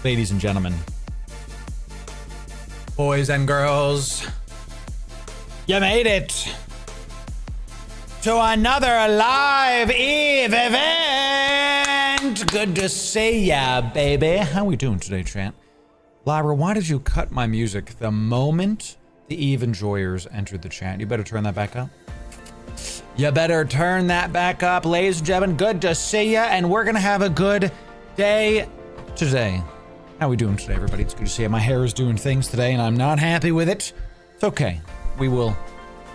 Ladies and gentlemen, boys and girls, you made it to another live Eve event. Good to see ya, baby. How we doing today, chat? Lyra, why did you cut my music the moment the Eve enjoyers entered the chat? You better turn that back up. You better turn that back up, ladies and gentlemen. Good to see ya, and we're gonna have a good day today. How we doing today, everybody? It's good to see you. My hair is doing things today, and I'm not happy with it. It's okay. We will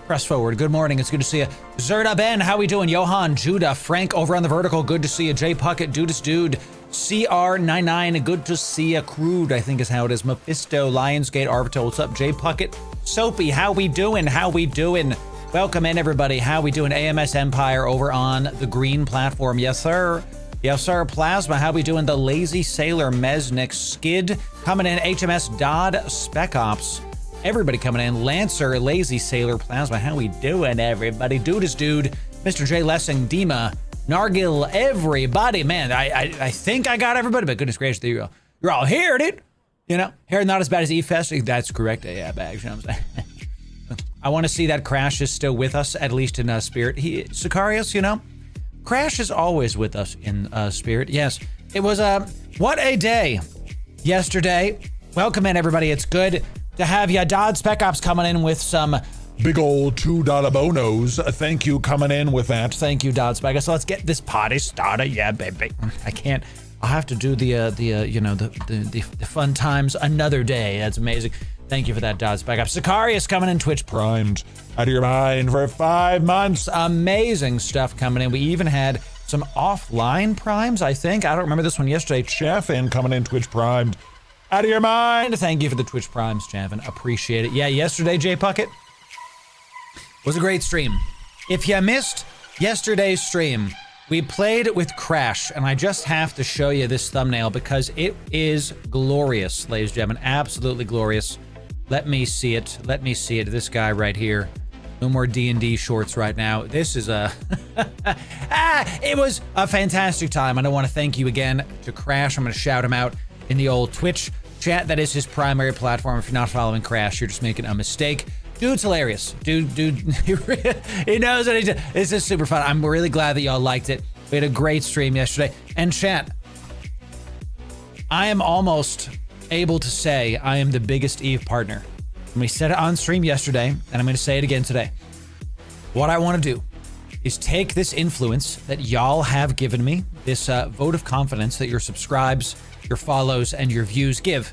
press forward. Good morning. It's good to see you. Zerda Ben, how we doing? Johan, Judah, Frank over on the vertical. Good to see you. Jay Puckett, Dudus Dude, CR99. Good to see you. Crude, I think is how it is. Mephisto, Lionsgate, Arvito. What's up? Jay Puckett, Soapy, how we doing? How we doing? Welcome in, everybody. How we doing? AMS Empire over on the green platform. Yes, sir. Yes, sir. Plasma, how we doing? The Lazy Sailor, Mesnick, Skid, coming in. HMS Dodd, Spec Ops. Everybody coming in. Lancer, Lazy Sailor, Plasma, how we doing, everybody? Dude is Dude, Mr. J. Lessing, Dima, Nargil, everybody. Man, I think I got everybody, but goodness gracious, there you go. You're all here, dude. You know, hair not as bad as E-Fest. That's correct. Yeah, bags, you know what I'm saying? I want to see that Crash is still with us, at least in spirit. Sicarius, you know? Crash is always with us in spirit. Yes, it was what a day yesterday. Welcome in, everybody. It's good to have you. Dodd Spec Ops coming in with some big old $2 bonos. Thank you coming in with that. Thank you, Dodd Spec Ops. So let's get this party started. Yeah, baby. I can't. I'll have to do the fun times another day. That's amazing. Thank you for that, Dodd Spec Ops. Sicarius coming in, Twitch primed out of your mind for 5 months. Amazing stuff coming in. We even had some offline primes, I think. I don't remember this one yesterday. Chaffin coming in, Twitch primed out of your mind. Thank you for the Twitch primes, Chaffin. Appreciate it. Yeah, yesterday, Jay Puckett, was a great stream. If you missed yesterday's stream, we played with Crash, and I just have to show you this thumbnail because it is glorious, ladies and gentlemen. Absolutely glorious. Let me see it. Let me see it. This guy right here. No more D&D shorts right now. This is a... it was a fantastic time. And I want to thank you again to Crash. I'm going to shout him out in the old Twitch chat. That is his primary platform. If you're not following Crash, you're just making a mistake. Dude's hilarious. Dude, he knows what he's doing. This is super fun. I'm really glad that y'all liked it. We had a great stream yesterday. And chat, I am almost able to say I am the biggest Eve partner. And we said it on stream yesterday, and I'm going to say it again today. What I want to do is take this influence that y'all have given me, this vote of confidence that your subscribes, your follows, and your views give,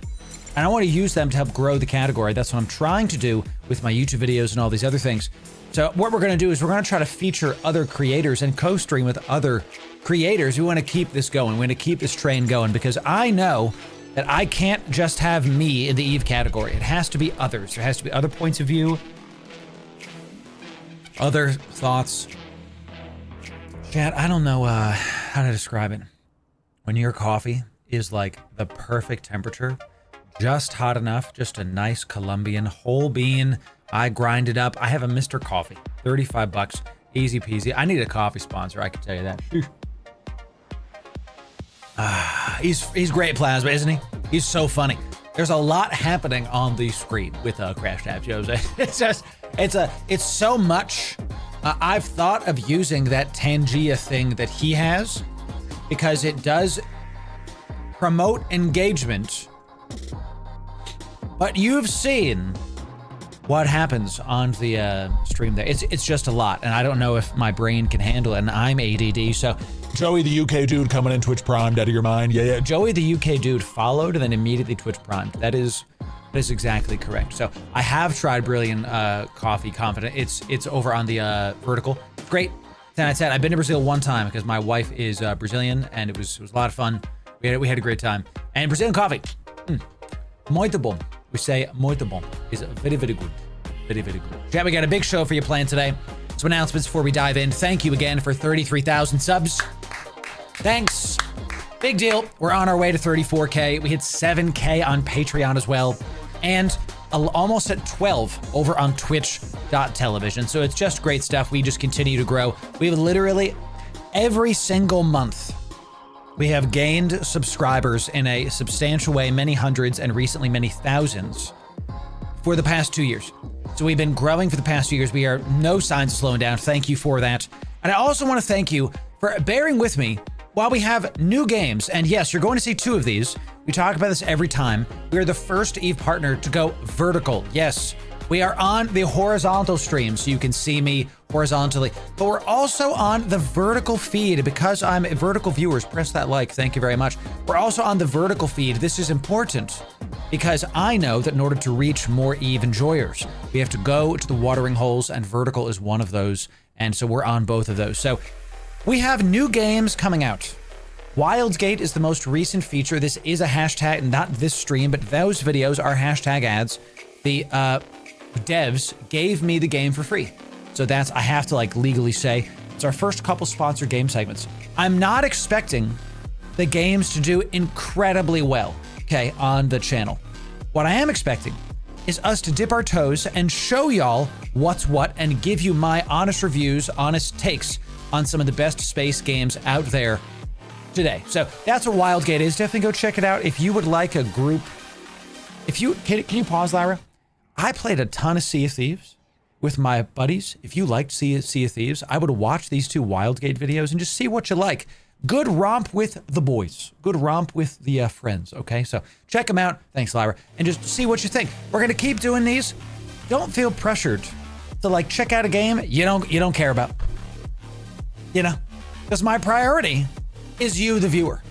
and I want to use them to help grow the category. That's what I'm trying to do with my YouTube videos and all these other things. So what we're going to do is we're going to try to feature other creators and co-stream with other creators. We want to keep this going. We want to keep this train going because I know that I can't just have me in the Eve category. It has to be others. There has to be other points of view, other thoughts. Chat, I don't know how to describe it. When your coffee is like the perfect temperature, just hot enough, just a nice Colombian whole bean. I grind it up. I have a Mr. Coffee, 35 bucks, easy peasy. I need a coffee sponsor, I can tell you that. He's great, Plasma, isn't he? He's so funny. There's a lot happening on the screen with Crash Tabs, you know what I'm saying? It's so much. I've thought of using that Tangia thing that he has because it does promote engagement. But you've seen what happens on the stream there. It's just a lot, and I don't know if my brain can handle it, and I'm ADD, so... Joey the UK dude coming in Twitch primed out of your mind. Yeah. Joey the UK dude followed and then immediately Twitch primed. That is exactly correct. So I have tried Brilliant Coffee Confident. It's over on the vertical. Great. 10 out of 10. I've been to Brazil one time because my wife is Brazilian and it was a lot of fun. We had a great time. And Brazilian coffee. Muito bom. We say muito bom. Is very, very good. Very, very good. Chat, we got a big show for you planned today. Some announcements before we dive in. Thank you again for 33,000 subs. Thanks. Big deal. We're on our way to 34K. We hit 7K on Patreon as well. And almost at 12 over on twitch.tv. So it's just great stuff. We just continue to grow. We've literally, every single month, we have gained subscribers in a substantial way, many hundreds and recently many thousands for the past 2 years. So we've been growing for the past 2 years. We are no signs of slowing down. Thank you for that. And I also want to thank you for bearing with me while we have new games. And yes, you're going to see 2 of these. We talk about this every time. We are the first Eve partner to go vertical. Yes, we are on the horizontal stream, so you can see me horizontally. But we're also on the vertical feed because I'm vertical viewers. Press that like. Thank you very much. We're also on the vertical feed. This is important because I know that in order to reach more Eve enjoyers, we have to go to the watering holes, and vertical is one of those. And so we're on both of those. So we have new games coming out. Wildgate is the most recent feature. This is a hashtag, not this stream, but those videos are hashtag ads. The devs gave me the game for free. So that's, I have to like legally say, it's our first couple sponsored game segments. I'm not expecting the games to do incredibly well, okay, on the channel. What I am expecting is us to dip our toes and show y'all what's what and give you my honest reviews, honest takes on some of the best space games out there today. So that's what Wildgate is. Definitely go check it out. If you would like a group, can you pause, Lyra? I played a ton of Sea of Thieves with my buddies. If you liked Sea of Thieves, I would watch these 2 Wildgate videos and just see what you like. Good romp with the boys. Good romp with the friends, okay? So check them out. Thanks, Lyra. And just see what you think. We're going to keep doing these. Don't feel pressured to like check out a game you don't care about. You know, because my priority is you, the viewer.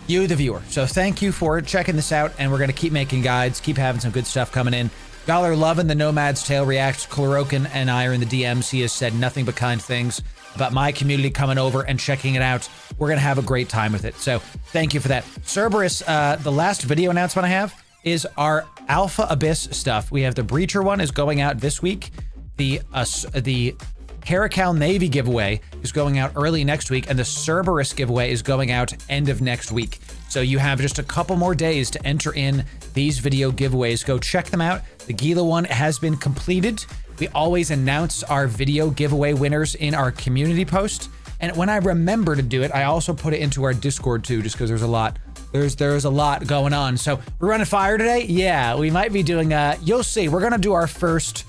You, the viewer. So thank you for checking this out, and we're going to keep making guides, keep having some good stuff coming in. Y'all are loving the Nomad's Tale reacts. Chlorokin and I are in the DMs. He has said nothing but kind things about my community coming over and checking it out. We're going to have a great time with it. So thank you for that. Cerberus, the last video announcement I have is our Alpha Abyss stuff. We have the Breacher one is going out this week. The Caracal Navy giveaway is going out early next week, and the Cerberus giveaway is going out end of next week. So you have just a couple more days to enter in these video giveaways. Go check them out. The Gila one has been completed. We always announce our video giveaway winners in our community post. And when I remember to do it, I also put it into our Discord too, just because there's a lot. There's a lot going on. So we're running fire today. Yeah, we might be doing, you'll see. We're going to do our first,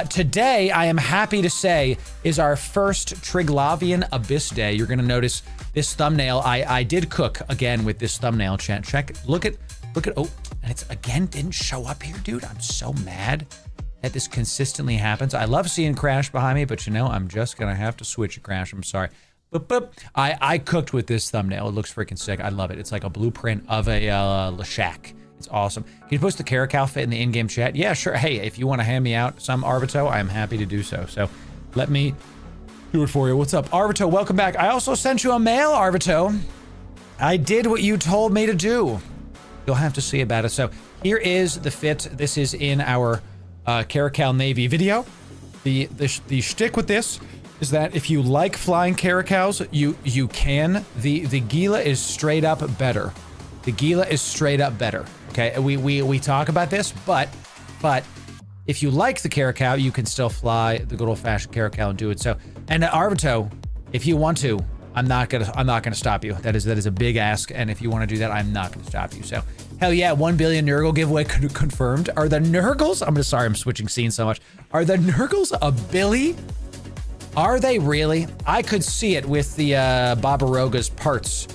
today, I am happy to say, is our first Triglavian Abyss Day. You're going to notice this thumbnail. I did cook again with this thumbnail. Check. Look at, oh, and it's again didn't show up here, dude. I'm so mad that this consistently happens. I love seeing Crash behind me, but you know, I'm just going to have to switch it, Crash. I'm sorry. Boop. I cooked with this thumbnail. It looks freaking sick. I love it. It's like a blueprint of a Lashak. It's awesome. Can you post the Caracal fit in the in-game chat? Yeah, sure. Hey, if you want to hand me out some Arvito, I'm happy to do so. So let me do it for you. What's up, Arvito? Welcome back. I also sent you a mail, Arvito. I did what you told me to do. You'll have to see about it. So here is the fit. This is in our Caracal Navy video. The shtick with this is that if you like flying Caracals, you can. The Gila is straight up better. The Gila is straight up better. Okay, we talk about this, but if you like the Caracal, you can still fly the good old-fashioned Caracal and do it. So, and Arvito, if you want to, I'm not gonna stop you. That is a big ask, and if you want to do that, I'm not gonna stop you. So, hell yeah, 1 billion Nurgle giveaway confirmed. Are the Nurgles? Sorry, I'm switching scenes so much. Are the Nurgles a Billy? Are they really? I could see it with the Barbarogga's parts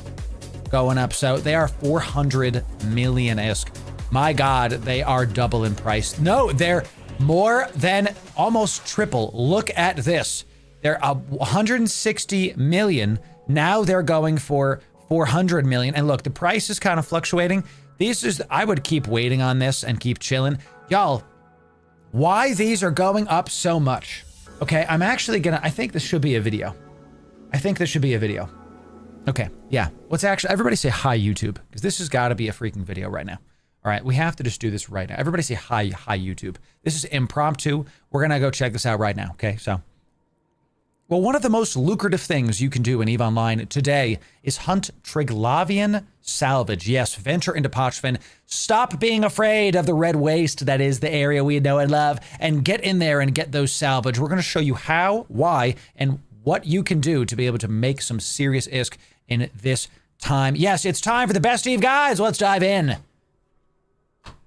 going up. So they are 400 million-esque. My God, they are double in price. No, they're more than almost triple. Look at this. They're 160 million. Now they're going for 400 million. And look, the price is kind of fluctuating. I would keep waiting on this and keep chilling. Y'all, why these are going up so much? Okay, I'm actually I think this should be a video. Okay, yeah. Let's actually, everybody say hi, YouTube, because this has got to be a freaking video right now. All right, we have to just do this right now. Everybody say hi, YouTube. This is impromptu. We're going to go check this out right now, okay? So, well, one of the most lucrative things you can do in EVE Online today is hunt Triglavian salvage. Yes, venture into Pochfin. Stop being afraid of the red waste that is the area we know and love, and get in there and get those salvage. We're going to show you how, why, and what you can do to be able to make some serious ISK in this time. Yes, it's time for the best EVE, guys. Let's dive in.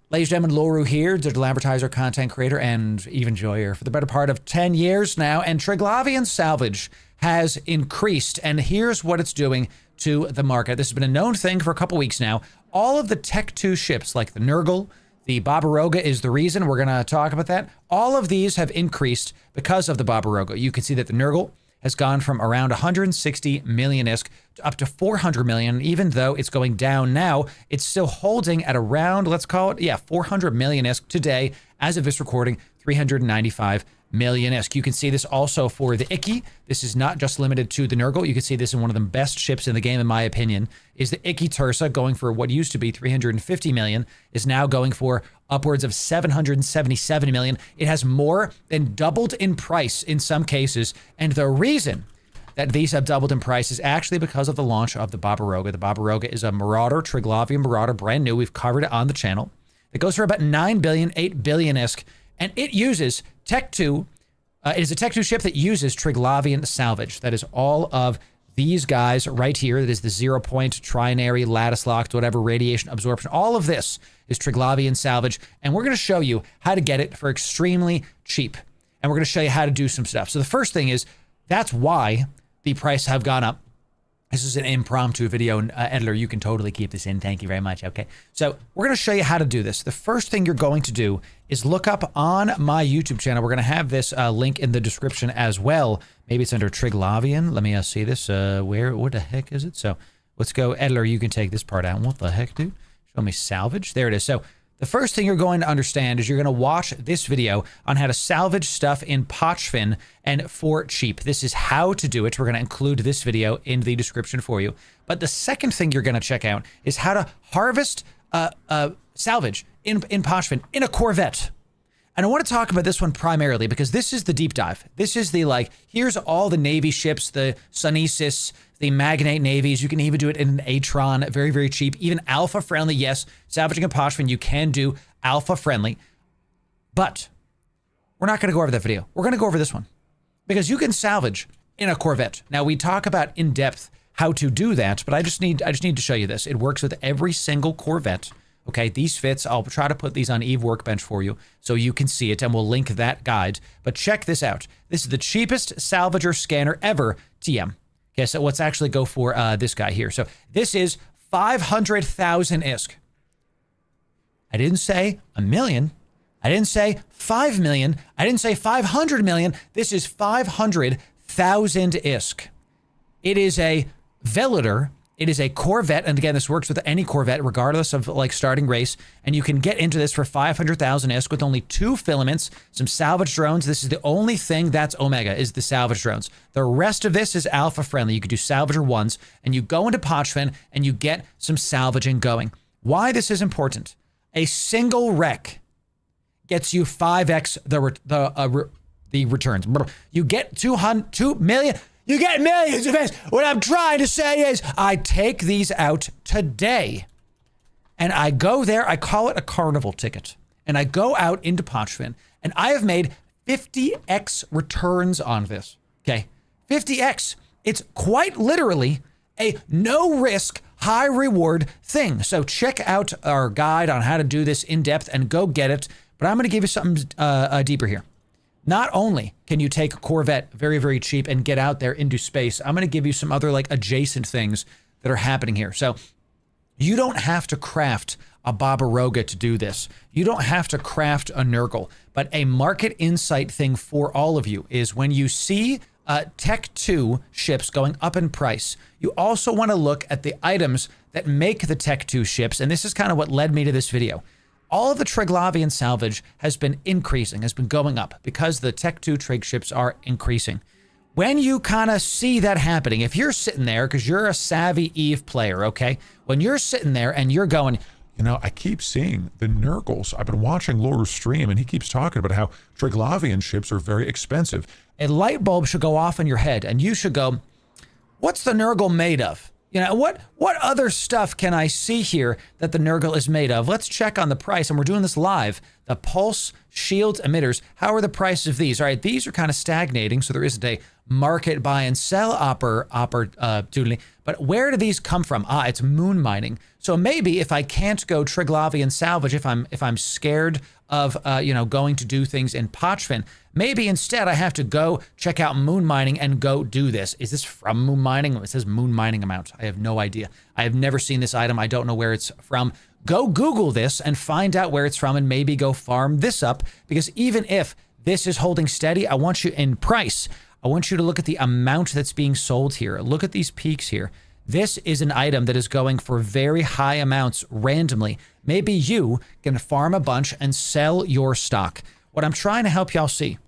Ladies and gentlemen, Loru here, digital advertiser, content creator, and EVE enjoyer for the better part of 10 years now. And Triglavian salvage has increased, and here's what it's doing to the market. This has been a known thing for a couple weeks now. All of the Tech 2 ships, like the Nurgle, the Barbarogga is the reason. We're going to talk about that. All of these have increased because of the Barbarogga. You can see that the Nurgle has gone from around 160 million ISK to up to 400 million. Even though it's going down now, it's still holding at around, let's call it, 400 million ISK today. As of this recording, 395 million ISK. You can see this also for the Icky. This is not just limited to the Nurgle. You can see this in one of the best ships in the game, in my opinion, is the Icky Tursa, going for what used to be 350 million, is now going for upwards of 777 million. It has more than doubled in price in some cases. And the reason that these have doubled in price is actually because of the launch of the Barbarogga. The Barbarogga is a Marauder, Triglavian Marauder, brand new. We've covered it on the channel. It goes for about 9 billion, 8 billion ISK, and it uses Tech 2. It is a Tech 2 ship that uses Triglavian salvage. That is all of these guys right here. That is the 0-point, trinary, lattice locked, whatever, radiation absorption. All of this is Triglavian salvage, and we're going to show you how to get it for extremely cheap. And we're going to show you how to do some stuff. So the first thing is, that's why the price have gone up. This is an impromptu video, editor. You can totally keep this in. Thank you very much. Okay. So we're going to show you how to do this. The first thing you're going to do is look up on my YouTube channel. We're going to have this link in the description as well. Maybe it's under Triglavian. Let me see this. What the heck is it? So let's go. Editor, you can take this part out. What the heck, dude? Show me salvage. There it is. So the first thing you're going to understand is you're going to watch this video on how to salvage stuff in Pochfin and for cheap. This is how to do it. We're going to include this video in the description for you. But the second thing you're going to check out is how to harvest salvage in Pochfin in a Corvette. And I want to talk about this one primarily because this is the deep dive. This is the, here's all the Navy ships, the Sunesis, the Magnate Navies. You can even do it in an Atron, very, very cheap. Even alpha friendly, yes. Salvaging in Pochfin, you can do alpha friendly. But we're not going to go over that video. We're going to go over this one because you can salvage in a Corvette. Now, we talk about in depth how to do that, but I just need to show you this. It works with every single Corvette. Okay, these fits, I'll try to put these on EVE Workbench for you so you can see it, and we'll link that guide. But check this out. This is the cheapest salvager scanner ever, TM. Okay, so let's actually go for this guy here. So this is 500,000 ISK. I didn't say a million. I didn't say 5 million. I didn't say 500 million. This is 500,000 ISK. It is a Velotor. It is a Corvette, and again, this works with any Corvette, regardless of starting race, and you can get into this for 500,000 ISK with only 2 filaments, some salvage drones. This is the only thing that's Omega, is the salvage drones. The rest of this is alpha friendly. You could do salvager 1s, and you go into Pochfin, and you get some salvaging going. Why this is important. A single rec gets you 5x the returns. You get 2 million. You get millions of X. What I'm trying to say is I take these out today and I go there. I call it a carnival ticket and I go out into Pochfin and I have made 50x returns on this. Okay. 50x. It's quite literally a no risk, high reward thing. So check out our guide on how to do this in depth and go get it. But I'm going to give you something deeper here. Not only can you take a Corvette very, very cheap and get out there into space, I'm going to give you some other like adjacent things that are happening here. So you don't have to craft a Barbaroga to do this. You don't have to craft a Nurgle, but a market insight thing for all of you is when you see Tech 2 ships going up in price, you also want to look at the items that make the Tech 2 ships. And this is kind of what led me to this video. All of the Triglavian salvage has been increasing, has been going up because the Tech 2 Trig ships are increasing. When you kind of see that happening, if you're sitting there, because you're a savvy Eve player, okay? When you're sitting there and you're going, you know, I keep seeing the Nurgles. I've been watching Loru stream and he keeps talking about how Triglavian ships are very expensive. A light bulb should go off in your head and you should go, what's the Nurgle made of? You know, what other stuff can I see here that the Nurgle is made of? Let's check on the price, and we're doing this live. The pulse shield emitters, how are the prices of these? All right, these are kind of stagnating, so there isn't a market buy and sell opportunity. But where do these come from? It's moon mining. So maybe if I can't go Triglavian salvage, if I'm scared of going to do things in Pochfin, maybe instead I have to go check out moon mining and go do this. Is this from moon mining? It says moon mining amount. I have no idea. I have never seen this item. I don't know where it's from. Go Google this and find out where it's from and maybe go farm this up, because even if this is holding steady, I want you in price. I want you to look at the amount that's being sold here. Look at these peaks here. This is an item that is going for very high amounts randomly. Maybe you can farm a bunch and sell your stock. What I'm trying to help y'all see,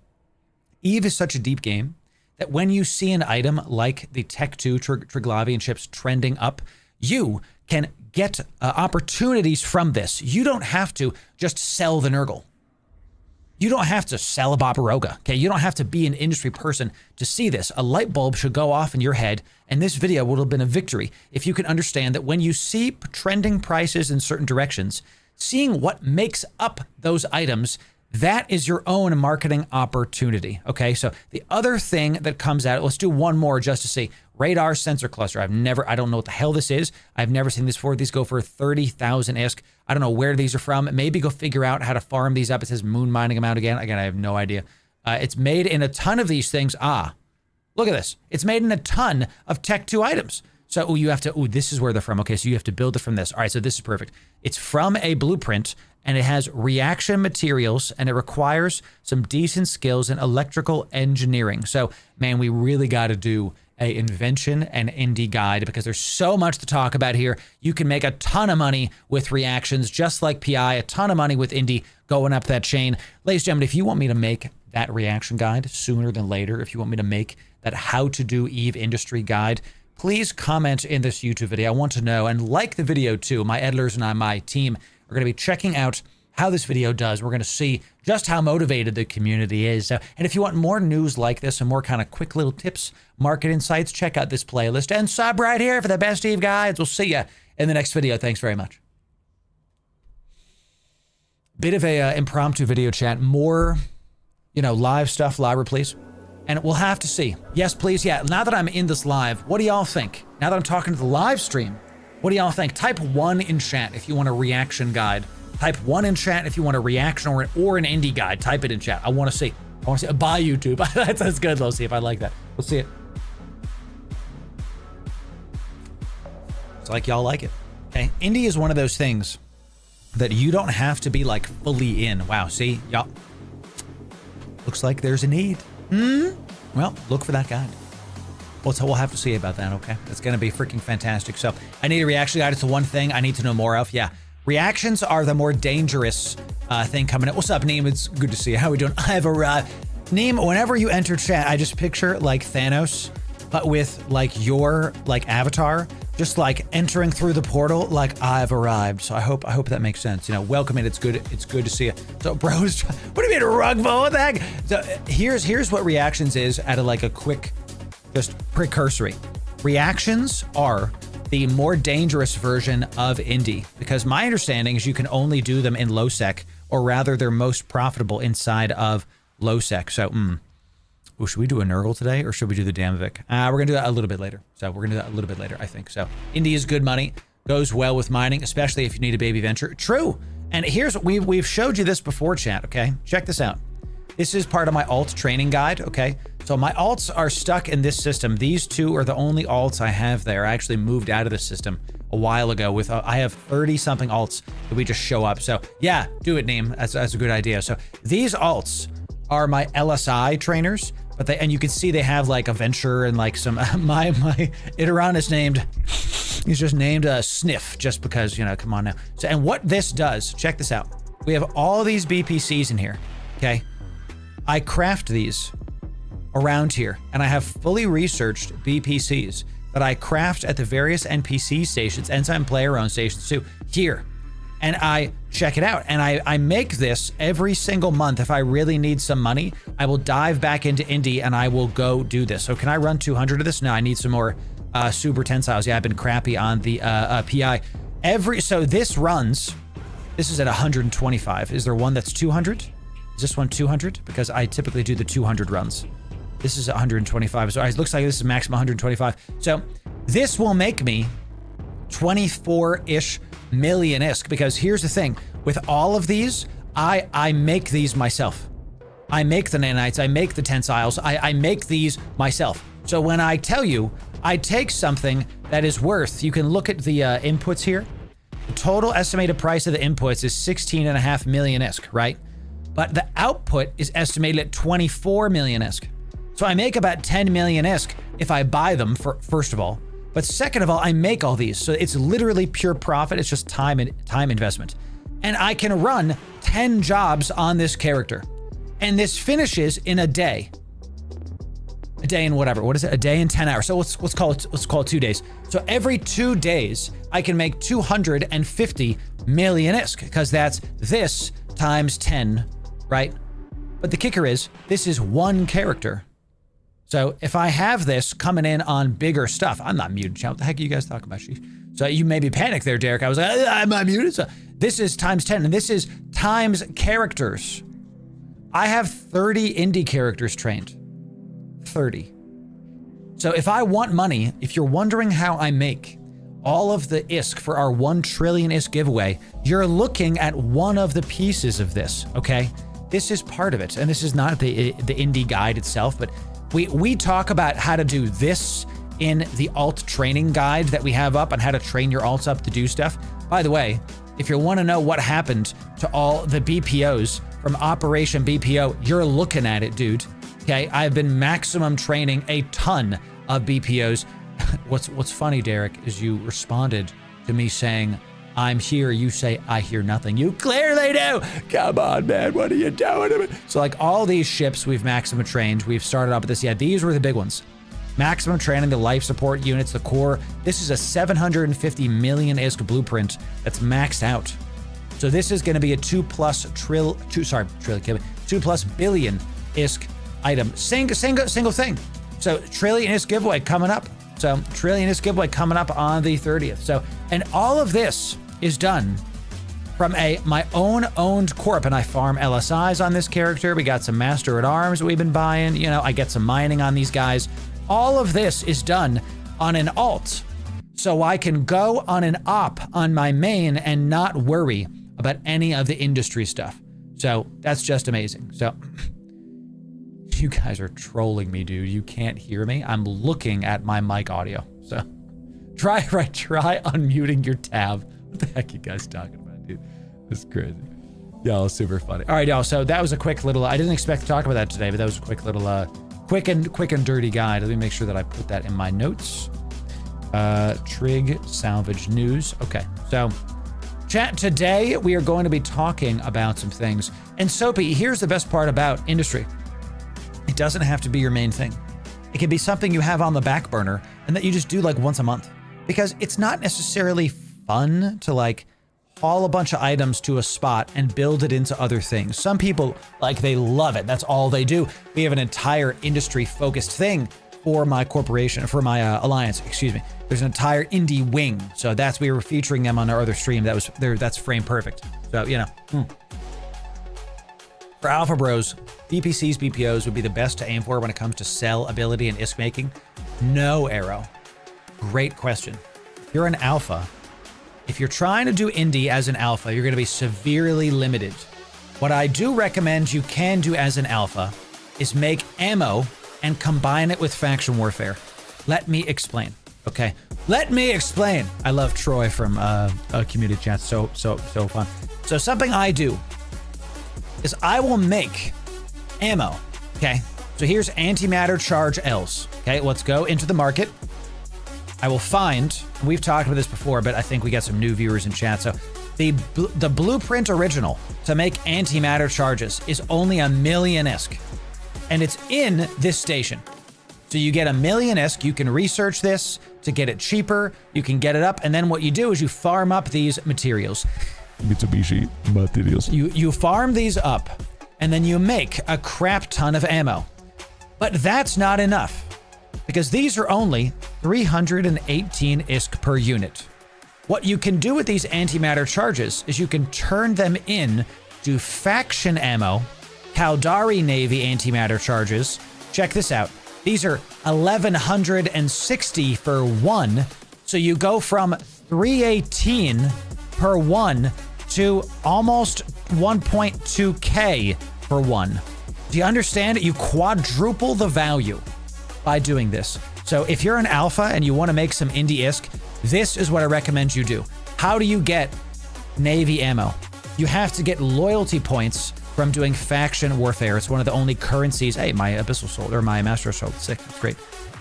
Eve is such a deep game that when you see an item like the Tech 2 Triglavian ships trending up, you can get opportunities from this. You don't have to just sell the Nurgle. You don't have to sell a Barbaroga, okay? You don't have to be an industry person to see this. A light bulb should go off in your head, and this video would have been a victory if you can understand that when you see trending prices in certain directions, seeing what makes up those items, that is your own marketing opportunity, okay? So the other thing that comes out, let's do one more just to see. Radar sensor cluster. I don't know what the hell this is. I've never seen this before. These go for 30,000 ISK. I don't know where these are from. Maybe go figure out how to farm these up. It says moon mining amount again. Again, I have no idea. It's made in a ton of these things. Look at this. It's made in a ton of Tech 2 items. So you have to, this is where they're from. Okay, so you have to build it from this. All right, so this is perfect. It's from a blueprint, and it has reaction materials, and it requires some decent skills in electrical engineering. So, man, we really got to do a invention and indie guide because there's so much to talk about here. You can make a ton of money with reactions, just like PI, a ton of money with indie going up that chain. Ladies and gentlemen, if you want me to make that reaction guide sooner than later, if you want me to make that how to do Eve industry guide, please comment in this YouTube video. I want to know, and like the video too. My editors and my team are going to be checking out how this video does. We're going to see just how motivated the community is. And if you want more news like this and more kind of quick little tips, market insights, check out this playlist and sub right here for the best Eve guides. We'll see you in the next video. Thanks very much. Bit of a impromptu video chat. More, live stuff, Lyra, please. And we'll have to see. Yes, please. Yeah. Now that I'm in this live, what do y'all think? Now that I'm talking to the live stream, what do y'all think? Type 1 in chat if you want a reaction guide. Type 1 in chat if you want a reaction or an indie guide. Type it in chat. I want to see. Bye, YouTube. That's good. Let's see if I like that. We'll see it. It's like y'all like it. Okay. Indie is one of those things that you don't have to be like fully in. Wow. See, y'all. Looks like there's a need. Well, look for that guide. We'll have to see about that, okay? It's going to be freaking fantastic. So I need a reaction guide. It's the one thing I need to know more of. Yeah. Reactions are the more dangerous thing coming in. What's up, Neem? It's good to see you. How are we doing? I've arrived. Neem, whenever you enter chat, I just picture like Thanos, but with like your like avatar, just like entering through the portal, like I've arrived. So I hope that makes sense. You know, welcome in. It's good to see you. So bros, what do you mean rug pull? What the heck? So here's what reactions is at a quick, just precursory. Reactions are the more dangerous version of indie, because my understanding is you can only do them in low sec, or rather they're most profitable inside of low sec. So, should we do a Nurgle today, or should we do the Damavik? We're gonna do that a little bit later. I think. So indie is good money, goes well with mining, especially if you need a baby venture. True. And here's, we've showed you this before, chat, okay? Check this out. This is part of my alt training guide, okay? So my alts are stuck in this system. These two are the only alts I have there. I actually moved out of the system a while ago with, I have 30 something alts that we just show up. So yeah, do it, Neem. That's a good idea. So these alts are my LSI trainers, but and you can see they have like a venture and like some, my Iteron is named, he's just named Sniff just because, you know, come on now. So, and what this does, check this out. We have all these BPCs in here, okay? I craft these around here, and I have fully researched BPCs that I craft at the various NPC stations, Ensign player owned stations too, here. And I check it out, and I make this every single month. If I really need some money, I will dive back into indie and I will go do this. So can I run 200 of this? No, I need some more super tensiles. Yeah, I've been crappy on the PI. So this runs, this is at 125. Is there one that's 200? Is this one 200? Because I typically do the 200 runs. This is 125. So it looks like this is maximum 125. So this will make me 24-ish million ISK, because here's the thing. With all of these, I make these myself. I make the nanites, I make the tensiles, I make these myself. So when I tell you, I take something that is worth, you can look at the inputs here. The total estimated price of the inputs is 16.5 million ISK, right? But the output is estimated at 24 million ISK. So I make about 10 million ISK if I buy them, first of all. But second of all, I make all these. So it's literally pure profit. It's just time investment. And I can run 10 jobs on this character. And this finishes in a day. A day and whatever. What is it? A day and 10 hours. So let's call it 2 days. So every 2 days, I can make 250 million ISK, because that's this times 10, right? But the kicker is, this is one character. So if I have this coming in on bigger stuff, I'm not muted, chat. What the heck are you guys talking about? So you made me panic there, Derek. I was like, I'm not muted. So this is times 10, and this is times characters. I have 30 indie characters trained. 30. So if I want money, if you're wondering how I make all of the ISK for our 1 trillion ISK giveaway, you're looking at one of the pieces of this, okay? This is part of it, and this is not the indie guide itself, but we talk about how to do this in the alt training guide that we have up on how to train your alts up to do stuff. By the way, if you want to know what happened to all the BPOs from Operation BPO, you're looking at it, dude. Okay, I've been maximum training a ton of BPOs. What's funny, Derek, is you responded to me saying, I'm here. You say, I hear nothing. You clearly do. Come on, man. What are you doing? So like all these ships we've maximum trained. We've started off with this. Yeah, these were the big ones. Maximum training, the life support units, the core. This is a 750 million ISK blueprint that's maxed out. So this is going to be a 2+ billion ISK item. Single thing. So trillion ISK giveaway coming up. So trillion ISK giveaway coming up on the 30th. So, and all of this is done from my own owned corp, and I farm LSIs on this character. We got some Master at Arms that we've been buying. You know, I get some mining on these guys. All of this is done on an alt, so I can go on an op on my main and not worry about any of the industry stuff. So that's just amazing. So you guys are trolling me, dude. You can't hear me. I'm looking at my mic audio. So try unmuting your tab. What the heck are you guys talking about, dude? That's crazy. Y'all, super funny. All right, y'all. So that was a quick little, I didn't expect to talk about that today, but that was a quick little, quick and dirty guide. Let me make sure that I put that in my notes. Trig Salvage news. Okay. So chat, today we are going to be talking about some things. And Soapy, here's the best part about industry. It doesn't have to be your main thing. It can be something you have on the back burner and that you just do like once a month. because it's not necessarily fun to like haul a bunch of items to a spot and build it into other things. Some people, like, they love it. That's all they do. We have an entire industry focused thing for my corporation, for my alliance, excuse me. There's an entire indie wing. So that's, we were featuring them on our other stream. That was there. That's frame perfect. So, you know, For Alpha Bros, BPCs, BPOs would be the best to aim for when it comes to cell ability and ISK making. No, Arrow. Great question. If you're an alpha, if you're trying to do indie as an alpha, you're going to be severely limited. What I do recommend you can do as an alpha is make ammo and combine it with faction warfare. Let me explain. Okay, let me explain. I love Troy from community chat. So fun. So something I do is I will make ammo. Okay, so here's antimatter charge Ls. Okay, let's go into the market. I will find, we've talked about this before, but I think we got some new viewers in chat. So the blueprint original to make antimatter charges is only 1 million ISK, and it's in this station. So you get 1 million ISK. You can research this to get it cheaper. You can get it up, and then what you do is you farm up these materials. Mitsubishi materials. You farm these up, and then you make a crap ton of ammo. But that's not enough, because these are only 318 ISK per unit. What you can do with these antimatter charges is you can turn them in to faction ammo, Caldari Navy antimatter charges. Check this out. These are 1160 for one. So you go from 318 per one to almost 1.2K for one. Do you understand? You quadruple the value by doing this. So if you're an alpha and you want to make some indie ISK, this is what I recommend you do. How do you get Navy ammo? You have to get loyalty points from doing faction warfare. It's one of the only currencies. Hey, my Abyssal sold, or my Master sold. Sick. That's great.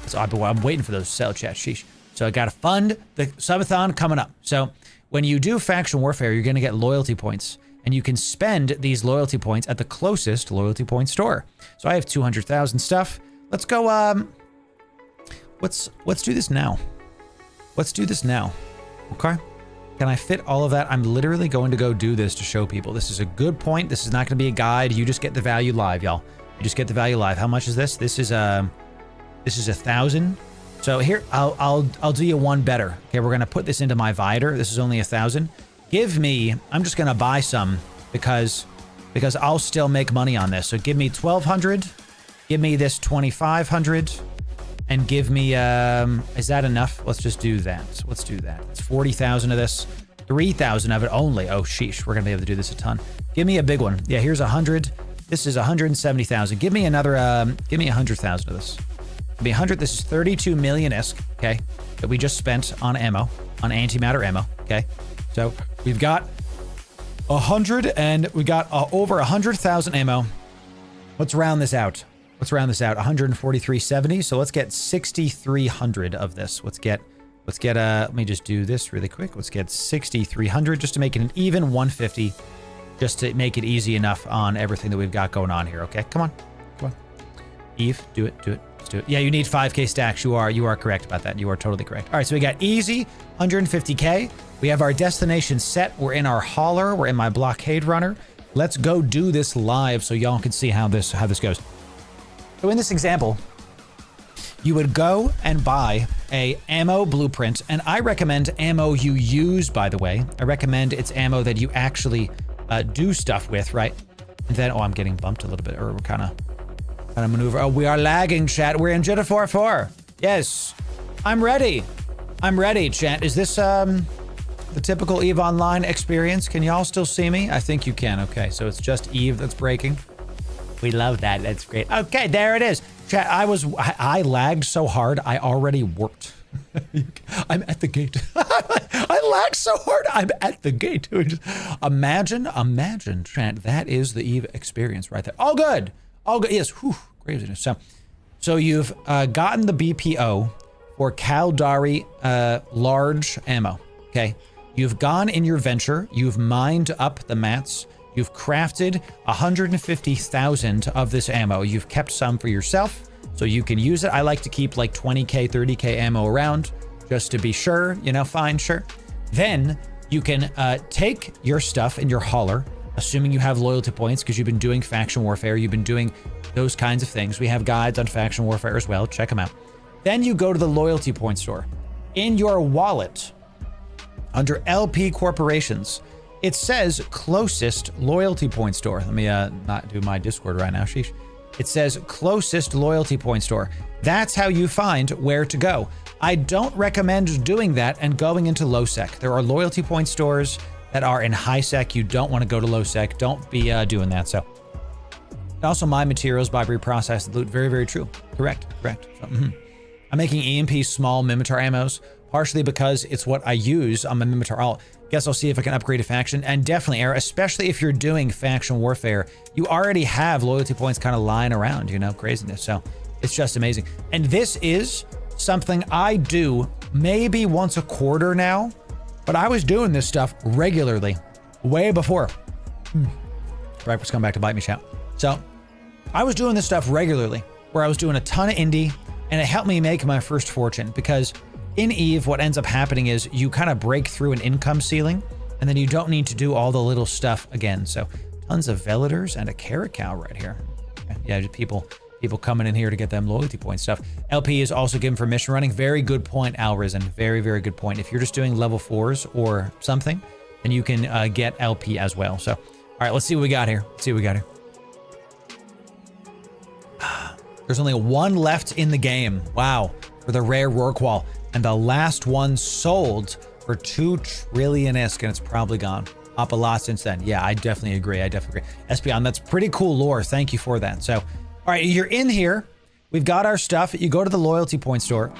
So I'm waiting for those sell chat. Sheesh. So I got to fund the subathon coming up. So when you do faction warfare, you're going to get loyalty points, and you can spend these loyalty points at the closest loyalty point store. So I have 200,000 stuff. Let's go. Let's do this now. Let's do this now. Okay. Can I fit all of that? I'm literally going to go do this to show people. This is a good point. This is not going to be a guide. You just get the value live, y'all. You just get the value live. How much is this? This is 1,000. So here, I'll do you one better. Okay, we're gonna put this into my Vider. This is only 1,000. Give me. I'm just gonna buy some because I'll still make money on this. So give me 1,200. Give me this 2,500. And give me, is that enough? Let's just do that. Let's do that. It's 40,000 of this, 3,000 of it only. Oh, sheesh. We're going to be able to do this a ton. Give me a big one. Yeah, here's 100. This is 170,000. Give me another, give me 100,000 of this. Give me 100. This is 32 million ISK, okay, that we just spent on ammo, on antimatter ammo, okay? So we've got 100 and we got over 100,000 ammo. Let's round this out. Let's round this out. 143.70. So let's get 6,300 of this. Let's get, let me just do this really quick. Let's get 6,300 just to make it an even 150, just to make it easy enough on everything that we've got going on here. Okay, come on. Come on. Eve, do it. Let's do it. Yeah, you need 5K stacks. You are correct about that. You are totally correct. All right, so we got easy 150K. We have our destination set. We're in our hauler. We're in my blockade runner. Let's go do this live so y'all can see how this goes. So in this example, you would go and buy a ammo blueprint, and I recommend ammo you use, by the way. I recommend it's ammo that you actually do stuff with, right? And then, oh, I'm getting bumped a little bit, or we're kind of maneuver. Oh, we are lagging, chat. We're in Jitter 4-4. Yes, I'm ready. I'm ready, chat. Is this the typical EVE Online experience? Can y'all still see me? I think you can. Okay, so it's just EVE that's breaking. We love that. That's great. Okay, there it is. Chat, I lagged so hard, I already worked. I'm at the gate. I lagged so hard, I'm at the gate. Imagine, chat, that is the EVE experience right there. All good. All good. Yes. Whew, craziness. So you've gotten the BPO for Caldari large ammo. Okay. You've gone in your venture. You've mined up the mats. You've crafted 150,000 of this ammo. You've kept some for yourself, so you can use it. I like to keep like 20K, 30K ammo around, just to be sure, you know, fine, sure. Then you can take your stuff in your hauler, assuming you have loyalty points because you've been doing faction warfare, you've been doing those kinds of things. We have guides on faction warfare as well. Check them out. Then you go to the loyalty point store. In your wallet, under LP corporations, it says closest loyalty point store. Let me not do my Discord right now. Sheesh. It says closest loyalty point store. That's how you find where to go. I don't recommend doing that and going into low sec. There are loyalty point stores that are in high sec. You don't want to go to low sec. Don't be doing that. So also my materials by reprocessed loot. Very, very true. Correct. So, I'm making EMP small Mimitar ammos, partially because it's what I use on my Mimitar alt. Guess I'll see if I can upgrade a faction, and definitely Era, especially if you're doing faction warfare, you already have loyalty points kind of lying around, you know, craziness. So it's just amazing. And this is something I do maybe once a quarter now, but I was doing this stuff regularly way before. Right, let's come back to bite me, chat. So I was doing this stuff regularly where I was doing a ton of indie, and it helped me make my first fortune because in EVE, what ends up happening is you kind of break through an income ceiling, and then you don't need to do all the little stuff again. So tons of Velators and a carrot cow right here. Okay. Yeah, just people coming in here to get them loyalty point stuff. LP is also given for mission running. Very good point, Alrisen. Very, very good point. If you're just doing level 4s or something, then you can get LP as well. So, all right, let's see what we got here. There's only one left in the game. Wow, for the rare Rorqual. And the last one sold for 2 trillion-isk, and it's probably gone up a lot since then. Yeah, I definitely agree. Espion, that's pretty cool lore. Thank you for that. So, all right, you're in here. We've got our stuff. You go to the loyalty point store.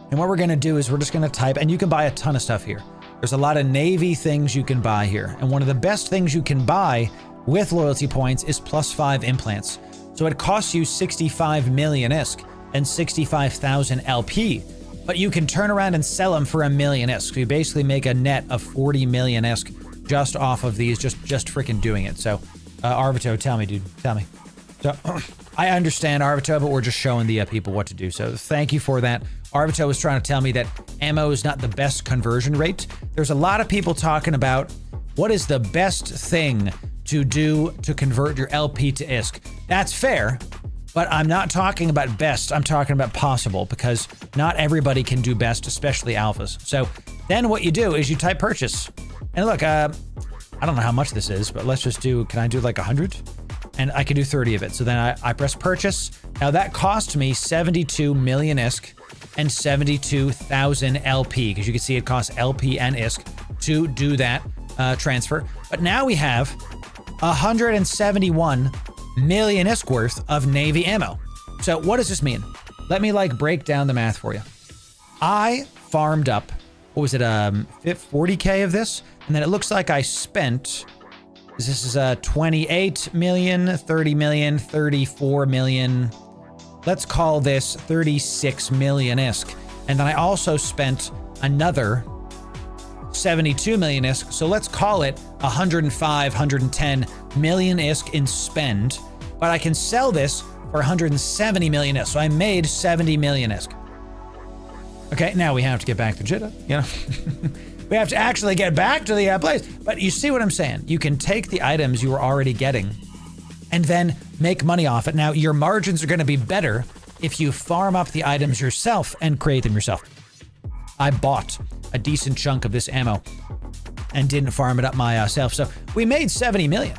And what we're going to do is we're just going to type, and you can buy a ton of stuff here. There's a lot of Navy things you can buy here. And one of the best things you can buy with loyalty points is +5 implants. So it costs you 65 million-isk and 65,000 LP. But you can turn around and sell them for 1 million-isk. So you basically make a net of 40 million-isk just off of these, just freaking doing it. So, Arvito, tell me, dude, tell me. So, I understand, Arvito, but we're just showing the people what to do. So thank you for that. Arvito was trying to tell me that ammo is not the best conversion rate. There's a lot of people talking about what is the best thing to do to convert your LP to ISK. That's fair. But I'm not talking about best, I'm talking about possible, because not everybody can do best, especially alphas. So then what you do is you type purchase. And look, I don't know how much this is, but let's just do, can I do like 100? And I can do 30 of it. So then I press purchase. Now that cost me 72 million ISK and 72,000 LP, because you can see it costs LP and ISK to do that transfer. But now we have 171 million ISK worth of Navy ammo. So what does this mean? Let me like break down the math for you. I farmed up, what was it, 40K of this? And then it looks like I spent, this is 28 million, 30 million, 34 million. Let's call this 36 million ISK. And then I also spent another 72 million ISK. So let's call it 105, 110 million ISK in spend, but I can sell this for 170 million ISK. So I made 70 million ISK. Okay, now we have to get back to Jitta, you know? We have to actually get back to the place. But you see what I'm saying? You can take the items you were already getting and then make money off it. Now, your margins are going to be better if you farm up the items yourself and create them yourself. I bought a decent chunk of this ammo and didn't farm it up myself. So we made 70 million.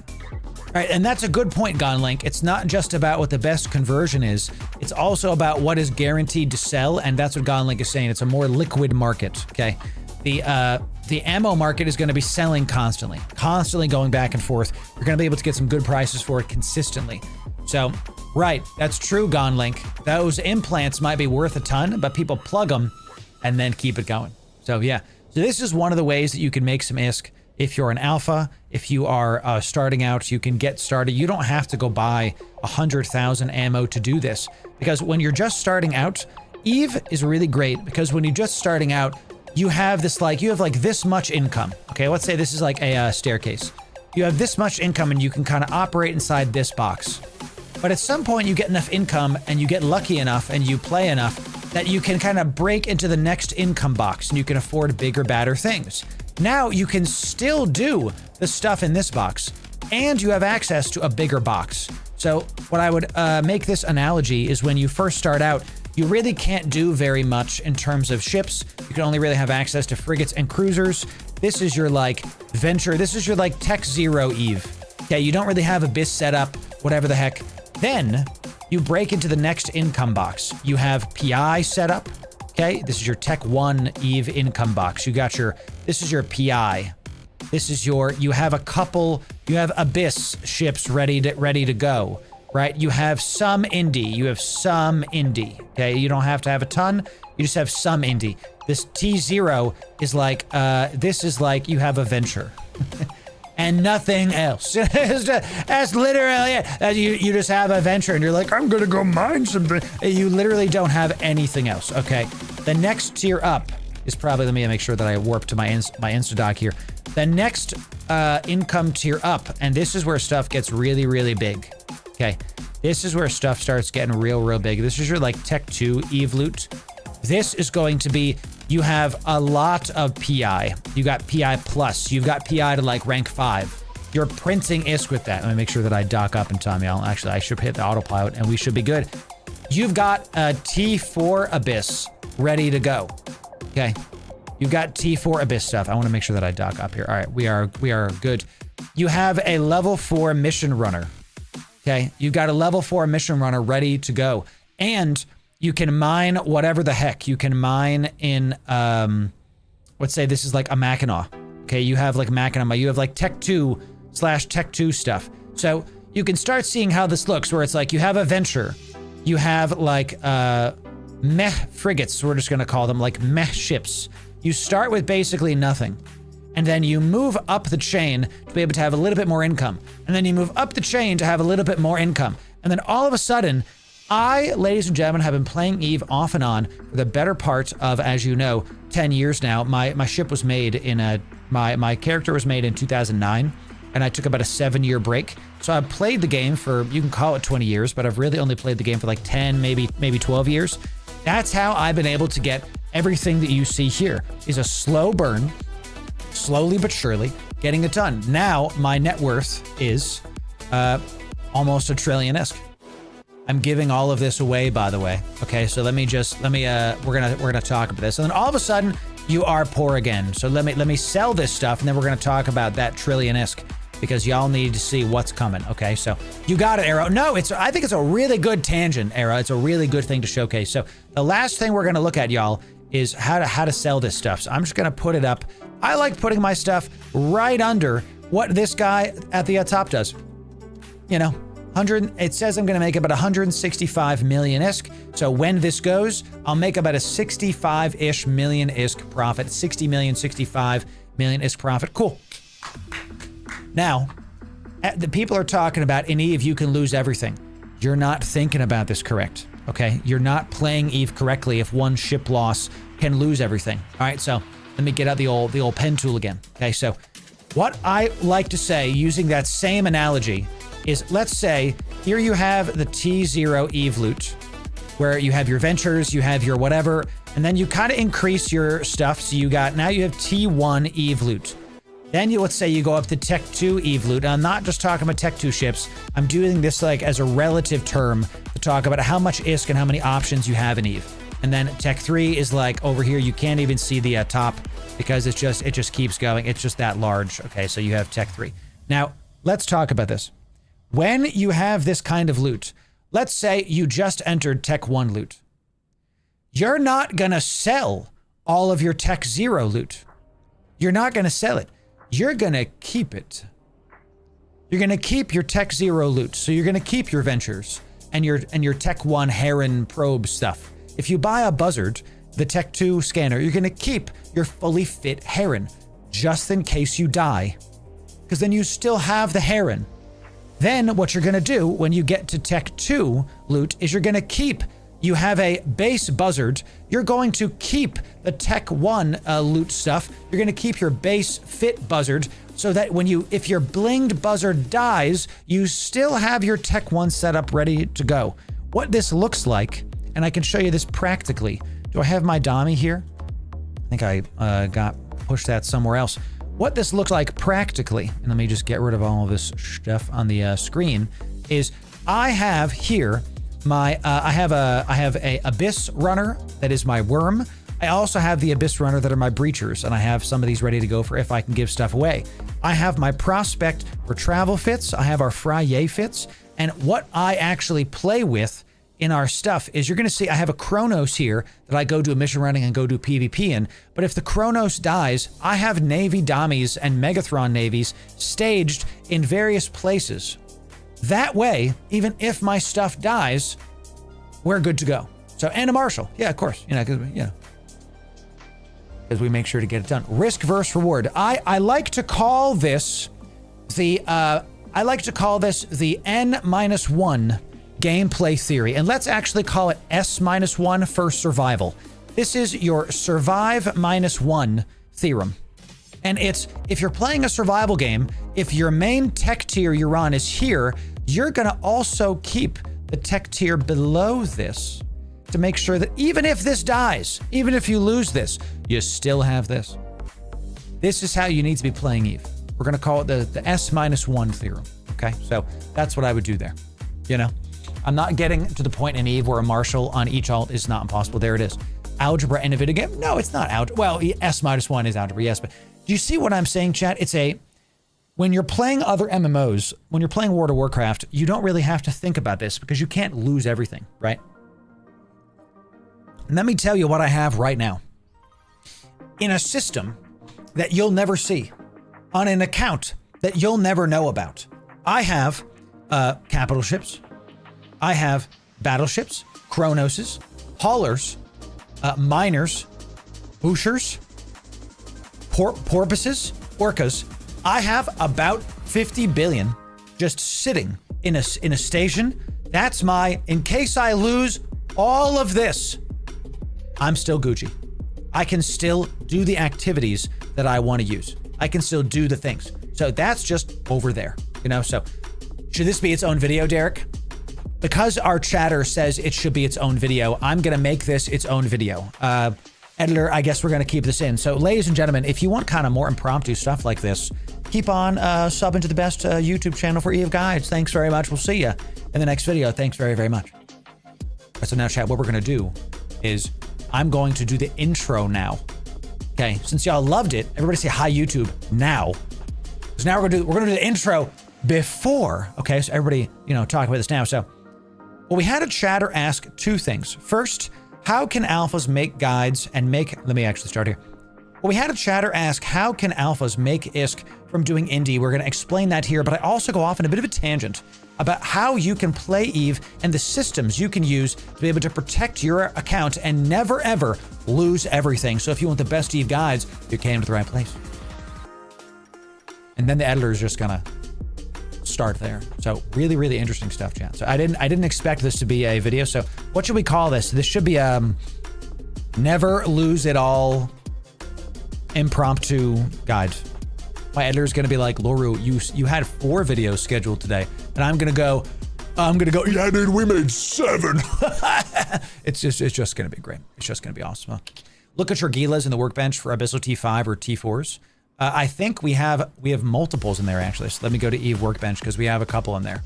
All right, and that's a good point, Gonlink. It's not just about what the best conversion is. It's also about what is guaranteed to sell, and that's what Gonlink is saying. It's a more liquid market, okay? The ammo market is going to be selling constantly going back and forth. You're going to be able to get some good prices for it consistently. So, right, that's true, Gonlink. Those implants might be worth a ton, but people plug them and then keep it going. So yeah, so this is one of the ways that you can make some ISK. If you're an alpha, if you are starting out, you can get started. You don't have to go buy 100,000 ammo to do this, because when you're just starting out, EVE is really great because when you're just starting out, you have this you have this much income. Okay, let's say this is like a staircase. You have this much income and you can kind of operate inside this box. But at some point you get enough income and you get lucky enough and you play enough that you can kind of break into the next income box and you can afford bigger, badder things. Now you can still do the stuff in this box and you have access to a bigger box. So what I would make this analogy is when you first start out, you really can't do very much in terms of ships. You can only really have access to frigates and cruisers. This is your like venture. This is your like Tech Zero Eve. Okay, you don't really have Abyss set up, whatever the heck. Then you break into the next income box. You have PI set up. Okay, this is your Tech 1 Eve income box. You got your, this is your PI. This is your, you have a couple, you have Abyss ships ready to go, right? You have some indie, okay? You don't have to have a ton, you just have some indie. This T0 is like, this is like you have a venture. And nothing else. That's literally it. You just have a venture and you're like, I'm gonna go mine something. You literally don't have anything else, okay? The next tier up is probably, let me make sure that I warp to my Instadoc here. The next income tier up, and this is where stuff gets really, really big, okay? This is where stuff starts getting real big. This is your like Tech 2 Eve loot. This is going to be, you have a lot of PI. You got PI plus. You've got PI to like rank 5. You're printing ISK with that. Let me make sure that I dock up in time, y'all. Actually, I should hit the autopilot and we should be good. You've got a T4 Abyss ready to go. Okay. You've got T4 Abyss stuff. I want to make sure that I dock up here. All right, we are good. You have a level 4 mission runner. Okay. You've got a level 4 mission runner ready to go. And you can mine whatever the heck. You can mine in, let's say this is like a Mackinac. Okay, you have like Mackinac, you have like Tech 2/Tech 2 stuff. So you can start seeing how this looks, where it's like you have a venture. You have like meh frigates, we're just gonna call them, like meh ships. You start with basically nothing. And then you move up the chain to be able to have a little bit more income. And then you move up the chain to have a little bit more income. And then all of a sudden, I, ladies and gentlemen, have been playing Eve off and on for the better part of, as you know, 10 years now. My ship was made in my character was made in 2009, and I took about a 7-year break. So I've played the game for, you can call it 20 years, but I've really only played the game for like 10, maybe 12 years. That's how I've been able to get everything that you see here is a slow burn, slowly but surely, getting it done. Now my net worth is almost $1 trillion-esque. I'm giving all of this away, by the way. Okay, so we're gonna talk about this, and then all of a sudden you are poor again. So let me sell this stuff, and then we're gonna talk about that trillion-esque, because y'all need to see what's coming. Okay, so you got it, Arrow. No, I think it's a really good tangent, Arrow. It's a really good thing to showcase. So the last thing we're gonna look at, y'all, is how to sell this stuff. So I'm just gonna put it up. I like putting my stuff right under what this guy at the top does. You know. It says I'm going to make about 165 million ISK. So when this goes, I'll make about a 65-ish million ISK profit. 60 million, 65 million ISK profit. Cool. Now, the people are talking about in Eve, you can lose everything. You're not thinking about this correct. Okay. You're not playing Eve correctly if one ship loss can lose everything. All right. So let me get out the old pen tool again. Okay. So what I like to say using that same analogy is, let's say here you have the T0 Eve loot, where you have your ventures, you have your whatever, and then you kind of increase your stuff. So now you have T1 Eve loot. Then let's say you go up to Tech 2 Eve loot. Now, I'm not just talking about Tech 2 ships. I'm doing this like as a relative term to talk about how much ISK and how many options you have in Eve. And then Tech 3 is like over here. You can't even see the top because it just keeps going. It's just that large. Okay, so you have Tech 3. Now, let's talk about this. When you have this kind of loot, let's say you just entered Tech 1 loot. You're not going to sell all of your Tech 0 loot. You're not going to sell it. You're going to keep it. You're going to keep your Tech 0 loot. So you're going to keep your ventures and your Tech 1 Heron probe stuff. If you buy a Buzzard, the Tech 2 scanner, you're going to keep your fully fit Heron just in case you die. Because then you still have the Heron. Then what you're going to do when you get to Tech 2 loot is you're going to keep, you have a base Buzzard, you're going to keep the Tech 1 loot stuff, you're going to keep your base fit Buzzard, so that if your blinged Buzzard dies, you still have your Tech 1 setup ready to go. What this looks like, and I can show you this practically. Do I have my dummy here? I think I pushed that somewhere else. What this looks like practically, and let me just get rid of all of this stuff on the screen, is I have here my I have a Abyss runner that is my worm. I also have the Abyss runner that are my breachers, and I have some of these ready to go for if I can give stuff away. I have my prospect for travel fits. I have our Frye fits, and what I actually play with in our stuff is you're going to see I have a Chronos here that I go do a mission running and go do PvP in. But if the Chronos dies, I have Navy Dommies and Megathron Navies staged in various places. That way, even if my stuff dies, we're good to go. So, and a Marshal. Yeah, of course. Because we make sure to get it done. Risk versus reward. I like to call this the N-1 gameplay theory, and let's actually call it S-1 for survival. This is your survive -1 theorem. And it's, if you're playing a survival game, if your main tech tier you're on is here, you're gonna also keep the tech tier below this to make sure that even if this dies, even if you lose this, you still have this. This is how you need to be playing Eve. We're gonna call it the S-1 theorem, okay? So that's what I would do there, you know? I'm not getting to the point in Eve where a Marshal on each alt is not impossible. There it is. Algebra in a video game? No, it's not algebra. Well, S-1 is algebra, yes, but do you see what I'm saying, chat? When you're playing other MMOs, when you're playing World of Warcraft, you don't really have to think about this because you can't lose everything, right? And let me tell you what I have right now. In a system that you'll never see, on an account that you'll never know about, I have capital ships, I have battleships, Chronoses, haulers, miners, bushers, porpoises, orcas. I have about 50 billion just sitting in a station. That's my, in case I lose all of this, I'm still Gucci. I can still do the activities that I want to use. I can still do the things. So that's just over there, you know? So should this be its own video, Derek? Because our chatter says it should be its own video, I'm going to make this its own video. Editor, I guess we're going to keep this in. So ladies and gentlemen, if you want kind of more impromptu stuff like this, keep on subbing to the best YouTube channel for Eve Guides. Thanks very much. We'll see you in the next video. Thanks very, very much. So now, chat, what we're going to do is I'm going to do the intro now. Okay, since y'all loved it, everybody say hi YouTube now. So now we're gonna do the intro before. Okay, so everybody, talk about this now. So, well, we had a chatter ask two things. First, how can alphas make guides and let me actually start here. Well, we had a chatter ask, how can alphas make ISK from doing indie? We're going to explain that here, but I also go off on a bit of a tangent about how you can play Eve and the systems you can use to be able to protect your account and never, ever lose everything. So if you want the best Eve guides, you came to the right place. And then the editor is just going to start there. So really, really interesting stuff, chat. So I didn't expect this to be a video. So what should we call this? This should be never lose it all impromptu guide. My editor is going to be like, Loru, you had 4 videos scheduled today, and I'm going to go, yeah, dude, we made 7. It's just going to be great. It's just going to be awesome. Look at your Gilas in the workbench for Abyssal T5 or T4s. I think we have multiples in there, actually. So let me go to Eve workbench because we have a couple in there.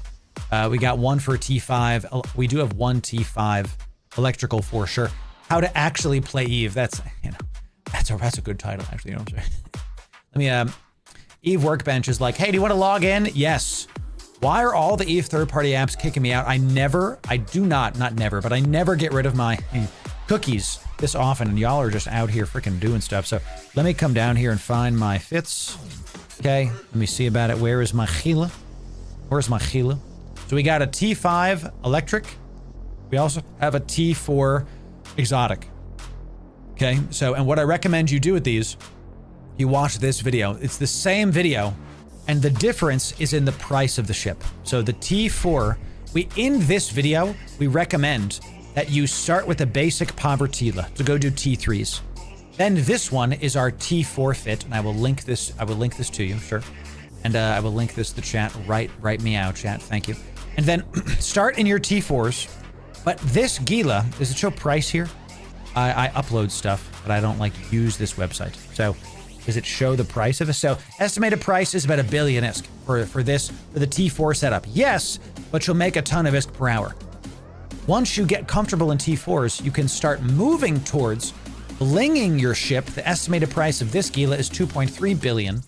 We got one for T5. We do have one T5 electrical for sure. How to actually play Eve. That's a good title, actually. What I'm saying? Let me, Eve workbench is like, hey, do you want to log in? Yes. Why are all the Eve third-party apps kicking me out? I never get rid of my cookies this often, and y'all are just out here freaking doing stuff. So let me come down here and find my fits. Okay, let me see about it. Where is my Gila? Where's my Gila? So we got a T5 electric. We also have a T4 exotic. Okay, so, and what I recommend you do with these, you watch this video. It's the same video, and the difference is in the price of the ship. So the T4, in this video, we recommend that you start with a basic Povertila to go do T3s. Then this one is our T4 fit, and I will link this to you, sure. And I will link this to the chat, right meow chat, thank you. And then start in your T4s, But this Gila, does it show price here? I upload stuff, but I don't like use this website. So does it show the price of it? So estimated price is about $1 billion ISK for the T4 setup. Yes, but you'll make a ton of ISK per hour. Once you get comfortable in T4s, you can start moving towards blinging your ship. The estimated price of this Gila is 2.3 billion,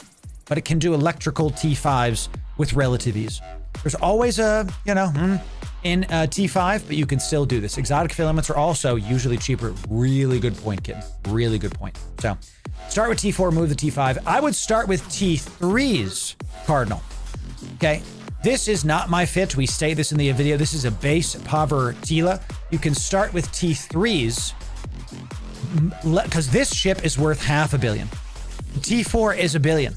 but it can do electrical T5s with relative ease. There's always a, in T5, but you can still do this. Exotic filaments are also usually cheaper. Really good point, kid. Really good point. So start with T4, move to T5. I would start with T3's Cardinal. Okay. This is not my fit. We say this in the video. This is a base Paver Tila. You can start with T3's because this ship is worth $500 million. T4 is $1 billion.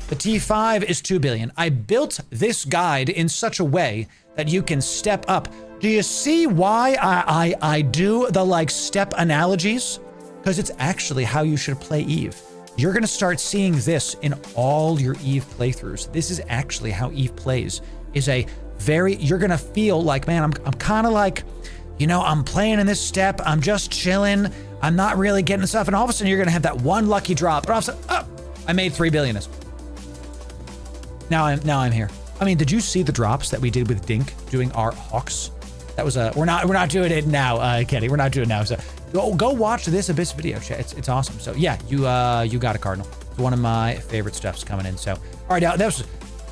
The T5 is $2 billion. I built this guide in such a way that you can step up. Do you see why I do the step analogies? Because it's actually how you should play Eve. You're going to start seeing this in all your Eve playthroughs. This is actually how Eve plays. You're going to feel like, man, I'm kind of like, I'm playing in this step. I'm just chilling. I'm not really getting stuff. And all of a sudden you're going to have that one lucky drop. But all of a sudden, I made $3 billion. Now I'm here. I mean, did you see the drops that we did with Dink doing our Hawks? That was we're not doing it now, Kenny. We're not doing it now. So go watch this Abyss video. It's awesome. So yeah, you got a Cardinal. It's one of my favorite stuffs coming in. So all right, now that was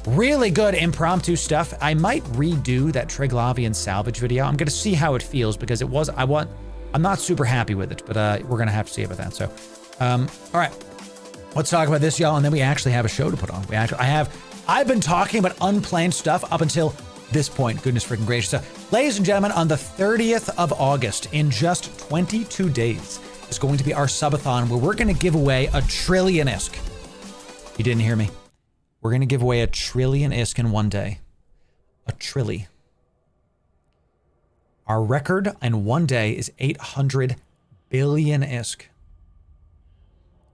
really good impromptu stuff. I might redo that Triglavian salvage video. I'm gonna see how it feels because I'm not super happy with it, but we're gonna have to see about that. So all right, let's talk about this, y'all, and then we actually have a show to put on. I've been talking about unplanned stuff up until this point. Goodness freaking gracious. So, ladies and gentlemen, on the 30th of August, in just 22 days, is going to be our subathon where we're going to give away $1 trillion ISK. You didn't hear me. We're going to give away $1 trillion ISK in one day. $1 trillion. Our record in one day is 800 billion ISK.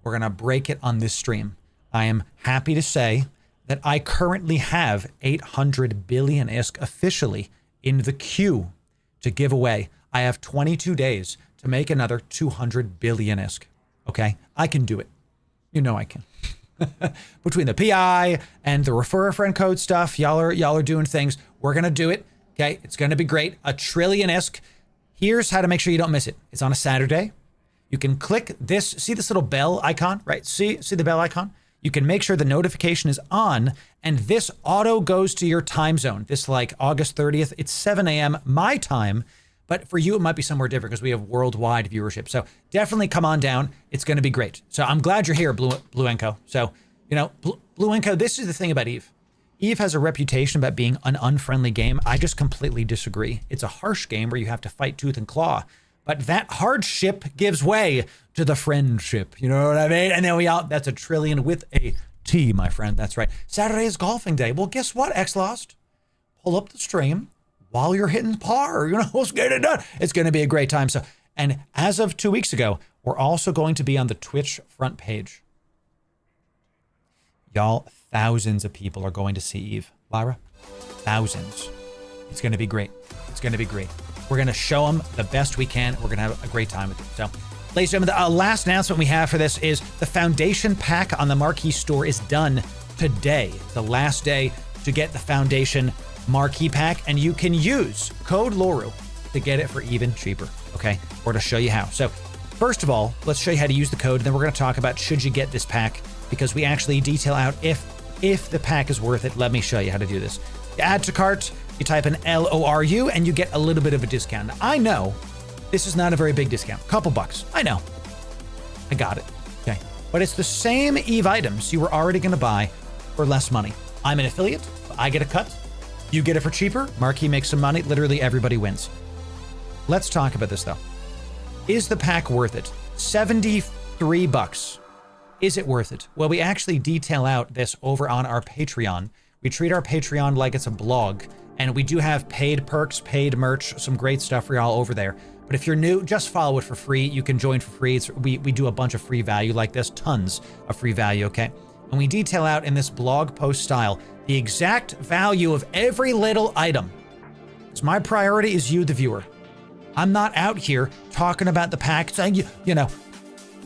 We're going to break it on this stream. I am happy to say that I currently have 800 billion ISK officially in the queue to give away. I have 22 days to make another 200 billion ISK. Okay, I can do it. You know I can. Between the PI and the refer a friend code stuff, y'all are doing things. We're gonna do it. Okay, it's gonna be great. $1 trillion ISK. Here's how to make sure you don't miss it. It's on a Saturday. You can click this. See this little bell icon, right? See the bell icon? You can make sure the notification is on, and this auto goes to your time zone. This August 30th, it's 7 a.m. my time, but for you, it might be somewhere different because we have worldwide viewership. So definitely come on down. It's going to be great. So I'm glad you're here, Blue Enco. So, Blue Enco, this is the thing about Eve. Eve has a reputation about being an unfriendly game. I just completely disagree. It's a harsh game where you have to fight tooth and claw. But that hardship gives way to the friendship. You know what I mean? And then that's $1 trillion with a T, my friend. That's right. Saturday is golfing day. Well, guess what, X-Lost? Pull up the stream while you're hitting par. Let's get it done. It's going to be a great time. So, and as of 2 weeks ago, we're also going to be on the Twitch front page. Y'all, thousands of people are going to see Eve. Lyra, thousands. It's going to be great. It's going to be great. We're going to show them the best we can. We're going to have a great time with it. So, ladies and gentlemen, the last announcement we have for this is the Foundation pack on the Marquee store is done today. The last day to get the Foundation Marquee pack, and you can use code Loru to get it for even cheaper, okay? Or to show you how. So, first of all, let's show you how to use the code, and then we're going to talk about should you get this pack, because we actually detail out if the pack is worth it. Let me show you how to do this. You add to cart, you type in LORU, and you get a little bit of a discount. Now, I know this is not a very big discount. Couple bucks. I know. I got it. Okay. But it's the same Eve items you were already going to buy for less money. I'm an affiliate. I get a cut. You get it for cheaper. Marquee makes some money. Literally everybody wins. Let's talk about this, though. Is the pack worth it? 73 bucks. Is it worth it? Well, we actually detail out this over on our Patreon. We treat our Patreon like it's a blog, and we do have paid perks, paid merch, some great stuff for y'all over there. But if you're new, just follow it for free. You can join for free. We do a bunch of free value like this, tons of free value, okay? And we detail out in this blog post style the exact value of every little item. So my priority is you, the viewer. I'm not out here talking about the pack saying, you know,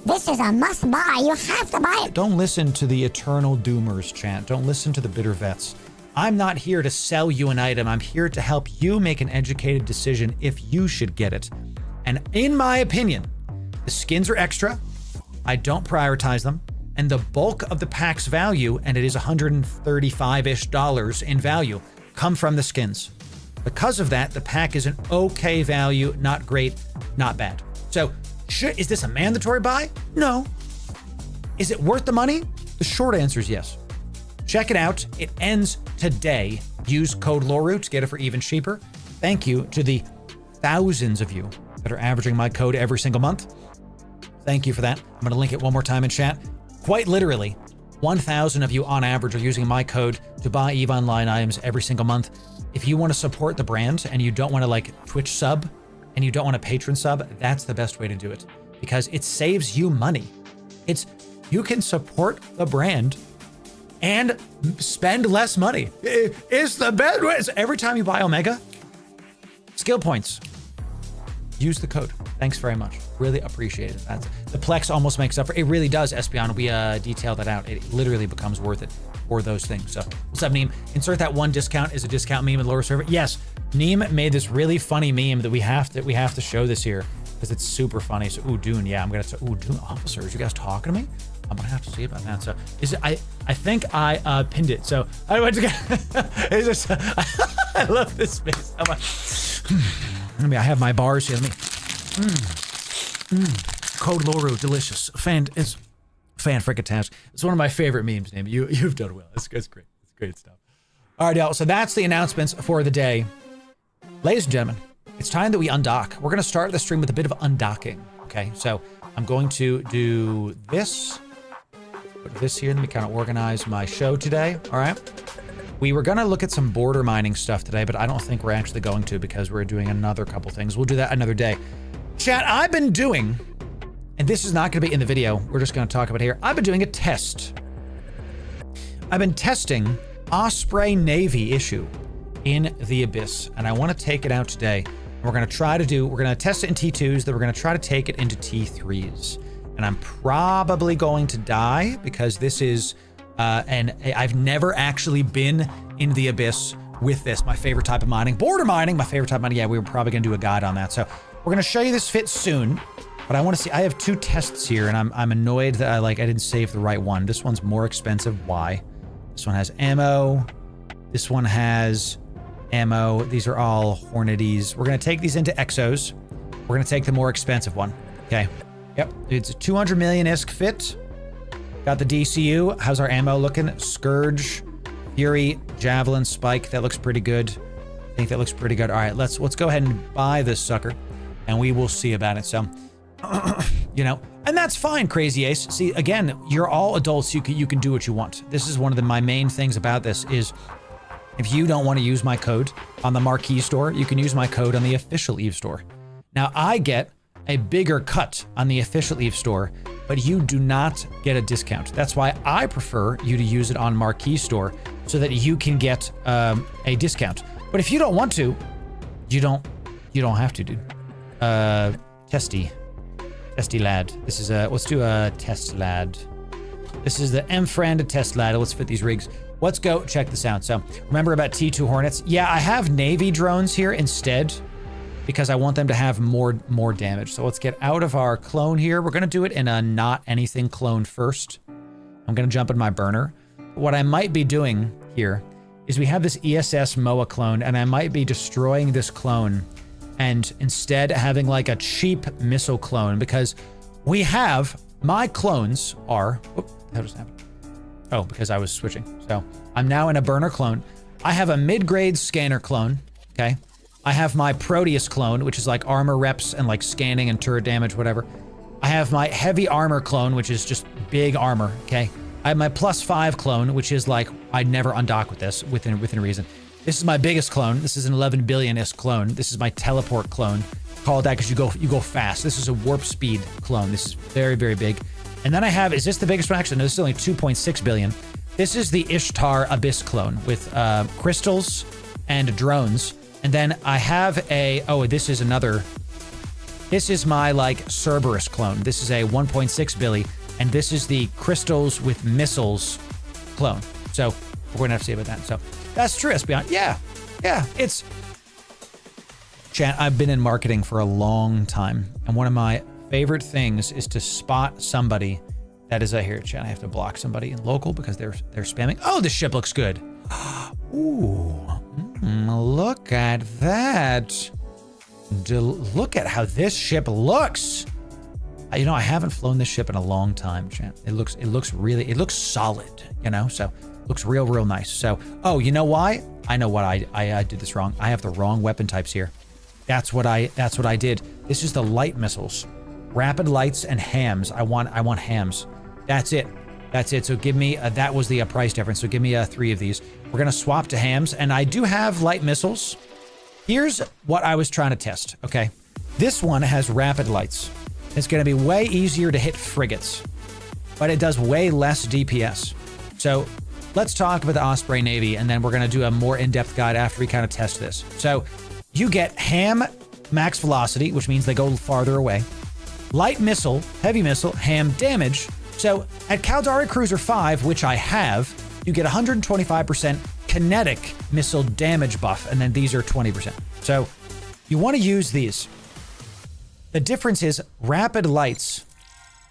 This is a must buy. You have to buy it. don't listen to the eternal doomers chant. Don't listen to the bitter vets. I'm not here to sell you an item. I'm here to help you make an educated decision if you should get it. And in my opinion, the skins are extra. I don't prioritize them. And the bulk of the pack's value, and it is $135-ish in value, come from the skins. Because of that, the pack is an okay value, not great, not bad. So, is this a mandatory buy? No. Is it worth the money? The short answer is yes. Check it out. It ends today. Use code Loru to get it for even cheaper. Thank you to the thousands of you that are averaging my code every single month. Thank you for that. I'm going to link it one more time in chat. Quite literally, 1,000 of you on average are using my code to buy EVE Online items every single month. If you want to support the brand and you don't want to like Twitch sub and you don't want a patron sub, that's the best way to do it because it saves you money. You can support the brand and spend less money. It's the best way. So every time you buy Omega, skill points. Use the code. Thanks very much. Really appreciate it. The Plex almost makes up for it. It really does, Espion. We detail that out. It literally becomes worth it for those things. So what's up, Neem? Insert that one discount is a discount meme in the lower server. Yes, Neem made this really funny meme that we have to show this here because it's super funny. So Dune, yeah, I'm gonna say Dune officers. You guys talking to me? I'm gonna have to see about that. So I think I pinned it. So I went to get it's just I love this space. I'm like, I have my bars here. Let me code Loru, delicious. It's fan-frickin-tastic. It's one of my favorite memes, Name. You've done well. It's great. It's great stuff. All right, y'all. So that's the announcements for the day. Ladies and gentlemen, it's time that we undock. We're gonna start the stream with a bit of undocking. Okay, so I'm going to do this. Put this here. Let me kind of organize my show today. All right. We were gonna look at some border mining stuff today, but I don't think we're actually going to because we're doing another couple things. We'll do that another day. Chat, I've been doing, and this is not gonna be in the video, we're just gonna talk about it here. I've been doing a test. I've been testing Osprey Navy issue in the Abyss, and I wanna take it out today. We're gonna test it in T2s, then we're gonna try to take it into T3s. And I'm probably going to die because this is, and I've never actually been in the Abyss with this. My favorite type of mining. Border mining, my favorite type of mining. Yeah, we were probably gonna do a guide on that. So we're gonna show you this fit soon, but I wanna see, I have two tests here and I'm annoyed that I didn't save the right one. This one's more expensive. Why? This one has ammo. This one has ammo. These are all Hornadies. We're gonna take these into Exos. We're gonna take the more expensive one, okay? Yep, it's a 200 million-esque fit. Got the DCU. How's our ammo looking? Scourge, Fury, Javelin, Spike. That looks pretty good. I think that looks pretty good. All right, let's go ahead and buy this sucker, and we will see about it. So, and that's fine, Crazy Ace. See, again, you're all adults. You can do what you want. This is one of my main things about this is if you don't want to use my code on the Marquee store, you can use my code on the official EVE store. Now, I get a bigger cut on the official EVE store, but you do not get a discount. That's why I prefer you to use it on Marquee store so that you can get a discount. But if you don't want to, you don't have to, dude. Testy lad. This is let's do a test lad. This is the M-Friend test lad. Let's fit these rigs. Let's go check this out. So remember about T2 Hornets? Yeah, I have Navy drones here instead, because I want them to have more damage. So let's get out of our clone here. We're gonna do it in a not anything clone first. I'm gonna jump in my burner. What I might be doing here is we have this ESS MOA clone, and I might be destroying this clone and instead having like a cheap missile clone, because we have, my clones are, how just happened? Oh, because I was switching. So I'm now in a burner clone. I have a mid-grade scanner clone, okay? I have my Proteus clone, which is like armor reps and like scanning and turret damage, whatever. I have my heavy armor clone, which is just big armor, okay? I have my +5 clone, which is like, I'd never undock with this within reason. This is my biggest clone. This is an 11 billion-ish clone. This is my teleport clone. Call it that because you go fast. This is a warp speed clone. This is very, very big. And then I have, is this the biggest one? Actually, no, this is only 2.6 billion. This is the Ishtar Abyss clone with crystals and drones. And then I have this is another This is my like Cerberus clone. This is a 1.6 billy, and this is the crystals with missiles clone. So we're gonna have to see about that. So that's true, Espeon. Yeah, it's... Chat, I've been in marketing for a long time, and one of my favorite things is to spot somebody that is here. Chat, I have to block somebody in local because they're spamming. Oh, this ship looks good. Ooh, look at that. Look at how this ship looks. You know, I haven't flown this ship in a long time, chat. It looks solid, you know, so looks real nice. So, oh, you know why? I know what I did this wrong. I have the wrong weapon types here. That's what I did. This is the light missiles, rapid lights and hams. I want hams. That's it. So give me, that was the price difference. So give me 3 of these. We're gonna swap to hams, and I do have light missiles. Here's what I was trying to test, okay? This one has rapid lights. It's gonna be way easier to hit frigates, but it does way less DPS. So let's talk about the Osprey Navy, and then we're gonna do a more in-depth guide after we kind of test this. So you get ham max velocity, which means they go farther away. Light missile, heavy missile, ham damage. So at Caldari Cruiser 5, which I have, you get 125% kinetic missile damage buff, and then these are 20%. So you want to use these. The difference is rapid lights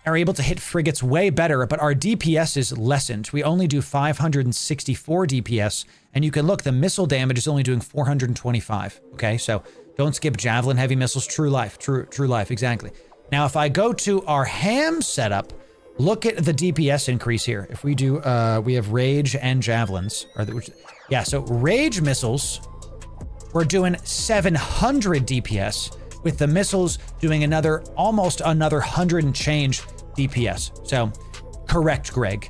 are able to hit frigates way better, but our DPS is lessened. We only do 564 DPS, and you can look, the missile damage is only doing 425. Okay, so don't skip javelin heavy missiles. True life, true life, exactly. Now, if I go to our ham setup, look at the DPS increase here. If we do, we have rage and javelins. So rage missiles, we're doing 700 DPS, with the missiles doing almost another 100 and change DPS. So correct, Greg.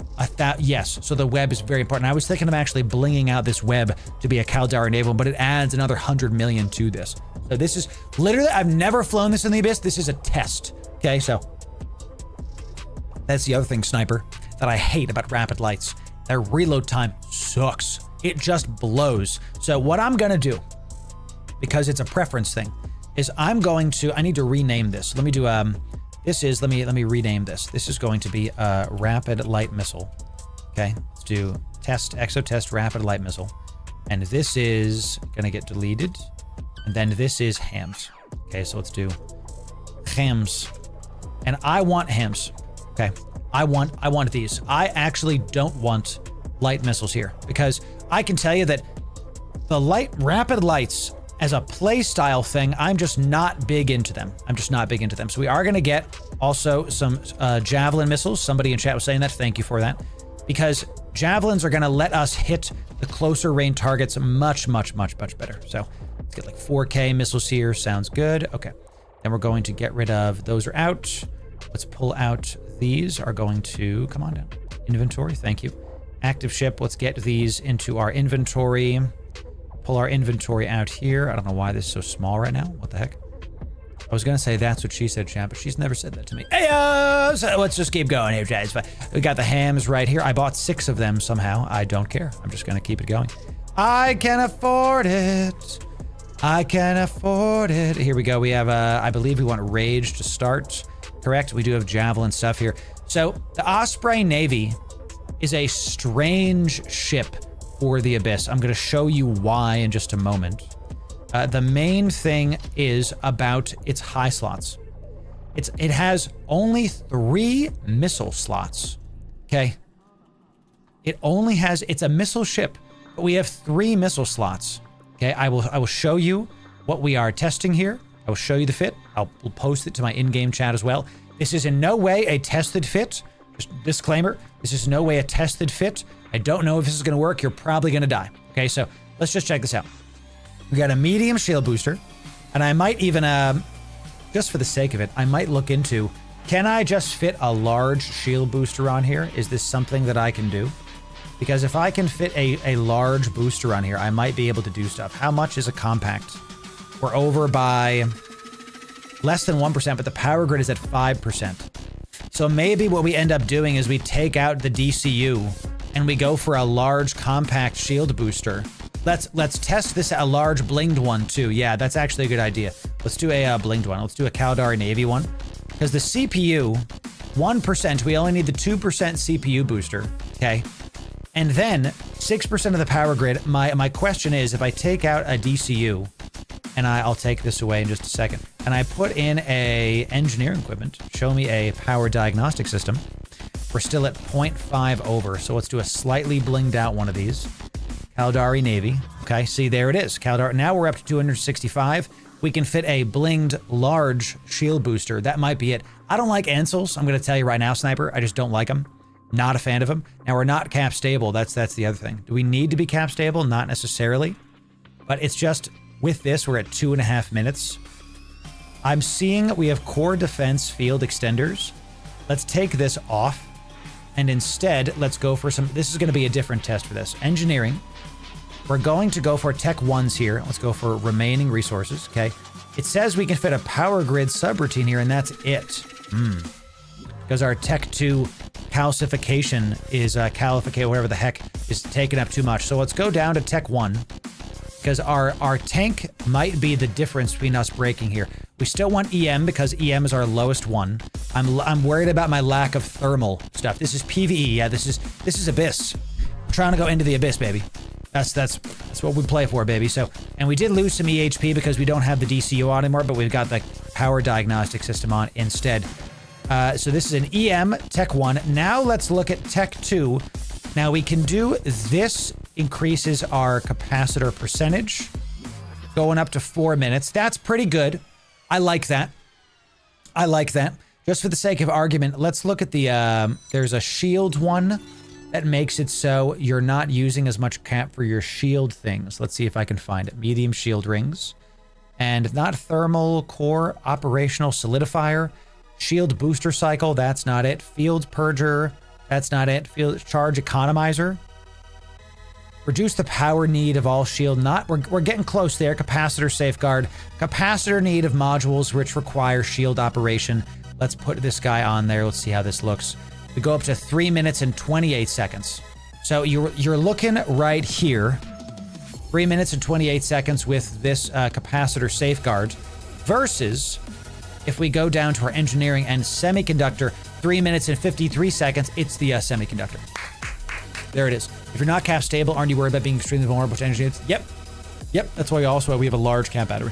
Yes, so the web is very important. I was thinking of actually blinging out this web to be a Caldari naval, but it adds another 100 million to this. So this is literally, I've never flown this in the Abyss. This is a test. Okay, so that's the other thing, Sniper, that I hate about rapid lights. Their reload time sucks. It just blows. So what I'm gonna do, because it's a preference thing, is I need to rename this. Let me do, let me rename this. This is going to be a rapid light missile. Okay, let's do exotest rapid light missile. And this is gonna get deleted. And then this is hams. Okay, so let's do hams. And I want hams. Okay, I want these. I actually don't want light missiles here, because I can tell you that the rapid lights as a play style thing, I'm just not big into them. So we are going to get also some javelin missiles. Somebody in chat was saying that. Thank you for that. Because javelins are going to let us hit the closer range targets much better. So let's get like 4K missiles here. Sounds good. Okay. Then we're going to get rid of, those are out. Let's pull out, these are going to, come on down. Inventory, thank you. Active ship, let's get these into our inventory. Pull our inventory out here. I don't know why this is so small right now. What the heck? I was gonna say that's what she said, champ, but she's never said that to me. Hey, so let's just keep going here, guys. We got the hams right here. I bought 6 of them somehow. I don't care. I'm just gonna keep it going. I can afford it. Here we go. We have, I believe we want rage to start. Correct? We do have javelin stuff here. So the Osprey Navy is a strange ship for the Abyss. I'm going to show you why in just a moment. The main thing is about its high slots. It has only 3 missile slots. Okay. It's a missile ship, but we have 3 missile slots. Okay. I will show you what we are testing here. I will show you the fit. I'll post it to my in-game chat as well. This is in no way a tested fit. Just disclaimer, this is in no way a tested fit. I don't know if this is going to work. You're probably going to die. Okay, so let's just check this out. We got a medium shield booster, and I might even, just for the sake of it, I might look into, can I just fit a large shield booster on here? Is this something that I can do? Because if I can fit a large booster on here, I might be able to do stuff. How much is a compact? We're over by less than 1%, but the power grid is at 5%. So maybe what we end up doing is we take out the DCU and we go for a large compact shield booster. Let's test this, a large blinged one too. Yeah, that's actually a good idea. Let's do a blinged one. Let's do a Caldari Navy one. Because the CPU, 1%, we only need the 2% CPU booster, okay? And then 6% of the power grid. My question is, if I take out a DCU, and I'll take this away in just a second, and I put in a engineering equipment, show me a power diagnostic system, we're still at 0.5 over. So let's do a slightly blinged out one of these. Caldari Navy. Okay, see, there it is. Caldari. Now we're up to 265. We can fit a blinged large shield booster. That might be it. I don't like Ansels. I'm going to tell you right now, Sniper. I just don't like them. Not a fan of them. Now, we're not cap stable. That's the other thing. Do we need to be cap stable? Not necessarily. But it's just, with this, we're at 2.5 minutes. I'm seeing we have core defense field extenders. Let's take this off. And instead, let's go for some... This is going to be a different test for this. Engineering. We're going to go for Tech 1s here. Let's go for remaining resources, okay? It says we can fit a power grid subroutine here, and that's it. Because our Tech 2 calcification is... calificate, whatever the heck, is taking up too much. So let's go down to Tech 1. Because our tank might be the difference between us breaking here. We still want EM because EM is our lowest one. I'm worried about my lack of thermal stuff. This is PvE. Yeah, this is Abyss. I'm trying to go into the Abyss, baby. That's what we play for, baby. So, and we did lose some EHP because we don't have the DCU on anymore, but we've got the power diagnostic system on instead. So this is an EM Tech 1. Now let's look at Tech 2. Now we can do this. Increases our capacitor percentage, going up to 4 minutes. That's pretty good. I like that. I like that. Just for the sake of argument, let's look at the, there's a shield one that makes it so you're not using as much cap for your shield things. Let's see if I can find it. Medium shield rings. And not thermal core, operational solidifier, shield booster cycle, that's not it. Field purger, that's not it. Field charge economizer. Reduce the power need of all shield. We're getting close there. Capacitor safeguard. Capacitor need of modules which require shield operation. Let's put this guy on there. Let's see how this looks. We go up to 3 minutes and 28 seconds. So you're looking right here. 3 minutes and 28 seconds with this capacitor safeguard. Versus if we go down to our engineering and semiconductor, 3 minutes and 53 seconds, it's the semiconductor. There it is. If you're not cap stable, aren't you worried about being extremely vulnerable to energy? Yep. That's why we have a large cap battery.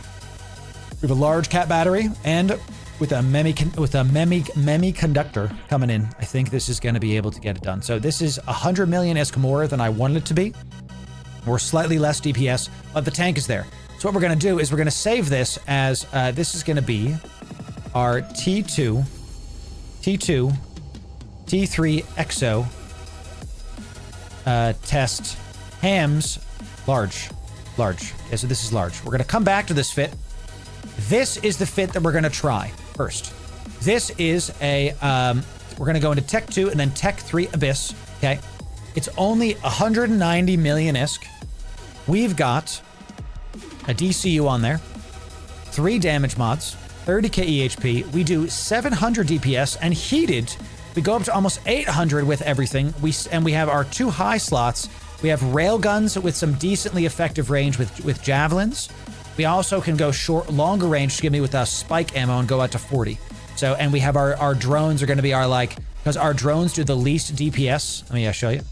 We have a large cap battery, and with a memi conductor coming in, I think this is going to be able to get it done. So this is 100 million ISK more than I wanted it to be. We're slightly less DPS, but the tank is there. So what we're going to do is we're going to save this as this is going to be our T2, T3 EXO. Test hams large. Okay, so this is large. We're gonna come back to this fit. This is the fit that we're gonna try first. This is a we're gonna go into Tech 2 and then Tech 3 Abyss. Okay, it's only 190 million ISK. We've got a DCU on there, 3 damage mods, 30k EHP. We do 700 DPS and heated. We go up to almost 800 with everything. We have our 2 high slots. We have railguns with some decently effective range with javelins. We also can go longer range, excuse me, with spike ammo and go out to 40. So, and we have our drones are going to be because our drones do the least DPS. Let me show you.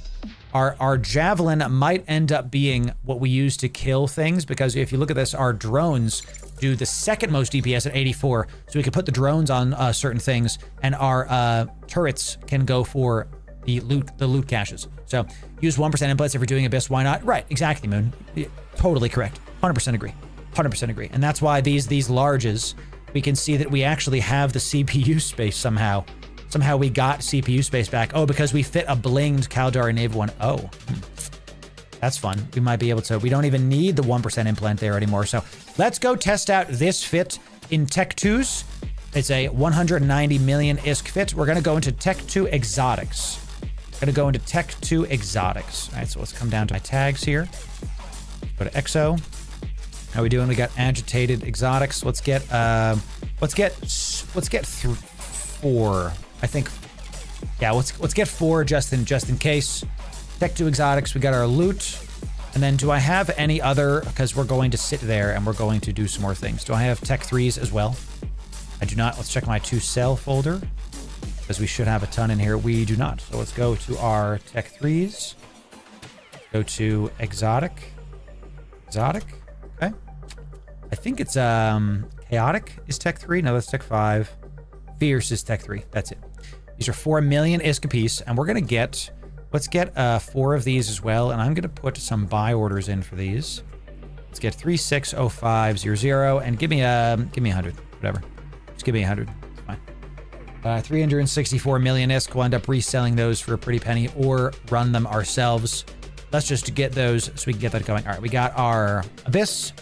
Our javelin might end up being what we use to kill things, because if you look at this, our drones do the second most DPS at 84, so we can put the drones on certain things, and our turrets can go for the loot caches. So use 1% inputs if you're doing Abyss. Why not? Right, exactly, Moon. Totally correct. 100% agree. 100% agree. And that's why these larges, we can see that we actually have the CPU space somehow. Somehow we got CPU space back. Oh, because we fit a blinged Caldari Navy one. Oh. That's fun. We might be able to... We don't even need the 1% implant there anymore. So let's go test out this fit in Tech 2s. It's a 190 million ISK fit. We're going to go into Tech 2 Exotics. Going to go into Tech 2 Exotics. All right, so let's come down to my tags here. Go to EXO. How we doing? We got agitated exotics. Let's get 4. I think... Yeah, let's get 4 just in case. Tech 2 exotics, we got our loot. And then do I have any other, because we're going to sit there and we're going to do some more things. Do I have tech 3s as well? I do not. Let's check my to sell folder, because we should have a ton in here. We do not. So let's go to our tech 3s. Go to exotic. Exotic. Okay. I think it's chaotic is tech 3. No, that's tech 5. Fierce is tech 3. That's it. These are 4 million ISK apiece, and we're gonna get. Let's get 4 of these as well, and I'm gonna put some buy orders in for these. Let's get 360500 and give me 100. Whatever. Just give me 100. It's fine. 364 million ISK. We'll end up reselling those for a pretty penny or run them ourselves. Let's just get those so we can get that going. All right, we got our Abyss.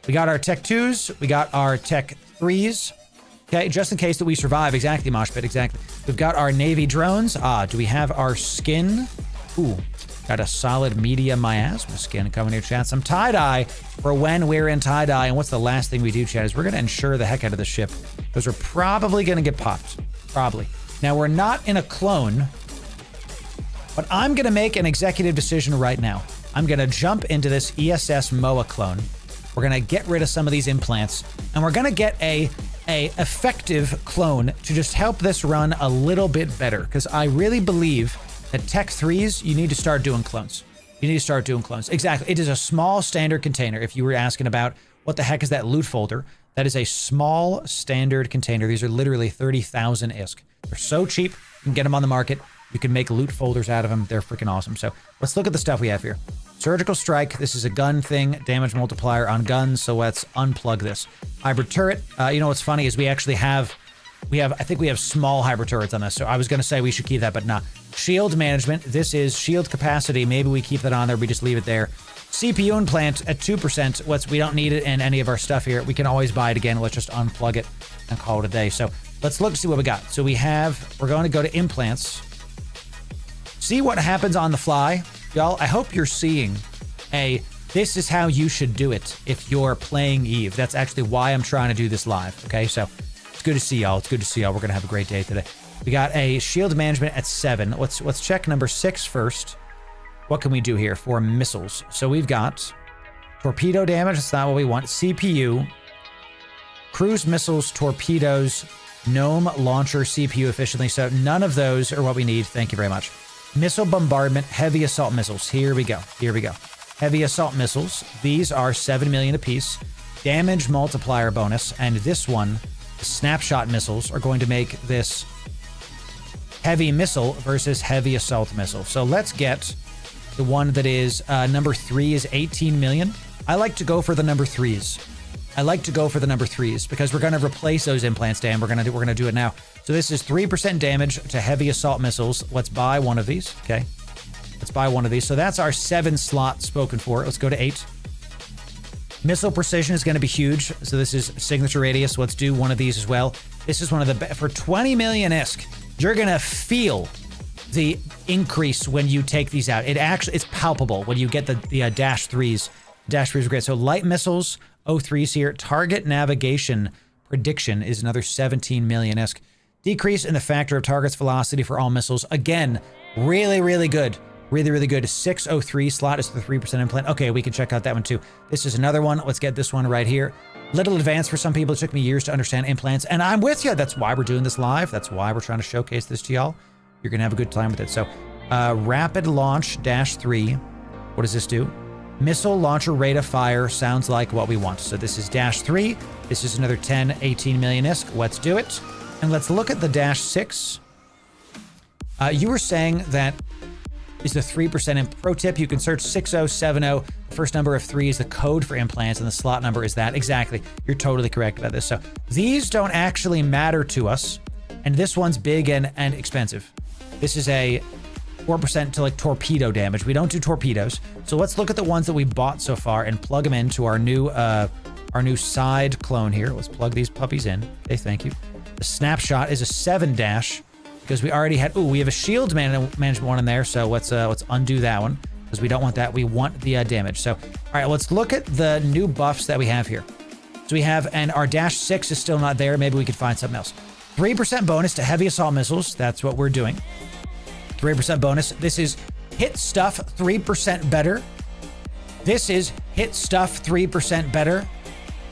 We got our Tech 2s. We got our Tech 3s. Okay, just in case that we survive. Exactly, Moshpit, exactly. We've got our Navy drones. Do we have our skin? Ooh, got a solid media miasma skin coming here, chat. Some tie-dye for when we're in tie-dye. And what's the last thing we do, chat, is we're going to ensure the heck out of the ship. Those are probably going to get popped. Probably. Now, we're not in a clone, but I'm going to make an executive decision right now. I'm going to jump into this ESS MOA clone. We're going to get rid of some of these implants, and we're going to get a effective clone to just help this run a little bit better, because I really believe that tech 3s, you need to start doing clones. You need to start doing clones. Exactly. It is a small standard container. If you were asking about what the heck is that loot folder, that is a small standard container. These are literally 30,000 ISK. They're so cheap. You can get them on the market. You can make loot folders out of them. They're freaking awesome. So let's look at the stuff we have here. Surgical strike. This is a gun thing. Damage multiplier on guns. So let's unplug this. Hybrid turret. You know what's funny is we actually have, I think we have small hybrid turrets on this. So I was going to say we should keep that, but nah. Shield management. This is shield capacity. Maybe we keep that on there. We just leave it there. CPU implant at 2%. We don't need it in any of our stuff here. We can always buy it again. Let's just unplug it and call it a day. So let's look to see what we got. So we're going to go to implants. See what happens on the fly. Y'all, I hope you're seeing this is how you should do it if you're playing Eve. That's actually why I'm trying to do this live. Okay, so it's good to see y'all. It's good to see y'all. We're going to have a great day today. We got a shield management at 7. Let's check number 6 first. What can we do here for missiles? So we've got torpedo damage. That's not what we want. CPU, cruise missiles, torpedoes, gnome launcher, CPU efficiently. So none of those are what we need. Thank you very much. Missile bombardment, heavy assault missiles. Here we go. Here we go. Heavy assault missiles. These are 7 million apiece. Damage multiplier bonus. And this one, the snapshot missiles, are going to make this heavy missile versus heavy assault missile. So let's get the one that is number 3 is 18 million. I like to go for the number 3s. I like to go for the number 3s because we're going to replace those implants, Dan. We're going to do it now. So this is 3% damage to heavy assault missiles. Let's buy one of these. Okay. Let's buy one of these. So that's our 7 slot spoken for. Let's go to 8. Missile precision is going to be huge. So this is signature radius. Let's do one of these as well. This is one of the for 20 million ISK. You're going to feel the increase when you take these out. It's palpable when you get the dash 3s. Dash 3s are great. So light missiles, O3s here. Target navigation prediction is another 17 million ISK. Decrease in the factor of target's velocity for all missiles. Again, really, really good. Really, really good. 603 slot is the 3% implant. Okay, we can check out that one too. This is another one. Let's get this one right here. Little advanced for some people. It took me years to understand implants, and I'm with you. That's why we're doing this live. That's why we're trying to showcase this to y'all. You're going to have a good time with it. So, rapid launch dash 3. What does this do? Missile launcher rate of fire sounds like what we want. So this is dash 3. This is another 18 million ISK. Let's do it. And let's look at the dash 6. You were saying that is the 3% in pro tip. You can search 6070. The first number of 3 is the code for implants, and the slot number is that. Exactly. You're totally correct about this. So these don't actually matter to us. And this one's big and expensive. This is a 4% to like torpedo damage. We don't do torpedoes. So let's look at the ones that we bought so far and plug them into our new side clone here. Let's plug these puppies in. Okay, thank you. The snapshot is a 7 dash because we already had, we have a shield management one in there. So let's undo that one because we don't want that. We want the damage. So, all right, let's look at the new buffs that we have here. So we have, and our dash 6 is still not there. Maybe we could find something else. 3% bonus to heavy assault missiles. That's what we're doing. 3% bonus. This is hit stuff 3% better This is hit stuff 3% better.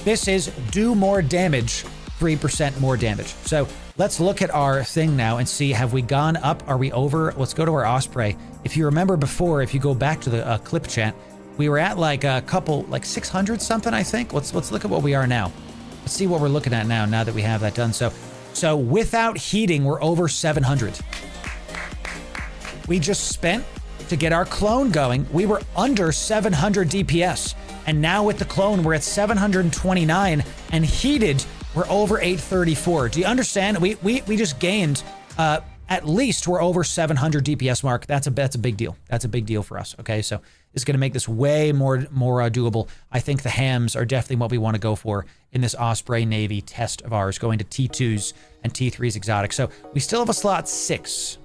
This is do more damage, 3% more damage. So let's look at our thing now and see, have we gone up? Are we over? Let's go to our Osprey. If you remember before, if you go back to the clip chat, we were at like a couple, like 600 something, I think. Let's look at what we are now. Let's see what we're looking at now that we have that done. So without heating, we're over 700. We just spent to get our clone going. We were under 700 DPS. And now with the clone, we're at 729, and heated, we're over 834. Do you understand? We just gained, at least we're over 700 DPS mark. That's a big deal. That's a big deal for us. Okay, so it's going to make this way more doable. I think the hams are definitely what we want to go for in this Osprey Navy test of ours, going to T2s and T3s exotic. So we still have a slot 6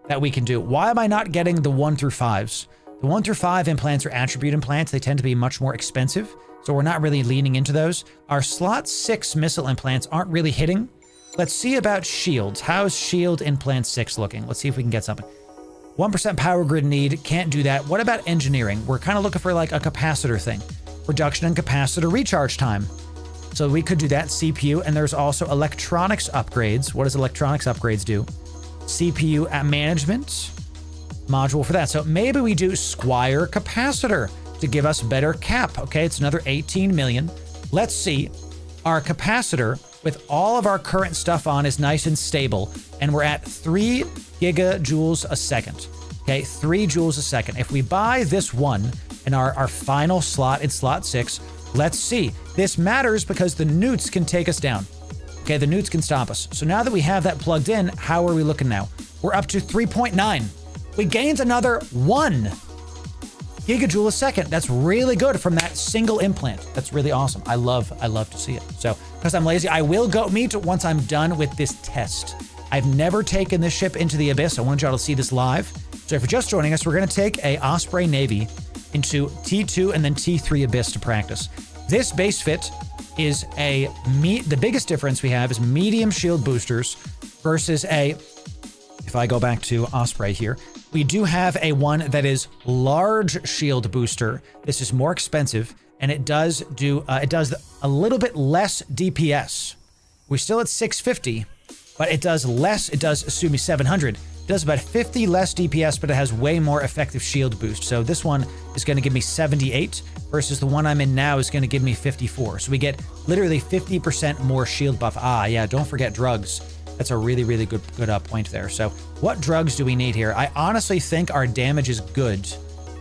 that we can do. Why am I not getting the 1 through 5s? The 1 through 5 implants are attribute implants. They tend to be much more expensive, so we're not really leaning into those. Our slot 6 missile implants aren't really hitting. Let's see about shields. How's shield implant 6 looking? Let's see if we can get something. 1% power grid need, can't do that. What about engineering? We're kind of looking for like a capacitor thing. Reduction in capacitor recharge time. So we could do that, CPU, and there's also electronics upgrades. What does electronics upgrades do? CPU at management module for that. So maybe we do Squire capacitor to give us better cap. Okay, it's another 18 million. Let's see. Our capacitor with all of our current stuff on is nice and stable, and we're at 3 gigajoules a second. Okay, 3 joules a second. If we buy this one in our final slot in slot 6, let's see. This matters because the newts can take us down. Okay, the newts can stop us. So now that we have that plugged in, how are we looking now? We're up to 3.9. We gained another 1 gigajoule a second. That's really good from that single implant. That's really awesome. I love to see it. So, because I'm lazy, I will go meet once I'm done with this test. I've never taken this ship into the Abyss. I want y'all to see this live. So if you're just joining us, we're going to take a Osprey Navy into T2 and then T3 Abyss to practice. This base fit is the biggest difference we have is medium shield boosters versus if I go back to Osprey here, we do have a one that is large shield booster. This is more expensive, and it does a little bit less DPS. We're still at 650, but it does less. It does, 700. It does about 50 less DPS, but it has way more effective shield boost. So this one is going to give me 78 versus the one I'm in now is going to give me 54. So we get literally 50% more shield buff. Ah, yeah, don't forget drugs. That's a really, really good point there. So what drugs do we need here? I honestly think our damage is good.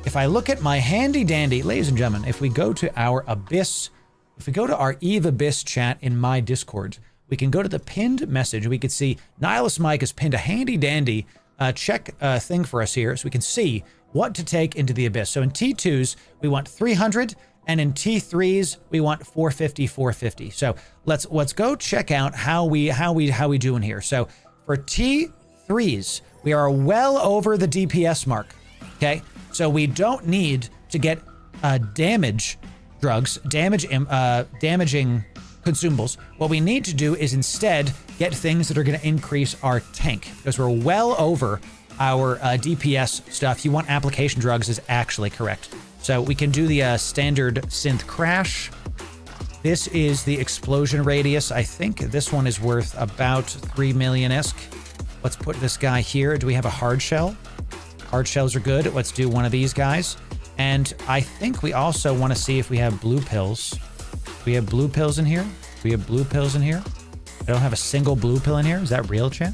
If I look at my handy dandy, ladies and gentlemen, if we go to our Abyss, if we go to our Eve Abyss chat in my Discord, we can go to the pinned message. We could see Nihilus Mike has pinned a handy dandy check thing for us here so we can see what to take into the Abyss. So in T2s, we want 300. And in T3s, we want 450, 450. So let's go check out how we doing here. So for T3s, we are well over the DPS mark. Okay, so we don't need to get damage drugs, damaging consumables. What we need to do is instead get things that are going to increase our tank because we're well over our DPS stuff. You want application drugs is actually correct. So we can do the standard synth crash. This is the explosion radius. I think this one is worth about 3 million-esque. Let's put this guy here. Do we have a hard shell? Hard shells are good. Let's do one of these guys. And I think we also want to see if we have blue pills. Do we have blue pills in here? We have blue pills in here. I don't have a single blue pill in here. Is that real, chat?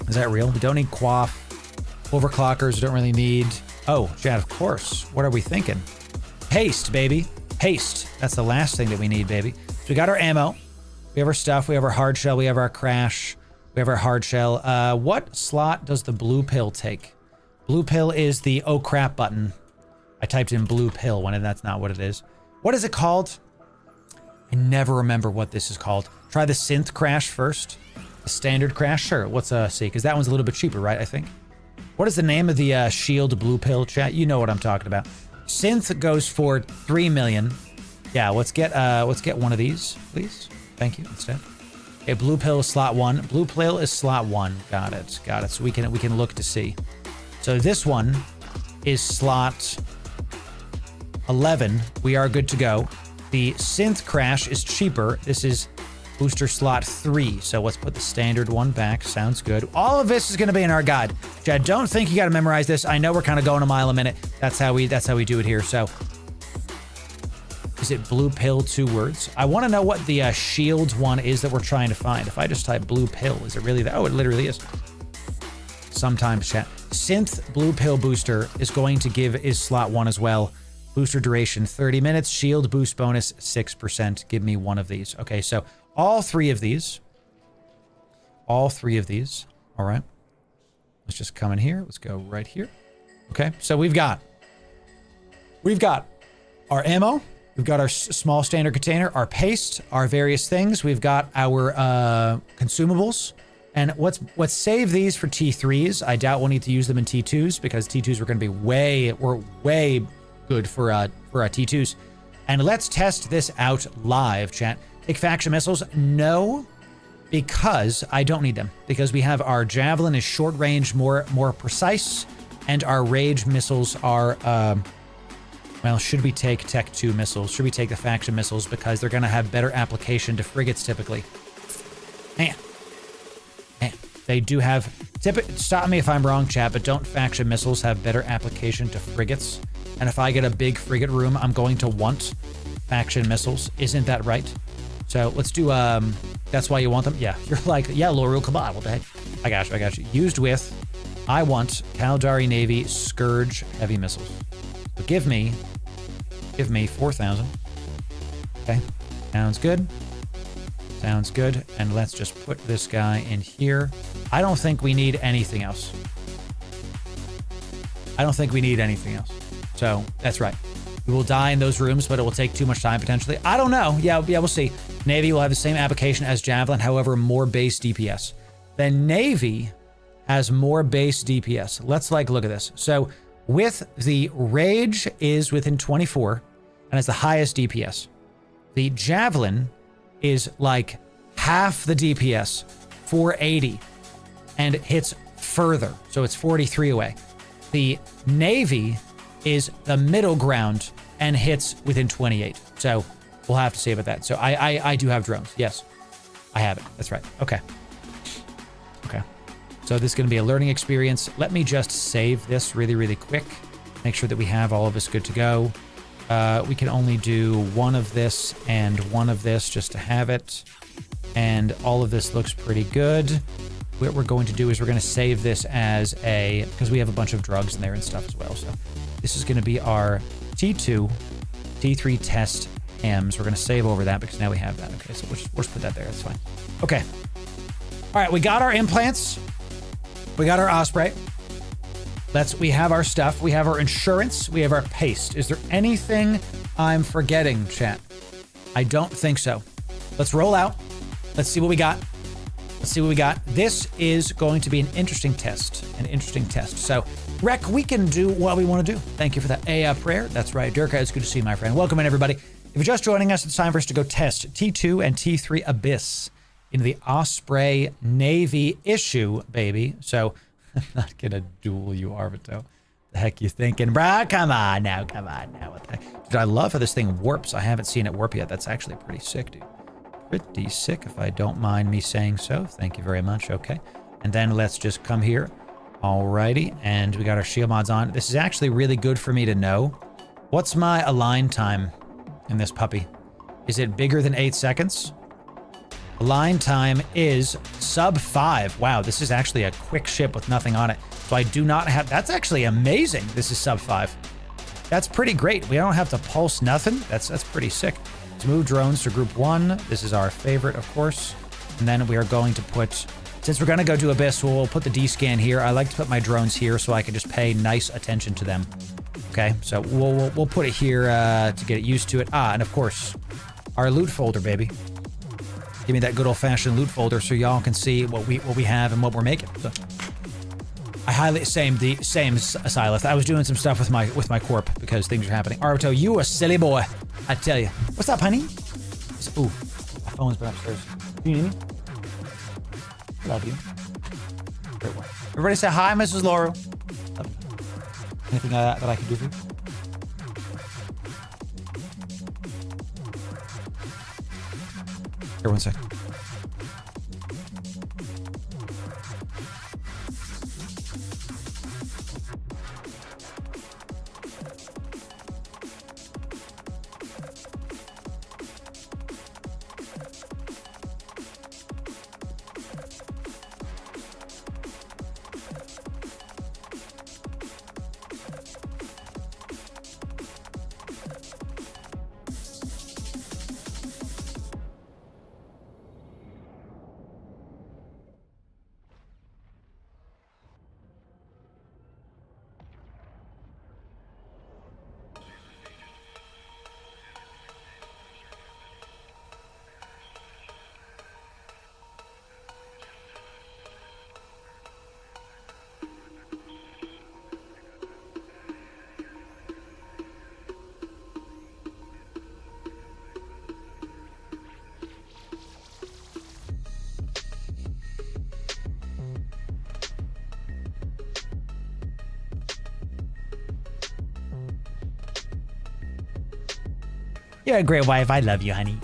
Is that real? We don't need quaff. Overclockers, we don't really need... Oh, chat, of course. What are we thinking? Haste, baby. Haste. That's the last thing that we need, baby. So we got our ammo. We have our stuff. We have our hard shell. We have our crash. We have our hard shell. What slot does the blue pill take? Blue pill is the oh crap button. I typed in blue pill when that's not what it is. What is it called? I never remember what this is called. Try the synth crash first. The standard crash? Sure. Let's see, because that one's a little bit cheaper, right? I think. What is the name of the shield blue pill, chat? You know what I'm talking about. Synth goes for 3 million. Yeah, let's get one of these, please. Thank you. Instead. Okay, blue pill is slot 1. Blue pill is slot 1. Got it. Got it. So we can look to see. So this one is slot 11. We are good to go. The synth crash is cheaper. This is booster slot 3. So let's put the standard one back. Sounds good. All of this is going to be in our guide. Chad, don't think you got to memorize this. I know we're kind of going a mile a minute. That's how we do it here. So is it blue pill 2 words? I want to know what the shield one is that we're trying to find. If I just type blue pill, is it really that? Oh, it literally is. Sometimes, chat. Synth blue pill booster is going to give is slot 1 as well. Booster duration 30 minutes. Shield boost bonus 6%. Give me one of these. Okay, so all 3 of these. All 3 of these. All right. Let's just come in here. Let's go right here. Okay, so we've got our ammo. We've got our small standard container, our paste, our various things. We've got our consumables. And let's save these for T3s. I doubt we'll need to use them in T2s because T2s are going to be way good for T2s. And let's test this out live, chat. Take faction missiles? No, because I don't need them. Because we have our javelin is short range, more precise, and our rage missiles are well, should we take Tech 2 missiles? Should we take the faction missiles because they're going to have better application to frigates typically? Man, they do have... Stop me if I'm wrong, chat, but don't faction missiles have better application to frigates? And if I get a big frigate room, I'm going to want faction missiles. Isn't that right? So let's do... that's why you want them? Yeah, you're like, yeah, Loru, come on, what the heck? I got you. Used with... I want Caldari Navy Scourge heavy missiles. So give me 4,000. Okay, sounds good. Sounds good. And let's just put this guy in here. I don't think we need anything else. So that's right. We will die in those rooms, but it will take too much time potentially. I don't know. Yeah, we'll see. Navy will have the same application as Javelin, however, more base DPS. The Navy has more base DPS. Let's look at this. So with the Rage is within 24 and has the highest DPS. The Javelin is like half the DPS, 480, and it hits further. So it's 43 away. The Navy is the middle ground and hits within 28. So we'll have to see about that. So I do have drones. Yes, I have it. That's right. Okay. So this is going to be a learning experience. Let me just save this really quick. Make sure that we have all of this good to go. We can only do one of this and one of this just to have it. And all of this looks pretty good. What we're going to do is we're going to save this as because we have a bunch of drugs in there and stuff as well. So this is going to be our T2, T3 test hams. We're going to save over that because now we have that. Okay, so we'll just put that there. That's fine. Okay. All right, we got our implants. We got our Osprey. We have our stuff. We have our insurance. We have our paste. Is there anything I'm forgetting, chat? I don't think so. Let's roll out. Let's see what we got. This is going to be an interesting test. So, Rec, we can do what we want to do. Thank you for that prayer. That's right. Durka, it's good to see you, my friend. Welcome in, everybody. If you're just joining us, it's time for us to go test T2 and T3 Abyss in the Osprey Navy issue, baby. So, I'm not gonna duel you, Arvito. The heck you thinking, bruh? Come on now. What the heck? Dude, I love how this thing warps. I haven't seen it warp yet. That's actually pretty sick, dude. Pretty sick, if I don't mind me saying so. Thank you very much. Okay. And then let's just come here. Alrighty. And we got our shield mods on. This is actually really good for me to know. What's my align time in this puppy? Is it bigger than 8 seconds? Align time is sub 5. Wow, this is actually a quick ship with nothing on it. So I do not have... That's actually amazing. This is sub 5. That's pretty great. We don't have to pulse nothing. That's pretty sick. Let's move drones to group 1. This is our favorite, of course. And then we are going to put... Since we're going to go do Abyss, we'll put the D-scan here. I like to put my drones here so I can just pay nice attention to them. Okay, so we'll put it here to get it used to it. Ah, and of course, our loot folder, baby. Give me that good old-fashioned loot folder so y'all can see what we have and what we're making. So, I highly same Silas. I was doing some stuff with my corp because things are happening. Arvito, you a silly boy, I tell you. What's up, honey? Ooh, my phone's been upstairs. Do you need me? Love you. Great work. Everybody say hi, Mrs. Loru. Anything that I can do for you? Here, one sec. You're a great wife. I love you, honey.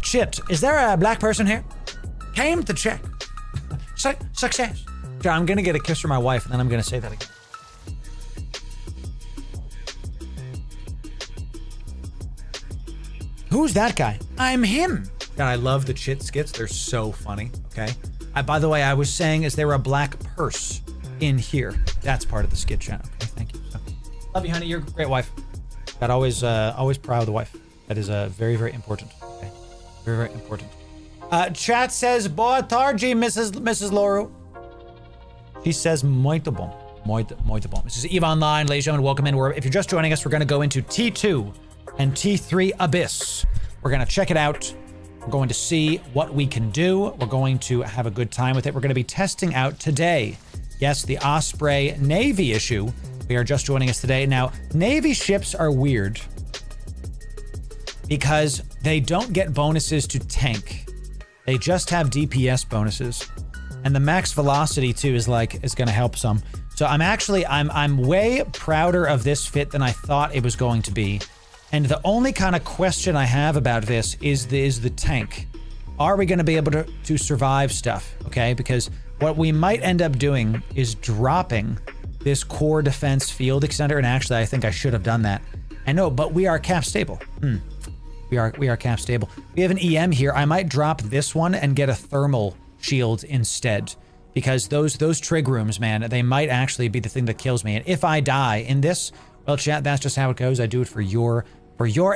Shit, is there a black person here? Came to check. Success. I'm gonna get a kiss from my wife, and then I'm gonna say that again. Who's that guy? I'm him. God, I love the chit skits. They're so funny, okay? By the way, I was saying, is there a black purse in here? That's part of the skit chat. Okay, thank you. So, love you, honey. You're a great wife. God, always proud of the wife. That is very, very important. Okay, very, very important. Chat says, "Boa tarde, Mrs. Loru." She says, "Muito bom, muito bom." This is EVE Online, ladies and gentlemen. Welcome in. If you're just joining us, we're going to go into T2 and T3 Abyss. We're going to check it out. We're going to see what we can do. We're going to have a good time with it. We're going to be testing out today. Yes, the Osprey Navy issue. We are just joining us today. Now, Navy ships are weird because they don't get bonuses to tank. They just have DPS bonuses. And the max velocity too is going to help some. So I'm way prouder of this fit than I thought it was going to be. And the only kind of question I have about this is the tank. Are we going to be able to survive stuff? Okay, because what we might end up doing is dropping this core defense field extender, and actually I think I should have done that. I know, but we are cap stable. We are cap stable. We have an EM here. I might drop this one and get a thermal shield instead, because those trig rooms, man, they might actually be the thing that kills me. And if I die in this, well, chat, that's just how it goes. I do it for your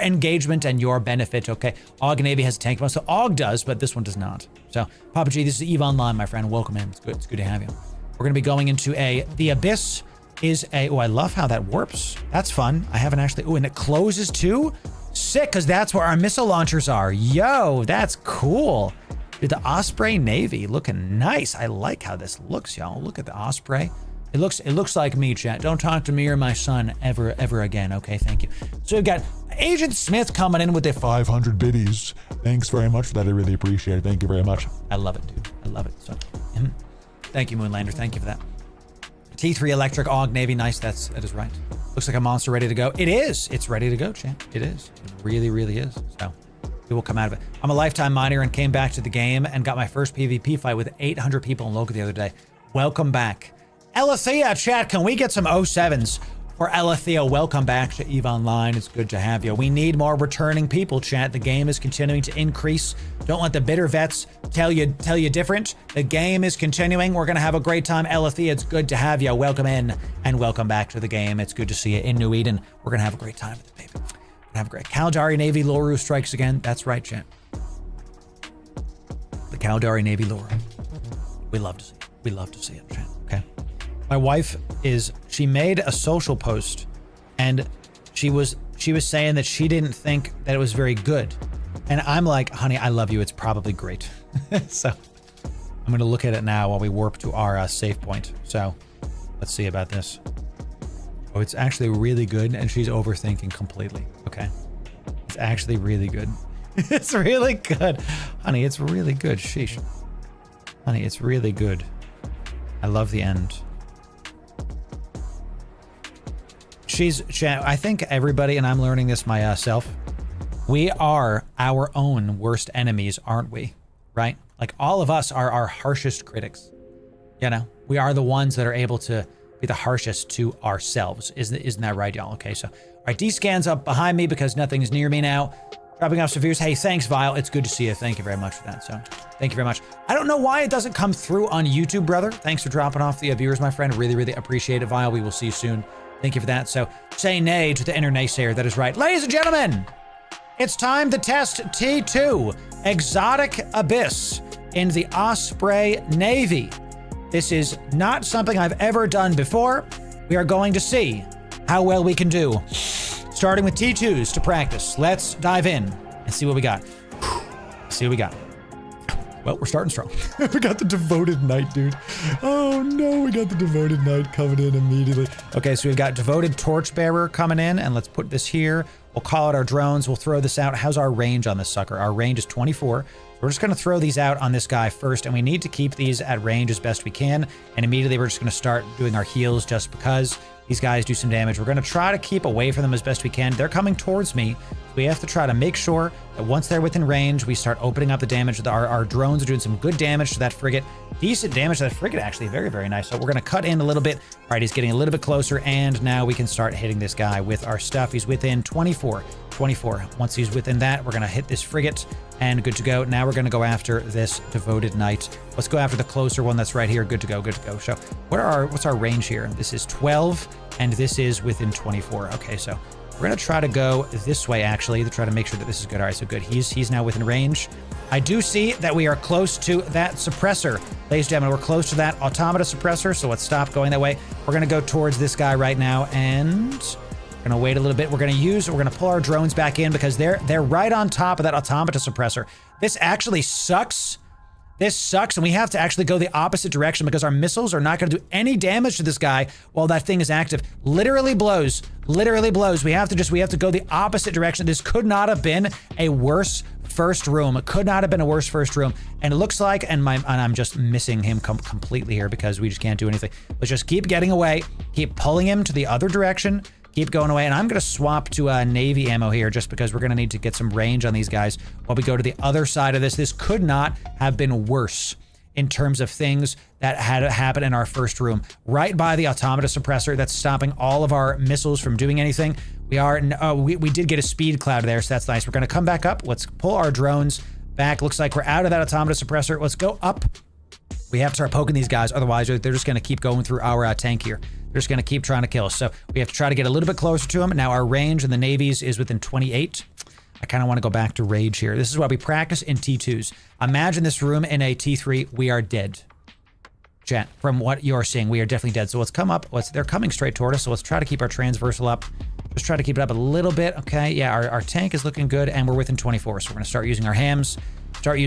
engagement and your benefit. Okay, AUG Navy has a tank bonus, so AUG does, but this one does not. So Papa G, this is EVE Online, my friend. Welcome in. It's good to have you. We're going to be going into the Abyss is oh, I love how that warps. That's fun. I haven't actually, oh, and it closes too? Sick, because that's where our missile launchers are. Yo, that's cool. Dude, the Osprey Navy looking nice. I like how this looks, y'all. Look at the Osprey. It looks like me, chat. Don't talk to me or my son ever again. Okay, thank you. So we've got Agent Smith coming in with the 500 biddies. Thanks very much for that. I really appreciate it. Thank you very much. I love it, dude. I love it. So, thank you, Moonlander. Thank you for that. T3 Electric AUG Navy. Nice. That is right. Looks like a monster ready to go. It is. It's ready to go, chat. It is. It really, really is. So we will come out of it. I'm a lifetime miner and came back to the game and got my first PvP fight with 800 people in local the other day. Welcome back. Elethea, chat, can we get some 07s for Elethea? Welcome back to EVE Online. It's good to have you. We need more returning people, chat. The game is continuing to increase. Don't let the bitter vets tell you different. The game is continuing. We're going to have a great time. Elethea, it's good to have you. Welcome in and welcome back to the game. It's good to see you in New Eden. We're going to have a great time with it, baby. We're going to have a great Caldari Navy Loru strikes again. That's right, chat. The Caldari Navy Loru. We love to see it. We love to see it, chat. Okay. My wife she made a social post and she was saying that she didn't think that it was very good. And I'm like, honey, I love you. It's probably great. So I'm going to look at it now while we warp to our save point. So let's see about this. Oh, it's actually really good. And she's overthinking completely. Okay. It's actually really good. It's really good. Honey, it's really good. Sheesh. Honey, it's really good. I love the end. I think everybody, and I'm learning this myself, We are our own worst enemies, aren't we? Right? Like, all of us are our harshest critics. You know, we are the ones that are able to be the harshest to ourselves. Isn't that right, y'all? Okay, so, all right, D-scan's up behind me because nothing's near me now. Dropping off some views. Hey, thanks, Vile. It's good to see you. Thank you very much for that. So, thank you very much. I don't know why it doesn't come through on YouTube, brother. Thanks for dropping off the viewers, my friend. Really, really appreciate it, Vile. We will see you soon. Thank you for that. So, say nay to the inner naysayer. That is right. Ladies and gentlemen, it's time to test T2, Exotic Abyss, in the Osprey Navy. This is not something I've ever done before. We are going to see how well we can do. Starting with T2s to practice. Let's dive in and see what we got. See what we got. Well, we're starting strong. We got the Devoted Knight, dude. Oh no, we got the Devoted Knight coming in immediately. Okay, so we've got Devoted Torchbearer coming in, and let's put this here. We'll call out our drones. We'll throw this out. How's our range on this sucker? Our range is 24. We're just going to throw these out on this guy first, and we need to keep these at range as best we can. And immediately we're just going to start doing our heals just because these guys do some damage. We're going to try to keep away from them as best we can. They're coming towards me. We have to try to make sure that once they're within range, we start opening up the damage. Our drones are doing some good damage to that frigate. Decent damage to that frigate, actually. Very, very nice. So we're going to cut in a little bit. All right, he's getting a little bit closer, and now we can start hitting this guy with our stuff. He's within 24. Once he's within that, we're going to hit this frigate, and good to go. Now we're going to go after this Devoted Knight. Let's go after the closer one that's right here. Good to go, good to go. So what's our range here? This is 12, and this is within 24. Okay, so we're going to try to go this way, actually, to try to make sure that this is good. All right, so good. He's now within range. I do see that we are close to that suppressor. Ladies and gentlemen, we're close to that automata suppressor, so let's stop going that way. We're going to go towards this guy right now, and we're going to wait a little bit. We're going to pull our drones back in because they're right on top of that automata suppressor. This actually sucks. This sucks, and we have to actually go the opposite direction because our missiles are not going to do any damage to this guy while that thing is active. Literally blows. Literally blows. We have to go the opposite direction. This could not have been a worse first room. It could not have been a worse first room. And it looks like, and I'm just missing him completely here because we just can't do anything. Let's just keep getting away. Keep pulling him to the other direction. Keep going away, and I'm going to swap to Navy ammo here just because we're going to need to get some range on these guys while we go to the other side of this. This could not have been worse in terms of things that had happened in our first room. Right by the automata suppressor that's stopping all of our missiles from doing anything. We did get a speed cloud there, so that's nice. We're going to come back up. Let's pull our drones back. Looks like we're out of that automata suppressor. Let's go up. We have to start poking these guys, otherwise they're just going to keep going through our tank here. They're just going to keep trying to kill us. So we have to try to get a little bit closer to them. Now our range in the navies is within 28. I kind of want to go back to rage here. This is why we practice in T2s. Imagine this room in a T3. We are dead. Chat, from what you're seeing, we are definitely dead. So let's come up. They're coming straight toward us. So let's try to keep our transversal up. Just try to keep it up a little bit. Okay, yeah, our tank is looking good, and we're within 24. So we're going to start using our hams. Going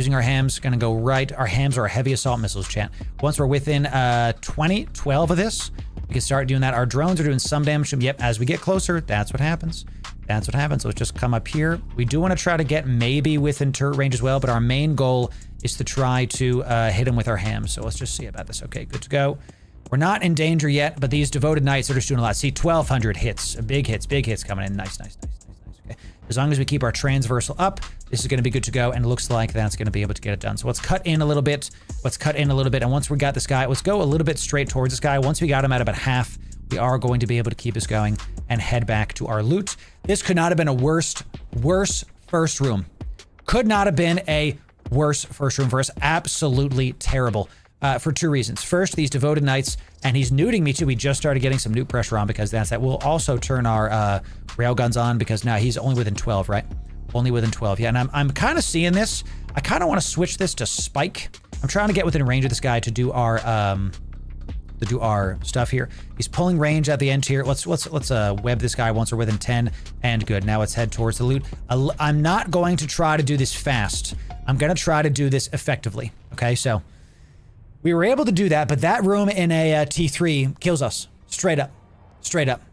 to go right. Our hams are our heavy assault missiles, chat. Once we're within 12 of this, we can start doing that. Our drones are doing some damage to them. Yep, as we get closer, that's what happens. That's what happens. So let's just come up here. We do want to try to get maybe within turret range as well, but our main goal is to try to hit them with our hams. So let's just see about this. Okay, good to go. We're not in danger yet, but these Devoted Knights are just doing a lot. See, 1,200 hits. Big hits coming in. Nice. Okay. As long as we keep our transversal up, this is going to be good to go, and it looks like that's going to be able to get it done. So let's cut in a little bit. And once we got this guy, let's go a little bit straight towards this guy. Once we got him at about half, we are going to be able to keep us going and head back to our loot. This could not have been a worse first room. Could not have been a worse first room for us. Absolutely terrible. For two reasons. First, these Devoted Knights, and he's nuding me too. We just started getting some nuke pressure on because that. We'll also turn our railguns on because now he's only within 12, right? Only within 12, yeah. And I'm kind of seeing this. I kind of want to switch this to Spike. I'm trying to get within range of this guy to do our stuff here. He's pulling range at the end here. Let's web this guy once we're within 10, and good. Now let's head towards the loot. I'm not going to try to do this fast. I'm going to try to do this effectively. Okay, so we were able to do that, but that room in a T3 kills us. Straight up.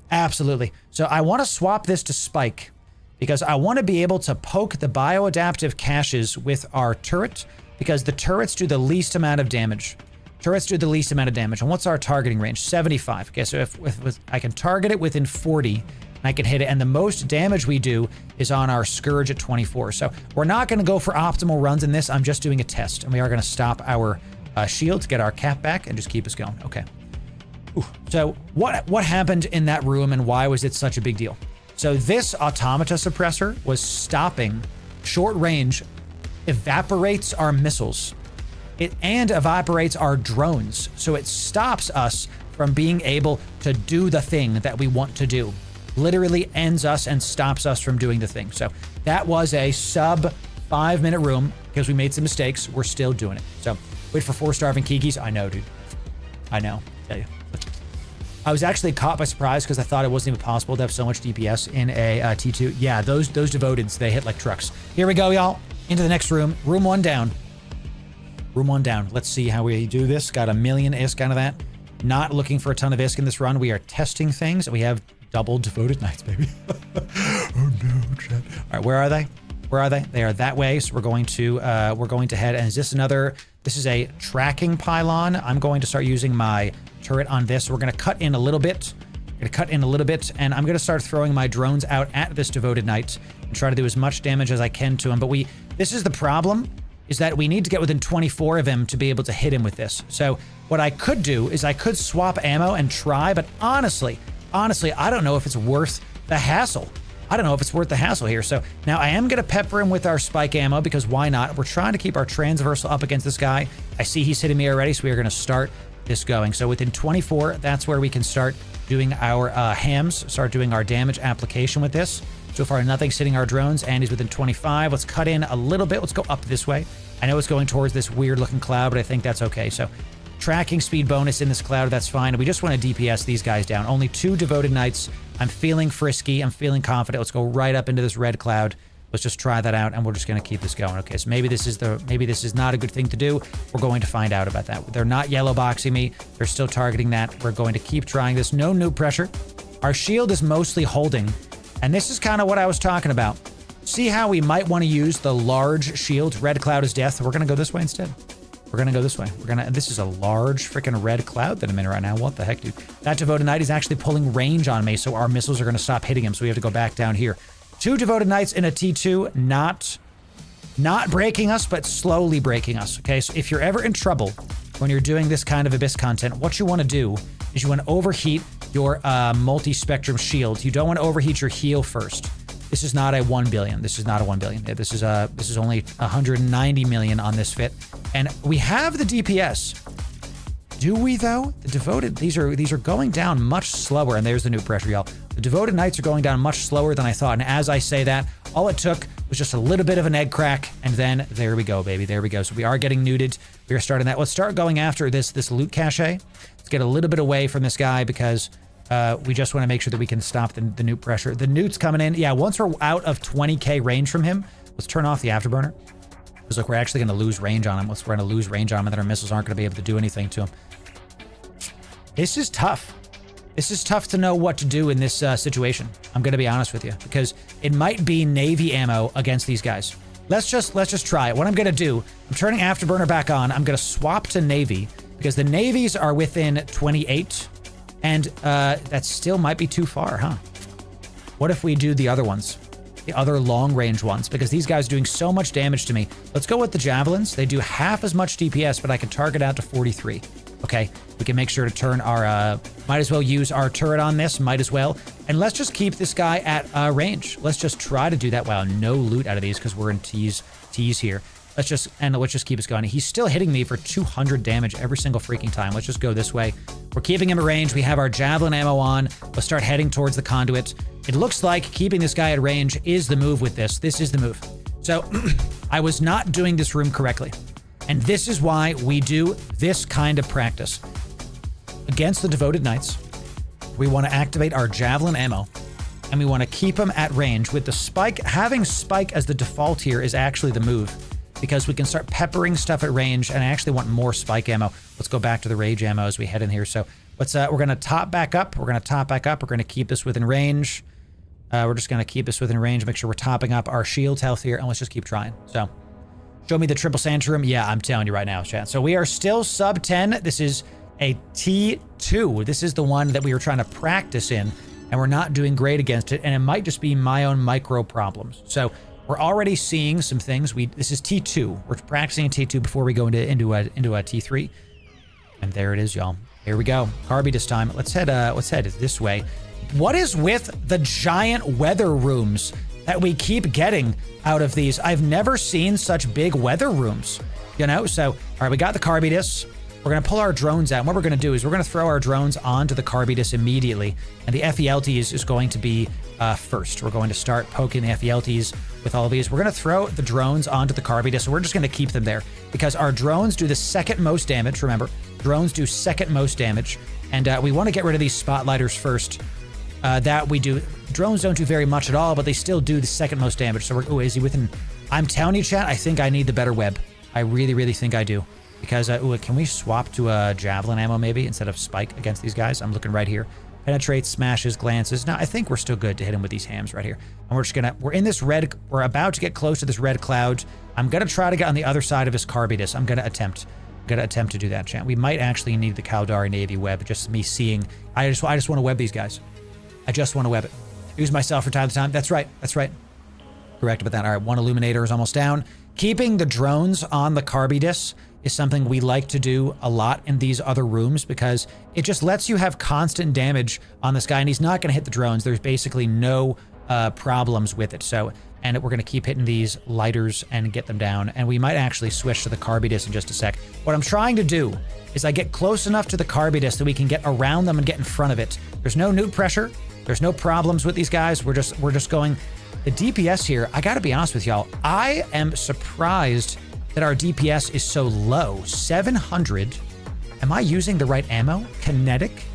Absolutely. So I want to swap this to Spike because I want to be able to poke the bioadaptive caches with our turret because the turrets do the least amount of damage. And what's our targeting range? 75. Okay, so if I can target it within 40, I can hit it. And the most damage we do is on our Scourge at 24. So we're not going to go for optimal runs in this. I'm just doing a test. And we are going to stop our shield to get our cap back and just keep us going. Okay. Ooh. So what happened in that room and why was it such a big deal? So this automata suppressor was stopping short range, evaporates our missiles. And evaporates our drones. So it stops us from being able to do the thing that we want to do. Literally ends us and stops us from doing the thing. So that was a sub 5-minute room because we made some mistakes. We're still doing it. So wait for 4 starving Kikis. I know, dude. I know. Tell you. I was actually caught by surprise because I thought it wasn't even possible to have so much DPS in a T2. Yeah, those devoteds, they hit like trucks. Here we go, y'all. Into the next room. Room 1 down. Room 1 down. Let's see how we do this. Got a million ISK out of that. Not looking for a ton of ISK in this run. We are testing things. We have double devoted knights, baby. Oh no, chat. All right, where are they? Where are they? They are that way. So we're going to head. And is this another? This is a tracking pylon. I'm going to start using my turret on this. We're going to cut in a little bit. And I'm going to start throwing my drones out at this devoted knight and try to do as much damage as I can to him. But this is the problem, is that we need to get within 24 of him to be able to hit him with this. So what I could do is I could swap ammo and try, but honestly, I don't know if it's worth the hassle. I don't know if it's worth the hassle here. So now I am going to pepper him with our spike ammo because why not? We're trying to keep our transversal up against this guy. I see he's hitting me already, so we are going to start this going. So within 24, that's where we can start doing our hams, start doing our damage application with this. So far, nothing's hitting our drones, and he's within 25. Let's cut in a little bit. Let's go up this way. I know it's going towards this weird-looking cloud, but I think that's okay. So tracking speed bonus in this cloud, that's fine. We just want to DPS these guys down. Only 2 devoted knights. I'm feeling frisky. I'm feeling confident. Let's go right up into this red cloud. Let's just try that out, and we're just going to keep this going. Okay, so maybe this is not a good thing to do. We're going to find out about that. They're not yellow boxing me. They're still targeting that. We're going to keep trying this. No noob pressure. Our shield is mostly holding, and this is kind of what I was talking about. See how we might want to use the large shield. Red cloud is death. We're going to go this way instead. We're going to go this way. This is a large freaking red cloud that I'm in right now. What the heck, dude? That devoted knight is actually pulling range on me, so our missiles are going to stop hitting him, so we have to go back down here. 2 devoted knights in a T2, not breaking us, but slowly breaking us. Okay, so if you're ever in trouble when you're doing this kind of Abyss content, what you want to do is you want to overheat your multi-spectrum shield. You don't want to overheat your heal first. This is not a 1 billion. This is not a 1 billion. This is only 190 million on this fit. And we have the DPS. Do we though? The devoted, these are going down much slower, and there's the new pressure, y'all. The devoted knights are going down much slower than I thought, and as I say that, all it took was just a little bit of an egg crack, and then there we go, baby. There we go. So we are getting neuted. We are starting that. Let's start going after this loot cache. Let's get a little bit away from this guy because we just want to make sure that we can stop the newt pressure. The newt's coming in. Yeah, once we're out of 20k range from him, let's turn off the afterburner. Because look, we're actually going to lose range on him. We're going to lose range on him, and then our missiles aren't going to be able to do anything to him. This is tough. This is tough to know what to do in this situation. I'm going to be honest with you, because it might be Navy ammo against these guys. Let's just try it. What I'm going to do, I'm turning afterburner back on. I'm going to swap to Navy because the Navies are within 28, and that still might be too far, huh? What if we do the other ones? The other long-range ones, because these guys are doing so much damage to me. Let's go with the javelins. They do half as much DPS, but I can target out to 43. Okay, we can make sure to turn our, might as well use our turret on this, might as well. And let's just keep this guy at range. Let's just try to do that. Wow, no loot out of these because we're in T's here. Let's just keep us going. He's still hitting me for 200 damage every single freaking time. Let's just go this way. We're keeping him at range. We have our javelin ammo on. Let's start heading towards the conduit. It looks like keeping this guy at range is the move with this. This is the move. So I was not doing this room correctly. And this is why we do this kind of practice. Against the devoted knights, we want to activate our javelin ammo, and we want to keep them at range with the spike. Having spike as the default here is actually the move, because we can start peppering stuff at range, and I actually want more spike ammo. Let's go back to the rage ammo as we head in here. So let's, we're going to top back up. We're going to keep this within range. We're just going to keep this within range, make sure we're topping up our shield health here, and let's just keep trying. So show me the triple Santorum. Yeah, I'm telling you right now, chat. So we are still sub 10. This is a T2. This is the one that we were trying to practice in and we're not doing great against it, and it might just be my own micro problems. So we're already seeing some things. This is T2. We're practicing T2 before we go into a T3. And there it is, y'all. Here we go. Carby this time. Let's head this way. What is with the giant weather rooms that we keep getting out of these? I've never seen such big weather rooms, you know? So, all right, we got the Carbidus. We're going to pull our drones out. And what we're going to do is we're going to throw our drones onto the Carbidus immediately. And the FELTs is going to be first. We're going to start poking the FELTs with all of these. We're going to throw the drones onto the Carbidus. So we're just going to keep them there because our drones do the second most damage. Remember, drones do second most damage. And we want to get rid of these spotlighters first. That we do. Drones don't do very much at all, but they still do the second most damage. So we're, is he within? I'm telling you, chat, I think I need the better web. I really, really think I do. Because, can we swap to a javelin ammo maybe instead of spike against these guys? I'm looking right here. Penetrates, smashes, glances. Now, I think we're still good to hit him with these hams right here. And we're in this red, we're about to get close to this red cloud. I'm going to try to get on the other side of his Carbidus. I'm going to attempt to do that, chat. We might actually need the Caldari Navy web, just me seeing. I just want to web these guys. I just want to web it. Use myself from time to time. That's right. That's right. Correct about that. All right, one Illuminator is almost down. Keeping the drones on the Carbidus is something we like to do a lot in these other rooms because it just lets you have constant damage on this guy, and he's not going to hit the drones. There's basically no problems with it. So, and we're going to keep hitting these lighters and get them down, and we might actually switch to the Carbidus in just a sec. What I'm trying to do is I get close enough to the Carbidus that we can get around them and get in front of it. There's no nuke pressure. There's no problems with these guys. We're just going. The DPS here, I gotta be honest with y'all, I am surprised that our DPS is so low. 700. Am I using the right ammo? Kinetic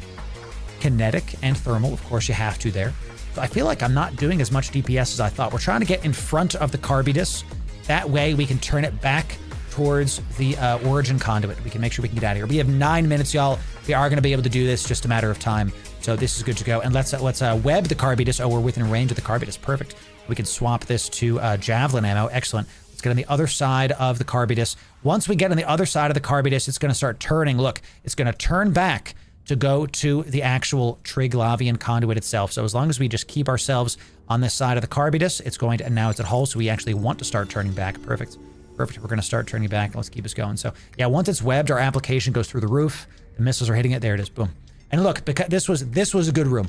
and thermal. Of course, you have to there. So I feel like I'm not doing as much DPS as I thought. We're trying to get in front of the Carbidus. That way we can turn it back towards the origin conduit. We can make sure we can get out of here. We have 9 minutes, y'all. We are going to be able to do this, just a matter of time. So this is good to go. And let's web the Carbidus. Oh, we're within range of the Carbidus. Perfect. We can swap this to javelin ammo. Excellent. Let's get on the other side of the Carbidus. Once we get on the other side of the Carbidus, it's going to start turning. Look, it's going to turn back to go to the actual Triglavian conduit itself. So as long as we just keep ourselves on this side of the Carbidus, it's going to, and now it's at hull, so we actually want to start turning back. Perfect. Perfect. We're going to start turning back. Let's keep us going. So yeah, once it's webbed, our application goes through the roof. The missiles are hitting it. There it is. Boom. And look, because this was a good room.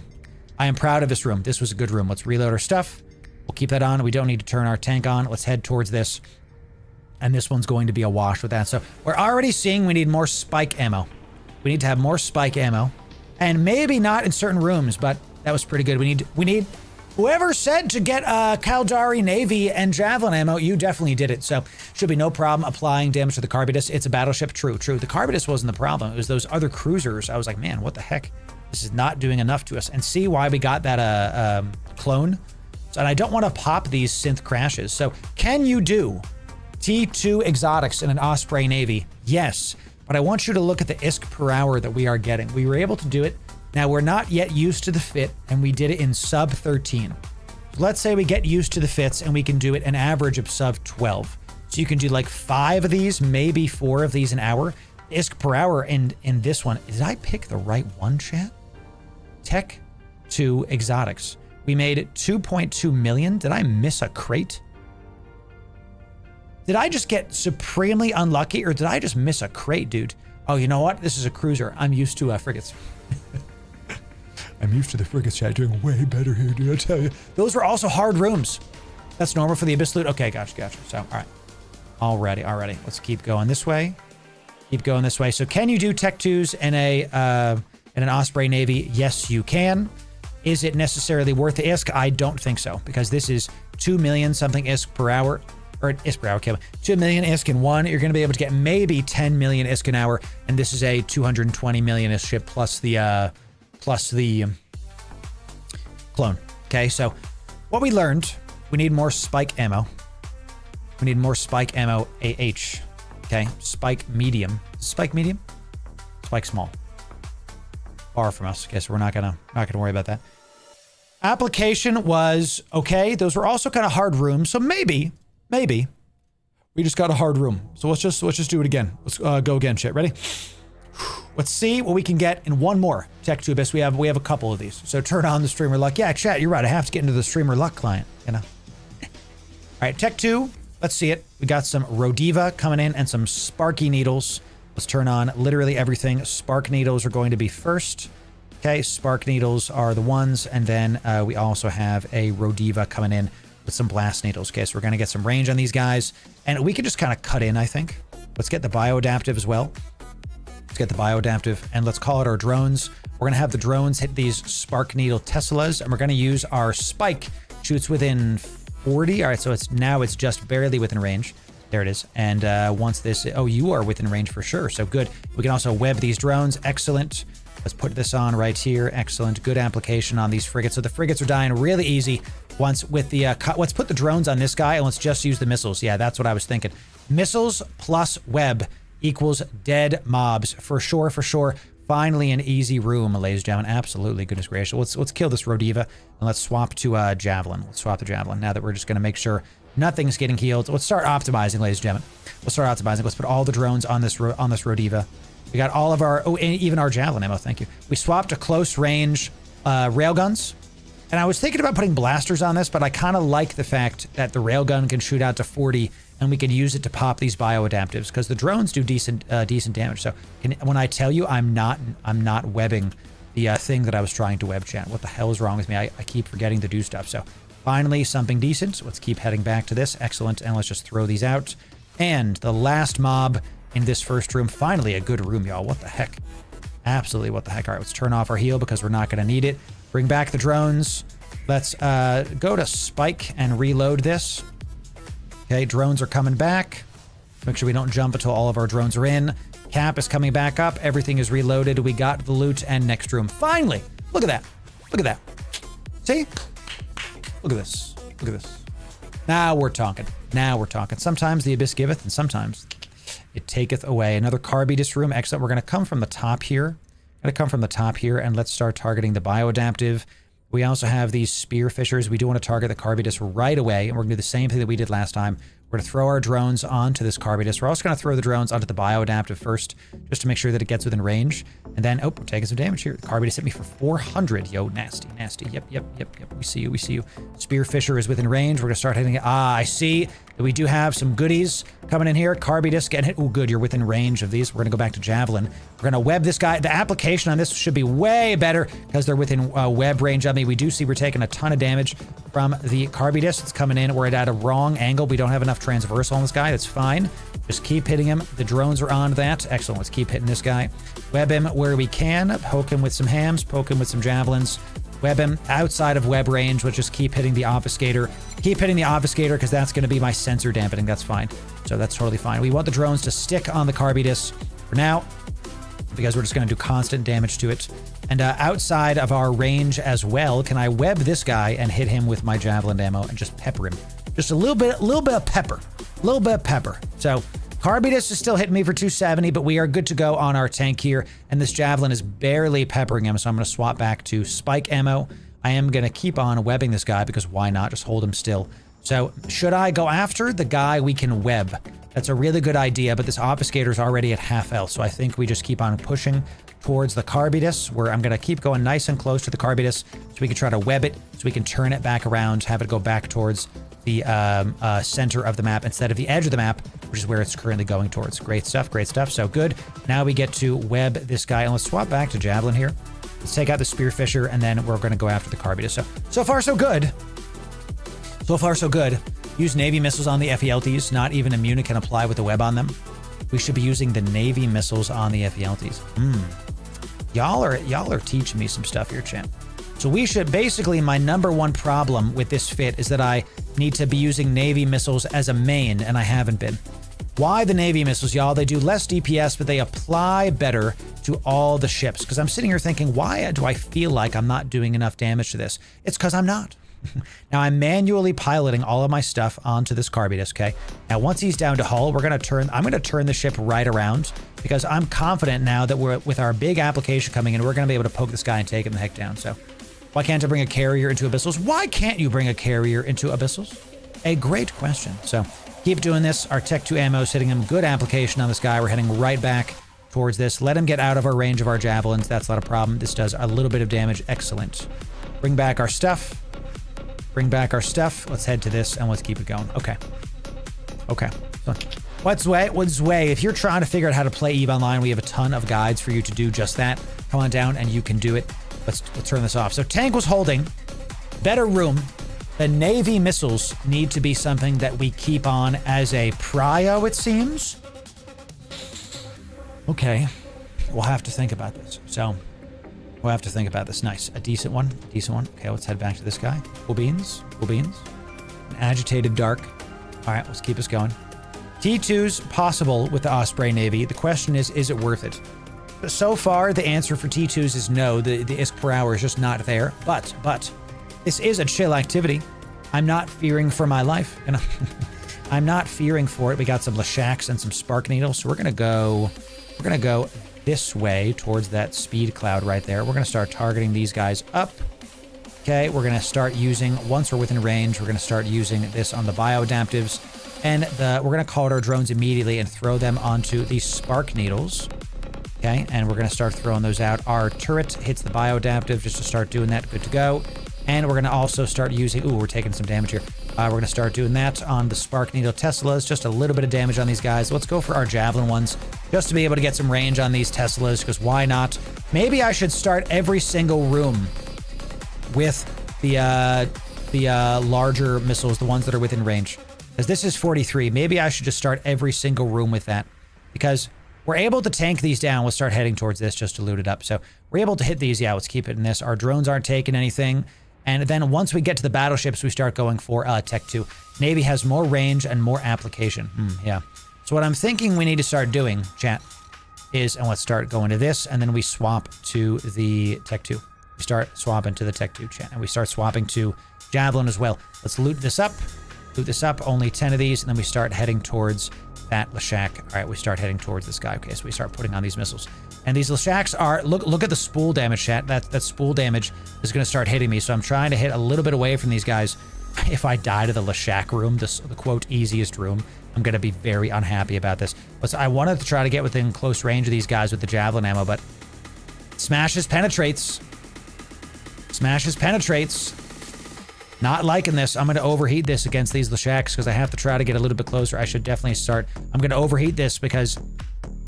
I am proud of this room. This was a good room. Let's reload our stuff. We'll keep that on. We don't need to turn our tank on. Let's head towards this. And this one's going to be a wash with that. So we're already seeing we need more spike ammo. We need to have more spike ammo. And maybe not in certain rooms, but that was pretty good. We need whoever said to get Caldari Navy and Javelin ammo, you definitely did it. So should be no problem applying damage to the Carbidus. It's a battleship. True. The Carbidus wasn't the problem. It was those other cruisers. I was like, man, what the heck? This is not doing enough to us. And see why we got that clone. So, and I don't want to pop these synth crashes. So can you do T2 exotics in an Osprey Navy? Yes. But I want you to look at the ISK per hour that we are getting. We were able to do it. Now, we're not yet used to the fit, and we did it in sub 13. So let's say we get used to the fits, and we can do it an average of sub 12. So you can do like 5 of these, maybe 4 of these an hour. ISK per hour in this one. Did I pick the right one, chat? Tech 2 exotics. We made 2.2 million. Did I miss a crate? Did I just get supremely unlucky, or did I just miss a crate, dude? Oh, you know what? This is a cruiser. I'm used to frigates. I'm used to the frigates, chat. Doing way better here, dude. I tell you. Those were also hard rooms. That's normal for the Abyss loot. Okay, gotcha. So, all right. Alrighty. Let's keep going this way. Keep going this way. So, can you do Tech 2s in an Osprey Navy? Yes, you can. Is it necessarily worth the ISK? I don't think so, because this is 2 million something ISK per hour. Or ISK per hour, okay. 2 million ISK in one. You're going to be able to get maybe 10 million ISK an hour. And this is a 220 million ISK ship plus the clone. Okay, so what we learned, we need more spike ammo. We need more spike ammo AH. Okay, spike medium. Spike medium? Spike small. Far from us. Okay, so we're not gonna worry about that. Application was okay. Those were also kind of hard rooms, so maybe we just got a hard room. So let's just do it again. Let's go again, chat. Ready? Let's see what we can get in one more Tech 2 Abyss. We have a couple of these. So turn on the streamer luck. Yeah, chat, you're right. I have to get into the streamer luck client, you know. All right, Tech 2. Let's see it. We got some Rodiva coming in and some Sparky Needles. Let's turn on literally everything. Spark Needles are going to be first. Okay, Spark Needles are the ones. And then we also have a Rodiva coming in with some Blast Needles. Okay, so we're going to get some range on these guys. And we can just kind of cut in, I think. Let's get the Bioadaptive as well. Let's get the Bioadaptive, and let's call it our drones. We're going to have the drones hit these Spark Needle Teslas, and we're going to use our Spike. Shoots within 40. All right, so it's just barely within range. There it is. And once this... Oh, you are within range for sure, so good. We can also web these drones. Excellent. Let's put this on right here. Excellent. Good application on these frigates. So the frigates are dying really easy once with the... let's put the drones on this guy, and let's just use the missiles. Yeah, that's what I was thinking. Missiles plus web equals dead mobs. For sure, for sure. Finally an easy room, ladies and gentlemen. Absolutely, goodness gracious. Let's kill this Rodiva, and let's swap to Javelin. Let's swap the Javelin now that we're just going to make sure nothing's getting healed. Let's start optimizing, ladies and gentlemen. Let's start optimizing. Let's put all the drones on this Rodiva. We got all of our... Oh, and even our Javelin ammo, thank you. We swapped to close range railguns. And I was thinking about putting blasters on this, but I kind of like the fact that the railgun can shoot out to 40, and we can use it to pop these bioadaptives because the drones do decent damage. So when I tell you I'm not webbing the thing that I was trying to web, chat. What the hell is wrong with me? I keep forgetting to do stuff. So finally something decent. Let's keep heading back to this. Excellent. And let's just throw these out. And the last mob in this first room. Finally a good room, y'all. What the heck? Absolutely what the heck. All right, let's turn off our heal because we're not going to need it. Bring back the drones. Let's go to Spike and reload this. Okay, drones are coming back. Make sure we don't jump until all of our drones are in. Cap is coming back up. Everything is reloaded. We got the loot and next room. Finally! Look at that. Look at that. See? Look at this. Look at this. Now we're talking. Now we're talking. Sometimes the Abyss giveth, and sometimes it taketh away. Another Carbitus room. Excellent. We're going to come from the top here. And let's start targeting the Bioadaptive. We also have these Spear Fishers. We do want to target the Carbitus right away, and we're going to do the same thing that we did last time. We're going to throw our drones onto this Carbitus. We're also going to throw the drones onto the Bioadaptive first, just to make sure that it gets within range. And then, oh, we're taking some damage here. The Carbitus hit me for 400. Yo, nasty, nasty. Yep. We see you. Spear Fisher is within range. We're going to start hitting it. Ah, I see that we do have some goodies coming in here. Carbitus getting hit. Oh, good. You're within range of these. We're going to go back to Javelin. We're going to web this guy. The application on this should be way better because they're within web range of me. We do see we're taking a ton of damage from the Carbitus. It's coming in. We're at a wrong angle. We don't have enough transversal on this guy. That's fine. Just keep hitting him. The drones are on that. Excellent. Let's keep hitting this guy. Web him where we can. Poke him with some hams. Poke him with some javelins. Web him outside of web range. We'll just keep hitting the obfuscator. Keep hitting the obfuscator because that's going to be my sensor dampening. That's fine. So that's totally fine. We want the drones to stick on the Carbitus for now because we're just going to do constant damage to it. And outside of our range as well, can I web this guy and hit him with my javelin ammo and just pepper him? Just a little bit of pepper. A little bit of pepper. So Carbitus is still hitting me for 270, but we are good to go on our tank here. And this javelin is barely peppering him, so I'm going to swap back to spike ammo. I am going to keep on webbing this guy because why not? Just hold him still. So should I go after the guy we can web? That's a really good idea, but this obfuscator is already at half health, so I think we just keep on pushing towards the Carbitus, where I'm going to keep going nice and close to the Carbitus so we can try to web it, so we can turn it back around, have it go back towards the center of the map instead of the edge of the map, which is where it's currently going towards. Great stuff, great stuff. So good. Now we get to web this guy, and let's swap back to Javelin here. Let's take out the Spearfisher, and then we're going to go after the Carbitus. So far, so good. So far, so good. Use Navy missiles on the FELTs. Not even Immune can apply with the web on them. We should be using the Navy missiles on the FELTs. Y'all are teaching me some stuff here, champ. So we should basically, my number one problem with this fit is that I need to be using Navy missiles as a main, and I haven't been. Why the Navy missiles, y'all? They do less DPS, but they apply better to all the ships. Because I'm sitting here thinking, why do I feel like I'm not doing enough damage to this? It's because I'm not. Now I'm manually piloting all of my stuff onto this Carbitus, okay? Now once he's down to hull, I'm going to turn the ship right around because I'm confident now that with our big application coming in, we're going to be able to poke this guy and take him the heck down. So why can't I bring a carrier into Abyssals? Why can't you bring a carrier into Abyssals? A great question. So keep doing this. Our Tech 2 ammo is hitting him. Good application on this guy. We're heading right back towards this. Let him get out of our range of our javelins. That's not a problem. This does a little bit of damage. Excellent. Bring back our stuff. Bring back our stuff. Let's head to this and let's keep it going. Okay. Okay. What's way? If you're trying to figure out how to play EVE Online, we have a ton of guides for you to do just that. Come on down and you can do it. Let's turn this off. So tank was holding. Better room. The Navy missiles need to be something that we keep on as a prio, it seems. Okay. We'll have to think about this. So we'll have to think about this. Nice. A decent one. Decent one. Okay, let's head back to this guy. Cool beans. Cool beans. An agitated dark. All right, let's keep us going. T2's possible with the Osprey Navy. The question is it worth it? So far, the answer for T2's is no. The ISK per hour is just not there. But this is a chill activity. I'm not fearing for my life. You know? I'm not fearing for it. We got some Leshaks and some Spark Needles. So we're gonna go this way towards that speed cloud right there. We're gonna start targeting these guys up. Okay, we're gonna start using, once we're within range, we're gonna start using this on the bioadaptives. And we're gonna call it our drones immediately and throw them onto these Spark Needles. Okay, and we're gonna start throwing those out. Our turret hits the bioadaptive just to start doing that. Good to go. And we're gonna also start using, ooh, we're taking some damage here. We're gonna start doing that on the Spark Needle Teslas, just a little bit of damage on these guys. Let's go for our Javelin ones, just to be able to get some range on these Teslas, because why not? Maybe I should start every single room with the larger missiles, the ones that are within range. Because this is 43. Maybe I should just start every single room with that. Because we're able to tank these down. We'll start heading towards this just to loot it up. So we're able to hit these. Yeah, let's keep it in this. Our drones aren't taking anything. And then once we get to the battleships, we start going for Tech 2. Navy has more range and more application. Yeah. So what I'm thinking we need to start doing, chat, is, and let's start going to this, and then we swap to the Tech 2. We start swapping to the Tech 2, chat. And we start swapping to Javelin as well. Let's loot this up. Loot this up. Only 10 of these, and then we start heading towards that Leshak. All right, we start heading towards this guy. Okay, so we start putting on these missiles. And these Leshaks are, look at the spool damage, chat. That spool damage is going to start hitting me. So I'm trying to hit a little bit away from these guys. If I die to the Leshak room, the quote easiest room, I'm going to be very unhappy about this. But I wanted to try to get within close range of these guys with the Javelin ammo, but smashes penetrates. Smashes penetrates. Not liking this. I'm going to overheat this against these Leshaks because I have to try to get a little bit closer. I should definitely start. I'm going to overheat this because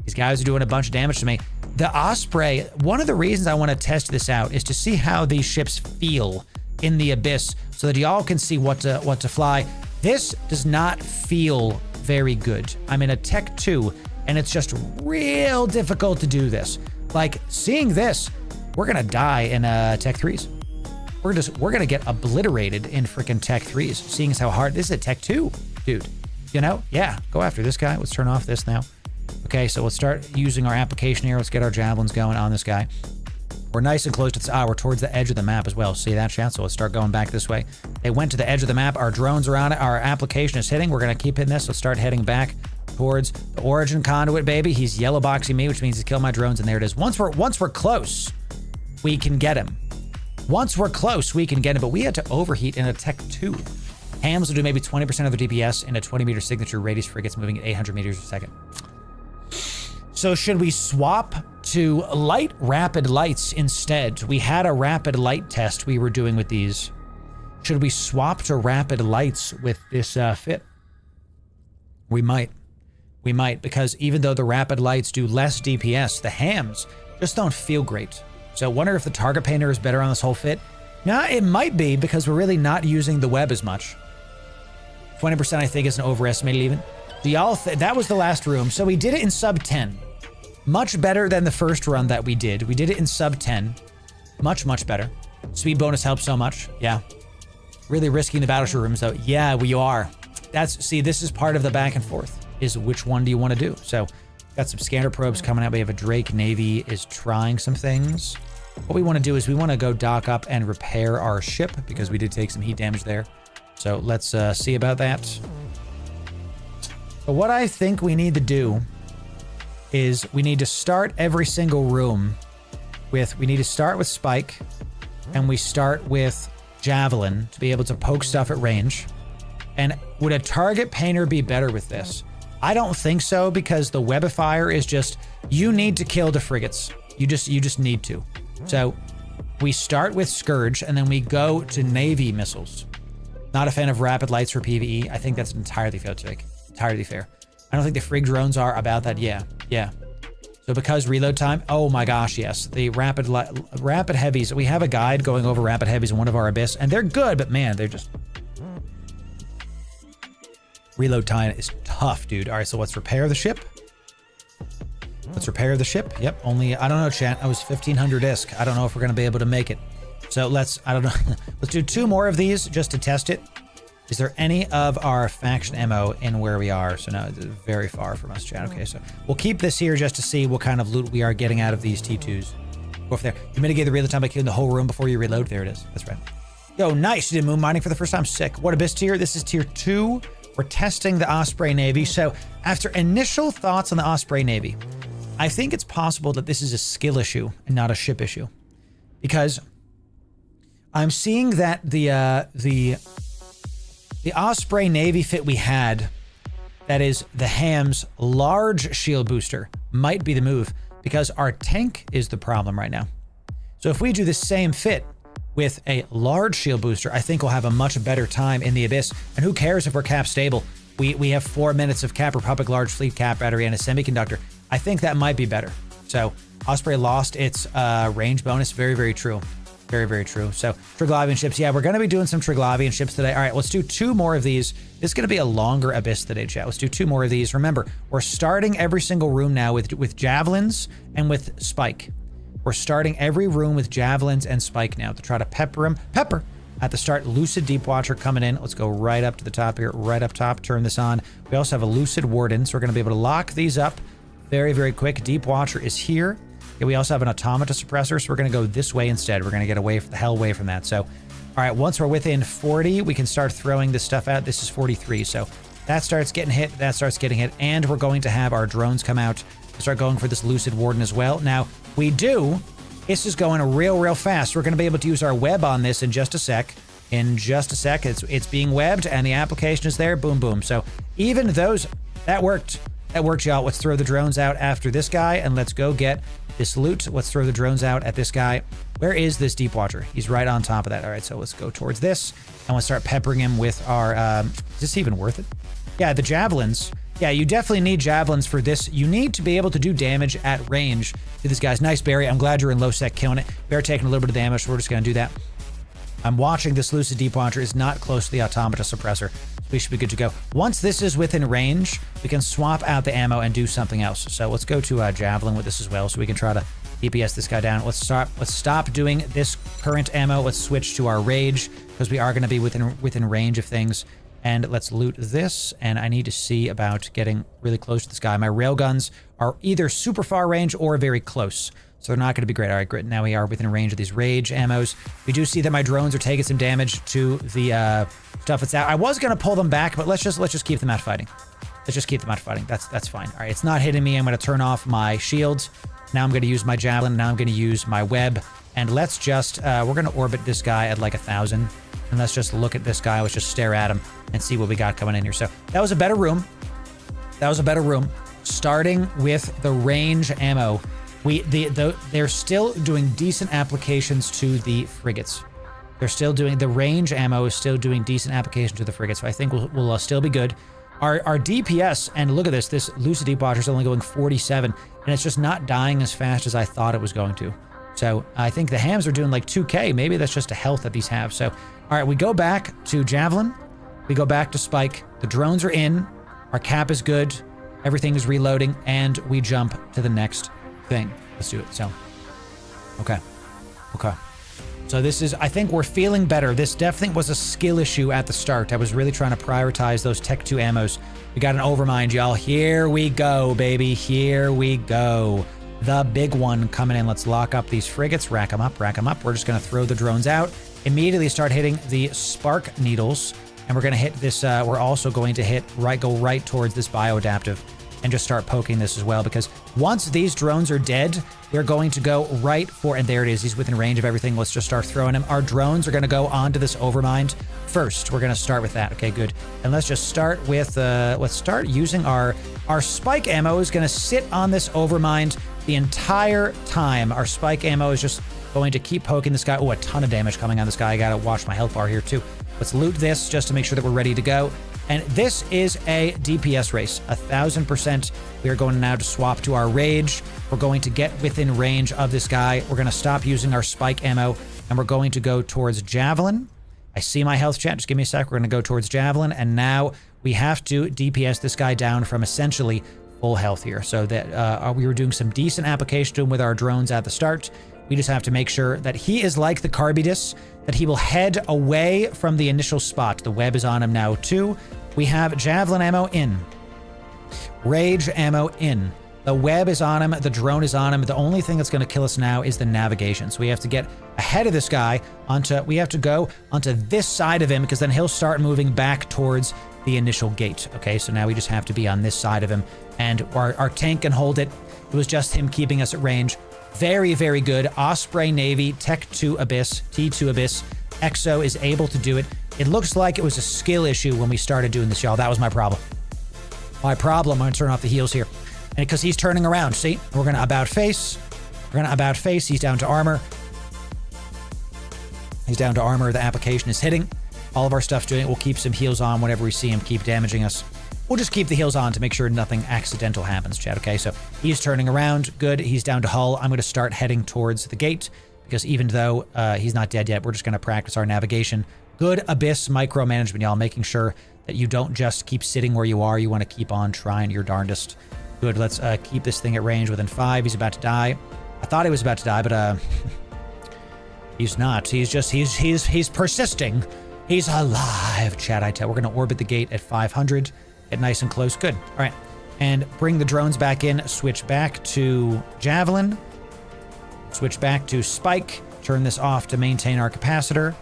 these guys are doing a bunch of damage to me. The Osprey, one of the reasons I want to test this out is to see how these ships feel in the Abyss so that y'all can see what to fly. This does not feel very good. I'm in a Tech 2 and it's just real difficult to do this. Like seeing this, we're going to die in Tech 3s. We're gonna get obliterated in freaking Tech 3s, seeing as how hard this is a Tech 2, dude. You know? Yeah, go after this guy. Let's turn off this now. Okay, so let's start using our application here. Let's get our javelins going on this guy. We're nice and close to this. We're towards the edge of the map as well. See that, chat? So let's start going back this way. They went to the edge of the map. Our drones are on it. Our application is hitting. We're gonna keep hitting this. Let's start heading back towards the origin conduit, baby. He's yellow boxing me, which means he's killing my drones, and there it is. Once we're close, we can get him. Once we're close, we can get it, but we had to overheat in a Tech 2. Hams will do maybe 20% of the DPS in a 20-meter signature radius frigates moving at 800 meters a second. So should we swap to light rapid lights instead? We had a rapid light test we were doing with these. Should we swap to rapid lights with this fit? We might. We might, because even though the rapid lights do less DPS, the hams just don't feel great. So I wonder if the target painter is better on this whole fit. Nah, it might be because we're really not using the web as much. 20% I think is an overestimated even. Do y'all that was the last room. So we did it in sub 10. Much better than the first run that we did. We did it in sub 10. Much, much better. Speed bonus helps so much. Yeah. Really risking the battleship rooms though. Yeah, we are. See, this is part of the back and forth, is which one do you want to do? So got some scanner probes coming out. We have a Drake Navy is trying some things. What we want to do is we want to go dock up and repair our ship because we did take some heat damage there. So let's see about that. But what I think we need to do is we need to start every single room with, we need to start with Spike and we start with Javelin to be able to poke stuff at range. And would a target painter be better with this? I don't think so, because the webifier is just, you need to kill the frigates. You just need to. So we start with Scourge and then we go to Navy missiles. Not a fan of rapid lights for PvE. I think that's entirely fair to take. Entirely fair. I don't think the frig drones are about that. Yeah. So because reload time, oh my gosh, yes. The rapid heavies, we have a guide going over rapid heavies in one of our Abyss, and they're good, but man, they're just... Reload time is tough, dude. All right, so let's repair the ship. Let's repair the ship. Yep, only, I don't know, chat. I was 1500 disc. I don't know if we're going to be able to make it. So I don't know. Let's do 2 more of these just to test it. Is there any of our faction ammo in where we are? So no, it's very far from us, chat. Okay, so we'll keep this here just to see what kind of loot we are getting out of these T2s. Go over there. You mitigate the reload time by killing the whole room before you reload. There it is. That's right. Yo, nice. You did moon mining for the first time. Sick. What Abyss tier? This is tier 2. We're testing the Osprey Navy. So after initial thoughts on the Osprey Navy, I think it's possible that this is a skill issue and not a ship issue, because I'm seeing that the Osprey Navy fit we had, that is the Ham's large shield booster, might be the move, because our tank is the problem right now. So if we do the same fit with a large shield booster, I think we'll have a much better time in the Abyss. And who cares if we're cap stable? We have 4 minutes of Cap Republic large fleet cap battery and a semiconductor. I think that might be better. So Osprey lost its range bonus. Very, very true. Very, very true. So Triglavian ships. Yeah, we're going to be doing some Triglavian ships today. All right, let's do 2 more of these. This is going to be a longer Abyss today, chat. Let's do 2 more of these. Remember, we're starting every single room now with javelins and with spike. We're starting every room with javelins and spike now to try to pepper them. Pepper! At the start, Lucid Deep Watcher coming in. Let's go right up to the top here. Right up top. Turn this on. We also have a Lucid Warden, so we're going to be able to lock these up very, very quick. Deep Watcher is here. Okay, we also have an Automata Suppressor, so we're going to go this way instead. We're going to get the hell away from that. So, all right, once we're within 40, we can start throwing this stuff out. This is 43, so that starts getting hit. That starts getting hit. And we're going to have our drones come out and start going for this Lucid Warden as well. Now, this is going real fast. We're going to be able to use our web on this in just a sec. In just a sec, it's being webbed, and the application is there. Boom, boom. So even those, that worked. That worked, y'all. Let's throw the drones out after this guy, and let's go get this loot. Let's throw the drones out at this guy. Where is this Deep Watcher? He's right on top of that. All right, so let's go towards this, and let's start peppering him with our... is this even worth it? Yeah, the javelins. Yeah, you definitely need javelins for this. You need to be able to do damage at range to these guys. Nice, Barry. I'm glad you're in low sec killing it. They're taking a little bit of damage, so we're just going to do that. I'm watching this Lucid Deep Watcher is not close to the Automata Suppressor. We should be good to go. Once this is within range, we can swap out the ammo and do something else. So let's go to Javelin with this as well, so we can try to DPS this guy down. Let's stop doing this current ammo. Let's switch to our Rage, because we are going to be within range of things. And let's loot this, and I need to see about getting really close to this guy. My railguns are either super far range or very close, so they're not going to be great. All right, great. Now we are within range of these Rage ammos. We do see that my drones are taking some damage to the stuff that's out. I was going to pull them back, but let's just keep them out fighting. Let's just keep them out fighting. That's fine. All right, it's not hitting me. I'm going to turn off my shields. Now I'm going to use my Javelin. Now I'm going to use my web. And let's just, we're going to orbit this guy at like 1,000. And let's just look at this guy. Let's just stare at him and see what we got coming in here. So that was a better room. That was a better room. Starting with the range ammo. They're still doing decent applications to the frigates. They're still doing, the range ammo is still doing decent application to the frigates. So I think we'll still be good. Our DPS, and look at this Lucid Deep Watcher is only going 47, and it's just not dying as fast as I thought it was going to. So I think the hams are doing like 2k. Maybe that's just a health that these have. So, all right, we go back to Javelin. We go back to Spike. The drones are in. Our cap is good. Everything is reloading, and we jump to the next thing. Let's do it. So, okay. So this is, I think we're feeling better. This definitely was a skill issue at the start. I was really trying to prioritize those Tech 2 ammos. We got an Overmind, y'all. Here we go, baby. Here we go. The big one coming in. Let's lock up these frigates. Rack them up. We're just going to throw the drones out. Immediately start hitting the spark needles. And we're going to hit this, we're also going to go right towards this bioadaptive. and just start poking this as well, because once these drones are dead, they're going to go right for, and there it is, he's within range of everything. Let's just start throwing him. Our drones are going to go onto this overmind first. We're going to start with that. Okay, good. And let's just start with, let's start using our spike ammo is going to sit on this overmind the entire time. Our spike ammo is just going to keep poking this guy. Oh, a ton of damage coming on this guy. I got to watch my health bar here too. Let's loot this just to make sure that we're ready to go. And this is a DPS race, 1000%. We are going now to swap to our rage. We're going to get within range of this guy. We're going to stop using our spike ammo, and we're going to go towards javelin. I see my health chat. Just give me a sec. We're going to go towards javelin, and now we have to DPS this guy down from essentially full health here. So that we were doing some decent application to him with our drones at the start. We just have to make sure that he is like the Carbidus, that he will head away from the initial spot. The web is on him now too. We have javelin ammo in. Rage ammo in. The web is on him. The drone is on him. The only thing that's going to kill us now is the navigation. So we have to get ahead of this guy we have to go onto this side of him, because then he'll start moving back towards the initial gate. Okay, so now we just have to be on this side of him, and our tank can hold it. It was just him keeping us at range. Very, very good. Osprey Navy, Tech 2 Abyss, T2 Abyss. Exo is able to do it. It looks like it was a skill issue when we started doing this, y'all. That was my problem. I'm going to turn off the heals here. And because he's turning around, see? We're going to about face. We're going to about face. He's down to armor. He's down to armor. The application is hitting. All of our stuff's doing it. We'll keep some heals on whenever we see him keep damaging us. We'll just keep the heals on to make sure nothing accidental happens, chat, okay? So he's turning around. Good. He's down to hull. I'm going to start heading towards the gate, because even though he's not dead yet, we're just going to practice our navigation. Good Abyss micromanagement, y'all, making sure that you don't just keep sitting where you are. You want to keep on trying your darndest. Good. Let's keep this thing at range within 5. He's about to die. I thought he was about to die, but he's not. He's persisting. He's alive, chat. I tell. We're going to orbit the gate at 500. Get nice and close. Good. All right. And bring the drones back in. Switch back to javelin. Switch back to spike. Turn this off to maintain our capacitor.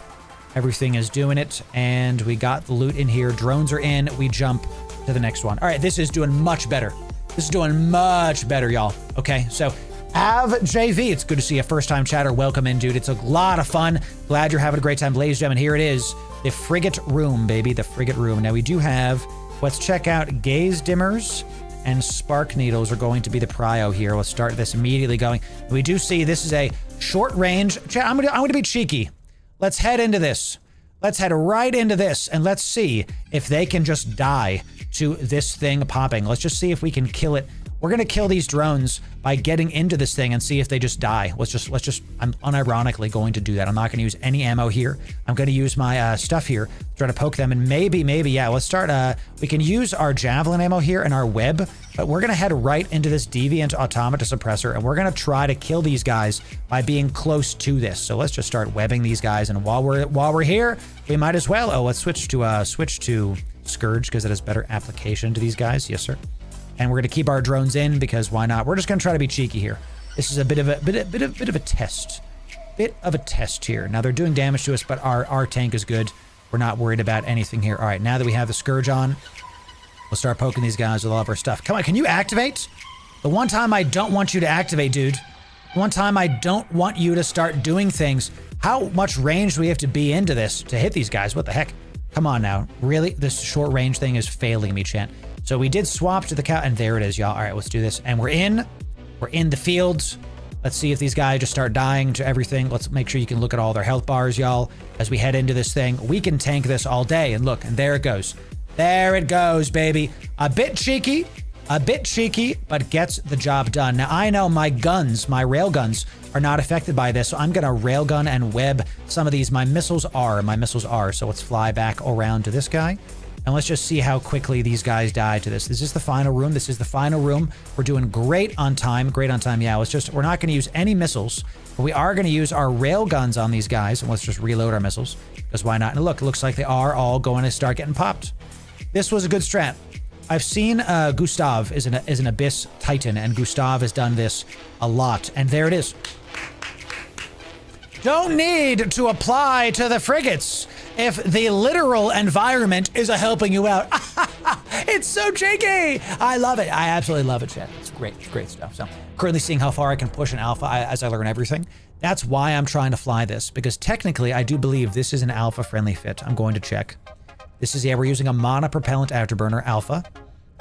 Everything is doing it. And we got the loot in here. Drones are in. We jump to the next one. All right. This is doing much better. This is doing much better, y'all. Okay. So JV, it's good to see a first-time chatter. Welcome in, dude. It's a lot of fun. Glad you're having a great time. Ladies and gentlemen, here it is. The frigate room, baby. The frigate room. Now we do have... Let's check out gaze dimmers and spark needles are going to be the prio here. Let's start this immediately going. We do see this is a short range. I'm gonna be cheeky. Let's head into this. Let's head right into this, and let's see if they can just die to this thing popping. Let's just see if we can kill it. We're going to kill these drones by getting into this thing and see if they just die. Let's just, I'm unironically going to do that. I'm not going to use any ammo here. I'm going to use my stuff here, try to poke them, and maybe, yeah, let's start, we can use our javelin ammo here and our web, but we're going to head right into this deviant automata suppressor, and we're going to try to kill these guys by being close to this. So let's just start webbing these guys, and while we're here, we might as well, let's switch to Scourge, because it has better application to these guys. Yes, sir. And we're going to keep our drones in, because why not? We're just going to try to be cheeky here. This is a bit of a test. Bit of a test here. Now they're doing damage to us, but our tank is good. We're not worried about anything here. All right, now that we have the Scourge on, we'll start poking these guys with all of our stuff. Come on, can you activate? The one time I don't want you to activate, dude. The one time I don't want you to start doing things. How much range do we have to be into this to hit these guys? What the heck? Come on now. Really? This short range thing is failing me, chat. So we did swap to the cow, and there it is, y'all. All right, let's do this. And we're in the fields. Let's see if these guys just start dying to everything. Let's make sure you can look at all their health bars, y'all, as we head into this thing. We can tank this all day, and look, and there it goes. There it goes, baby. A bit cheeky, but gets the job done. Now, I know my guns, my railguns, are not affected by this, so I'm going to railgun and web some of these. My missiles are. So let's fly back around to this guy. And let's just see how quickly these guys die to this. This is the final room. We're doing great on time. Yeah, we're not going to use any missiles, but we are going to use our rail guns on these guys. And let's just reload our missiles, because why not? And look, it looks like they are all going to start getting popped. This was a good strat. I've seen Gustav is an Abyss Titan, and Gustav has done this a lot. And there it is. Don't need to apply to the frigates if the literal environment is helping you out. It's so cheeky. I love it. I absolutely love it, chat. It's great. It's great stuff. So currently seeing how far I can push an alpha as I learn everything. That's why I'm trying to fly this, because technically I do believe this is an alpha friendly fit. I'm going to check. This is, yeah, we're using a monopropellant afterburner alpha.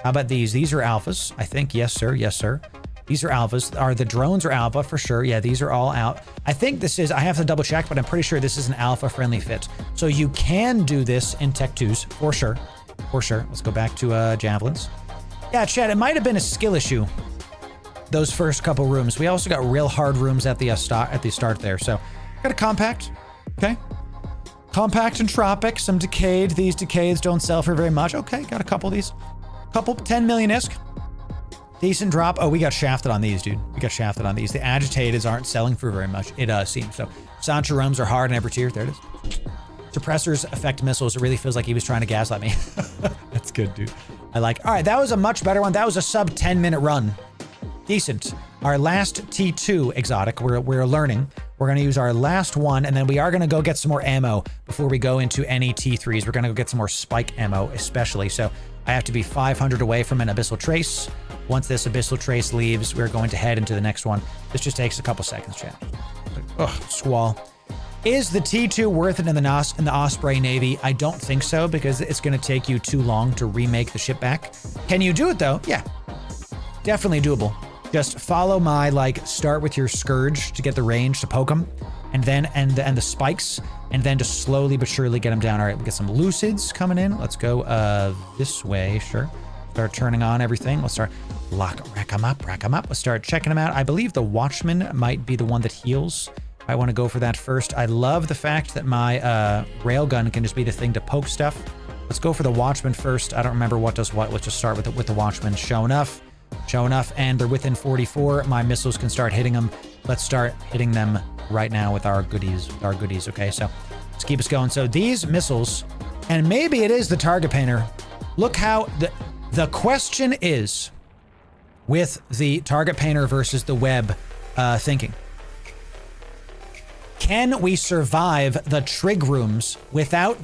How about these? These are alphas, I think. Yes, sir. Yes, sir. These are alphas. Are the drones are alpha for sure? Yeah, these are all out. I think this is, I have to double check, but I'm pretty sure this is an alpha friendly fit. So you can do this in Tech 2s for sure. For sure. Let's go back to javelins. Yeah, Chad, it might have been a skill issue. Those first couple rooms. We also got real hard rooms at the start there. So got a compact. Okay. Compact and tropic. Some decayed. These decayeds don't sell for very much. Okay, got a couple of these. Couple 10 million-isk. Decent drop. Oh, we got shafted on these, dude. We got shafted on these. The agitateds aren't selling for very much. It seems so. Sancho rooms are hard in every tier. There it is. Suppressors affect missiles. It really feels like he was trying to gaslight me. That's good, dude. I like. All right, that was a much better one. That was a sub 10-minute run. Decent. Our last T2 exotic. We're learning. We're going to use our last one, and then we are going to go get some more ammo before we go into any T3s. We're going to go get some more spike ammo, especially. So I have to be 500 away from an Abyssal Trace. Once this Abyssal Trace leaves, we're going to head into the next one. This just takes a couple seconds, chat. Ugh, squall. Is the T2 worth it in the Osprey Navy? I don't think so, because it's going to take you too long to remake the ship back. Can you do it, though? Yeah. Definitely doable. Just follow my, like, start with your Scourge to get the range to poke them, and then, and the spikes, and then just slowly but surely get them down. All right, we get some Lucids coming in. Let's go this way, sure. Start turning on everything. Let's start rack them up. Let's start checking them out. I believe the Watchman might be the one that heals. I want to go for that first. I love the fact that my railgun can just be the thing to poke stuff. Let's go for the Watchman first. I don't remember what does what. Let's just start with the Watchman. Show enough, and they're within 44. My missiles can start hitting them. Let's start hitting them right now with our goodies. Okay, so let's keep us going. So these missiles, and maybe it is the target painter. Look how the question is with the target painter versus the web thinking. Can we survive the trig rooms without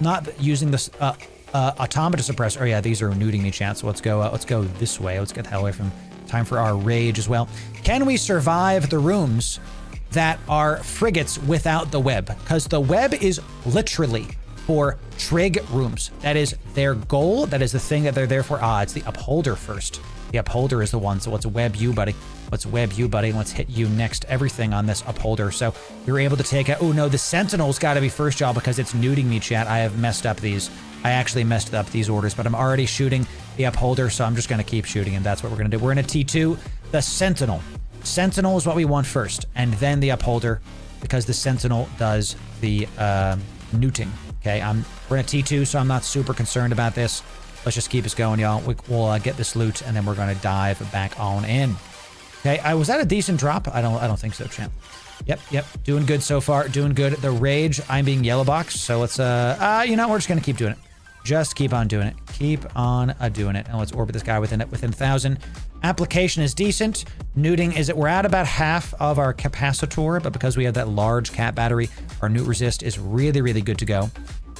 not using this automata suppressor? Oh yeah, these are nuding me, chat. So let's go this way. Let's get the hell away from time for our rage as well. Can we survive the rooms that are frigates without the web? Because the web is literally for trig rooms. That is their goal. That is the thing that they're there for. It's the upholder first. The upholder is the one. So let's web you, buddy. Let's web you, buddy. Let's hit you next. Everything on this upholder. So we were able to take out. Oh no, the Sentinel's got to be first job because it's nuding me, chat. I have messed up these. I actually messed up these orders, but I'm already shooting the upholder, so I'm just going to keep shooting him. That's what we're going to do. We're in a T2. The Sentinel. Sentinel is what we want first, and then the upholder, because the Sentinel does the neuting. Okay, we're in a T2, so I'm not super concerned about this. Let's just keep us going, y'all. We'll get this loot, and then we're going to dive back on in. Okay, was that a decent drop? I don't think so, champ. Yep. Doing good so far. Doing good. The rage, I'm being yellow boxed, so let's, you know, we're just going to keep doing it. Just keep on doing it. Keep on doing it. And let's orbit this guy within 1,000. Application is decent. Neuting is we're at about half of our capacitor, but because we have that large cap battery, our neut resist is really, really good to go.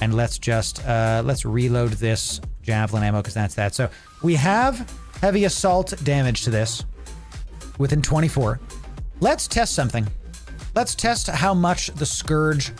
And let's just, let's reload this javelin ammo because that's that. So we have heavy assault damage to this within 24. Let's test something. Let's test how much the Scourge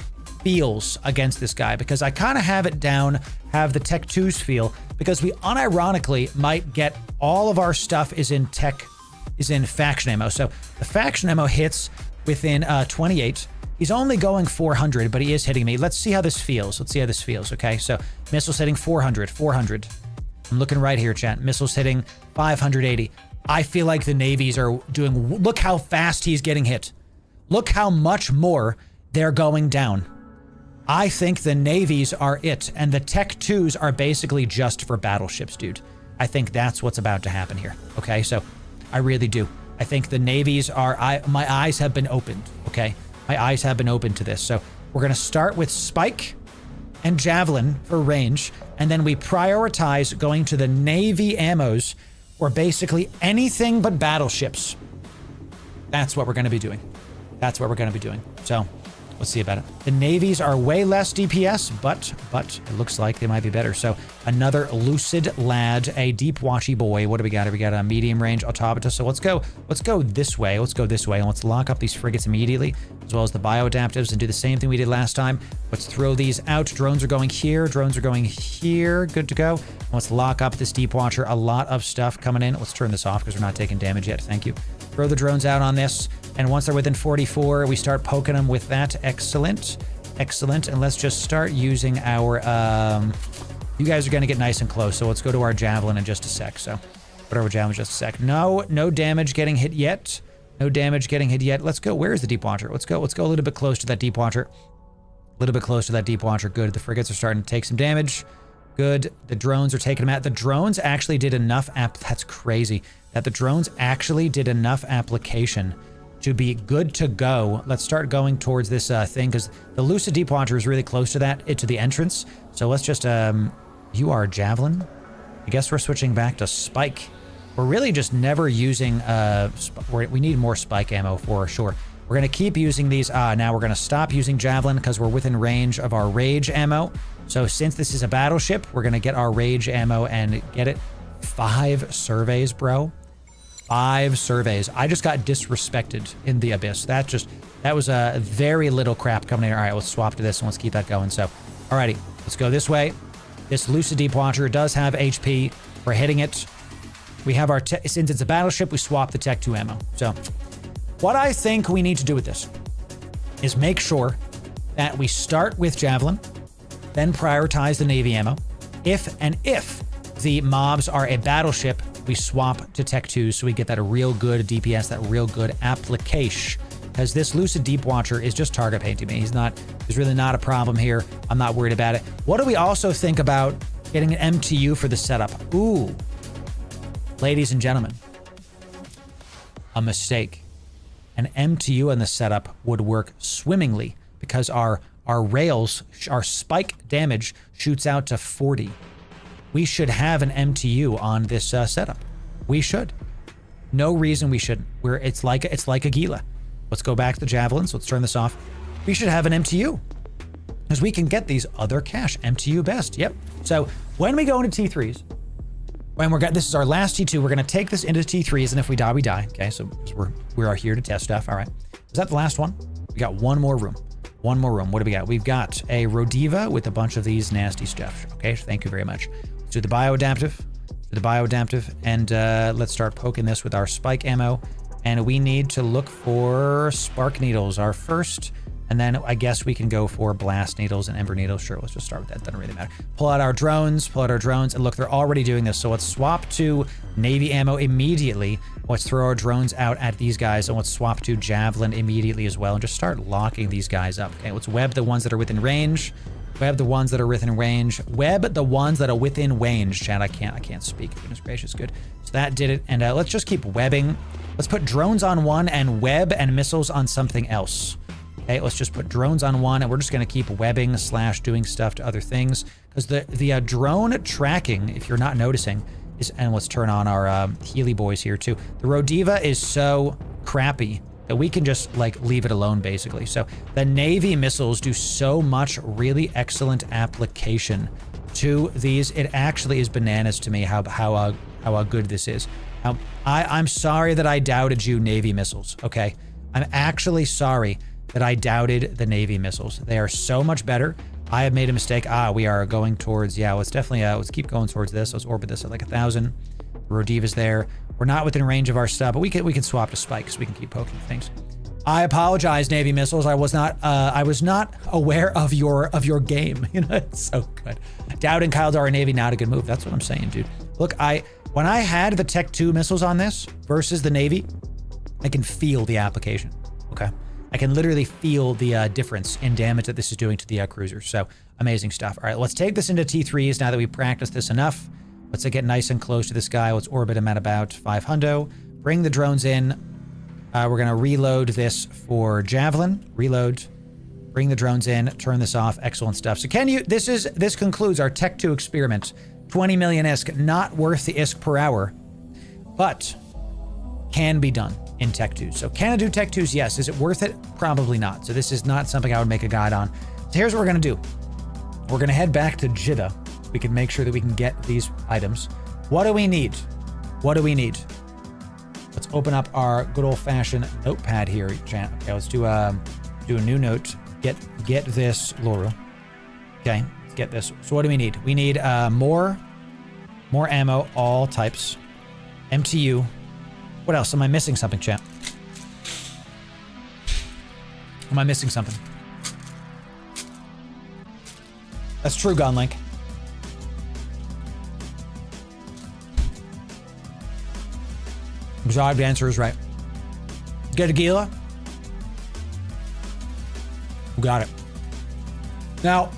feels against this guy, because I kind of have it down, have the Tech 2s feel, because we unironically might get all of our stuff is in faction ammo. So the faction ammo hits within 28. He's only going 400, but he is hitting me. Let's see how this feels. Okay, so missiles hitting 400. I'm looking right here, chat. Missiles hitting 580. I feel like the navies are doing, look how fast he's getting hit. Look how much more they're going down. I think the navies are it, and the Tech 2s are basically just for battleships, dude. I think that's what's about to happen here. Okay, so I really do. I think the navies are, my eyes have been opened, okay? My eyes have been opened to this. So we're gonna start with Spike and Javelin for range, and then we prioritize going to the Navy ammos, or basically anything but battleships. That's what we're gonna be doing. So Let's see about it. The navies are way less DPS, but it looks like they might be better. So another lucid lad, a deep watchy boy. What do we got? We got a medium range automaton. So let's go this way. Let's go this way, and let's lock up these frigates immediately, as well as the bioadaptives, and do the same thing we did last time. Let's throw these out. Drones are going here. Drones are going here. Good to go. And let's lock up this deep watcher. A lot of stuff coming in. Let's turn this off because we're not taking damage yet. Thank you. Throw the drones out on this. And once they're within 44, we start poking them with that. Excellent. Excellent. And let's just start using our... you guys are going to get nice and close, so let's go to our javelin in just a sec. So, whatever javelin, just a sec. No damage getting hit yet. No damage getting hit yet. Let's go. Where is the deep watcher? Let's go a little bit close to that deep watcher. A little bit close to that deep watcher. Good. The frigates are starting to take some damage. Good. The drones are taking them out. The drones actually did enough that's crazy. That the drones actually did enough application to be good to go. Let's start going towards this thing, because the Lucid Deep Watcher is really close to that, to the entrance. So let's just, you are Javelin. I guess we're switching back to Spike. We're really just never using, we need more Spike ammo for sure. We're going to keep using these. Now we're going to stop using Javelin because we're within range of our Rage ammo. So since this is a battleship, we're going to get our Rage ammo and get it. 5 surveys, bro. 5 surveys. I just got disrespected in the Abyss. That was a very little crap coming in. All right, let's swap to this and let's keep that going. So, alrighty, let's go this way. This Lucid Deep Watcher does have HP. We're hitting it. We have our, since it's a battleship, we swap the Tech 2 ammo. So, what I think we need to do with this is make sure that we start with Javelin, then prioritize the Navy ammo. If the mobs are a battleship, we swap to Tech 2 so we get that real good DPS, that real good application. Because this Lucid Deep Watcher is just target painting me. There's really not a problem here. I'm not worried about it. What do we also think about getting an MTU for the setup? Ooh. Ladies and gentlemen, a mistake. An MTU in the setup would work swimmingly because our rails, our spike damage shoots out to 40. We should have an MTU on this setup. We should. No reason we shouldn't. It's like a Gila. Let's go back to the javelins. Let's turn this off. We should have an MTU because we can get these other cash. MTU best. Yep. So when we go into T3s, this is our last T2. We're gonna take this into T3s, and if we die, we die. Okay. So we are here to test stuff. All right. Is that the last one? We got one more room. One more room. What do we got? We've got a Rodiva with a bunch of these nasty stuff. Okay. Thank you very much. Do the bioadaptive, and let's start poking this with our spike ammo. And we need to look for spark needles, our first, and then I guess we can go for blast needles and ember needles. Sure, let's just start with that. Doesn't really matter. Pull out our drones, and look, they're already doing this. So let's swap to Navy ammo immediately. Let's throw our drones out at these guys, and let's swap to Javelin immediately as well, and just start locking these guys up. Okay, let's web the ones that are within range. Web the ones that are within range. Web the ones that are within range. Chat, I can't speak. Goodness gracious, good. So that did it. And let's just keep webbing. Let's put drones on one and web and missiles on something else. Okay, let's just put drones on one, and we're just going to keep webbing / doing stuff to other things. Because the drone tracking, if you're not noticing, is, and let's turn on our Healy boys here too. The Rodiva is so crappy that we can just like leave it alone basically. So the Navy missiles do so much really excellent application to these. It actually is bananas to me how good this is. I'm sorry that I doubted you, Navy missiles. Okay, I'm actually sorry that I doubted the Navy missiles. They are so much better. I have made a mistake. We are going towards, let's definitely let's keep going towards this. Let's orbit this at like 1,000. Rodiva's there. We're not within range of our stuff, but we can swap to spikes. We can keep poking things. I apologize, Navy missiles. I was not aware of your game. You know, it's so good. Doubting Kyle Navy, not a good move. That's what I'm saying, dude. Look, when I had the Tech 2 missiles on this versus the Navy, I can feel the application. Okay, I can literally feel the difference in damage that this is doing to the cruisers. So amazing stuff. All right, let's take this into T3s now that we've practiced this enough. Let's get nice and close to this guy. Let's orbit him at about 500. Bring the drones in. We're going to reload this for Javelin. Reload. Bring the drones in. Turn this off. Excellent stuff. So this concludes our Tech 2 experiment. 20 million ISK. Not worth the ISK per hour, but can be done. in Tech 2s. So can I do Tech 2s? Yes. Is it worth it? Probably not. So this is not something I would make a guide on. So here's what we're going to do. We're going to head back to Jeddah. We can make sure that we can get these items. What do we need? What do we need? Let's open up our good old-fashioned notepad here, chat. Okay, let's do a new note. Get this Loru. Okay, let's get this. So what do we need? We need more ammo, all types. MTU. What else? Am I missing something, chat? Am I missing something? That's true, Gunlink. Exotic answer is right. Get a Gila. We got it. Now,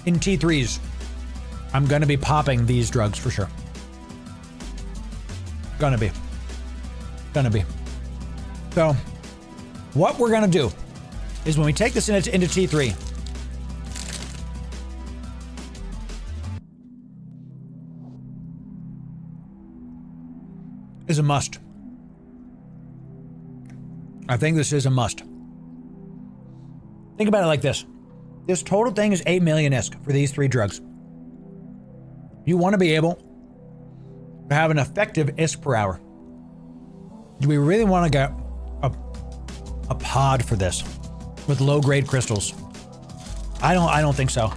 in T3s, I'm going to be popping these drugs for sure. Gonna be. So, what we're going to do is when we take this into T3, is a must. I think this is a must. Think about it like this. This total thing is 8 million ISK for these 3 drugs. You want to be able to have an effective ISK per hour. Do we really want to get a pod for this with low-grade crystals? I don't think so.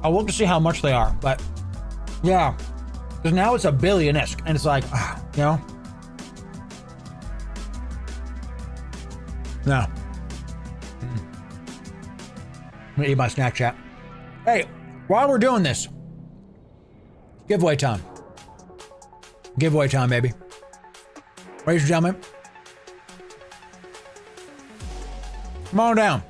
I'll look to see how much they are, but yeah. Because now it's 1 billion ISK, and it's like, you know? No. I'm gonna eat my snack, chat. Hey, while we're doing this, giveaway time. Giveaway time, baby. Ladies and gentlemen, come on down.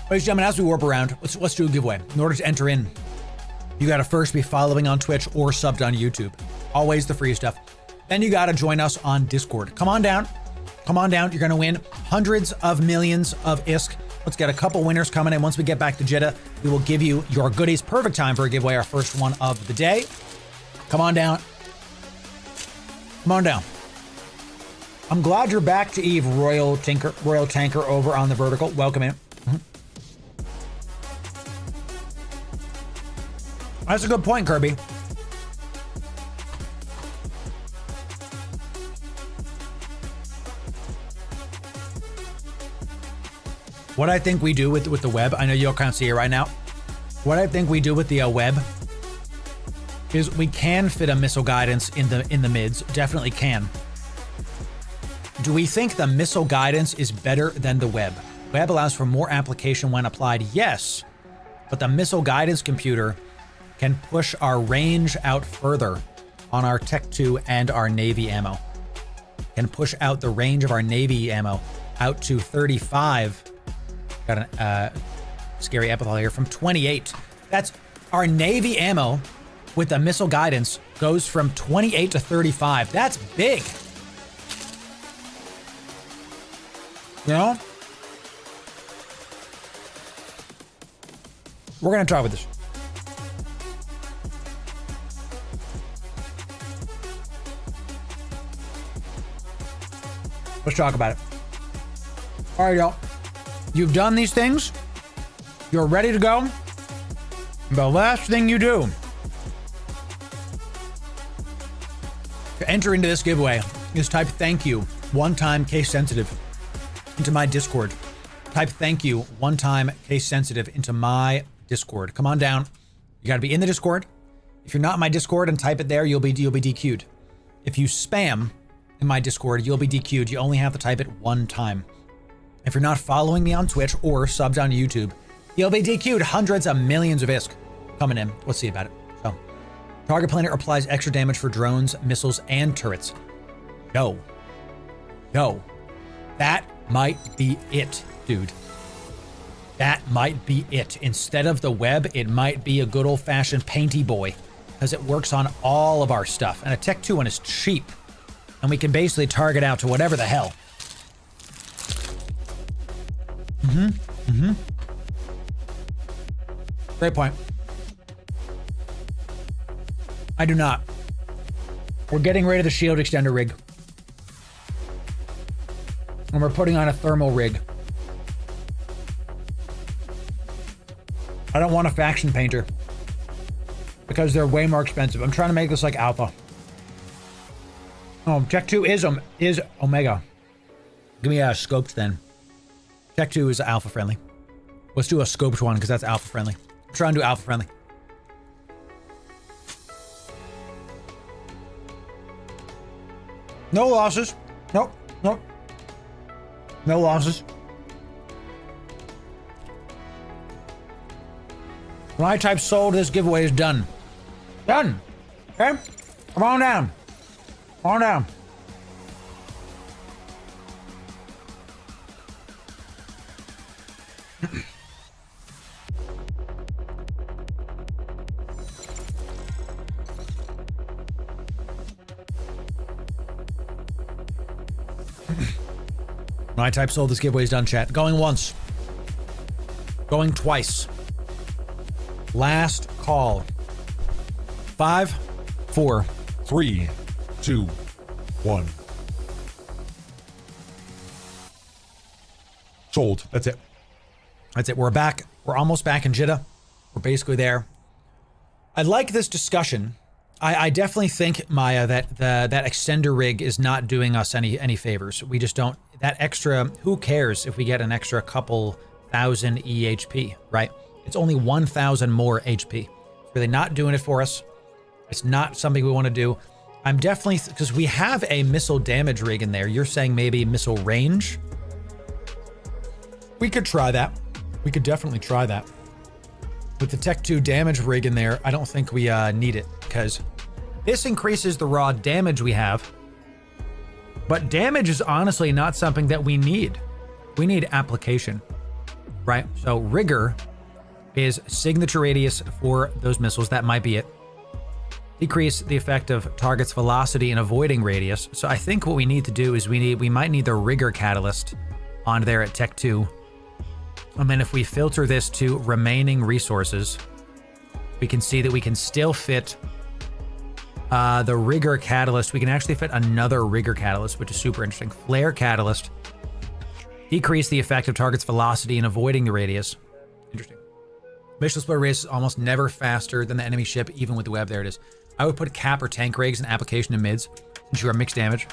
Ladies and gentlemen, as we warp around, let's do a giveaway. In order to enter in, you gotta first be following on Twitch or subbed on YouTube. Always the free stuff. Then you gotta join us on Discord. Come on down. Come on down. You're gonna win hundreds of millions of ISK. Let's get a couple winners coming in. Once we get back to Jeddah, we will give you your goodies. Perfect time for a giveaway, our first one of the day. Come on down. Come on down. I'm glad you're back to Eve, Royal Tanker over on the vertical. Welcome in. That's a good point, Kirby. What I think we do with the web, I know you all can't see it right now. What I think we do with the web is we can fit a missile guidance in the mids. Definitely can. Do we think the missile guidance is better than the web? Web allows for more application when applied, yes. But the missile guidance computer can push our range out further on our Tech 2 and our Navy ammo. Can push out the range of our Navy ammo out to 35. Got a scary epithal here from 28. That's our Navy ammo with the missile guidance goes from 28 to 35. That's big. You know? We're gonna try with this. Let's talk about it. All right, y'all. You've done these things. You're ready to go. The last thing you do to enter into this giveaway is type thank you, one-time case sensitive, into my Discord. Type thank you, one-time case sensitive, into my Discord. Come on down. You gotta be in the Discord. If you're not in my Discord and type it there, you'll be DQ'd. If you spam in my Discord, you'll be DQ'd. You only have to type it one time. If you're not following me on Twitch or subbed on YouTube, you'll be DQ'd. Hundreds of millions of ISK coming in. Let's see about it. So, target planet applies extra damage for drones, missiles, and turrets. No. That might be it, dude. That might be it. Instead of the web, it might be a good old-fashioned painty boy, because it works on all of our stuff. And a Tech 2 one is cheap. And we can basically target out to whatever the hell. Great point. I do not. We're getting rid of the shield extender rig. And we're putting on a thermal rig. I don't want a faction painter because they're way more expensive. I'm trying to make this like alpha. Oh, Tech 2 is Omega. Give me a scoped then. Tech 2 is alpha friendly. Let's do a scoped one because that's alpha friendly. I'm trying to do alpha friendly. No losses. Nope. Nope. No losses. When I type sold, this giveaway is done. Done. Okay? Come on down. Come on down. When I type sold, this giveaway is done, chat. Going once. Going twice. Last call. 5, 4, 3, 2, 1. Sold. That's it. That's it. We're back. We're almost back in Jeddah. We're basically there. I like this discussion. I definitely think, Maya, that that extender rig is not doing us any favors. We just don't. That extra, who cares if we get an extra couple thousand EHP, right? It's only 1,000 more HP. It's really not doing it for us. It's not something we want to do. I'm definitely, because we have a missile damage rig in there. You're saying maybe missile range? We could try that. We could definitely try that. With the Tech 2 damage rig in there, I don't think we need it, because this increases the raw damage we have. But damage is honestly not something that we need. We need application, right? So rigor is signature radius for those missiles. That might be it. Decrease the effect of target's velocity and avoiding radius. So I think what we need to do is we might need the rigor catalyst on there at Tech 2. And then if we filter this to remaining resources, we can see that we can still fit the rigor catalyst. We can actually fit another rigor catalyst, which is super interesting. Flare catalyst. Decrease the effect of target's velocity and avoiding the radius. Interesting. Missile split radius is almost never faster than the enemy ship, even with the web. There it is. I would put cap or tank rigs in application to mids, since you are mixed damage.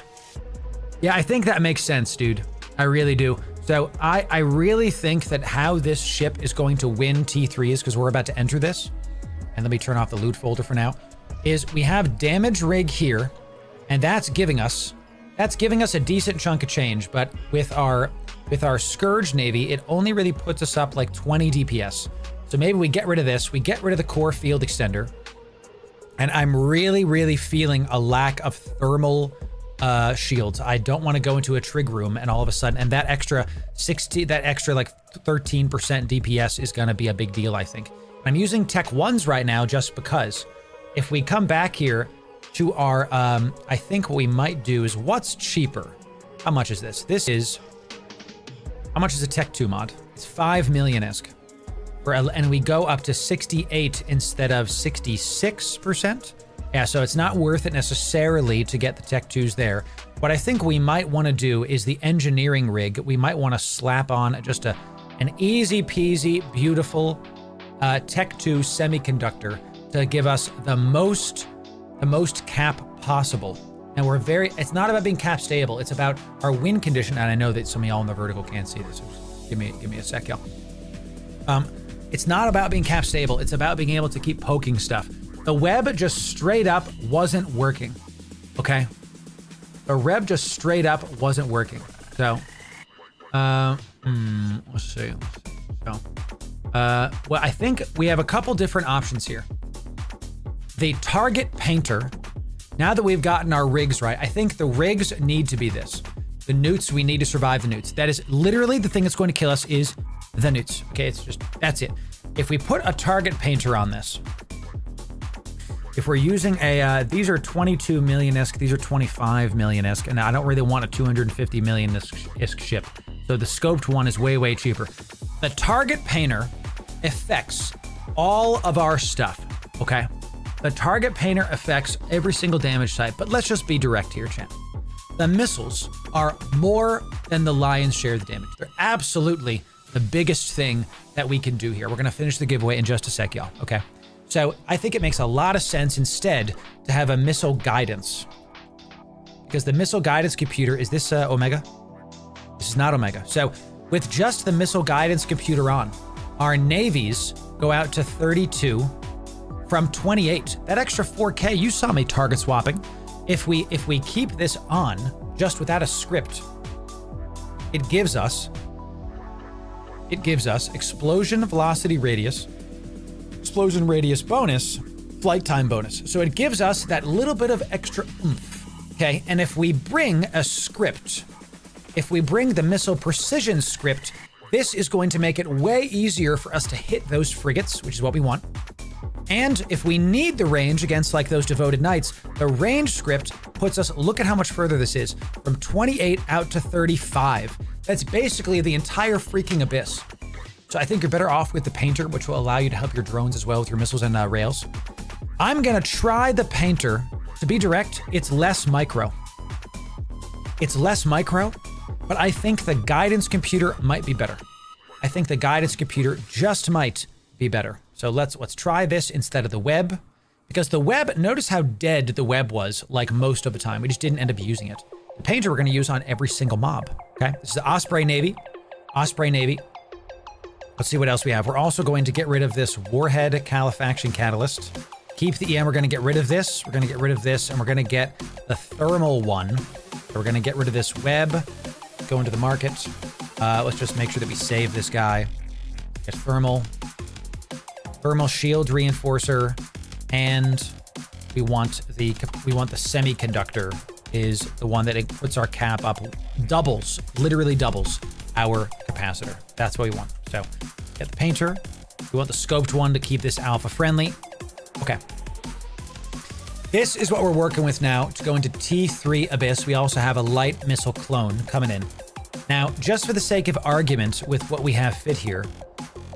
Yeah, I think that makes sense, dude. I really do. So I really think that how this ship is going to win T3 is because we're about to enter this. And let me turn off the loot folder for now. Is we have damage rig here, and that's giving us a decent chunk of change. But with our Scourge Navy, it only really puts us up like 20 DPS. So maybe we get rid of this. We get rid of the core field extender. And I'm really feeling a lack of thermal shields. I don't want to go into a trig room and all of a sudden, and that extra like 13% DPS is going to be a big deal, I think. I'm using Tech 1s right now just because. If we come back here to our, I think what we might do is what's cheaper? How much is this? How much is a Tech 2 mod? It's 5 million-esque. And we go up to 68 instead of 66%. Yeah, so it's not worth it necessarily to get the Tech 2s there. What I think we might want to do is the engineering rig. We might want to slap on just an easy peasy, beautiful Tech 2 semiconductor to give us the most cap possible. And it's not about being cap stable. It's about our win condition. And I know that some of y'all in the vertical can't see this. Give me a sec, y'all. It's not about being cap stable. It's about being able to keep poking stuff. The web just straight up wasn't working. Okay. The web just straight up wasn't working. So, let's see. So, well, I think we have a couple different options here. The target painter, now that we've gotten our rigs right, I think the rigs need to be this. The newts, we need to survive the newts. That is literally the thing that's going to kill us is the newts. Okay, that's it. If we put a target painter on this, if we're using these are 22 million-esque, these are 25 million-esque, and I don't really want a 250 million-esque ship. So the scoped one is way cheaper. The target painter affects all of our stuff, okay? The target painter affects every single damage type, but let's just be direct here, chat. The missiles are more than the lion's share of the damage. They're absolutely the biggest thing that we can do here. We're gonna finish the giveaway in just a sec, y'all, okay? So I think it makes a lot of sense instead to have a missile guidance. Because the missile guidance computer, is this Omega? This is not Omega. So with just the missile guidance computer on, our navies go out to 32 from 28. That extra 4K, you saw me target swapping. If we keep this on just without a script, it gives us explosion velocity radius, explosion radius bonus, flight time bonus. So it gives us that little bit of extra oomph, okay? And if we bring a script, if we bring the missile precision script, this is going to make it way easier for us to hit those frigates, which is what we want. And if we need the range against like those devoted knights, the range script puts us, look at how much further this is, from 28 out to 35. That's basically the entire freaking abyss. So I think you're better off with the painter, which will allow you to help your drones as well with your missiles and rails. I'm gonna try the painter. To be direct, it's less micro. It's less micro, but I think the guidance computer might be better. I think the guidance computer just might be better. So let's try this instead of the web, because the web, notice how dead the web was like most of the time. We just didn't end up using it. The painter we're going to use on every single mob. Okay, this is the Osprey Navy. Osprey Navy. Let's see what else we have. We're also going to get rid of this Warhead Califaction Catalyst. Keep the EM. We're going to get rid of this. We're going to get rid of this, and we're going to get the thermal one. So we're going to get rid of this web. Go into the market. Let's just make sure that we save this guy. Get thermal shield reinforcer, and we want the semiconductor is the one that it puts our cap up, literally doubles our capacitor. That's what we want. So get the painter. We want the scoped one to keep this alpha friendly. Okay. This is what we're working with now to go into T3 Abyss. We also have a light missile clone coming in. Now, just for the sake of argument with what we have fit here,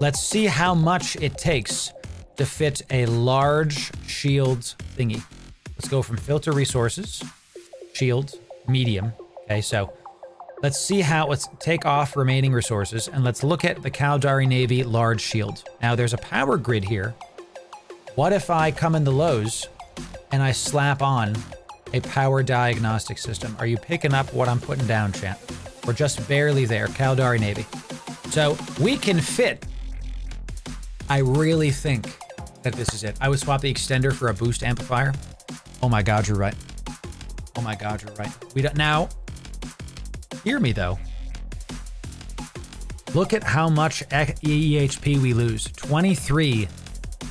let's see how much it takes to fit a large shield thingy. Let's go from filter resources, shield, medium. Okay, so let's take off remaining resources and let's look at the Caldari Navy large shield. Now there's a power grid here. What if I come in the lows and I slap on a power diagnostic system? Are you picking up what I'm putting down, chat? We're just barely there, Caldari Navy. So we can fit. I really think that this is it. I would swap the extender for a boost amplifier. Oh my God, you're right. Oh my God, you're right. We don't now. Hear me though. Look at how much EHP we lose. 23.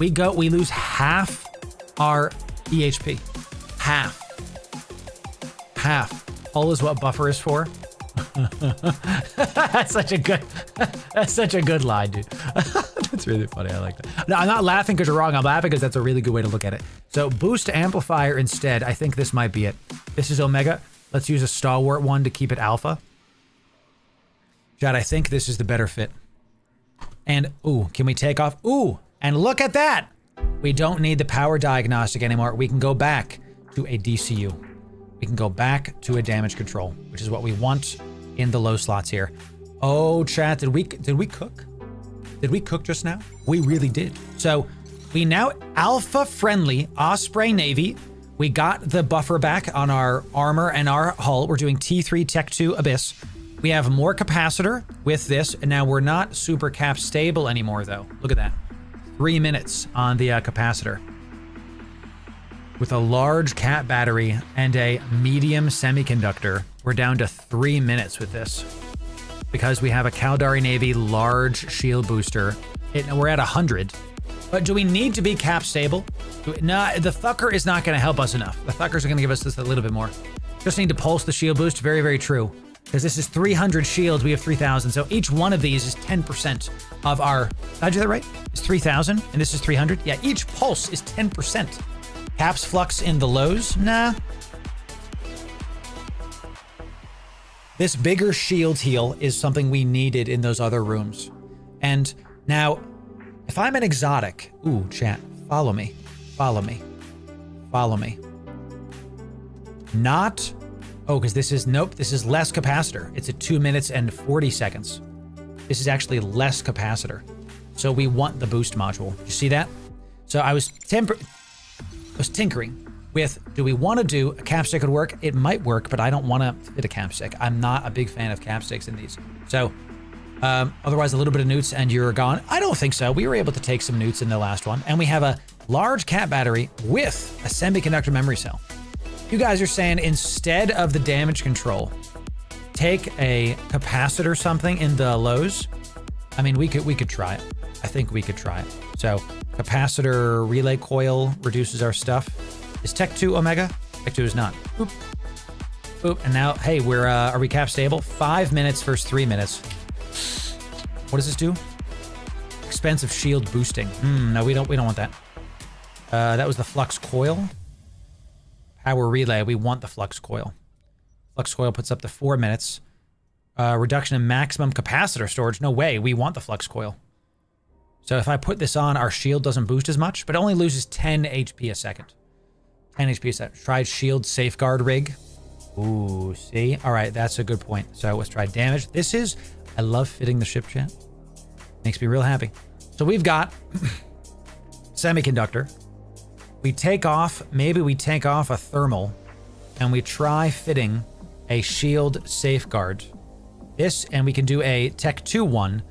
We lose half our EHP. Half. All is what buffer is for. That's such a good line, dude. That's really funny. I like that. No, I'm not laughing because you're wrong. I'm laughing because that's a really good way to look at it. So boost amplifier instead. I think this might be it. This is Omega. Let's use a stalwart one to keep it alpha. Jad, I think this is the better fit. And ooh, can we take off? Ooh, and look at that. We don't need the power diagnostic anymore. We can go back to a DCU. We can go back to a damage control, which is what we want in the low slots here. Oh, chat, did we cook? Did we cook just now? We really did. So we now alpha friendly Osprey Navy. We got the buffer back on our armor and our hull. We're doing T3 Tech 2 Abyss. We have more capacitor with this, and now we're not super cap stable anymore though. Look at that. 3 minutes on the capacitor. With a large cat battery and a medium semiconductor, we're down to 3 minutes with this. Because we have a Caldari Navy large shield booster. We're at 100. But do we need to be cap stable? No, the Thucker is not going to help us enough. The Thuckers are going to give us just a little bit more. Just need to pulse the shield boost. Very, very true. Because this is 300 shields, we have 3,000. So each one of these is 10% of our... Did I do that right? It's 3,000 and this is 300? Yeah, each pulse is 10%. Caps flux in the lows? Nah. This bigger shield heal is something we needed in those other rooms. And now, if I'm an exotic... Ooh, chat, follow me. Follow me. Follow me. Not... Oh, because this is... Nope, this is less capacitor. It's at 2 minutes and 40 seconds. This is actually less capacitor. So we want the boost module. You see that? So I was tinkering with, do we want to do a capstick would work? It might work, but I don't want to fit a capstick. I'm not a big fan of capsticks in these. So otherwise a little bit of newts and you're gone. I don't think so. We were able to take some newts in the last one. And we have a large cat battery with a semiconductor memory cell. You guys are saying instead of the damage control, take a capacitor something in the lows. I mean, we could try it. I think we could try it. So capacitor relay coil reduces our stuff. Is Tech 2 Omega? Tech 2 is not. Boop. Boop. And now, hey, are we cap stable? 5 minutes versus 3 minutes. What does this do? Expensive shield boosting. No, we don't want that. That was the flux coil. Power relay, we want the flux coil. Flux coil puts up to 4 minutes. Reduction in maximum capacitor storage. No way, we want the flux coil. So if I put this on, our shield doesn't boost as much, but it only loses 10 HP a second. 10 HP a second. Try shield safeguard rig. Ooh, see? All right, that's a good point. So let's try damage. This is, I love fitting the ship chat. Makes me real happy. So we've got semiconductor. We take off, maybe we take off a thermal and we try fitting a shield safeguard. This, and we can do a Tech 2 one.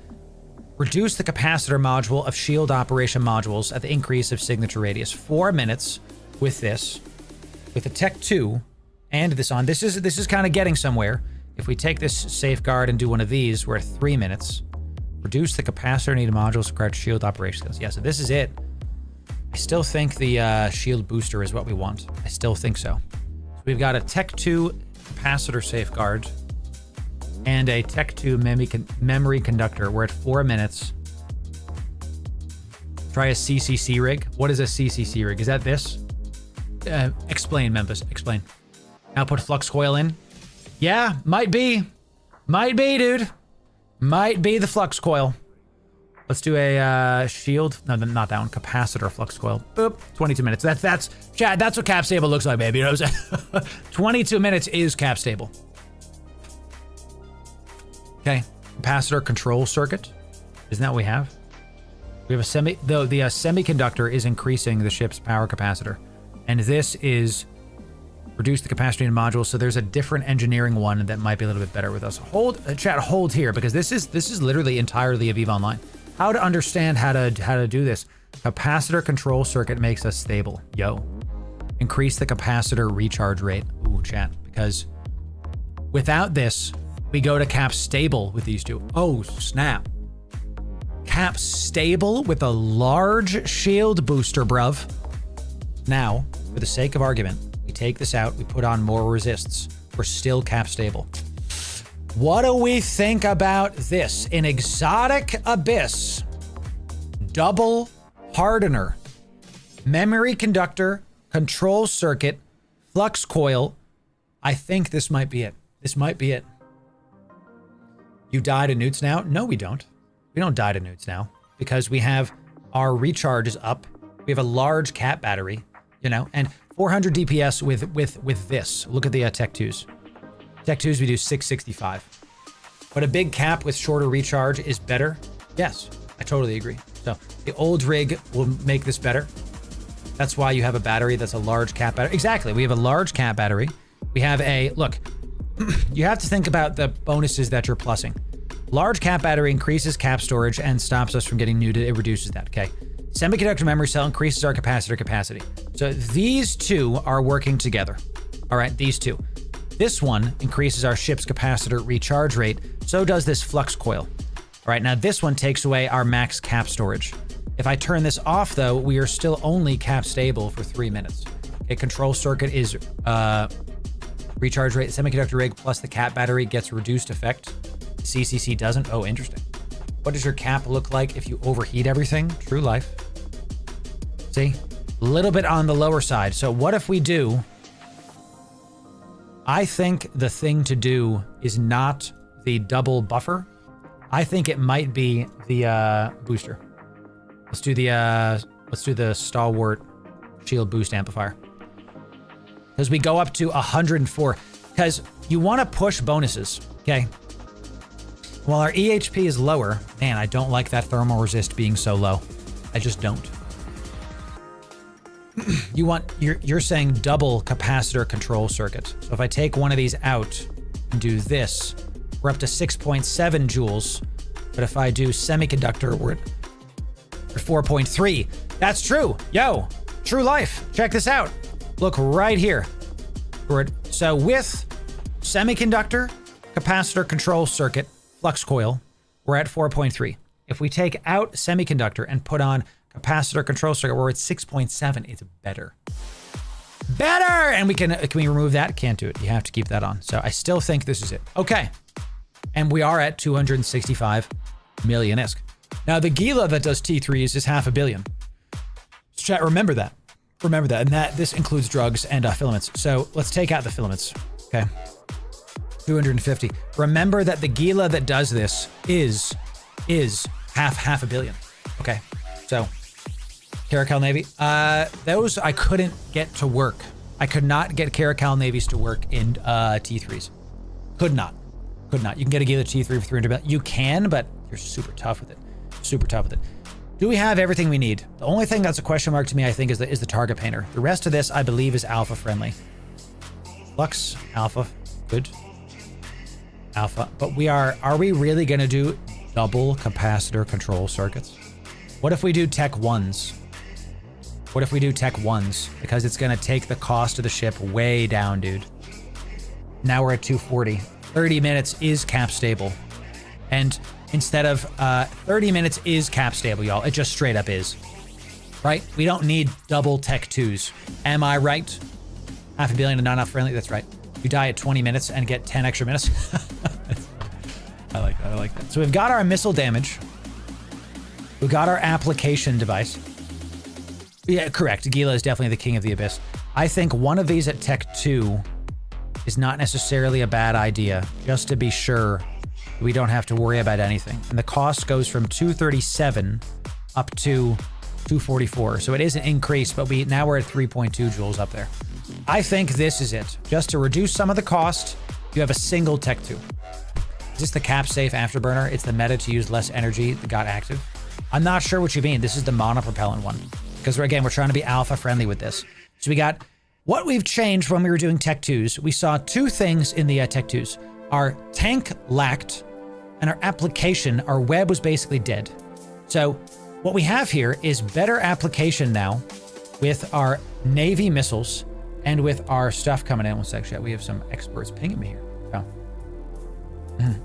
Reduce the capacitor module of shield operation modules at the increase of signature radius. 4 minutes with this, with a Tech 2 and this on. This is kind of getting somewhere. If we take this safeguard and do one of these, we're at 3 minutes. Reduce the capacitor needed modules required shield operation skills. Yeah, so this is it. I still think the shield booster is what we want. I still think so. So we've got a Tech 2 capacitor safeguard and a Tech 2 memory conductor. We're at 4 minutes. Try a CCC rig. What is a CCC rig? Is that this? Explain, Memphis. Explain. Now put flux coil in. Yeah, might be. Might be, dude. Might be the flux coil. Let's do a shield. No, not that one. Capacitor flux coil. Boop. 22 minutes. That's Chad. That's what cap stable looks like, baby. You know what I'm saying? 22 minutes is cap stable. Okay. Capacitor control circuit. Isn't that what we have? We have a the semiconductor is increasing the ship's power capacitor, and this is reduce the capacity in modules. So there's a different engineering one that might be a little bit better with us. Hold chat. Hold here because this is literally entirely of EVE Online. How to understand how to do this. Capacitor control circuit makes us stable. Yo. Increase the capacitor recharge rate. Ooh, chat. Because without this, we go to cap stable with these two. Oh, snap. Cap stable with a large shield booster, bruv. Now, for the sake of argument, we take this out, we put on more resists. We're still cap stable. What do we think about this? An exotic abyss, double hardener, memory conductor, control circuit, flux coil. I think this might be it. This might be it. You die to newts now? No, we don't. We don't die to newts now because we have our recharge is up. We have a large cat battery, you know, and 400 DPS with this. Look at the Tech 2s. Tech 2s, we do 665. But a big cap with shorter recharge is better. Yes, I totally agree. So the old rig will make this better. That's why you have a battery that's a large cat battery. Exactly. We have a large cat battery. We have a, look, you have to think about the bonuses that you're plussing. Large cap battery increases cap storage and stops us from getting newed. It reduces that, okay? Semiconductor memory cell increases our capacitor capacity. So these two are working together. All right, these two. This one increases our ship's capacitor recharge rate. So does this flux coil. All right, now this one takes away our max cap storage. If I turn this off though, we are still only cap stable for 3 minutes. Okay, control circuit is recharge rate, semiconductor rig plus the cap battery gets reduced effect. CCC doesn't. Oh, interesting. What does your cap look like if you overheat everything? True life. See? A little bit on the lower side. So what if we do... I think the thing to do is not the double buffer. I think it might be the Booster. Let's do the Stalwart Shield Boost Amplifier. because we go up to 104. Because you want to push bonuses, okay? While our EHP is lower, man, I don't like that thermal resist being so low. I just don't. You're saying double capacitor control circuit. So if I take one of these out and do this, we're up to 6.7 joules. But if I do semiconductor, we're at 4.3. That's true. Yo, true life. Check this out. Look right here. So with semiconductor, capacitor control circuit, flux coil, we're at 4.3. If we take out semiconductor and put on capacitor control circuit, we're at 6.7. It's better. Better! And can we remove that? Can't do it. You have to keep that on. So I still think this is it. Okay. And we are at 265 million ISK. Now the Gila that does T3s is 500 million. So chat, remember that. Remember that. And this includes drugs and filaments. So let's take out the filaments. Okay. 250. Remember that the Gila that does this is half a billion. Okay. So Caracal Navy. Those I couldn't get to work. I could not get Caracal Navies to work in T3s. Could not. You can get a Gila T3 for 300 million. You can, but you're super tough with it. Super tough with it. Do we have everything we need? The only thing that's a question mark to me, I think, is the target painter. The rest of this, I believe, is alpha friendly. Lux, alpha, good. Alpha, but are we really going to do double capacitor control circuits? What if we do tech 1s? What if we do tech 1s? Because it's going to take the cost of the ship way down, dude. Now we're at 240. 30 minutes is cap stable. And instead of 30 minutes is cap stable, y'all. It just straight up is. Right? We don't need double tech 2s. Am I right? 500 million and not enough friendly? That's right. You die at 20 minutes and get 10 extra minutes. I like that. I like that. So we've got our missile damage. We've got our application device. Yeah, correct. Gila is definitely the king of the Abyss. I think one of these at Tech 2 is not necessarily a bad idea, just to be sure we don't have to worry about anything. And the cost goes from 237 up to 244. So it is an increase, but now we're at 3.2 joules up there. I think this is it. Just to reduce some of the cost, you have a single Tech 2. Is this the cap safe afterburner? It's the meta to use less energy that got active. I'm not sure what you mean. This is the monopropellant one. Because we're trying to be alpha friendly with this. So we got what we've changed when we were doing Tech 2s. We saw two things in the Tech 2s. Our tank lacked, and our application, our web was basically dead. So what we have here is better application now with our Navy missiles and with our stuff coming in. One sec, chat. We have some experts pinging me here. Oh.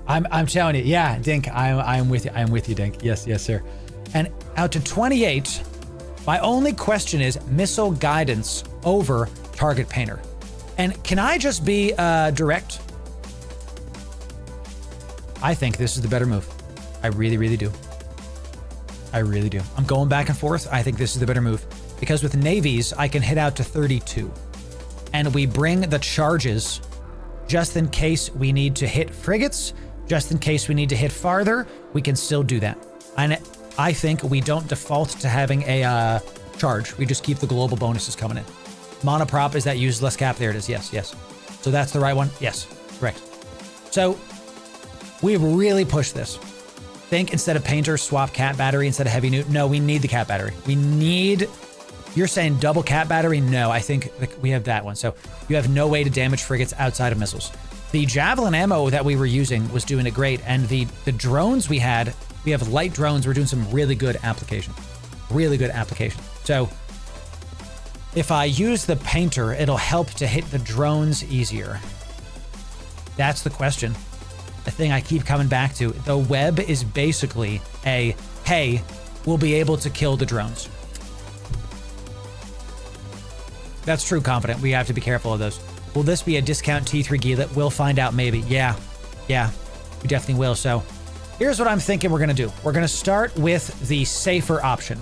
I'm telling you, yeah, Dink, I'm with you. I'm with you, Dink. Yes, sir. And out to 28, my only question is missile guidance over target painter. And can I just be direct? I think this is the better move. I really, really do. I really do. I'm going back and forth. I think this is the better move. Because with navies, I can hit out to 32. And we bring the charges just in case we need to hit frigates, just in case we need to hit farther, we can still do that. And I think we don't default to having a charge. We just keep the global bonuses coming in. Monoprop, is that use less cap? There it is. Yes. So that's the right one? Yes, correct. So we've really pushed this. Think instead of painter, swap cat battery instead of heavy nuke. No, we need the cat battery. You're saying double cat battery? No, I think we have that one. So you have no way to damage frigates outside of missiles. The Javelin ammo that we were using was doing it great. And the drones we have light drones. We're doing some really good application. Really good application. So if I use the painter, it'll help to hit the drones easier. That's the question. The thing I keep coming back to. The web is basically hey, we'll be able to kill the drones. That's true, Confident. We have to be careful of those. Will this be a discount T3 Gila? We'll find out maybe. Yeah, we definitely will. So here's what I'm thinking we're going to do. We're going to start with the safer option.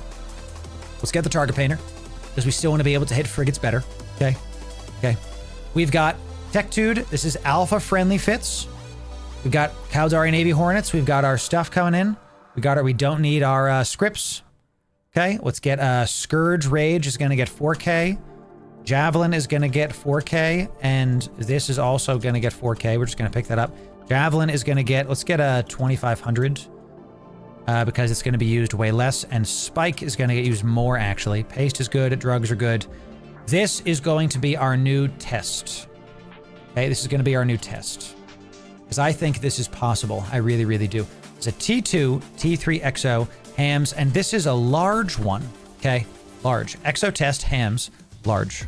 Let's get the target painter because we still want to be able to hit frigates better. Okay. We've got Tech-Tude. This is alpha-friendly fits. We've got Caldari Navy Hornets. We've got our stuff coming in. We don't need our scripts. Okay, let's get Scourge Rage is going to get 4K. Javelin is going to get 4K, and this is also going to get 4K. We're just going to pick that up. Javelin is going to get, let's get a 2500 because it's going to be used way less, and Spike is going to get used more, actually. Paste is good, drugs are good. This is going to be our new test. Okay, this is going to be our new test. Because I think this is possible. I really, really do. It's a T2, T3 EXO, hams, and this is a large one. Okay, large. EXO test, hams, large.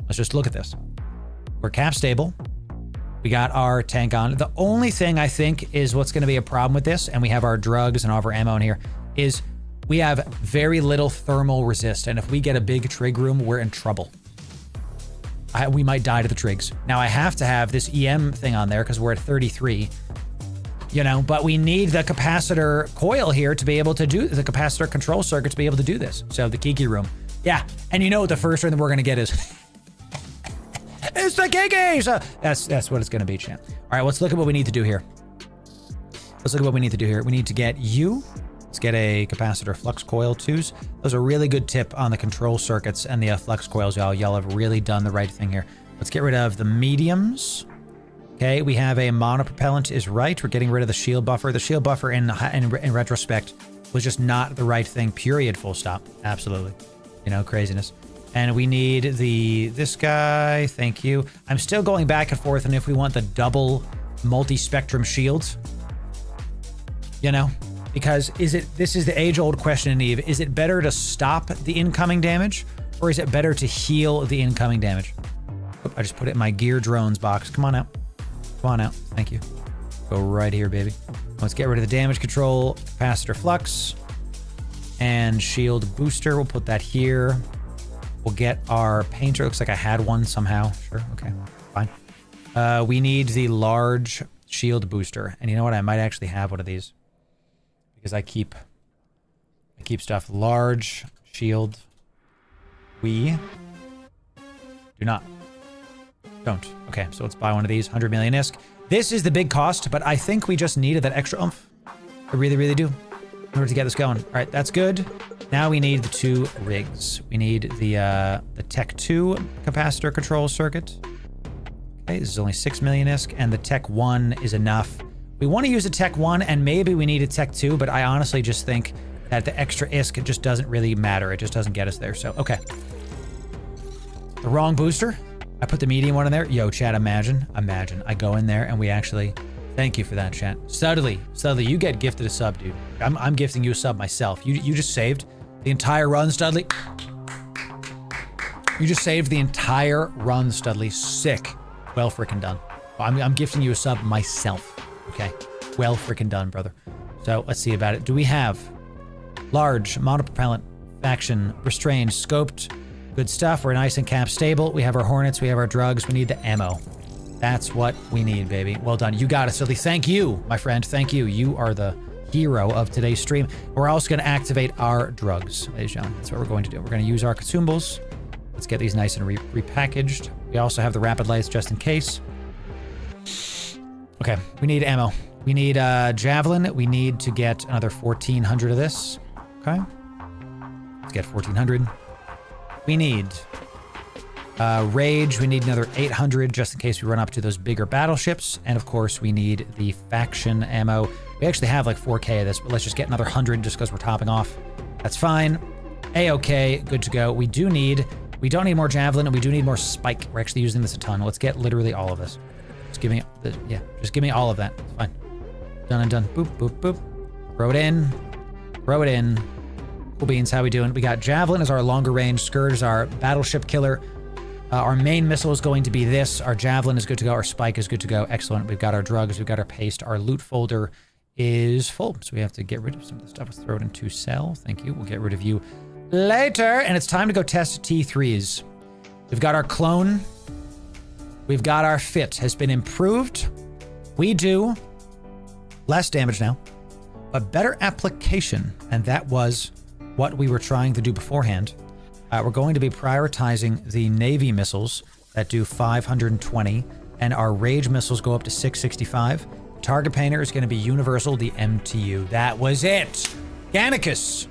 Let's just look at this. We're cap stable. We got our tank on. The only thing I think is what's going to be a problem with this, and we have our drugs and all of our ammo in here, is we have very little thermal resist. And if we get a big trig room, we're in trouble. We might die to the trigs. Now I have to have this EM thing on there because we're at 33, you know, but we need the capacitor coil here to be able to do the capacitor control circuit to be able to do this. So the Kiki room. Yeah. And you know what the first room that we're going to get is? It's the Kiki! So that's what it's going to be, champ. All right, let's look at what we need to do here. Let's look at what we need to do here. We need to get you. Let's get a capacitor flux coil 2s. Those are really good tip on the control circuits and the flux coils, y'all. Y'all have really done the right thing here. Let's get rid of the mediums. Okay, we have a monopropellant is right. We're getting rid of the shield buffer. The shield buffer in retrospect was just not the right thing, period, full stop. Absolutely. You know, craziness. And we need this guy. Thank you. I'm still going back and forth on if we want the double multi-spectrum shields. You know? Because this is the age-old question in Eve. Is it better to stop the incoming damage, or is it better to heal the incoming damage? Oop, I just put it in my gear drones box. Come on out. Come on out. Thank you. Go right here, baby. Let's get rid of the damage control, capacitor flux, and shield booster. We'll put that here. We'll get our painter. Looks like I had one somehow. Sure. Okay. Fine. We need the large shield booster. And you know what? I might actually have one of these. Because I keep stuff large shield. We do not. Don't. Okay, so let's buy one of these. 100 million ISK. This is the big cost, but I think we just needed that extra oomph. I really, really do. In order to get this going. All right, that's good. Now we need the 2 rigs. We need the Tech 2 capacitor control circuit. Okay, this is only 6 million ISK, and the Tech 1 is enough. We want to use a Tech 1, and maybe we need a Tech 2, but I honestly just think that the extra ISK just doesn't really matter. It just doesn't get us there, so okay. The wrong booster. I put the medium one in there. Yo, chat, imagine. I go in there, and we actually... Thank you for that, chat. Studley, you get gifted a sub, dude. I'm gifting you a sub myself. You just saved the entire run, Studley. You just saved the entire run, Studley. Sick. Well freaking done. I'm gifting you a sub myself. Okay, well freaking done, brother. So let's see about it. Do we have large monopropellant faction restrained scoped? Good stuff. We're nice and cap stable. We have our hornets. We have our drugs. We need the ammo. That's what we need, baby. Well done. You got it, Silly. Thank you, my friend. Thank you. You are the hero of today's stream. We're also going to activate our drugs, ladies and gentlemen. That's what we're going to do. We're going to use our consumables. Let's get these nice and repackaged. We also have the rapid lights just in case. Okay, we need ammo. We need javelin. We need to get another 1,400 of this. Okay. Let's get 1,400. We need rage. We need another 800 just in case we run up to those bigger battleships. And of course, we need the faction ammo. We actually have like 4K of this, but let's just get another 100 just because we're topping off. That's fine. A-okay, good to go. We don't need more javelin, and we do need more spike. We're actually using this a ton. Let's get literally all of this. Just give me, just give me all of that. It's fine. Done and done. Boop, boop, boop. Throw it in. Throw it in. Cool beans, how we doing? We got javelin as our longer range. Scourge is our battleship killer. Our main missile is going to be this. Our javelin is good to go. Our spike is good to go. Excellent. We've got our drugs. We've got our paste. Our loot folder is full. So we have to get rid of some of the stuff. Let's throw it into cell. Thank you. We'll get rid of you later. And it's time to go test T3s. We've got our clone. We've got our fit has been improved. We do less damage now, but better application. And that was what we were trying to do beforehand. We're going to be prioritizing the Navy missiles that do 520, and our Rage missiles go up to 665. Target Painter is going to be universal, the MTU. That was it. Gannicus.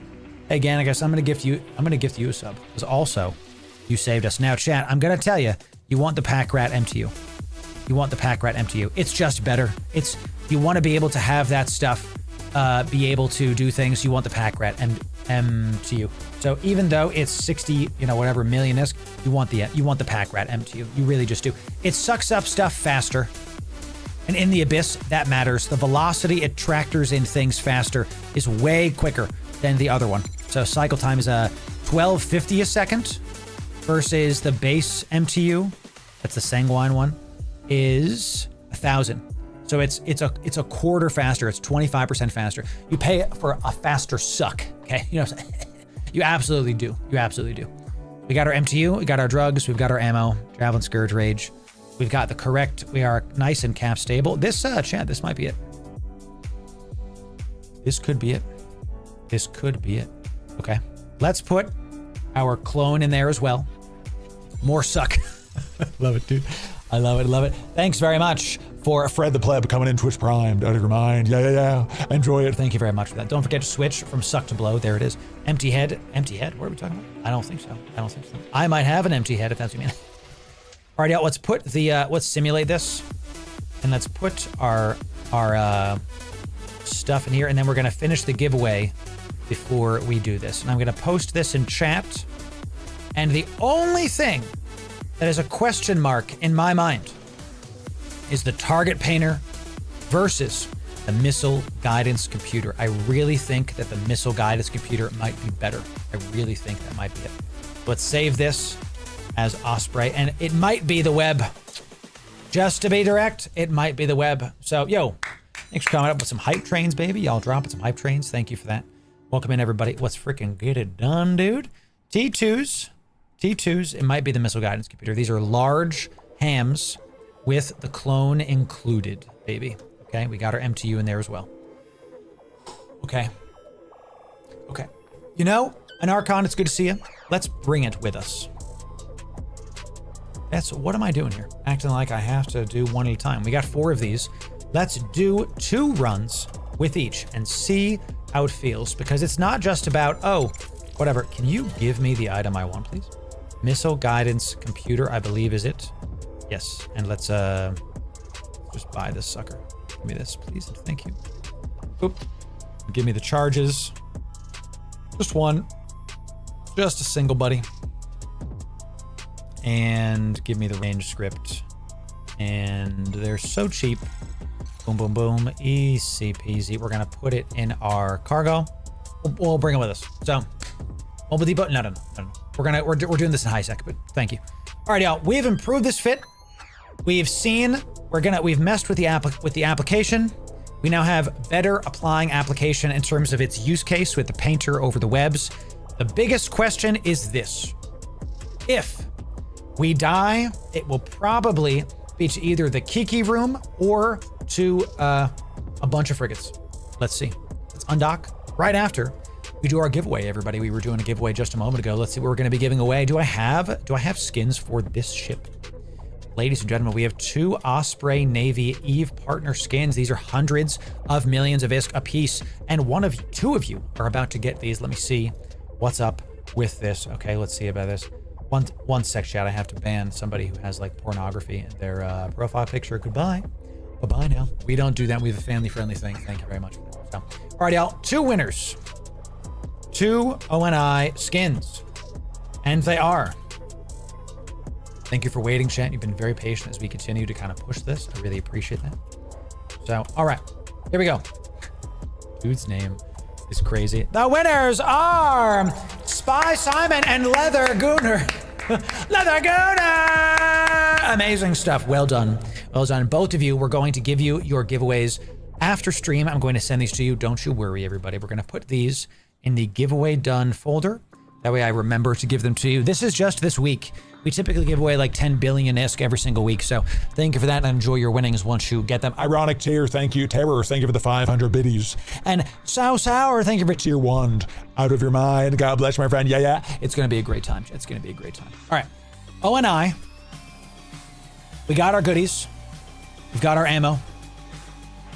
Hey, Gannicus, I'm going to gift you a sub. Because also, You saved us. Now, chat, I'm going to tell you, you want the pack rat MTU. You want the pack rat MTU. It's just better. You want to be able to have that stuff, be able to do things. You want the pack rat MTU. So even though it's 60, whatever million ISK, you want the pack rat MTU. You really just do. It sucks up stuff faster. And in the Abyss, that matters. The velocity it tractors in things faster is way quicker than the other one. So cycle time is 1250 a second versus the base MTU. That's the Sanguine one. Is 1,000. So it's a quarter faster. It's 25% faster. You pay for a faster suck. Okay, you know what I'm saying? You absolutely do. You absolutely do. We got our MTU. We got our drugs. We've got our ammo. Javelin, Scourge, Rage. We've got the correct. We are nice and cap stable. This chat. This might be it. This could be it. This could be it. Okay. Let's put our clone in there as well. More suck. Love it, dude. I love it. Love it. Thanks very much for Fred the Pleb coming in Twitch Primed. Out of your mind. Yeah. Enjoy it. Thank you very much for that. Don't forget to switch from suck to blow. There it is. Empty head. Empty head? What are we talking about? I don't think so. I might have an empty head if that's what you mean. All right, let's put the, let's simulate this. And let's put our stuff in here. And then we're going to finish the giveaway before we do this. And I'm going to post this in chat. And the only thing that is a question mark in my mind is the target painter versus the missile guidance computer. I really think that the missile guidance computer might be better. I really think that might be it. Let's save this as Osprey, and it might be the web. Just to be direct, it might be the web. So, thanks for coming up with some hype trains, baby. Y'all dropping some hype trains. Thank you for that. Welcome in, everybody. Let's freaking get it done, dude. T2s, it might be the missile guidance computer. These are large hams with the clone included, baby. Okay, we got our MTU in there as well. Okay. An Archon, it's good to see you. Let's bring it with us. What am I doing here? Acting like I have to do one at a time. We got 4 of these. Let's do 2 runs with each and see how it feels, because it's not just about, whatever. Can you give me the item I want, please? Missile guidance computer, I believe, is it? Yes. And let's just buy this sucker. Give me this, please. Thank you. Oop. Give me the charges. Just one. Just a single, buddy. And give me the range script. And they're so cheap. Boom, boom, boom. Easy peasy. We're going to put it in our cargo. We'll bring it with us. So, mobile depot. No. We're doing this in high sec, but thank you. All right, y'all. We've improved this fit. We've seen. We've messed with the application. We now have better applying application in terms of its use case with the painter over the webs. The biggest question is this: if we die, it will probably be to either the Kiki room or to a bunch of frigates. Let's see. Let's undock right after we do our giveaway, everybody. We were doing a giveaway just a moment ago. Let's see what we're going to be giving away. Do I have skins for this ship? Ladies and gentlemen, we have 2 Osprey Navy Eve partner skins. These are hundreds of millions of ISK a piece, and 2 of you are about to get these. Let me see what's up with this. Okay, let's see about this. One sec, chat. I have to ban somebody who has like pornography in their profile picture. Goodbye. Bye-bye now. We don't do that. We have a family-friendly thing. Thank you very much for that. So, all right, y'all. 2 winners. 2 ONI skins. And they are. Thank you for waiting, chat. You've been very patient as we continue to kind of push this. I really appreciate that. So, all right. Here we go. Dude's name is crazy. The winners are Spy Simon and Leather Gooner. Leather Gooner! Amazing stuff. Well done. Well done. Both of you, we're going to give you your giveaways after stream. I'm going to send these to you. Don't you worry, everybody. We're going to put these in the giveaway done folder. That way I remember to give them to you. This is just this week. We typically give away like 10 billion ISK every single week. So thank you for that, and enjoy your winnings once you get them. Ironic Tear, thank you. Terror, thank you for the 500 biddies. And Sour, thank you for Tier 1. Out of your mind. God bless you, my friend. Yeah. It's going to be a great time. It's going to be a great time. All right. ONI. We got our goodies. We've got our ammo.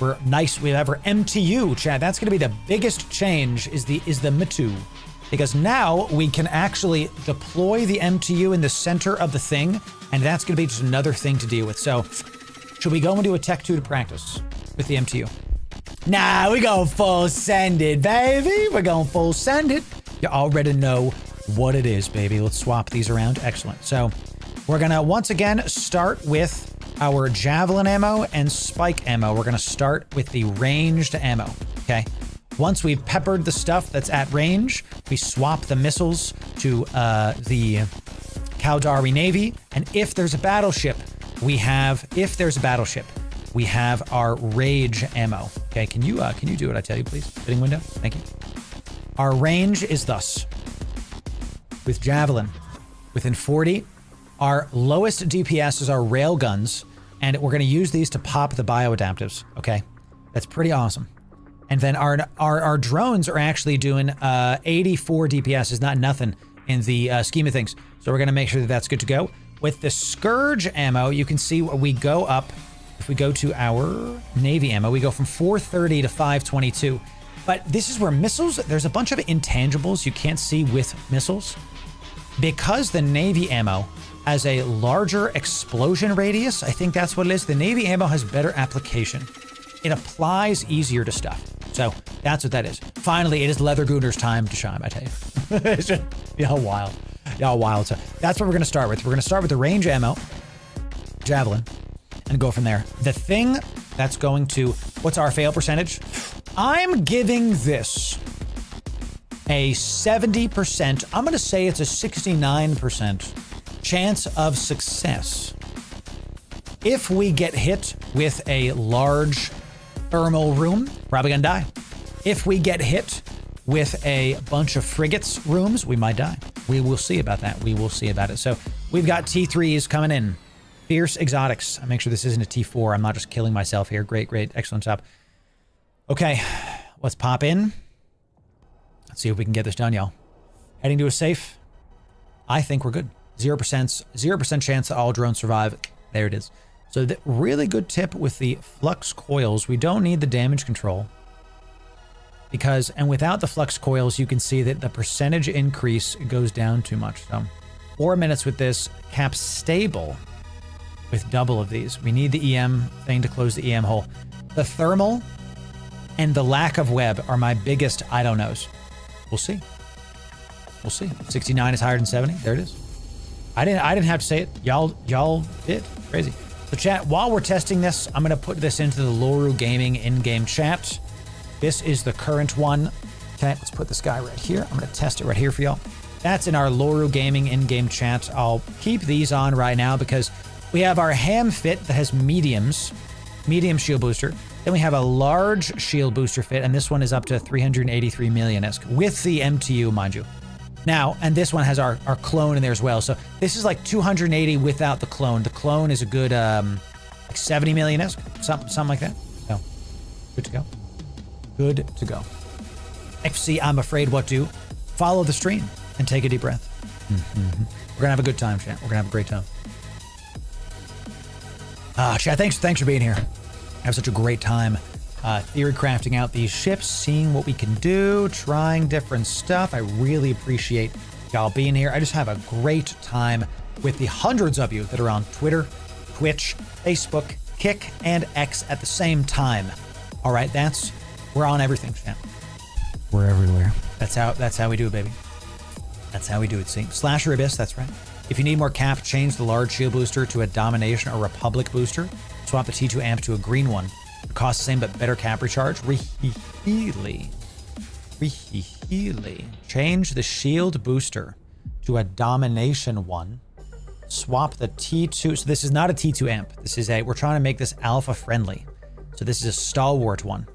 We're nice. We have our MTU, chat. That's going to be the biggest change is the MTU. because now we can actually deploy the MTU in the center of the thing, and that's going to be just another thing to deal with. So should we go and do a Tech 2 to practice with the MTU? Nah, we going full send it, baby. We're going full send it. You already know what it is, baby. Let's swap these around. Excellent. So we're going to once again start with our javelin ammo and spike ammo. We're going to start with the ranged ammo, okay? Once we've peppered the stuff that's at range, we swap the missiles to the Caldari Navy. And if there's a battleship, we have our rage ammo. Okay, can you do what I tell you, please? Fitting window, thank you. Our range is thus. With javelin, within 40, our lowest DPS is our rail guns, and we're going to use these to pop the bioadaptives. Okay, that's pretty awesome. And then our drones are actually doing 84 DPS, is not nothing in the scheme of things. So we're going to make sure that that's good to go. With the Scourge ammo, you can see we go up. If we go to our Navy ammo, we go from 430 to 522. But this is where missiles, there's a bunch of intangibles you can't see with missiles. Because the Navy ammo has a larger explosion radius, I think that's what it is. The Navy ammo has better application. It applies easier to stuff. So that's what that is. Finally, it is Leather Gooner's time to shine, I tell you. It's just, y'all wild. Y'all wild. So that's what we're going to start with. We're going to start with the range ammo, javelin, and go from there. The thing that's going to, what's our fail percentage? I'm giving this a 70%. I'm going to say it's a 69% chance of success. If we get hit with a large thermal room, probably gonna die. If we get hit with a bunch of frigates rooms, we might die. We will see about that. We will see about it. So we've got T3s coming in. Fierce exotics. I'll make sure this isn't a T4. I'm not just killing myself here. Great, great. Excellent job. Okay, let's pop in. Let's see if we can get this done, y'all. Heading to a safe. I think we're good. 0% chance that all drones survive. There it is. So the really good tip with the flux coils, we don't need the damage control. Because, and without the flux coils, you can see that the percentage increase goes down too much. So 4 minutes with this, cap stable with double of these. We need the EM thing to close the EM hole. The thermal and the lack of web are my biggest I don't knows. We'll see. We'll see. 69 is higher than 70. There it is. I didn't have to say it. Y'all did. Crazy. So chat, while we're testing this, I'm going to put this into the Loru Gaming in-game chat. This is the current one. Okay, let's put this guy right here. I'm going to test it right here for y'all. That's in our Loru Gaming in-game chat. I'll keep these on right now because we have our ham fit that has medium shield booster. Then we have a large shield booster fit, and this one is up to 383 million-esque with the MTU, mind you. Now, and this one has our clone in there as well. So this is like 280 without the clone. The clone is a good like 70 million-esque, something like that. So good to go. Good to go. FC, I'm afraid what do? Follow the stream and take a deep breath. We're gonna have a good time, chat. We're gonna have a great time. Chat, thanks for being here. I have such a great time theory crafting out these ships, seeing what we can do, trying different stuff. I really appreciate y'all being here. I just have a great time with the hundreds of you that are on Twitter, Twitch, Facebook, Kick, and X at the same time. All right, we're on everything, chat. We're everywhere. That's how we do it, baby. That's how we do it. See, Slasher Abyss, that's right. If you need more cap, change the large shield booster to a Domination or Republic booster. Swap the T2 amp to a green one. It costs the same but better cap recharge. Really. Change the shield booster to a Domination one. Swap the T2. So this is not a T2 amp. This is we're trying to make this alpha friendly. So this is a stalwart one.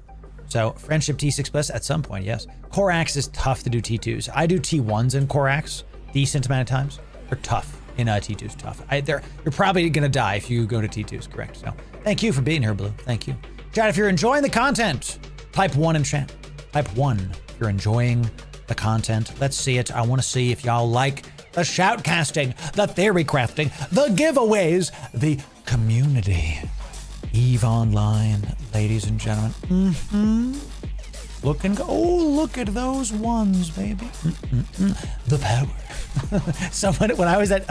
So Friendship T6 Plus at some point, yes. Corax is tough to do T2s. I do T1s in Corax, decent amount of times. They're tough in T2s, tough. You're probably gonna die if you go to T2s, correct? So thank you for being here, Blue. Thank you. Chat, if you're enjoying the content, type 1 in chat. Type 1 if you're enjoying the content. Let's see it. I want to see if y'all like the shoutcasting, the theory crafting, the giveaways, the community. EVE Online, ladies and gentlemen. Look and go. Oh, look at those ones, baby. The power. Someone, when I was at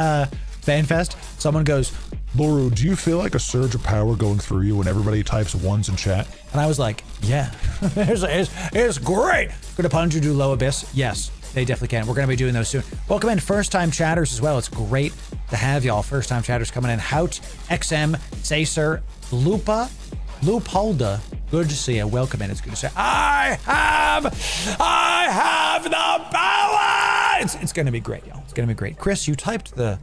FanFest, someone goes, Loru, do you feel like a surge of power going through you when everybody types ones in chat? and I was like, yeah, it's great. Could a Punju do low Abyss? Yes, they definitely can. We're going to be doing those soon. Welcome in first-time chatters as well. It's great to have y'all first-time chatters coming in. Hout, XM, Sacer, Lupa, Lupolda. Good to see you. Welcome in. It's good to see you. I have the power. It's going to be great, y'all. It's going to be great. Chris, you typed the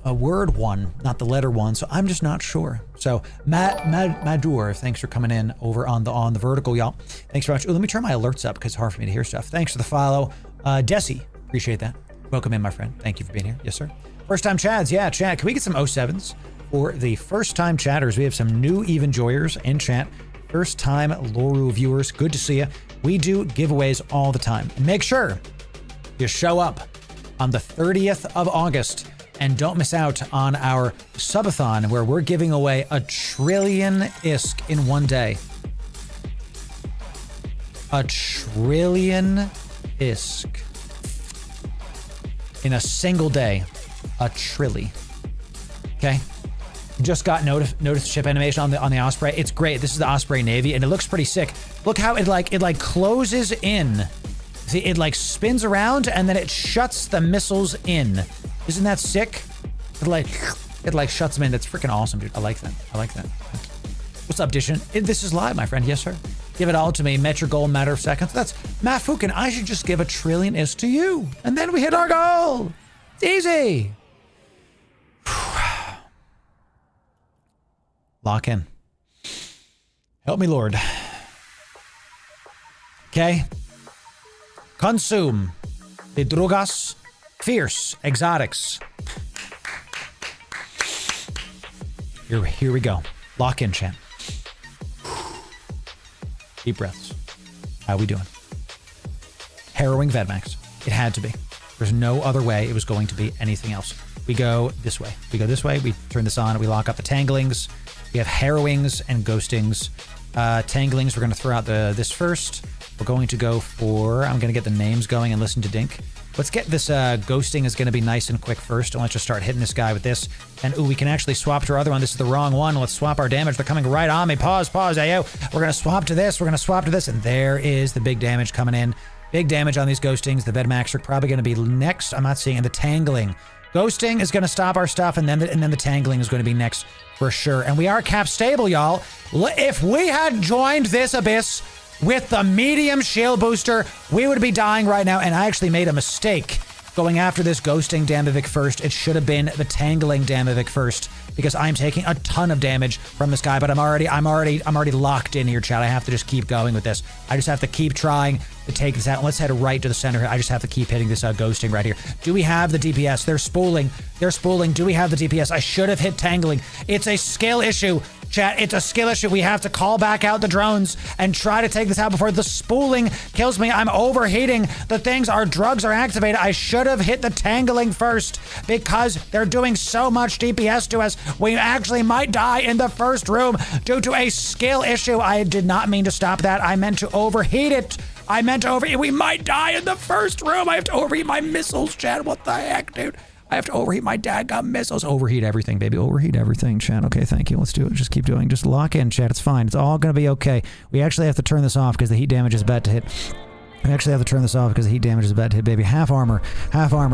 word one, not the letter one, so I'm just not sure. So Madur, thanks for coming in over on the vertical, y'all. Thanks very much. Ooh, let me turn my alerts up because it's hard for me to hear stuff. Thanks for the follow. Desi, appreciate that. Welcome in, my friend. Thank you for being here. Yes, sir. First time chads, yeah, chat. Can we get some 07s for the first time chatters? We have some new even joyers in chat. First time Loru viewers, good to see you. We do giveaways all the time. Make sure you show up on the 30th of August and don't miss out on our subathon where we're giving away 1 trillion ISK in one day. 1 trillion ISK in a single day. 1 trillion. Okay. Just got notice ship animation on the Osprey. It's great. This is the Osprey Navy and it looks pretty sick. Look how it like closes in. See, it like spins around and then it shuts the missiles in. Isn't that sick? It like shuts them in. That's freaking awesome, dude. I like that. I like that. What's up, Dishin? This is live, my friend. Yes, sir. Give it all to me. Met your goal in a matter of seconds. That's Matt Fukin. I should just give 1 trillion is to you. And then we hit our goal. It's easy. Lock in. Help me, Lord. Okay. Consume the drugas, fierce exotics. Here we go. Lock in, champ. Deep breaths. How we doing? Harrowing Vedmax. It had to be. There's no other way it was going to be anything else. We go this way. We go this way. We turn this on. We lock up the tanglings. We have harrowings and ghostings. Tanglings, we're going to throw out this first. We're going to go for, I'm going to get the names going and listen to Dink. Let's get this ghosting is going to be nice and quick first. And let's just start hitting this guy with this. And ooh, we can actually swap to our other one. This is the wrong one. Let's swap our damage. They're coming right on me. Pause, ayo. We're going to swap to this. We're going to swap to this. And there is the big damage coming in. Big damage on these ghostings. The Vedmax are probably going to be next. I'm not seeing it. The tangling. Ghosting is going to stop our stuff. And then the tangling is going to be next for sure. And we are cap stable, y'all. If we had joined this Abyss with the medium shield booster, we would be dying right now. And I actually made a mistake going after this ghosting Damavik first. It should have been the tangling Damavik first because I'm taking a ton of damage from this guy, but I'm already locked in here, chat. I have to just keep going with this. I just have to keep trying to take this out. Let's head right to the center here. I just have to keep hitting this ghosting right here. Do we have the DPS? They're spooling. Do we have the DPS? I should have hit tangling. It's a skill issue. Chat, it's a skill issue. We have to call back out the drones and try to take this out before the spooling kills me. I'm overheating. Our drugs are activated. I should have hit the tangling first because they're doing so much DPS to us. We actually might die in the first room due to a skill issue. I did not mean to stop that. I meant to overheat it. We might die in the first room. I have to overheat my missiles, chat. What the heck, dude? I have to overheat my dadgum missiles. Overheat everything, baby. Overheat everything, chat. Okay, thank you. Let's do it. Just keep doing. Just lock in, chat. It's fine. It's all going to be okay. We actually have to turn this off because the heat damage is about to hit. We actually have to turn this off because the heat damage is about to hit, baby. Half armor,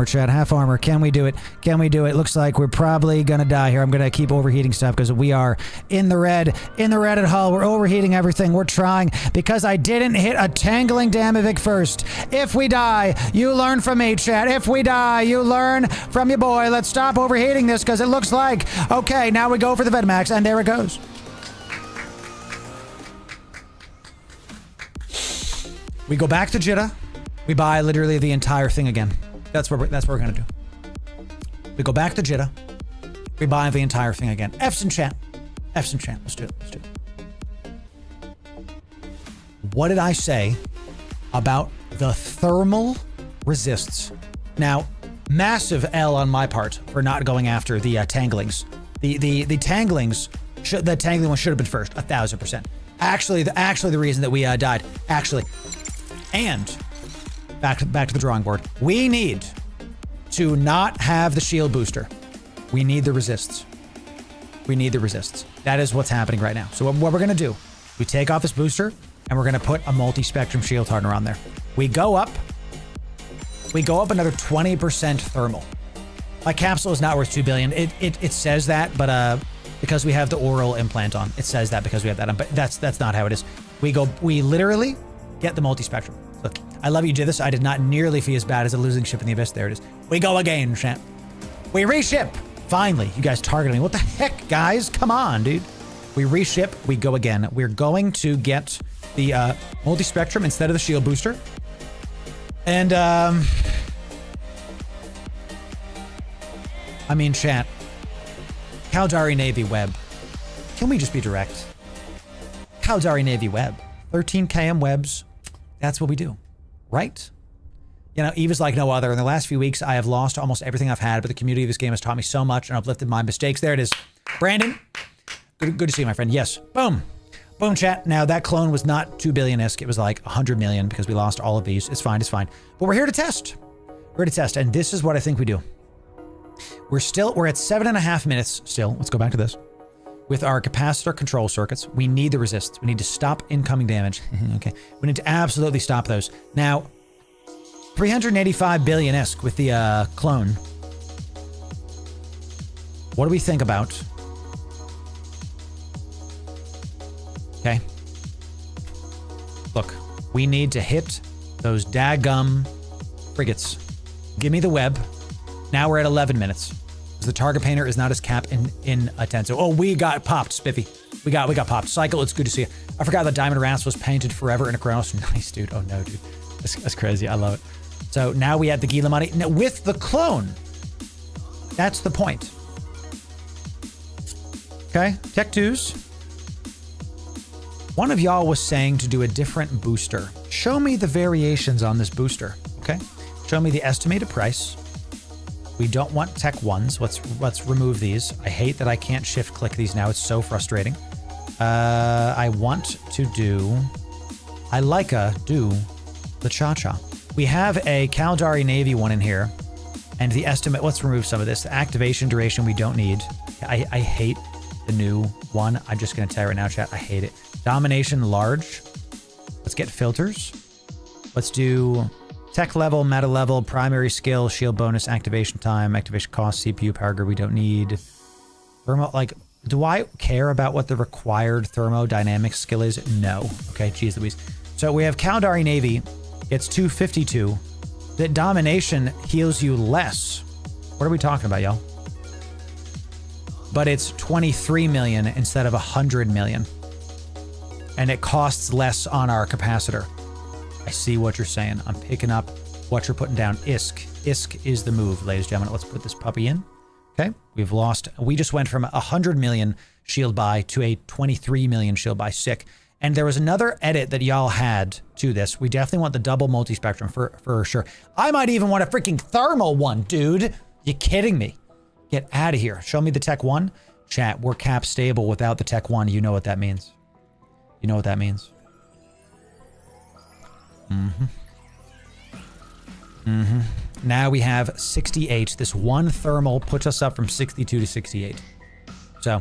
chat. Half armor. Can we do it? Looks like we're probably going to die here. I'm going to keep overheating stuff because we are in the red at hull. We're overheating everything. We're trying because I didn't hit a tangling Damavik first. If we die, you learn from me, chat. If we die, you learn from your boy. Let's stop overheating this because it looks like, okay, now we go for the Vedmax and there it goes. We go back to Jitta. We buy literally the entire thing again. That's what we're gonna do. We go back to Jitta. We buy the entire thing again. F's in chat. Let's do it. What did I say about the thermal resists? Now, massive L on my part for not going after the tanglings. The tangling one should have been first, 1000%. Actually, the reason that we died. Actually. And back to the drawing board. We need to not have the shield booster. We need the resists. We need the resists. That is what's happening right now. So what we're going to do, we take off this booster and we're going to put a multi-spectrum shield hardener on there. We go up another 20% thermal. My capsule is not worth 2 billion. It says that, but because we have the oral implant on, it says that because we have that on, but that's not how it is. We literally get the multi-spectrum. Look, I love you did this. I did not nearly feel as bad as a losing ship in the Abyss. There it is. We go again, champ. We reship. Finally, you guys targeted me. What the heck, guys? Come on, dude. We reship. We go again. We're going to get the multi-spectrum instead of the shield booster. And, I mean, chat. Caldari Navy Web. Can we just be direct? Caldari Navy Web. 13 km webs. That's what we do. Right? You know, Eve is like no other. In the last few weeks, I have lost almost everything I've had, but the community of this game has taught me so much and uplifted my mistakes. There it is. Brandon. Good to see you, my friend. Yes. Boom. Boom, chat. Now, that clone was not 2 billion-esque. It was like 100 million because we lost all of these. It's fine. It's fine. But we're here to test. We're here to test. And this is what I think we do. We're at 7.5 minutes still. Let's go back to this. With our capacitor control circuits, we need the resists. We need to stop incoming damage. Okay. We need to absolutely stop those. Now, 385 billion-esque with the clone. What do we think about? Okay. Look, we need to hit those daggum frigates. Give me the web. Now we're at 11 minutes. The target painter is not as cap in a 10. So, oh, we got popped, Spiffy. We got popped. Cycle, it's good to see you. I forgot that Diamond Rats was painted forever in a Chronos. Nice, dude. Oh, no, dude. That's crazy. I love it. So now we have the Gila money. Now, with the clone, that's the point. Okay, Tech 2s. One of y'all was saying to do a different booster. Show me the variations on this booster, okay? Show me the estimated price. We don't want Tech 1s. Let's remove these. I hate that I can't shift click these now. It's so frustrating. I want to do... I like do the Cha-Cha. We have a Caldari Navy one in here. And the estimate... Let's remove some of this. The activation duration we don't need. I hate the new one. I'm just going to tell you right now, chat. I hate it. Domination large. Let's get filters. Let's do... Tech level, meta level, primary skill, shield bonus, activation time, activation cost, CPU power grid we don't need. Thermo, like, do I care about what the required thermodynamics skill is? No. Okay, geez Louise. So we have Caldari Navy. It's 252. The domination heals you less. What are we talking about, y'all? But it's 23 million instead of 100 million. And it costs less on our capacitor. I see what you're saying. I'm picking up what you're putting down. ISK is the move, ladies and gentlemen. Let's put this puppy in. Okay. We just went from 100 million shield buy to a 23 million shield buy. Sick. And there was another edit that y'all had to this. We definitely want the double multi-spectrum for sure. I might even want a freaking thermal one, dude. You kidding me? Get out of here. Show me the Tech 1. Chat, we're cap stable without the Tech 1. You know what that means. You know what that means. Now we have 68. This one thermal puts us up from 62 to 68. So,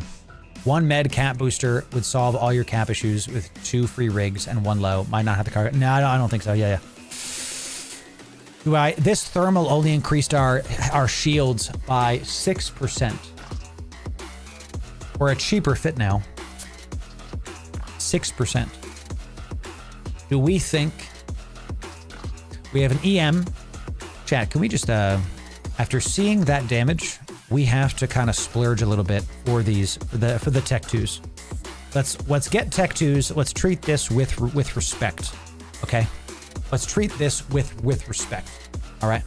one med cap booster would solve all your cap issues with 2 free rigs and 1 low. Might not have the cargo. No, I don't think so. Yeah. This thermal only increased our shields by 6%. We're a cheaper fit now. 6%. Do we think... We have an EM. Chat, can we just, after seeing that damage, we have to kind of splurge a little bit for these, for the Tech 2s. Let's get Tech 2s. Let's treat this with respect. Okay? Let's treat this with respect. All right?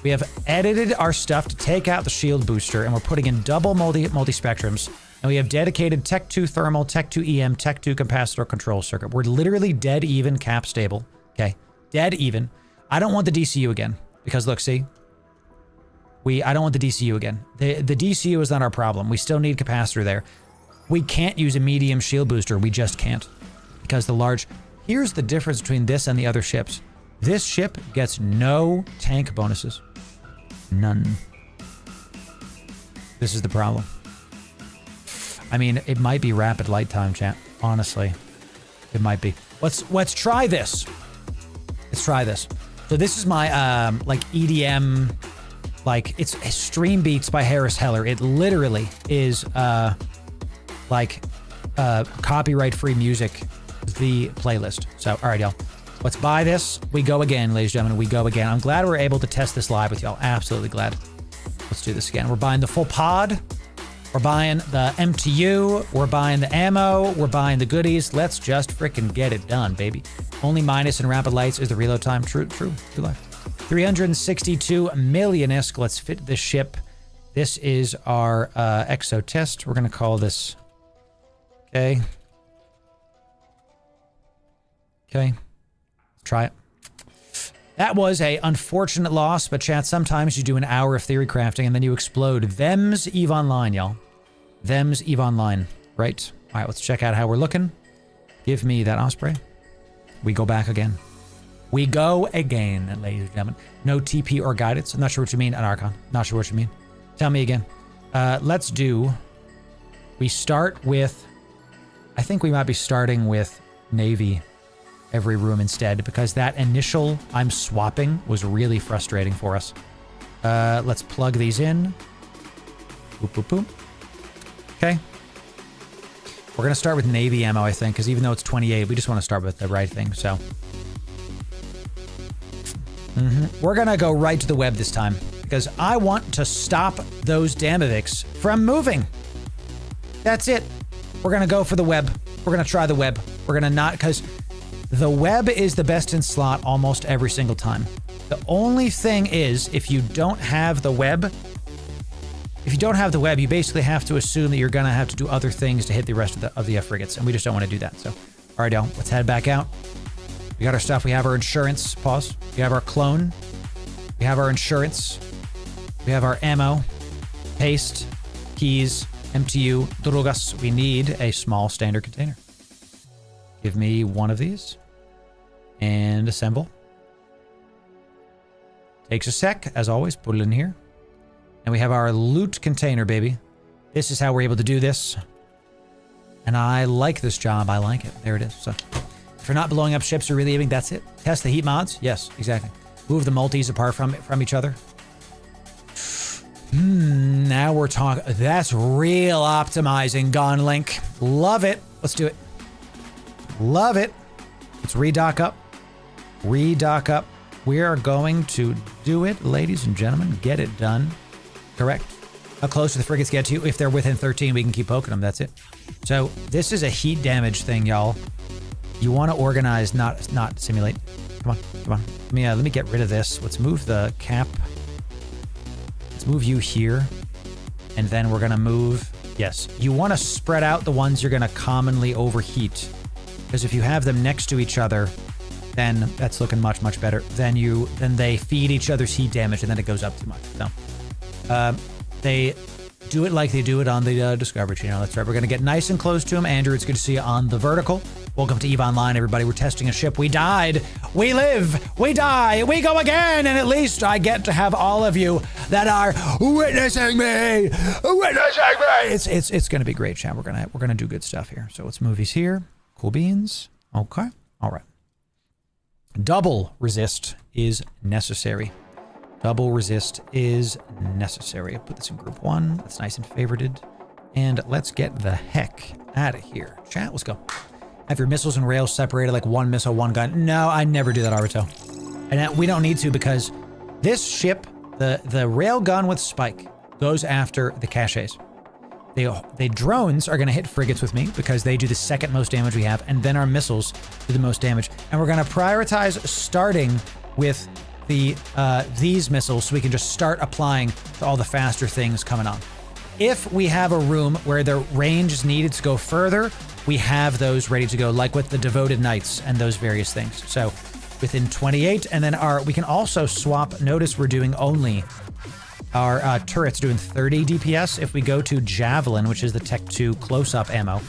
We have edited our stuff to take out the shield booster, and we're putting in double multi-spectrums. And we have dedicated Tech 2 thermal, Tech 2 EM, Tech 2 capacitor control circuit. We're literally dead even cap stable. Okay? Dead even. I don't want the DCU again. Because look, see? I don't want the DCU again. The DCU is not our problem. We still need capacitor there. We can't use a medium shield booster. We just can't. because the large... Here's the difference between this and the other ships. This ship gets no tank bonuses. None. This is the problem. I mean, it might be rapid light time, chat. Honestly, it might be. Let's try this. Let's try this. So this is my like EDM, like it's Stream Beats by Harris Heller. It literally is like copyright-free music, the playlist. So all right, y'all. Let's buy this. We go again, ladies and gentlemen. We go again. I'm glad we're able to test this live with y'all. Absolutely glad. Let's do this again. We're buying the full pod. We're buying the MTU. We're buying the ammo. We're buying the goodies. Let's just freaking get it done, baby. Only minus in rapid lights is the reload time. True life. 362 million-isk. Let's fit this ship. This is our exo test. We're going to call this... Okay. Okay. Try it. That was a unfortunate loss, but chat, sometimes you do an hour of theory crafting and then you explode. Them's EVE Online, y'all. Them's EVE Online. Right. All right, let's check out how we're looking. Give me that Osprey. We go back again. We go again, ladies and gentlemen. No TP or guidance. I'm not sure what you mean. An Archon. Not sure what you mean. Tell me again. Let's do... We start with... I think we might be starting with Navy every room instead, because that initial I'm swapping was really frustrating for us. Let's plug these in. Boop, boop, boop. Okay. We're going to start with Navy ammo, I think, because even though it's 28, we just want to start with the right thing, so. We're going to go right to the web this time, because I want to stop those Damaviks from moving. That's it. We're going to go for the web. We're going to try the web. We're going to not, because the web is the best in slot almost every single time. The only thing is, if you don't have the web, you basically have to assume that you're going to have to do other things to hit the rest of the frigates, and we just don't want to do that. So, all right, y'all, let's head back out. We got our stuff. We have our insurance. Pause. We have our clone. We have our insurance. We have our ammo, paste, keys, MTU, drogas. We need a small standard container. Give me one of these. And assemble. Takes a sec, as always. Put it in here. And we have our loot container, baby. This is how we're able to do this. And I like this job. I like it. There it is. So, if you're not blowing up ships or relieving, that's it. Test the heat mods. Yes, exactly. Move the multis apart from each other. Now we're talking. That's real optimizing, Gone Link. Love it. Let's do it. Love it. Let's redock up. Redock up. We are going to do it, ladies and gentlemen. Get it done. Correct. How close do the frigates get to you? If they're within 13, we can keep poking them. That's it. So this is a heat damage thing, y'all. You want to organize, not simulate. Come on, come on. Let me get rid of this. Let's move the cap. Let's move you here. And then we're going to move... Yes. You want to spread out the ones you're going to commonly overheat. Because if you have them next to each other, then that's looking much, much better. Then they feed each other's heat damage, and then it goes up too much. So, they do it like they do it on the Discovery channel. That's right. We're going to get nice and close to them. Andrew, it's good to see you on the vertical. Welcome to EVE Online, everybody. We're testing a ship. We died. We live. We die. We go again. And at least I get to have all of you that are witnessing me. Witnessing me. It's going to be great, chat. We're going to do good stuff here. So let's move these here. Cool beans. Okay. All right. Double resist is necessary. Double resist is necessary. I'll put this in group 1. That's nice and favorited. And let's get the heck out of here. Chat, let's go. Have your missiles and rails separated like one missile, one gun. No, I never do that, Arbito. And we don't need to, because this ship, the rail gun with spike, goes after the caches. The drones are going to hit frigates with me because they do the second most damage we have, and then our missiles do the most damage. And we're going to prioritize starting with these missiles so we can just start applying to all the faster things coming on. If we have a room where the range is needed to go further, we have those ready to go, like with the Devoted Knights and those various things. So within 28, and then we can also swap. Notice we're doing only our turrets doing 30 DPS. If we go to Javelin, which is the Tech 2 close-up ammo,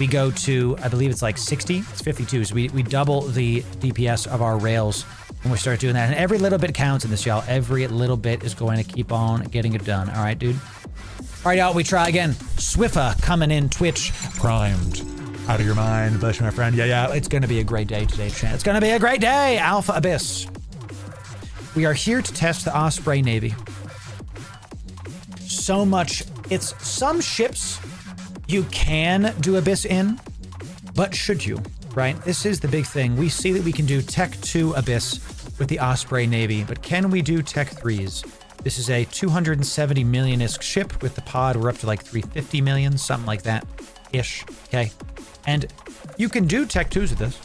we go to, I believe it's like 60, it's 52. So we double the DPS of our rails when we start doing that. And every little bit counts in this, y'all. Every little bit is going to keep on getting it done. All right, dude. All right, y'all, we try again. Swiffa coming in, Twitch. Primed. Out of your mind, Bush, my friend. Yeah, it's going to be a great day today, chat. It's going to be a great day, Alpha Abyss. We are here to test the Osprey Navy. So much. It's some ships you can do Abyss in, but should you, right? This is the big thing. We see that we can do Tech 2 Abyss with the Osprey Navy, but can we do Tech 3s? This is a 270 million-isk ship. With the pod, we're up to like 350 million, something like that-ish, okay? And you can do Tech 2s with this,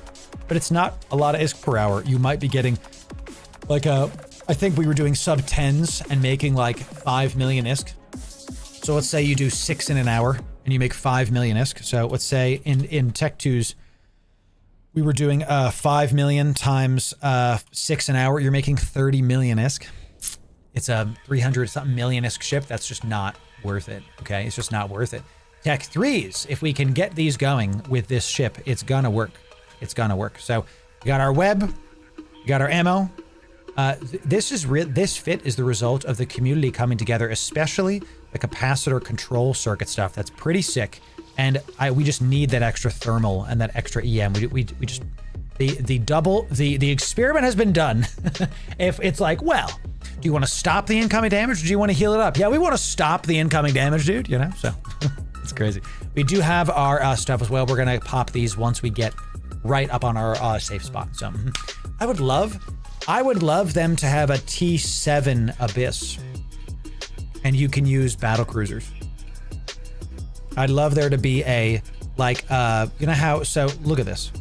but it's not a lot of ISK per hour. You might be getting like I think we were doing sub 10s and making like 5 million ISK. So let's say you do 6 in an hour and you make 5 million ISK. So let's say in Tech 2s, we were doing 5 million times 6 an hour. You're making 30 million ISK. It's a 300 something million ISK ship. That's just not worth it. Okay. It's just not worth it. Tech 3s, if we can get these going with this ship, it's gonna work. It's gonna work. So we got our web, we got our ammo. This fit is the result of the community coming together, especially the capacitor control circuit stuff. That's pretty sick. And we just need that extra thermal and that extra EM. We just the experiment has been done. If it's like, well, do you want to stop the incoming damage or do you want to heal it up? Yeah, we want to stop the incoming damage, dude, you know? So it's crazy. We do have our stuff as well. We're going to pop these once we get right up on our safe spot. So I would love them to have a T7 Abyss and you can use battle cruisers. I'd love there to be a, like, you know how, so look at this.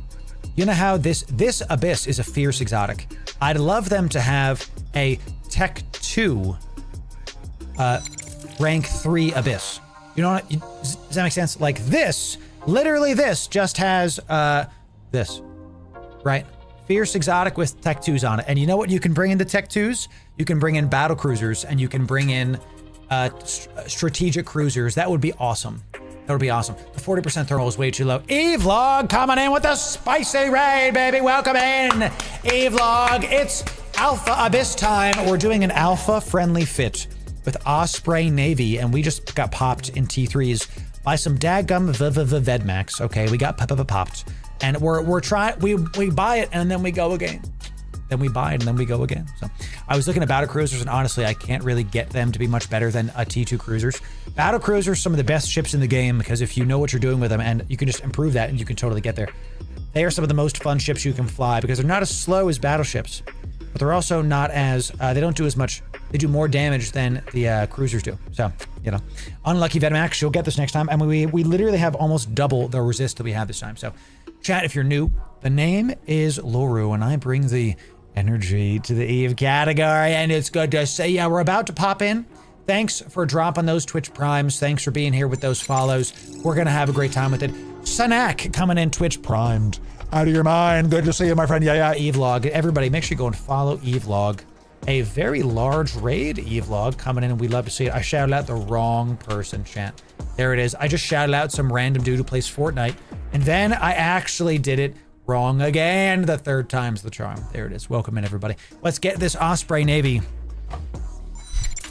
You know how this Abyss is a fierce exotic. I'd love them to have a Tech 2 rank 3 Abyss. You know what, does that make sense? Like this, literally this just has this, right? Fierce exotic with Tech 2s on it. And you know what you can bring into Tech 2s? You can bring in battle cruisers and you can bring in strategic cruisers. That would be awesome. That would be awesome. The 40% thermal is way too low. E-Vlog coming in with a spicy raid, baby. Welcome in, E-Vlog. It's Alpha Abyss time. We're doing an alpha friendly fit with Osprey Navy, and we just got popped in T3s by some daggum Vedmax. Okay, we got popped. And we're trying, we buy it and then we go again. Then we buy it and then we go again. So I was looking at battle cruisers and honestly, I can't really get them to be much better than a T2 cruisers. Battle cruisers, some of the best ships in the game because if you know what you're doing with them and you can just improve that and you can totally get there. They are some of the most fun ships you can fly because they're not as slow as battleships, but they're also not as, they don't do as much, they do more damage than the cruisers do. So, you know, unlucky Vedmax, you'll get this next time. And we literally have almost double the resist that we have this time. So chat, if you're new, the name is Loru and I bring the energy to the Eve category and it's good to say, yeah, we're about to pop in. Thanks for dropping those Twitch primes. Thanks for being here with those follows. We're going to have a great time with it. Sanak coming in Twitch primed. Out of your mind. Good to see you, my friend. Yeah, E-Vlog. Everybody, make sure you go and follow E-Vlog. A very large raid E-Vlog coming in and we'd love to see it. I shouted out the wrong person, chat. There it is. I just shouted out some random dude who plays Fortnite and then I actually did it wrong again. The third time's the charm. There it is. Welcome in, everybody. Let's get this Osprey Navy.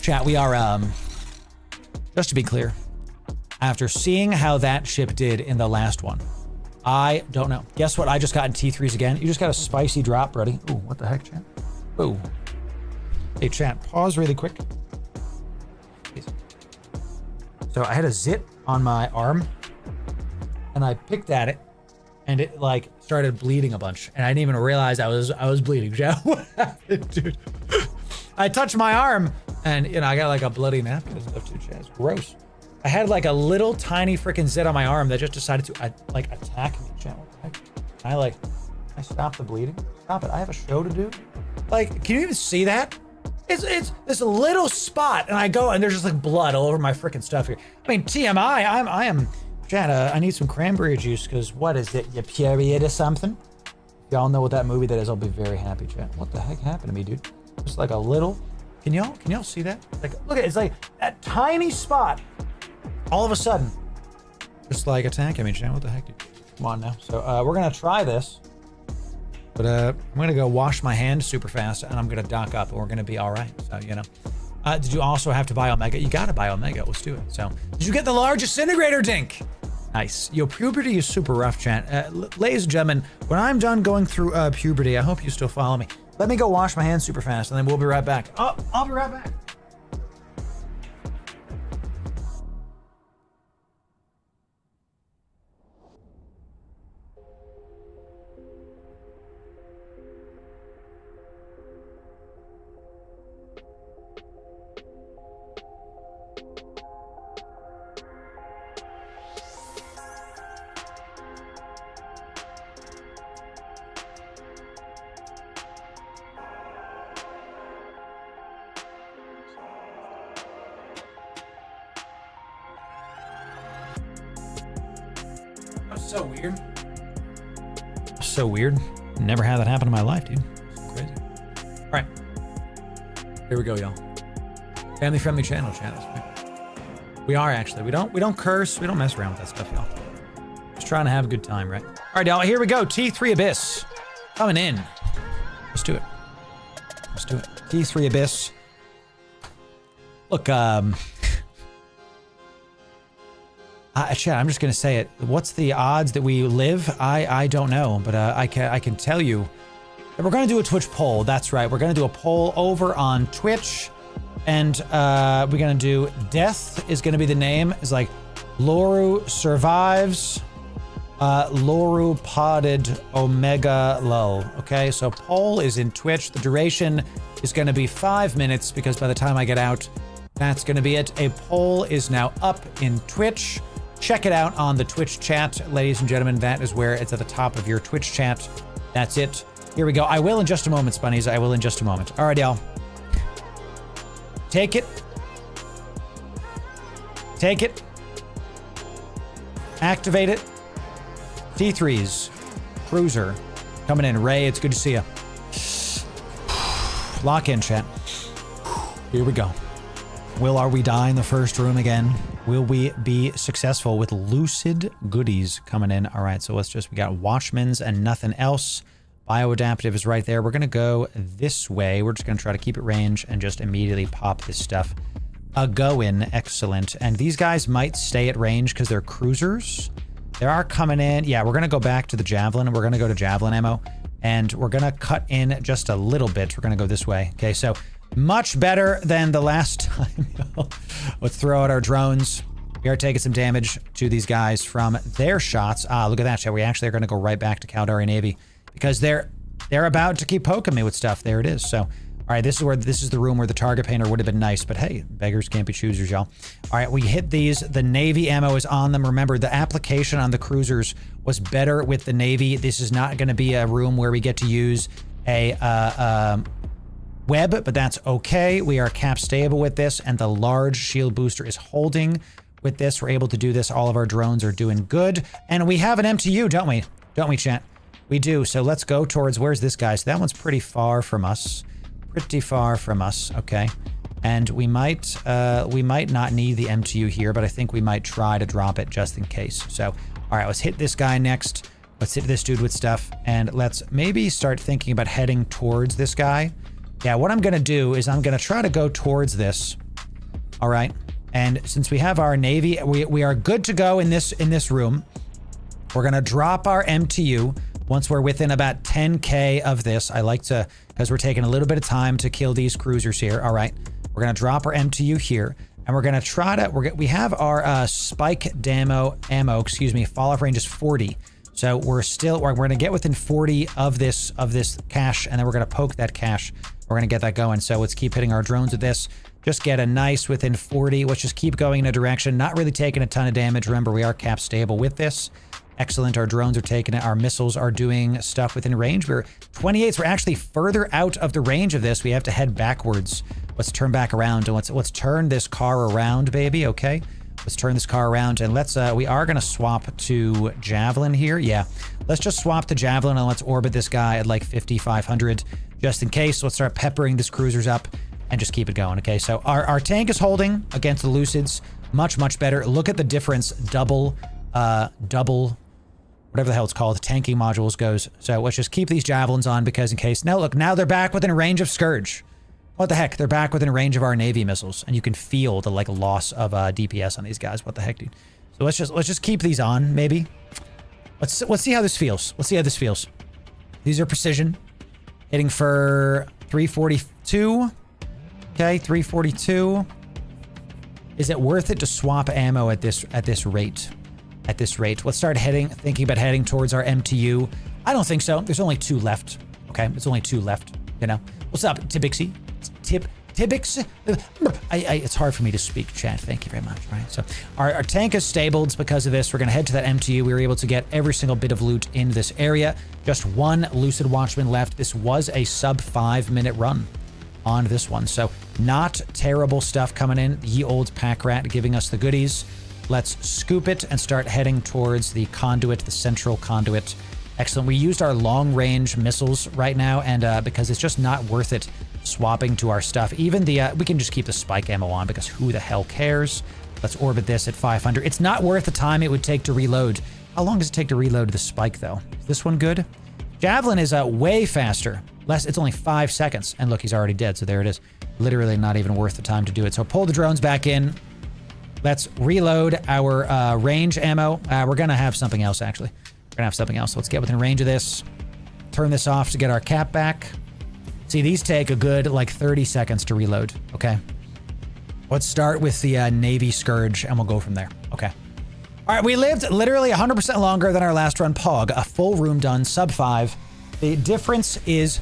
Chat, we are, just to be clear, after seeing how that ship did in the last one, I don't know. Guess what? I just got in T3s again. You just got a spicy drop, buddy. Ooh, what the heck, chat? Ooh. Hey, chat, pause really quick. Please. So I had a zit on my arm, and I picked at it, and it, like, started bleeding a bunch, and I didn't even realize I was bleeding. Chat, what happened, dude? I touched my arm, and, you know, I got, like, a bloody napkin and stuff, too, chat. It's gross. I had like a little tiny freaking zit on my arm that just decided to like attack me. Chat, what the heck? I stopped the bleeding. Stop it. I have a show to do. Like, can you even see that? It's this little spot, and I go and there's just like blood all over my freaking stuff here. I mean, TMI. I am. Chat. I need some cranberry juice because what is it? Your period or something? If y'all know what that movie that is, I'll be very happy. Chat. What the heck happened to me, dude? Just like a little. Can y'all see that? Like, look at it. It's like that tiny spot. All of a sudden, Just like attacking me, chat. What the heck? Come on now. So we're gonna try this. But I'm gonna go wash my hands super fast, and I'm gonna dock up, and we're gonna be all right. So you know. Did you also have to buy Omega? You gotta buy Omega. Let's do it. So did you get the large disintegrator dink? Nice. Yo, puberty is super rough, chat. Ladies and gentlemen, when I'm done going through puberty, I hope you still follow me. Let me go wash my hands super fast, and then we'll be right back. Oh, I'll be right back. So weird. So weird. Never had that happen in my life, dude. So crazy. All right. Here we go, y'all. Family-friendly channel, chat. We are actually. We don't curse. We don't mess around with that stuff, y'all. Just trying to have a good time, right? All right, y'all. Here we go. T3 Abyss coming in. Let's do it. Let's do it. T3 Abyss. Look, chat, I'm just gonna say it. What's the odds that we live? I don't know, but I can tell you that we're gonna do a Twitch poll. That's right. We're gonna do a poll over on Twitch, and we're gonna do death is gonna be the name. It's like Loru survives. Loru potted Omega lull. Okay, so poll is in Twitch. The duration is gonna be 5 minutes because by the time I get out, that's gonna be it. A poll is now up in Twitch. Check it out on the Twitch chat, ladies and gentlemen. That is where it's at the top of your Twitch chat. That's it. Here we go. I will in just a moment, Spunnies. I will in just a moment. All right, y'all. Take it. Take it. Activate it. T3s. Cruiser. Coming in. Ray, it's good to see you. Lock in, chat. Here we go. Are we die in the first room again? Will we be successful with lucid goodies coming in? All right, so we got Watchmen's and nothing else. Bioadaptive is right there. We're gonna go this way. We're just gonna try to keep it range and just immediately pop this stuff. Go in, excellent. And these guys might stay at range because they're cruisers. They are coming in. Yeah, we're gonna go back to the Javelin. We're gonna go to Javelin ammo and we're gonna cut in just a little bit. We're gonna go this way. Okay, so much better than the last time. Let's throw out our drones. We are taking some damage to these guys from their shots. Look at that, chat. We actually are going to go right back to Caldari Navy because they're about to keep poking me with stuff. There it is. So, all right, this is the room where the target painter would have been nice, but hey, beggars can't be choosers, y'all. All right, we hit these. The Navy ammo is on them. Remember, the application on the cruisers was better with the Navy. This is not going to be a room where we get to use a web, but that's okay. We are cap stable with this, and the large shield booster is holding with this. We're able to do this. All of our drones are doing good, and we have an MTU, don't we? Don't we, chat? We do. So let's go towards, where's this guy? So that one's pretty far from us. Pretty far from us. Okay. And we might not need the MTU here, but I think we might try to drop it just in case. So, all right, let's hit this guy next. Let's hit this dude with stuff, and let's maybe start thinking about heading towards this guy. Yeah, what I'm gonna do is I'm gonna try to go towards this. All right, and since we have our Navy, we are good to go in this room. We're gonna drop our MTU once we're within about 10K of this. I like to, because we're taking a little bit of time to kill these cruisers here. All right, we're gonna drop our MTU here, and we're gonna try to. We have our spike ammo. Excuse me. Fall off range is 40. So we're gonna get within 40 of this cache, and then we're gonna poke that cache. We're gonna get that going. So let's keep hitting our drones with this. Just get a nice within 40. Let's just keep going in a direction, not really taking a ton of damage. Remember, we are cap stable with this. Excellent. Our drones are taking it. Our missiles are doing stuff within range. We're 28s. We're actually further out of the range of this. We have to head backwards. Let's turn back around and let's turn this car around, baby. Okay. Let's turn this car around and let's, we are going to swap to Javelin here. Yeah. Let's just swap to Javelin and let's orbit this guy at like 5,500 just in case. Let's start peppering this cruisers up and just keep it going. Okay. So our tank is holding against the Lucids. Much, much better. Look at the difference. Double double, whatever the hell it's called, tanking modules goes. So let's just keep these javelins on because in case. Now look, now they're back within range of Scourge. What the heck? They're back within range of our Navy missiles, and you can feel the like loss of DPS on these guys. What the heck, dude? So let's just keep these on, maybe. Let's see how this feels. Let's see how this feels. These are precision, hitting for 342. Okay, 342. Is it worth it to swap ammo at this rate? At this rate, let's start thinking about heading towards our MTU. I don't think so. There's only 2 left. Okay, there's only 2 left. You know, what's up, Tibixie? Tibix. It's hard for me to speak, chat. Thank you very much. Right. So our tank is stabled because of this. We're gonna head to that MTU. We were able to get every single bit of loot in this area. Just 1 Lucid Watchman left. This was a sub 5-minute run on this one, so not terrible stuff coming in. Ye old pack rat giving us the goodies. Let's scoop it and start heading towards the conduit, the central conduit. Excellent. We used our long range missiles right now, and because it's just not worth it swapping to our stuff. Even the we can just keep the spike ammo on because who the hell cares? Let's orbit this at 500. It's not worth the time it would take to reload. How long does it take to reload the spike though? Is this one good? Javelin is way faster. It's only 5 seconds. And look, he's already dead. So there it is. Literally not even worth the time to do it. So pull the drones back in. Let's reload our range ammo. We're going to have something else, actually. We're going to have something else. So let's get within range of this. Turn this off to get our cap back. See, these take a good, like, 30 seconds to reload. Okay. Let's start with the Navy Scourge, and we'll go from there. Okay. All right, we lived literally 100% longer than our last run. Pog, a full room done, sub 5. The difference is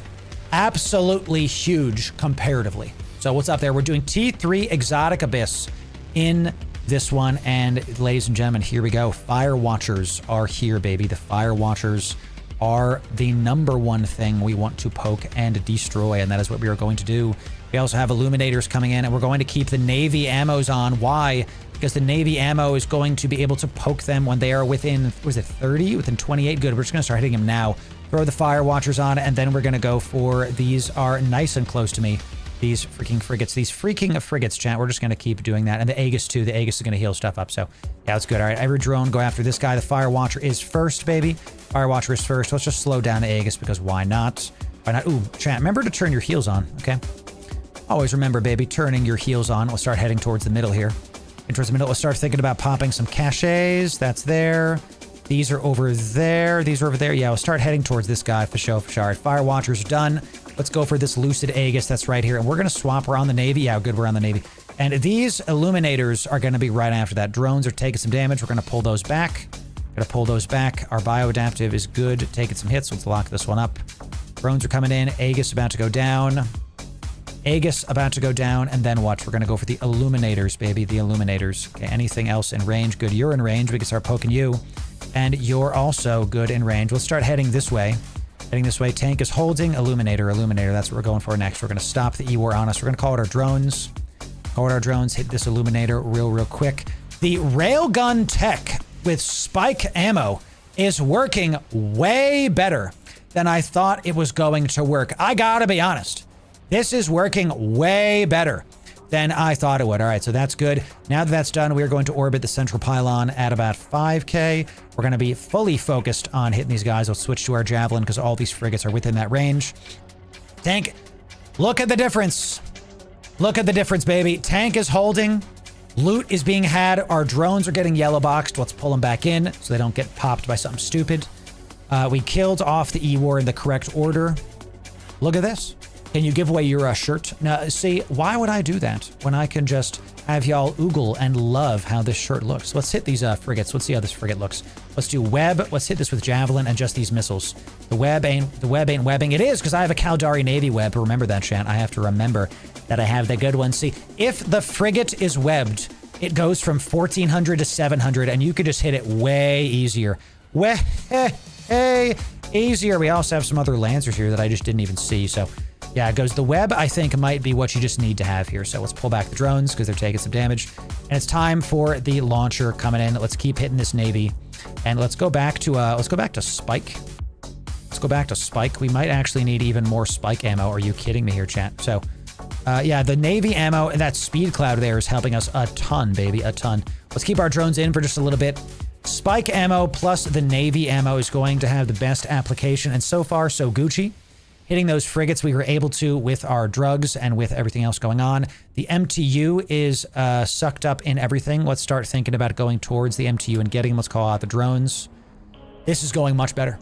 absolutely huge comparatively. So what's up there? We're doing T3 Exotic Abyss in this one. And ladies and gentlemen, here we go. Fire Watchers are here, baby. The Fire Watchers are the #1 thing we want to poke and destroy. And that is what we are going to do. We also have Illuminators coming in, and we're going to keep the Navy ammos on. Why? Because the Navy ammo is going to be able to poke them when they are within, was it 30? Within 28? Good. We're just going to start hitting them now. Throw the Fire Watchers on, and then we're going to go for, these are nice and close to me. These freaking frigates, chat. We're just going to keep doing that. And the Aegis too. The Aegis is going to heal stuff up. So yeah, that's good. All right, every drone go after this guy. The Fire Watcher is first, baby. Fire Watcher is first. Let's just slow down the Aegis because why not? Why not? Ooh, chat, remember to turn your heals on, okay? Always remember, baby, turning your heals on. We'll start heading towards the middle here. And towards the middle, we'll start thinking about popping some caches. That's there. These are over there. These are over there. Yeah, we'll start heading towards this guy for sure. Fire Watcher's done. Let's go for this Lucid Aegis that's right here. And we're going to swap. We're on the Navy. Yeah, good. We're on the Navy. And these Illuminators are going to be right after that. Drones are taking some damage. We're going to pull those back. Going to pull those back. Our bioadaptive is good. Taking some hits. Let's lock this one up. Drones are coming in. Aegis about to go down. Aegis about to go down. And then what? We're going to go for the Illuminators, baby. The Illuminators. Okay, anything else in range? Good. You're in range. We can start poking you. And you're also good in range. Let's start heading this way. Heading this way. Tank is holding. Illuminator. That's what we're going for next. We're going to stop the E-War on us. We're going to call it our drones. Call it our drones. Hit this Illuminator real quick. The railgun tech with spike ammo is working way better than I thought it was going to work. I gotta be honest. This is working way better than I thought it would. All right, so that's good. Now that that's done, we are going to orbit the central pylon at about 5K. We're going to be fully focused on hitting these guys. Let's switch to our javelin because all these frigates are within that range. Tank, look at the difference. Look at the difference, baby. Tank is holding. Loot is being had. Our drones are getting yellow boxed. Let's pull them back in so they don't get popped by something stupid. We killed off the E-War in the correct order. Look at this. Can you give away your shirt? Now, see, why would I do that when I can just have y'all oogle and love how this shirt looks? Let's hit these frigates. Let's see how this frigate looks. Let's do web. Let's hit this with javelin and just these missiles. The web ain't webbing. It is because I have a Caldari Navy web. Remember that, chat. I have to remember that I have the good one. See, if the frigate is webbed, it goes from 1400 to 700, and you could just hit it way easier. Way easier. We also have some other Lancers here that I just didn't even see, so... yeah, it goes. The web, I think, might be what you just need to have here. So let's pull back the drones because they're taking some damage. And it's time for the launcher coming in. Let's keep hitting this Navy. And let's go back to Spike. Let's go back to Spike. We might actually need even more Spike ammo. Are you kidding me here, chat? So, yeah, the Navy ammo and that speed cloud there is helping us a ton, baby, a ton. Let's keep our drones in for just a little bit. Spike ammo plus the Navy ammo is going to have the best application. And so far, so Gucci. Hitting those frigates we were able to with our drugs and with everything else going on. The MTU is sucked up in everything. Let's start thinking about going towards the MTU and getting them. Let's call out the drones. This is going much better.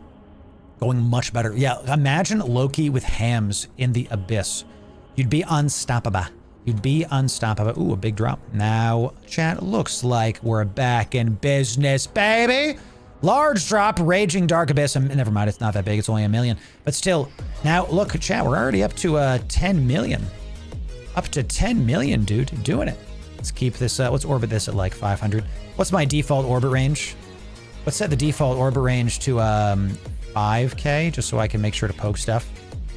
Going much better. Yeah, imagine Loki with hams in the abyss. You'd be unstoppable. You'd be unstoppable. Ooh, a big drop. Now, chat, looks like we're back in business, baby. Large drop, Raging Dark Abyss. Never mind, it's not that big. It's only 1 million. But still, now look, chat, we're already up to 10 million. Up to 10 million, dude. Doing it. Let's keep this, let's orbit this at like 500. What's my default orbit range? Let's set the default orbit range to 5K, just so I can make sure to poke stuff.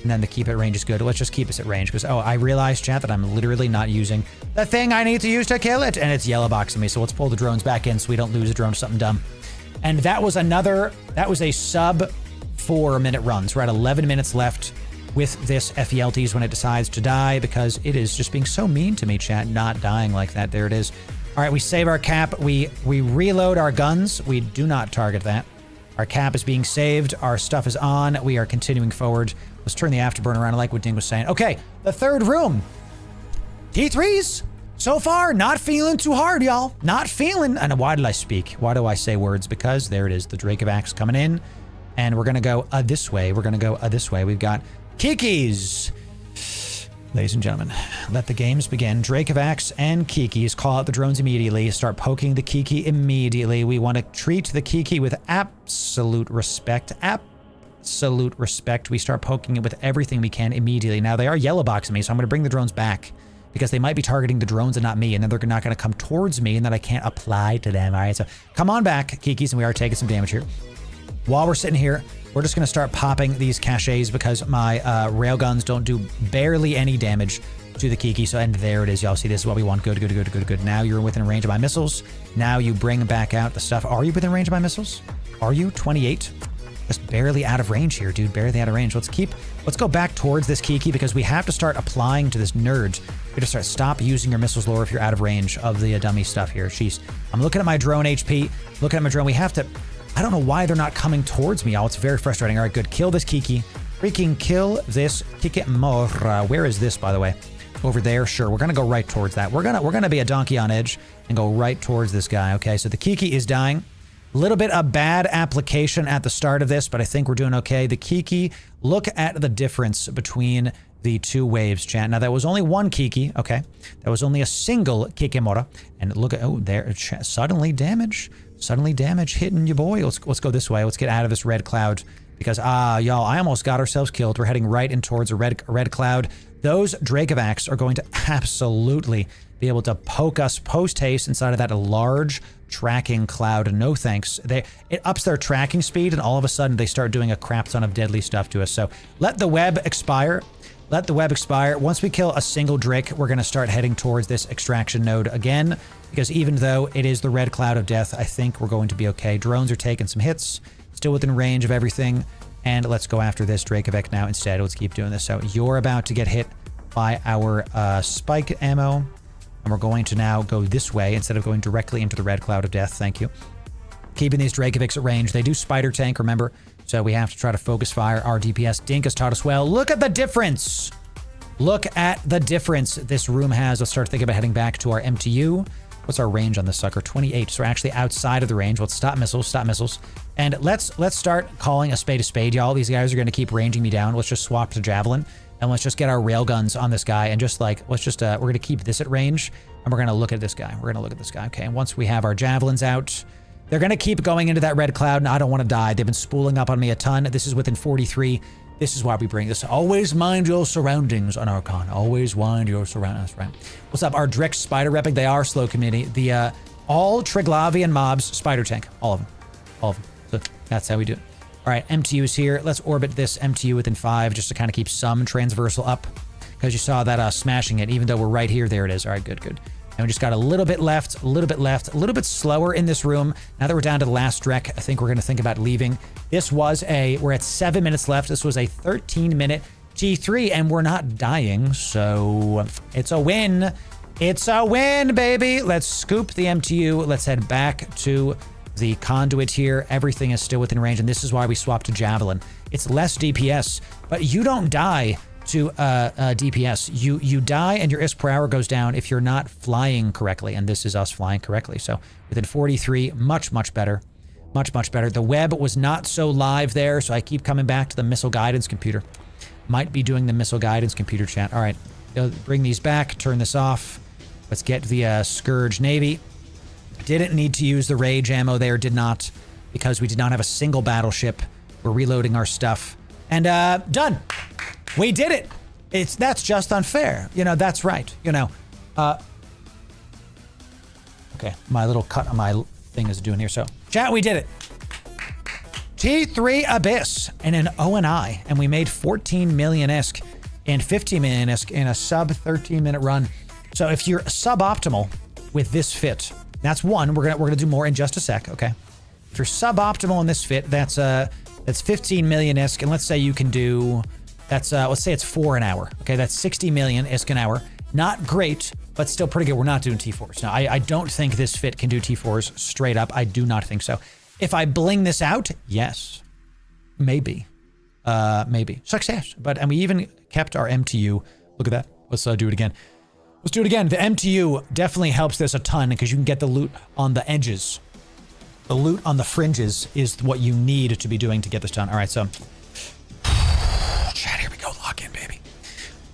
And then the keep it range is good. Let's just keep us at range because, oh, I realized, chat, that I'm literally not using the thing I need to use to kill it. And it's yellow boxing me. So let's pull the drones back in so we don't lose a drone to something dumb. And that was a sub 4 minute run. So we're at 11 minutes left with this FELTs when it decides to die because it is just being so mean to me, chat, not dying like that. There it is. All right, we save our cap. We reload our guns. We do not target that. Our cap is being saved. Our stuff is on. We are continuing forward. Let's turn the afterburner around. I like what Ding was saying. Okay, the third room. T3s. So far, not feeling too hard, y'all. Not feeling. And why did I speak? Why do I say words? Because there it is. The Drake-of-Axe coming in. And we're going to go this way. We're going to go this way. We've got Kikis. Ladies and gentlemen, let the games begin. Drake-of-Axe and Kikis. Call out the drones immediately. Start poking the Kiki immediately. We want to treat the Kiki with absolute respect. Absolute respect. We start poking it with everything we can immediately. Now, they are yellow boxing me, so I'm going to bring the drones back. Because they might be targeting the drones and not me, and then they're not going to come towards me, and then I can't apply to them. All right, so come on back, Kikis, and we are taking some damage here. While we're sitting here, we're just going to start popping these caches because my railguns don't do barely any damage to the Kiki. So, and there it is, y'all. See, this is what we want. Good, good, good, good, good. Now you're within range of my missiles. Now you bring back out the stuff. Are you within range of my missiles? Are you? 28? Just barely out of range here, dude. Barely out of range. Let's go back towards this Kiki because we have to start applying to this nerd. We have to stop using your missiles, Loru, if you're out of range of the dummy stuff here. Jeez. I'm looking at my drone HP. Looking at my drone. We have to... I don't know why they're not coming towards me, y'all. It's very frustrating. All right, good. Kill this Kiki. Freaking kill this Kikimora. Where is this, by the way? Over there? Sure. We're going to go right towards that. We're gonna be a donkey on edge and go right towards this guy. Okay, so the Kiki is dying. A little bit of bad application at the start of this, but I think we're doing okay. The Kiki, look at the difference between the two waves, chat. Now, that was only one Kiki, okay? That was only a single Kikimora. And look at, oh, there, suddenly damage hitting you, boy. Let's go this way. Let's get out of this red cloud because, y'all, I almost got ourselves killed. We're heading right in towards a red cloud. Those Drake-of-Axe are going to absolutely be able to poke us post-haste inside of that large tracking cloud. No thanks. It ups their tracking speed, and all of a sudden they start doing a crap ton of deadly stuff to us. So let the web expire. Let the web expire. Once we kill a single Drake, we're going to start heading towards this extraction node again, because even though it is the red cloud of death, I think we're going to be okay. Drones are taking some hits, still within range of everything, and let's go after this Drake-of-Axe now instead. Let's keep doing this. So you're about to get hit by our spike ammo, and we're going to now go this way instead of going directly into the red cloud of death. Thank you. Keeping these Drake-of-Axe at range. They do spider tank, remember? So we have to try to focus fire our DPS. Dink has taught us well. Look at the difference. Look at the difference this room has. Let's start thinking about heading back to our MTU. What's our range on this sucker? 28. So we're actually outside of the range. Let's stop missiles, And let's start calling a spade, y'all. These guys are going to keep ranging me down. Let's just swap to javelin. And let's just get our railguns on this guy. And just like, we're going to keep this at range. And we're going to look at this guy. Okay, and once we have our javelins out, they're going to keep going into that red cloud, and I don't want to die. They've been spooling up on me a ton. This is within 43. This is why we bring this. Always mind your surroundings on Archon. Always mind your surroundings, right? What's up? Our Drex spider repping. They are slow community. The all Triglavian mobs spider tank. All of them. So that's how we do it. All right, MTU is here. Let's orbit this MTU within 5 just to kind of keep some transversal up. Because you saw that smashing it, even though we're right here. There it is. All right, good. And we just got a little bit left, a little bit slower in this room. Now that we're down to the last Drek, I think we're going to think about leaving. We're at 7 minutes left. This was a 13-minute T3, and we're not dying, so it's a win. It's a win, baby. Let's scoop the MTU. Let's head back to the conduit here. Everything is still within range, and this is why we swapped to Javelin. It's less DPS, but you don't die to DPS. You die and your ISK per hour goes down if you're not flying correctly, and this is us flying correctly. So within 43, much better. Much better. The web was not so live there, so I keep coming back to the missile guidance computer. Might be doing the missile guidance computer chat. All right, bring these back, turn this off. Let's get the Scourge Navy. Didn't need to use the rage ammo there, did not, because we did not have a single battleship. We're reloading our stuff. And done. We did it. That's just unfair. You know, that's right. You know, okay, my little cut on my thing is doing here. So chat, we did it. T3 Abyss and an O&I, and we made 14 million ISK and 15 million ISK in a sub 13-minute run. So if you're suboptimal with this fit, that's one. We're gonna do more in just a sec. Okay, if you're suboptimal in this fit, that's 15 million ISK, and let's say you can do let's say it's 4 an hour. Okay, that's 60 million ISK an hour. Not great, but still pretty good. We're not doing T4s. Now, I don't think this fit can do T4s straight up. I do not think so. If I bling this out, yes. Maybe. Maybe. Success. And we even kept our MTU. Look at that. Let's do it again. Let's do it again. The MTU definitely helps this a ton because you can get the loot on the edges. The loot on the fringes is what you need to be doing to get this done. All right, so chat, here we go. Lock in, baby.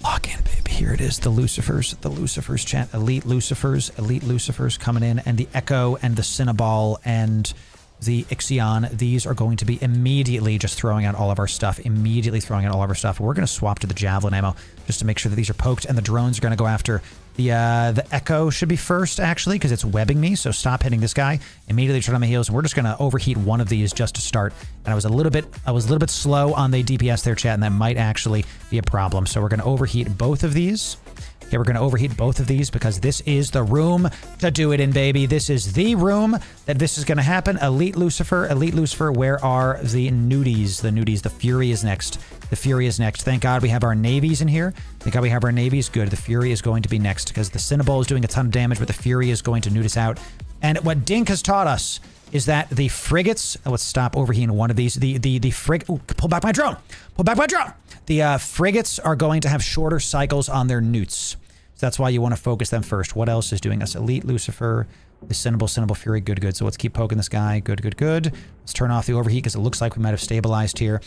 Lock in, baby. Here it is, the Lucifers chat. Elite Lucifers coming in, and the Echo and the Cinnaball and the Ixion. These are going to be immediately just throwing out all of our stuff. We're going to swap to the Javelin ammo just to make sure that these are poked, and the drones are going to go after the Echo should be first, actually, because it's webbing me. So stop hitting this guy. Immediately turn on my heels, and we're just going to overheat one of these just to start. And I was a little bit slow on the DPS there, chat, and that might actually be a problem. So we're going to overheat both of these. Okay, we're going to overheat both of these because this is the room to do it in, baby. This is the room that this is going to happen. Elite Lucifer, where are the nudies? The Fury is next. Thank God we have our navies in here. Good. The Fury is going to be next because the Cinnaball is doing a ton of damage, but the Fury is going to nude us out. And what Dink has taught us is that the frigates, let's stop overheating one of these. Pull back my drone. The frigates are going to have shorter cycles on their newts. So that's why you want to focus them first. What else is doing us? Elite Lucifer, the Cinnaball Fury, good. So let's keep poking this guy, good. Let's turn off the overheat because it looks like we might have stabilized here.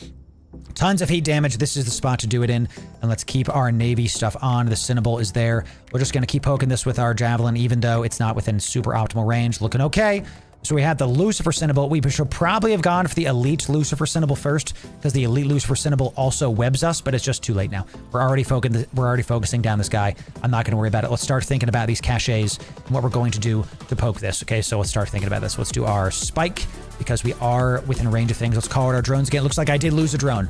Tons of heat damage. This is the spot to do it in. And let's keep our Navy stuff on. The Cinnaball is there. We're just going to keep poking this with our Javelin, even though it's not within super optimal range. Looking okay. So we had the Lucifer Cinnaball. We should probably have gone for the Elite Lucifer Cinnaball first, because the Elite Lucifer Cinnaball also webs us, but it's just too late now. We're already focusing down this guy. I'm not going to worry about it. Let's start thinking about these caches and what we're going to do to poke this. Okay, so let's start thinking about this. Let's do our spike, because we are within range of things. Let's call it our drones again. Looks like I did lose a drone.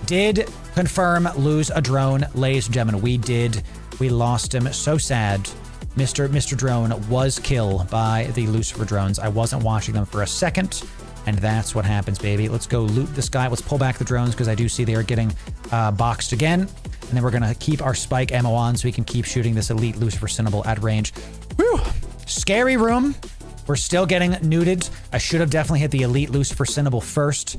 Did confirm lose a drone, ladies and gentlemen. We did. We lost him. So sad. Mr. Drone was killed by the Lucifer drones. I wasn't watching them for a second, and that's what happens, baby. Let's go loot this guy. Let's pull back the drones because I do see they are getting boxed again. And then we're going to keep our spike ammo on so we can keep shooting this Elite Lucifer Cinnaball at range. Whew! Scary room. We're still getting nuded. I should have definitely hit the Elite Lucifer Cinnaball first.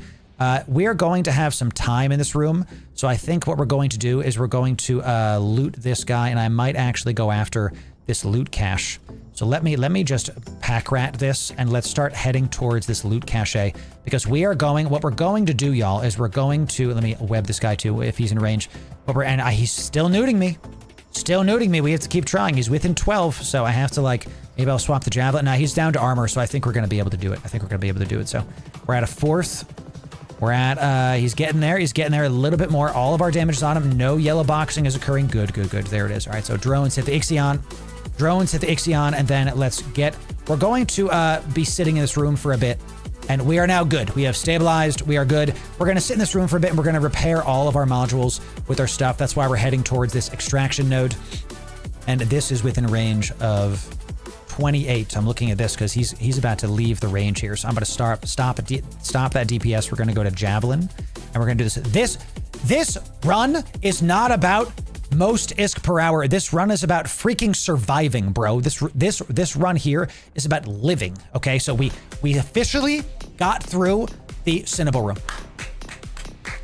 We are going to have some time in this room, so I think what we're going to do is we're going to loot this guy, and I might actually go after this loot cache. So let me just pack rat this, and let's start heading towards this loot cache, because what we're going to do, y'all, is we're going to, let me web this guy too if he's in range. He's still nuding me. We have to keep trying. He's within 12, so I have to maybe I'll swap the Javelin. Now he's down to armor, so I think we're going to be able to do it. So we're at a fourth. He's getting there. A little bit more. All of our damage is on him. No yellow boxing is occurring. Good. There it is. All right, so drones hit the Ixion. And then we're going to be sitting in this room for a bit, and we are now good. We have stabilized. We are good. We're going to sit in this room for a bit, and we're going to repair all of our modules with our stuff. That's why we're heading towards this extraction node, and this is within range of 28. I'm looking at this because he's about to leave the range here. So I'm going to stop that DPS. We're going to go to Javelin, and we're going to do this. This run is not about Most ISK per hour. This run is about freaking surviving, bro. This run here is about living. Okay, so we officially got through the Cinnabon room.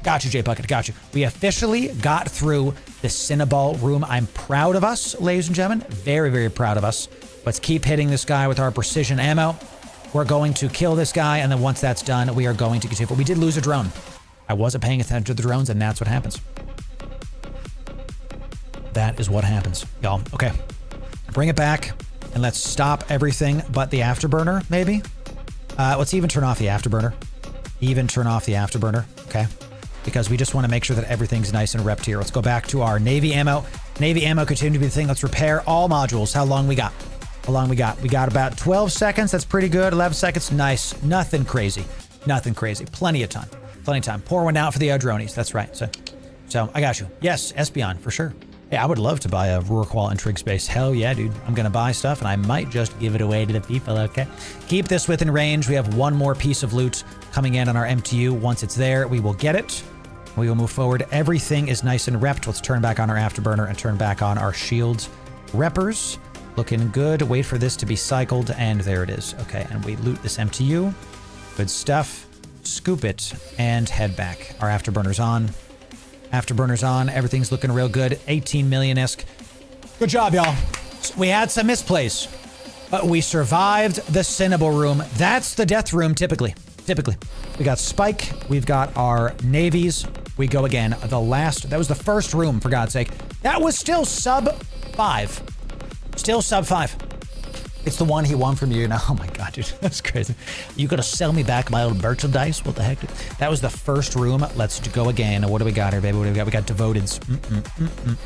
Got you, J Bucket. Got you. We officially got through the Cinnabon room. I'm proud of us, ladies and gentlemen. Very, very proud of us. Let's keep hitting this guy with our precision ammo. We're going to kill this guy, and then once that's done, we are going to continue. But we did lose a drone. I wasn't paying attention to the drones, and that's what happens. That is what happens, y'all. Okay, bring it back, and let's stop everything but the afterburner, maybe? Let's even turn off the afterburner. Even turn off the afterburner, okay? Because we just want to make sure that everything's nice and repped here. Let's go back to our Navy ammo. Navy ammo continue to be the thing. Let's repair all modules. How long we got? How long we got? We got about 12 seconds. That's pretty good. 11 seconds. Nice. Nothing crazy. Nothing crazy. Plenty of time. Plenty of time. Pour one out for the dronies. That's right. So I got you. Yes, Espeon, for sure. Hey, I would love to buy a Rorqual and Trig Space. Hell yeah, dude. I'm going to buy stuff, and I might just give it away to the people, okay? Keep this within range. We have one more piece of loot coming in on our MTU. Once it's there, we will get it. We will move forward. Everything is nice and repped. Let's turn back on our afterburner and turn back on our shields. Reppers. Looking good. Wait for this to be cycled, and there it is. Okay, and we loot this MTU. Good stuff. Scoop it, and head back. Our afterburner's on. Afterburner's on. Everything's looking real good. 18 million-esque. Good job, y'all. We had some misplays, but we survived the Cinnabon room. That's the death room, typically. We got Spike. We've got our navies. We go again. That was the first room, for God's sake. That was still sub 5. Still sub 5. It's the one he won from you. Now, oh my God, dude, that's crazy. You gonna sell me back my old merchandise? What the heck, dude? That was the first room. Let's go again. What do we got here, baby? What do we got? We got Devoteds.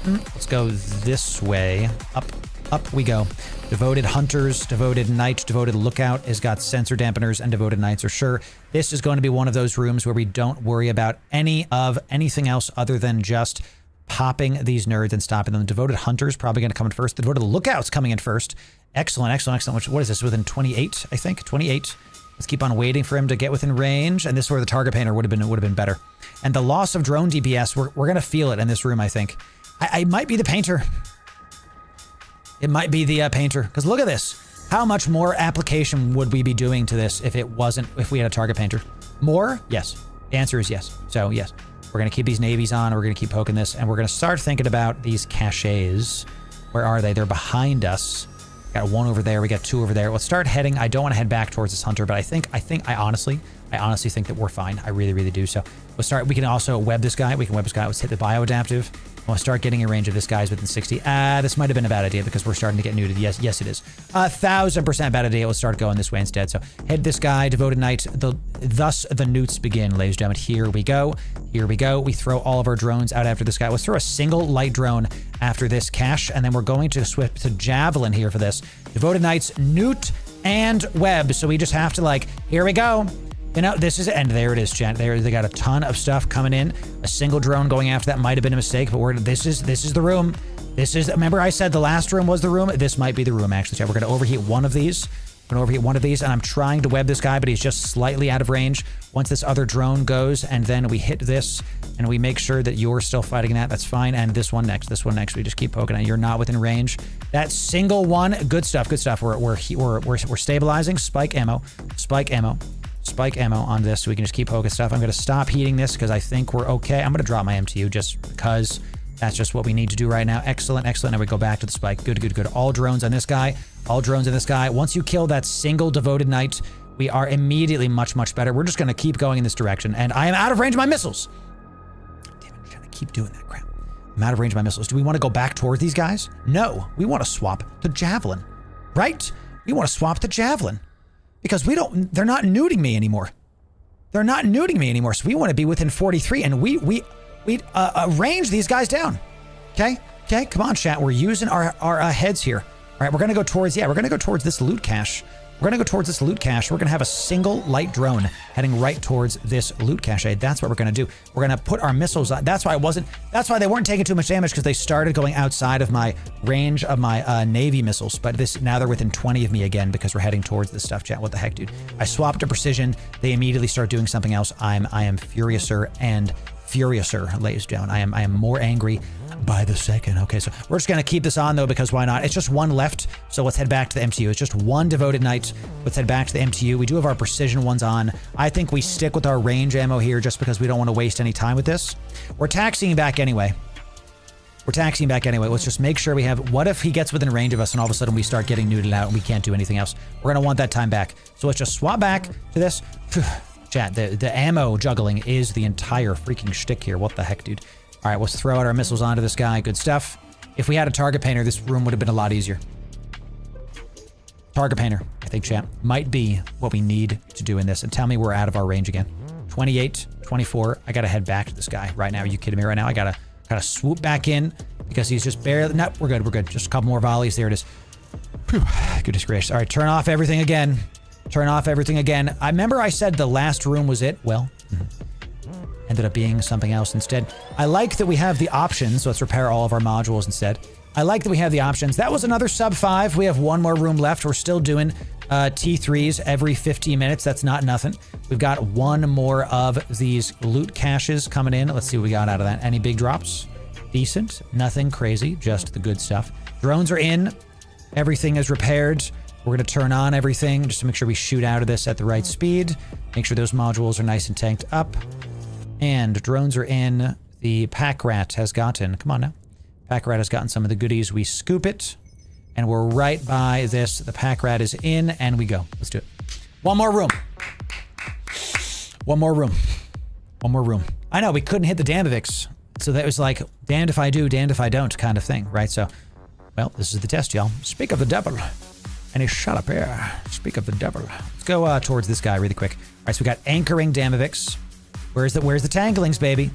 Let's go this way. Up we go. Devoted Hunters, Devoted Knight, Devoted Lookout has got sensor dampeners, and Devoted Knights are sure. This is going to be one of those rooms where we don't worry about anything else other than just popping these nerds and stopping them. Devoted Hunters probably going to come in first. The Devoted Lookout's coming in first. Excellent. What is this? Within 28, I think. 28. Let's keep on waiting for him to get within range. And this is where the target painter would have been better. And the loss of drone DPS, we're going to feel it in this room, I think. I might be the painter. It might be the painter. Because look at this. How much more application would we be doing to this if we had a target painter? More? Yes. The answer is yes. So yes. We're going to keep these navies on. We're going to keep poking this. And we're going to start thinking about these caches. Where are they? They're behind us. Got one over there. We got two over there. Let's start heading. I don't want to head back towards this hunter, but I honestly think that we're fine. I really, really do. So we'll start. We can also web this guy. Let's hit the bioadaptive. We'll start getting a range of this guy's within 60. This might have been a bad idea because we're starting to get neutered. Yes, it is. 1000% bad idea. We'll start going this way instead. So head this guy, Devoted Knight. Thus the newts begin, ladies and gentlemen. Here we go. We throw all of our drones out after this guy. Let's throw a single light drone after this cache, and then we're going to switch to Javelin here for this. Devoted Knights, Newt, and Web. So we just have to here we go. You know, this is it. And there it is, chat. They got a ton of stuff coming in. A single drone going after that might have been a mistake, but this is the room. Remember I said the last room was the room? This might be the room, actually, chat. We're going to overheat one of these. And I'm trying to web this guy, but he's just slightly out of range. Once this other drone goes, and then we hit this, and we make sure that you're still fighting that. That's fine. And this one next. We just keep poking at. You're not within range. That single one, good stuff. We're stabilizing. Spike ammo on this, so we can just keep poking stuff. I'm going to stop heating this because I think we're okay. I'm going to drop my MTU just because that's just what we need to do right now. Excellent. Now we go back to the spike. Good. All drones on this guy. Once you kill that single Devoted Knight, we are immediately much better. We're just going to keep going in this direction. And I am out of range of my missiles. Damn it, I'm trying to keep doing that crap. I'm out of range of my missiles. Do we want to go back towards these guys? No, we want to swap to Javelin, right? We want to swap to Javelin. Because they're not nuding me anymore. So we want to be within 43, and we range these guys down. Okay, come on, chat. We're using our heads here. All right, we're going to go towards this loot cache. We're going to have a single light drone heading right towards this loot cache. That's what we're going to do. We're going to put our missiles on. That's why they weren't taking too much damage, because they started going outside of my range of my Navy missiles. But now they're within 20 of me again because we're heading towards this stuff, chat. What the heck, dude? I swapped to precision. They immediately start doing something else. I am furiouser, ladies and gentlemen. I am more angry. by the second. Okay, so we're just gonna keep this on though, because why not? It's just one left, so let's head back to the MTU. It's just one devoted knight. Let's head back to the MTU. We do have our precision ones on. I think we stick with our range ammo here just because we don't want to waste any time with this. We're taxiing back anyway. Let's just make sure we have... What if he gets within range of us and all of a sudden we start getting noodled out and we can't do anything else? We're going to want that time back. So let's just swap back to this. Chat, the ammo juggling is the entire freaking shtick here. What the heck, dude? All right, let's throw out our missiles onto this guy. Good stuff. If we had a target painter, this room would have been a lot easier. Target painter, I think, chat, might be what we need to do in this. And tell me we're out of our range again. 28, 24. I got to head back to this guy right now. Are you kidding me right now? I got to swoop back in because he's just barely... No, we're good. We're good. Just a couple more volleys. There it is. Whew. Goodness gracious. All right, turn off everything again. Turn off everything again. I remember I said the last room was it. Well, ended up being something else instead. I like that we have the options. So let's repair all of our modules instead. I like that we have the options. That was another sub 5. We have one more room left. We're still doing T3s every 15 minutes. That's not nothing. We've got one more of these loot caches coming in. Let's see what we got out of that. Any big drops? Decent. Nothing crazy. Just the good stuff. Drones are in. Everything is repaired. We're going to turn on everything just to make sure we shoot out of this at the right speed. Make sure those modules are nice and tanked up. And drones are in. The pack rat has gotten... Come on now. Pack rat has gotten some of the goodies. We scoop it. And we're right by this. The pack rat is in, and we go. Let's do it. One more room. One more room. One more room. I know, we couldn't hit the Damavix. So that was like, damned if I do, damned if I don't kind of thing, right? So, well, this is the test, y'all. Speak of the devil. And he shut up here. Speak of the devil. Let's go towards this guy really quick. All right, so we got anchoring Damavix. Where's the tanglings, baby?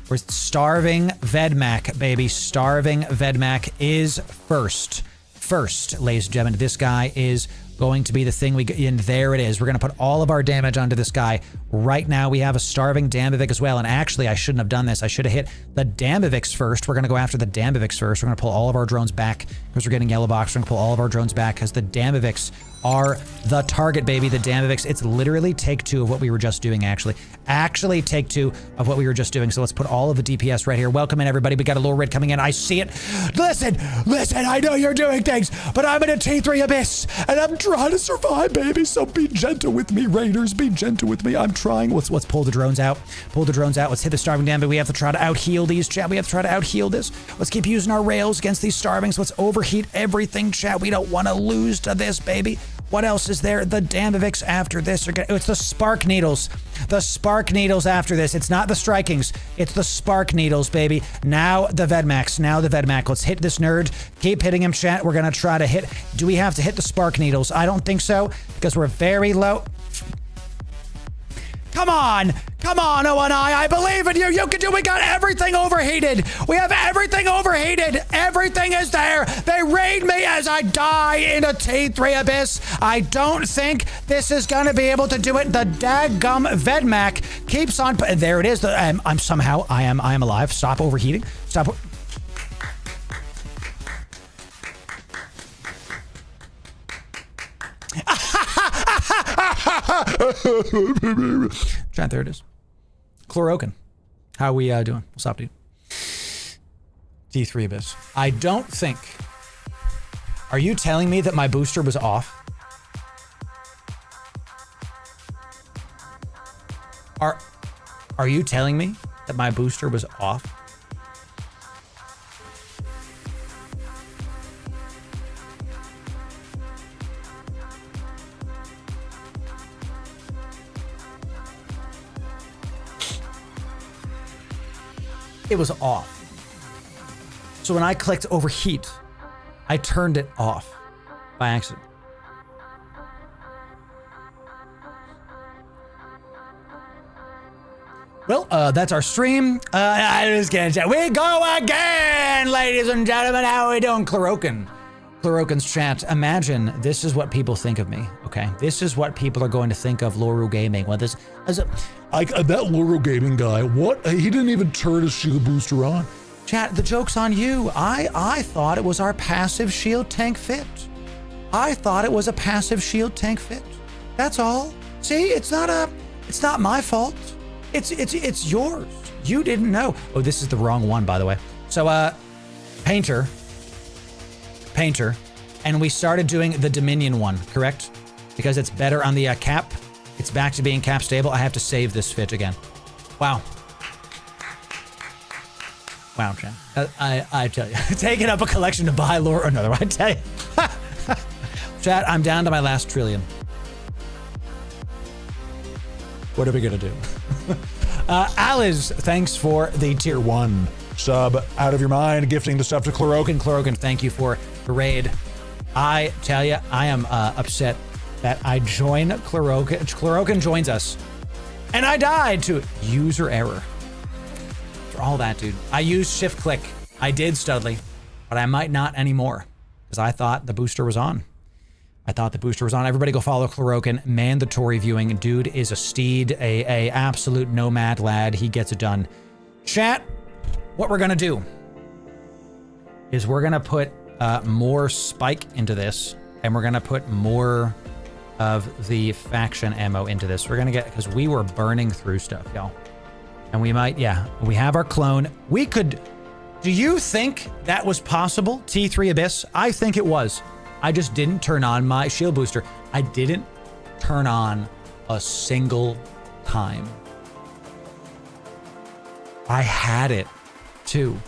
Where's Starving Vedmak, baby? Starving Vedmak is first. First, ladies and gentlemen, this guy is going to be the thing we get in. There it is. We're going to put all of our damage onto this guy. Right now, we have a Starving Damavix as well. And actually, I shouldn't have done this. I should have hit the Damavix first. We're going to go after the Damavix first. We're going to pull all of our drones back because we're getting yellow box. We're going to pull all of our drones back because the Damavix are the target, baby. The Damavix. It's literally take 2 of what we were just doing, actually. Actually, take 2 of what we were just doing. So let's put all of the DPS right here. Welcome in, everybody. We got a little red coming in. I see it. Listen, I know you're doing things, but I'm in a T3 Abyss, and I'm trying to survive, baby. So be gentle with me, Raiders. Be gentle with me. I'm trying. Let's pull the drones out. Pull the drones out. Let's hit the Starving Dam, but we have to try to out-heal these, chat. We have to try to out-heal this. Let's keep using our rails against these Starvings. Let's overheat everything, chat. We don't want to lose to this, baby. What else is there? The Damavix after this. It's the Spark Needles. The Spark Needles after this. It's not the Strikings. It's the Spark Needles, baby. Now the Vedmax. Now the Vedmac. Let's hit this nerd. Keep hitting him, chat. We're going to try to hit... Do we have to hit the Spark Needles? I don't think so, because we're very low. Come on, O&I. I believe in you. You can do. We got everything overheated. We have everything overheated. Everything is there. They raid me as I die in a T3 Abyss. I don't think this is going to be able to do it. The daggum Vedmac keeps on. There it is. I'm somehow. I am alive. Stop overheating. Stop. Chat, there it is. Chlorokin. How we doing? What's up, dude? D3 Abyss. I don't think... Are you telling me that my booster was off? Are you telling me that my booster was off? It was off. So when I clicked overheat, I turned it off by accident. Well, that's our stream. I just can't chat. We go again, ladies and gentlemen. How are we doing? Chlorokin's chat. Imagine this is what people think of me, okay? This is what people are going to think of Loru Gaming. What this as a that Loru Gaming guy, what? He didn't even turn his shield booster on. Chat, the joke's on you. I thought it was our passive shield tank fit. I thought it was a passive shield tank fit. That's all. See, it's not my fault. It's yours. You didn't know. Oh, this is the wrong one, by the way. So Painter, and we started doing the Dominion one, correct? Because it's better on the cap. It's back to being cap stable. I have to save this fit again. Wow. Wow, Jen. I tell you, taking up a collection to buy lore or another. I tell you. Chat, I'm down to my last trillion. What are we gonna do? Aliz, thanks for the tier 1 sub. Out of your mind, gifting the stuff to Chlorokin. Chlorokin, thank you for the raid. I tell you, I am upset that I join Chlorokin. Chlorokin joins us, and I died to user error. For all that, dude. I used shift click. I did, Studley, but I might not anymore because I thought the booster was on. Everybody go follow Chlorokin. Mandatory viewing. Dude is a steed, a absolute nomad lad. He gets it done. Chat, what we're gonna do is we're gonna put more spike into this, and we're gonna put more of the faction ammo into this. We're gonna get, because we were burning through stuff, y'all. And we might, yeah, we have our clone. We could, do you think that was possible, T3 Abyss? I think it was. I just didn't turn on my shield booster. I didn't turn on a single time. I had it too.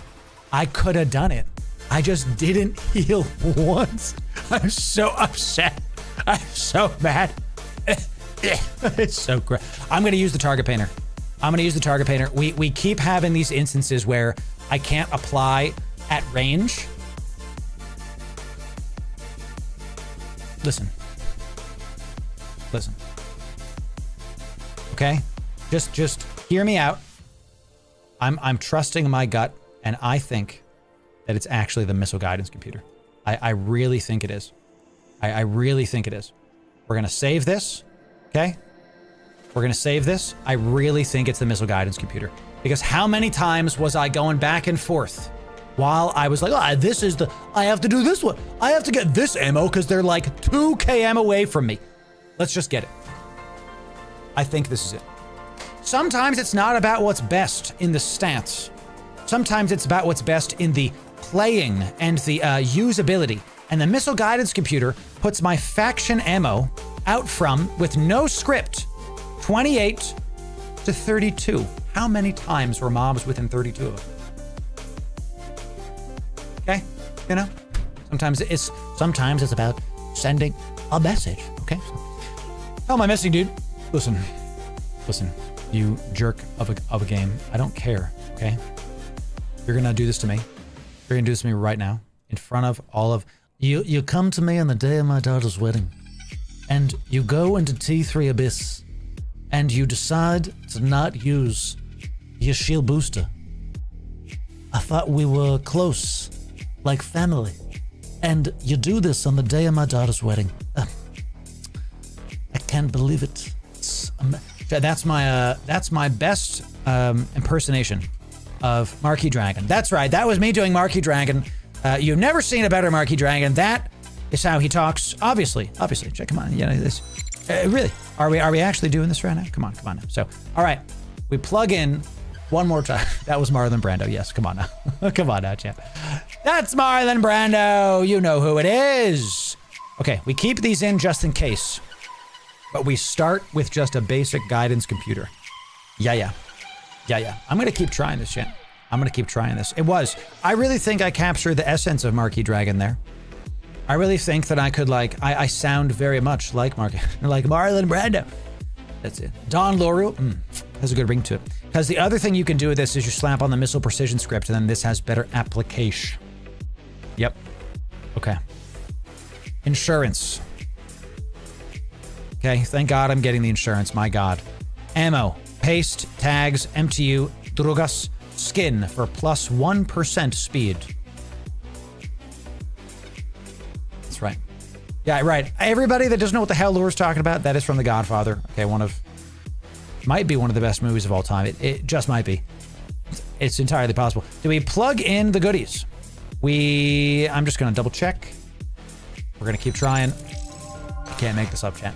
I could have done it. I just didn't heal once. I'm so upset. I'm so mad. It's so great. I'm going to use the target painter. We keep having these instances where I can't apply at range. Listen. Okay? Just hear me out. I'm trusting my gut, and I think that it's actually the missile guidance computer. I really think it is. I really think it is. We're gonna save this, okay? We're gonna save this. I really think it's the missile guidance computer. Because how many times was I going back and forth while I was like, oh, this is the, I have to do this one. I have to get this ammo because they're like 2 km away from me. Let's just get it. I think this is it. Sometimes it's not about what's best in the stats. Sometimes it's about what's best in the playing and the usability. And the missile guidance computer puts my faction ammo out from, with no script, 28 to 32. How many times were mobs within 32 of them? Okay, you know, sometimes it's about sending a message. Okay, how am I missing, dude? Listen, you jerk of a game. I don't care. Okay, you're gonna do this to me. You're gonna do this to me right now in front of all of you. You come to me on the day of my daughter's wedding, and you go into T3 Abyss, and you decide to not use your shield booster. I thought we were close, like family, and you do this on the day of my daughter's wedding. I can't believe it. That's my best impersonation of Marquis Dragon. That's right. That was me doing Marquis Dragon. You've never seen a better Marquis Dragon. That is how he talks. Obviously. Check, come on. You know this. Really? Are we actually doing this right now? Come on now. So, all right. We plug in one more time. That was Marlon Brando. Yes. Come on now. Come on now, champ. That's Marlon Brando. You know who it is. Okay. We keep these in just in case, but we start with just a basic guidance computer. Yeah. I'm going to keep trying this, champ. I'm going to keep trying this. I really think I captured the essence of Marquis Dragon there. I really think that I could, like, I sound very much like like Marlon Brando. That's it. Don Loru has a good ring to it. Because the other thing you can do with this is you slap on the missile precision script, and then this has better application. Yep. Okay. Insurance. Okay, thank God I'm getting the insurance. My God. Ammo, paste, tags, MTU, drugas, skin for plus 1% speed. That's right. Yeah, right. Everybody that doesn't know what the hell Loru's talking about, that is from The Godfather. Okay, might be one of the best movies of all time. It just might be. It's entirely possible. Do we plug in the goodies? I'm just gonna double check. We're gonna keep trying. I can't make this up, chat.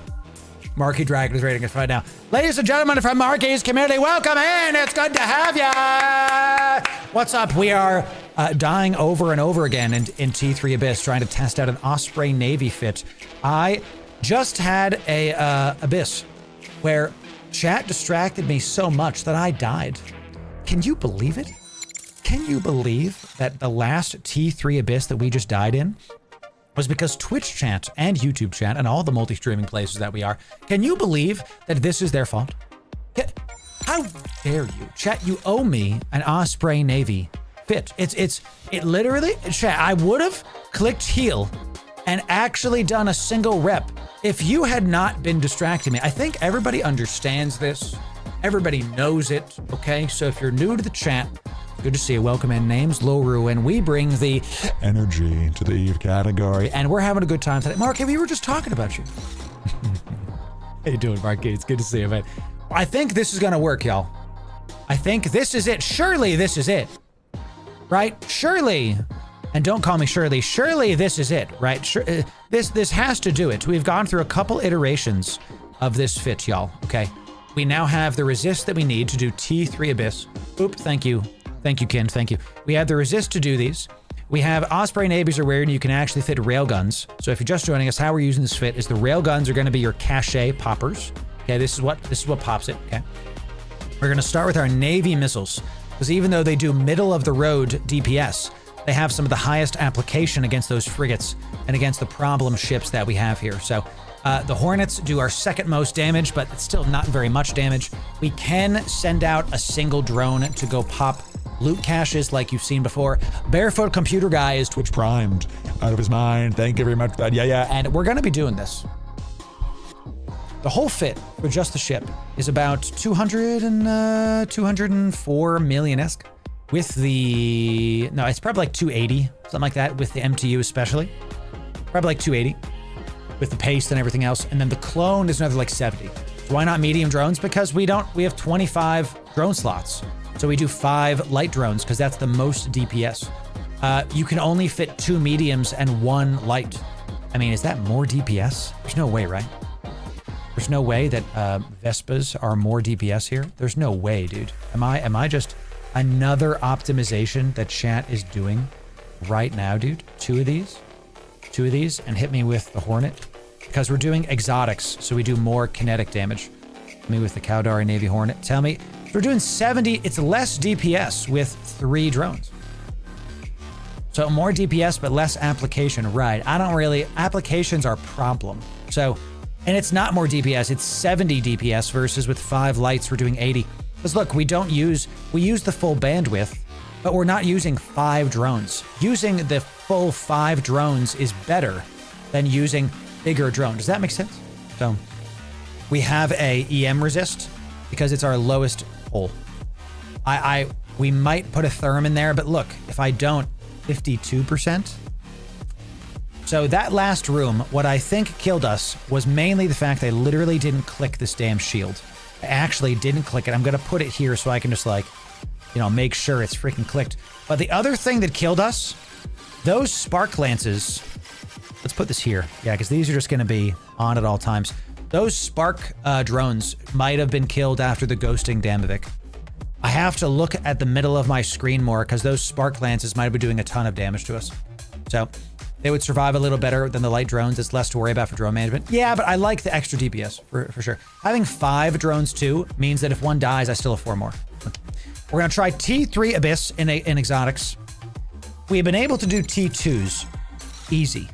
Marquis Dragon is rating us right now. Ladies and gentlemen from Marquis community, welcome in. It's good to have ya. What's up? We are dying over and over again in T3 Abyss, trying to test out an Osprey Navy fit. I just had a Abyss where chat distracted me so much that I died. Can you believe it? Can you believe that the last T3 Abyss that we just died in was because Twitch chat and YouTube chat and all the multi-streaming places that we are, can you believe that this is their fault? How dare you? Chat, you owe me an Osprey Navy fit. It literally, chat, I would have clicked heal and actually done a single rep if you had not been distracting me. I think everybody understands this. Everybody knows it, okay? So if you're new to the chat, good to see you. Welcome in. Name's Loru, and we bring the energy to the Eve category. And we're having a good time today. Marky, we were just talking about you. How you doing, Marky? It's good to see you, man. I think this is gonna work, y'all. I think this is it. Surely this is it. Right? Surely. And don't call me Shirley. Surely this is it, right? This has to do it. We've gone through a couple iterations of this fit, y'all, okay? We now have the resist that we need to do T3 Abyss. Oop, thank you. Thank you, Kin, thank you. We have the resist to do these. We have Osprey Navies are weird and you can actually fit railguns. So if you're just joining us, how we're using this fit is the railguns are gonna be your cachet poppers. Okay, this is what pops it, okay? We're gonna start with our Navy missiles, because even though they do middle of the road DPS, they have some of the highest application against those frigates and against the problem ships that we have here. So the Hornets do our second most damage, but it's still not very much damage. We can send out a single drone to go pop loot caches like you've seen before. Barefoot Computer Guy is Twitch Primed out of his mind. Thank you very much for that. Yeah. And we're gonna be doing this. The whole fit for just the ship is about 204 million-esque. With the, no, it's probably like 280, something like that, with the MTU especially. Probably like 280 with the paste and everything else. And then the clone is another like 70. So why not medium drones? Because we have 25 drone slots. So we do 5 light drones because that's the most DPS. You can only fit 2 mediums and 1 light. I mean, is that more DPS? There's no way, right? There's no way that Vespas are more DPS here. There's no way, dude. Am I just another optimization that chat is doing right now, dude? 2 of these, and hit me with the Hornet because we're doing exotics, so we do more kinetic damage. Hit me with the Caldari Navy Hornet. Tell me, if we're doing 70, it's less DPS with 3 drones. So more DPS, but less application, right? Applications are a problem. So, and it's not more DPS, it's 70 DPS versus with 5 lights, we're doing 80. Because look, we use the full bandwidth, but we're not using 5 drones. Using the full 5 drones is better than using bigger drones. Does that make sense? So we have a EM resist because it's our lowest pull. We might put a therm in there, but look, if I don't, 52%. So that last room, what I think killed us was mainly the fact I literally didn't click this damn shield. I actually didn't click it. I'm gonna put it here so I can just like, you know, make sure it's freaking clicked. But the other thing that killed us, those spark lances, let's put this here. Yeah, because these are just gonna be on at all times. Those spark drones might have been killed after the ghosting Damovic. I have to look at the middle of my screen more because those spark lances might be doing a ton of damage to us. So they would survive a little better than the light drones. It's less to worry about for drone management. Yeah, but I like the extra DPS for sure. Having 5 drones too means that if one dies, I still have 4 more. We're gonna try T3 Abyss in exotics. We have been able to do T2s easy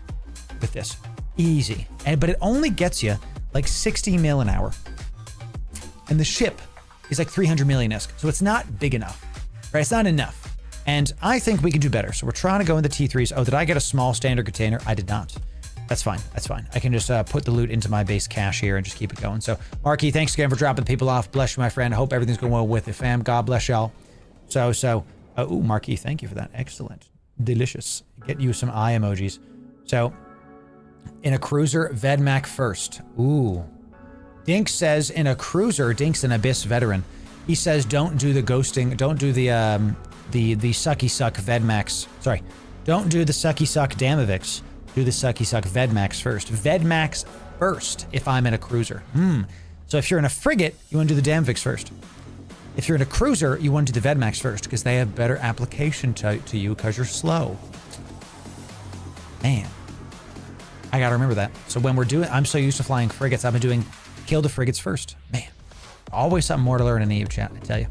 with this, easy. But it only gets you like 60 mil an hour. And the ship is like 300 million-esque, so it's not big enough, right? It's not enough. And I think we can do better. So we're trying to go into T3s. Oh, did I get a small standard container? I did not. That's fine. That's fine. I can just put the loot into my base cache here and just keep it going. So Marky, thanks again for dropping people off. Bless you, my friend. I hope everything's going well with the fam. God bless y'all. Ooh, Marky, thank you for that. Excellent. Delicious. Get you some eye emojis. So in a cruiser, Vedmak first. Ooh. Dink says in a cruiser, Dink's an Abyss veteran. He says don't do the ghosting, don't do the sucky suck Vedmax. Sorry, don't do the sucky suck Damovics. Do the sucky suck Vedmax first. Vedmax first if I'm in a cruiser. So if you're in a frigate, you want to do the Damovics first. If you're in a cruiser, you want to do the Vedmax first because they have better application to you because you're slow. Man, I gotta remember that. So when we're doing, I'm so used to flying frigates, I've been doing kill the frigates first. Man, always something more to learn in Eve, chat, I tell you.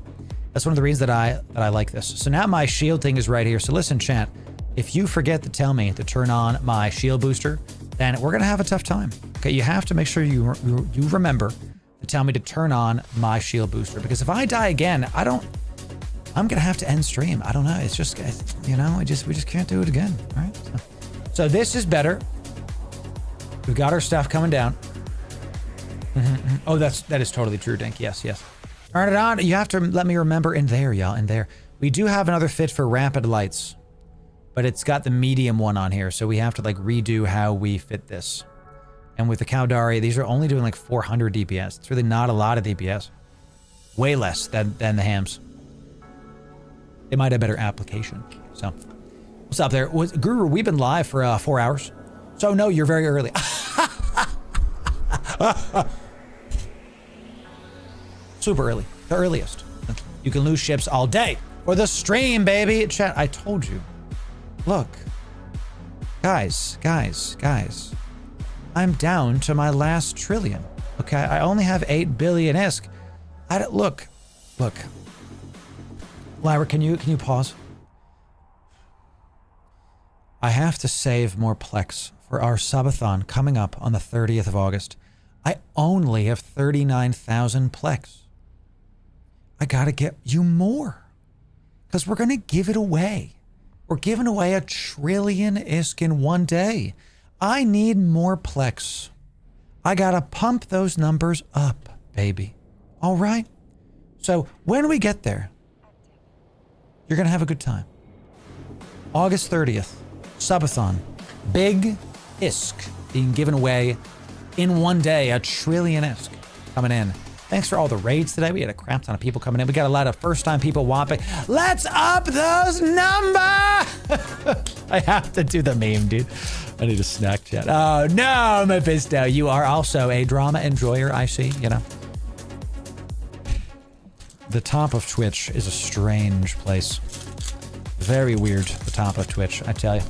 That's one of the reasons that I like this. So now my shield thing is right here. So listen, chat, if you forget to tell me to turn on my shield booster, then we're gonna have a tough time. Okay, you have to make sure you remember to tell me to turn on my shield booster, because if I die again, I'm gonna have to end stream. I don't know. It's just, you know, we just can't do it again. All right. So this is better. We've got our stuff coming down. Oh, that is totally true, Dink. Yes. Turn it on. You have to let me remember in there, y'all. In there. We do have another fit for rapid lights, but it's got the medium one on here, so we have to like redo how we fit this. And with the Caldari, these are only doing like 400 DPS. It's really not a lot of DPS. Way less than the hams. They might have better application. So, what's up there? Guru, we've been live for 4 hours. So no, you're very early. Super early. The earliest. You can lose ships all day. For the stream, baby. Chat, I told you. Look. Guys. I'm down to my last trillion. Okay, I only have 8 billion ISK. Look. Lyra, can you pause? I have to save more Plex for our subathon coming up on the 30th of August. I only have 39,000 Plex. I gotta get you more. Because we're gonna give it away. We're giving away 1 trillion ISK in one day. I need more Plex. I gotta pump those numbers up, baby. All right? So when we get there, you're gonna have a good time. August 30th, subathon. Big ISK being given away in one day. 1 trillion ISK coming in. Thanks for all the raids today. We had a crap ton of people coming in. We got a lot of first-time people whopping. Let's up those numbers! I have to do the meme, dude. I need a snack chat. Oh, no, Mephisto. You are also a drama enjoyer, I see, you know. The top of Twitch is a strange place. Very weird, the top of Twitch, I tell you.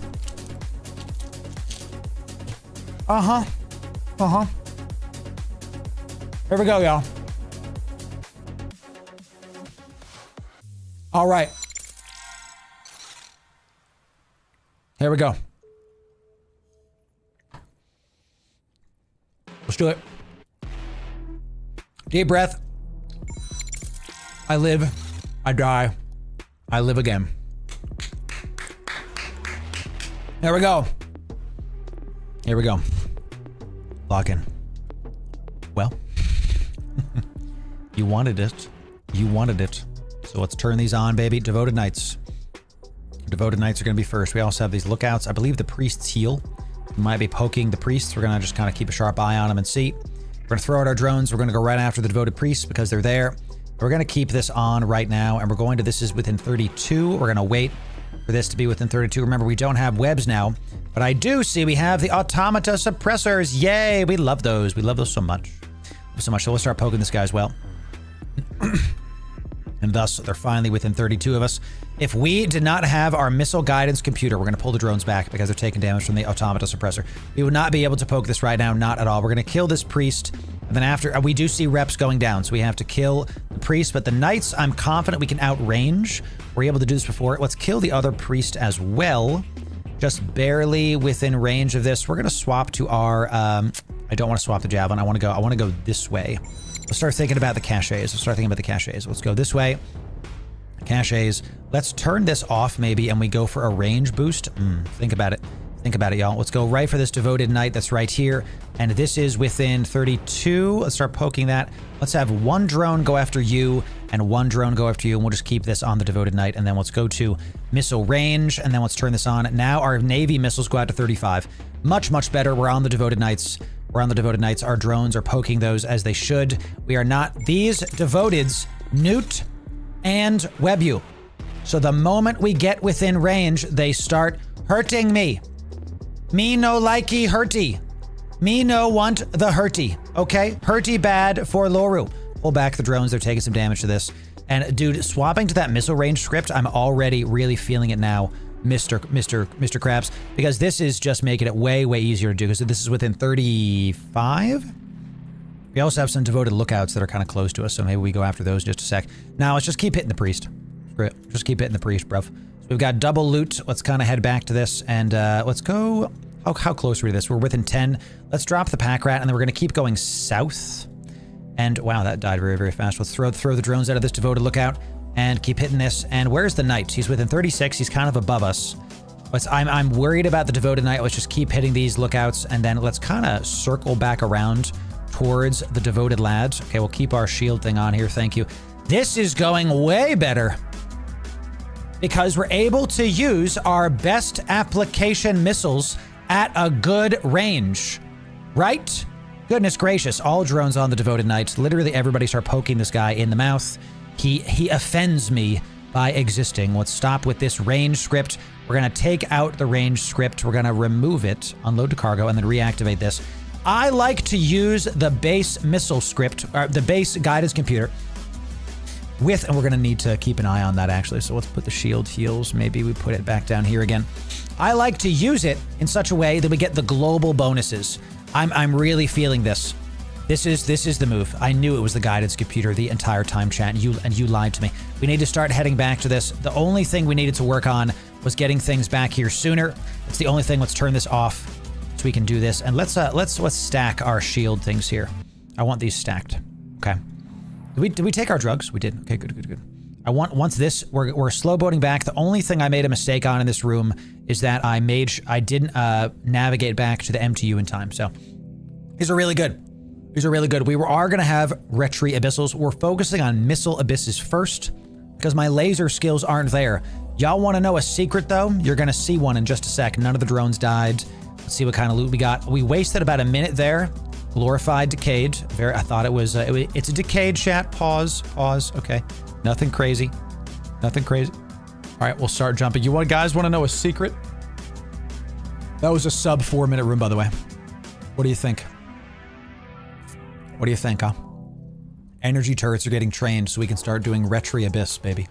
Here we go, y'all. All right. Here we go. Let's do it. Deep breath. I live. I die. I live again. There we go. Here we go. Lock in. Well, you wanted it. You wanted it. So let's turn these on, baby. Devoted Knights. Devoted Knights are going to be first. We also have these lookouts. I believe the priests heal. We might be poking the priests. We're going to just kind of keep a sharp eye on them and see. We're going to throw out our drones. We're going to go right after the devoted priests because they're there. We're going to keep this on right now, and we're going to, this is within 32. We're going to wait for this to be within 32. Remember, we don't have webs now, but I do see we have the automata suppressors. Yay, we love those. We love those so much. So we'll start poking this guy as well. And thus, they're finally within 32 of us. If we did not have our missile guidance computer, we're going to pull the drones back because they're taking damage from the automata suppressor. We would not be able to poke this right now, not at all. We're going to kill this priest, and then after, we do see reps going down, so we have to kill the priest, but the knights, I'm confident we can outrange. We're able to do this before. Let's kill the other priest as well. Just barely within range of this. We're going to swap to our, I don't want to swap the javelin. I want to go this way. Let's start thinking about the caches. Let's go this way. Caches. Let's turn this off maybe and we go for a range boost. Think about it. Think about it, y'all. Let's go right for this devoted knight that's right here. And this is within 32. Let's start poking that. Let's have 1 drone go after you and 1 drone go after you. And we'll just keep this on the devoted knight. And then let's go to missile range. And then let's turn this on. Now our navy missiles go out to 35. Much, much better. We're on the devoted knights. We're on the devoted knights. Our drones are poking those as they should. We are not. These devoteds newt and web you. So the moment we get within range, they start hurting me. Me no likey hurty. Me no want the hurty. Okay? Hurty bad for Loru. Pull back the drones. They're taking some damage to this. And dude, swapping to that missile range script, I'm already really feeling it now, Mr. Krabs, because this is just making it way, way easier to do, because this is within 35. We also have some devoted lookouts that are kind of close to us, so maybe we go after those just a sec. Now, let's just keep hitting the priest. Screw it. Just keep hitting the priest, bruv. So we've got double loot. Let's kind of head back to this, and let's go... How close are we to this? We're within 10. Let's drop the pack rat, and then we're going to keep going south. And, wow, that died very, very fast. Let's throw the drones out of this devoted lookout, and keep hitting this. And where's the knight? He's within 36. He's kind of above us. I'm worried about the devoted knight. Let's just keep hitting these lookouts, and then let's kind of circle back around towards the devoted lads. Okay, we'll keep our shield thing on here. Thank you. This is going way better because we're able to use our best application missiles at a good range, right? Goodness gracious, all drones on the devoted knights. Literally everybody start poking this guy in the mouth. He offends me by existing. Let's stop with this range script. We're gonna take out the range script. We're gonna remove it, unload to cargo, and then reactivate this. I like to use the base missile script, or the base guidance computer with, and we're gonna need to keep an eye on that actually. So let's put the shield heals. Maybe we put it back down here again. I like to use it in such a way that we get the global bonuses. I'm really feeling this. This is the move. I knew it was the guidance computer the entire time, chat, and you lied to me. We need to start heading back to this. The only thing we needed to work on was getting things back here sooner. It's the only thing. Let's turn this off so we can do this. And let's stack our shield things here. I want these stacked. Okay. Did we take our drugs? We did. Okay, good. Once this, we're slow boating back. The only thing I made a mistake on in this room is that I didn't navigate back to the MTU in time. So these are really good. These are really good. We are going to have retry abyssals. We're focusing on missile abysses first because my laser skills aren't there. Y'all want to know a secret though? You're going to see one in just a sec. None of the drones died. Let's see what kind of loot we got. We wasted about a minute there. Glorified decayed. I thought it was, it's a decayed chat. Pause. Okay. Nothing crazy. All right, we'll start jumping. You guys want to know a secret? That was a sub 4-minute room, by the way. What do you think? Huh? Energy turrets are getting trained so we can start doing retry abyss, baby.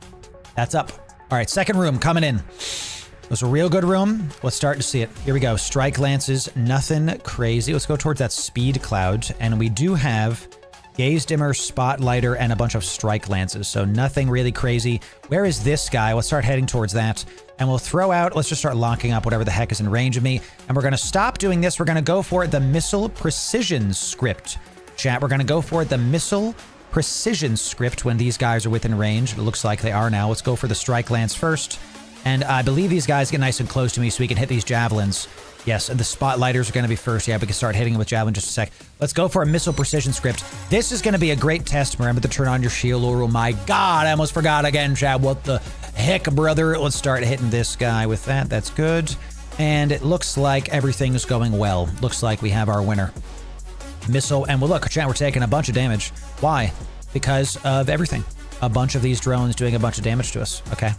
That's up. All right, second room coming in. It was a real good room. Let's start to see it. Here we go. Strike lances, nothing crazy. Let's go towards that speed cloud. And we do have gaze dimmer, spotlighter, and a bunch of strike lances. So nothing really crazy. Where is this guy? Let's start heading towards that. And we'll throw out, let's just start locking up whatever the heck is in range of me. And we're going to stop doing this. We're going to go for the missile precision script. Chat, we're going to go for the missile precision script when these guys are within range. It looks like they are now. Let's go for the strike lance first. And I believe these guys get nice and close to me so we can hit these javelins. Yes, and the spotlighters are going to be first. Yeah, we can start hitting them with javelin in just a sec. Let's go for a missile precision script. This is going to be a great test. Remember to turn on your shield, Loru. My God, I almost forgot again, Chad. What the heck, brother? Let's start hitting this guy with that. That's good. And it looks like everything's going well. Looks like we have our winner. Missile, and well, look, chat, we're taking a bunch of damage. Why? Because of everything. A bunch of these drones doing a bunch of damage to us. Okay.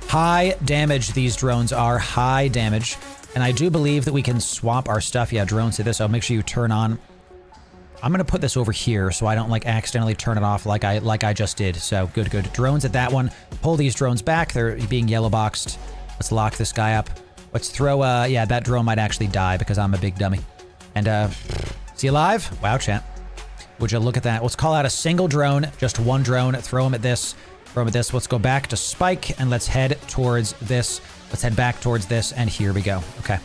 High damage, these drones are. High damage. And I do believe that we can swap our stuff. Yeah, drones to this. Oh, make sure you turn on. I'm going to put this over here so I don't like accidentally turn it off like I just did. So good. Drones at that one. Pull these drones back. They're being yellow boxed. Let's lock this guy up. Let's throw, yeah, that drone might actually die because I'm a big dummy. And, is he alive? Wow, chat. Would you look at that? Let's call out a single drone, just one drone, throw him at this. Let's go back to Spike and let's head towards this. Let's head back towards this, and here we go. Okay.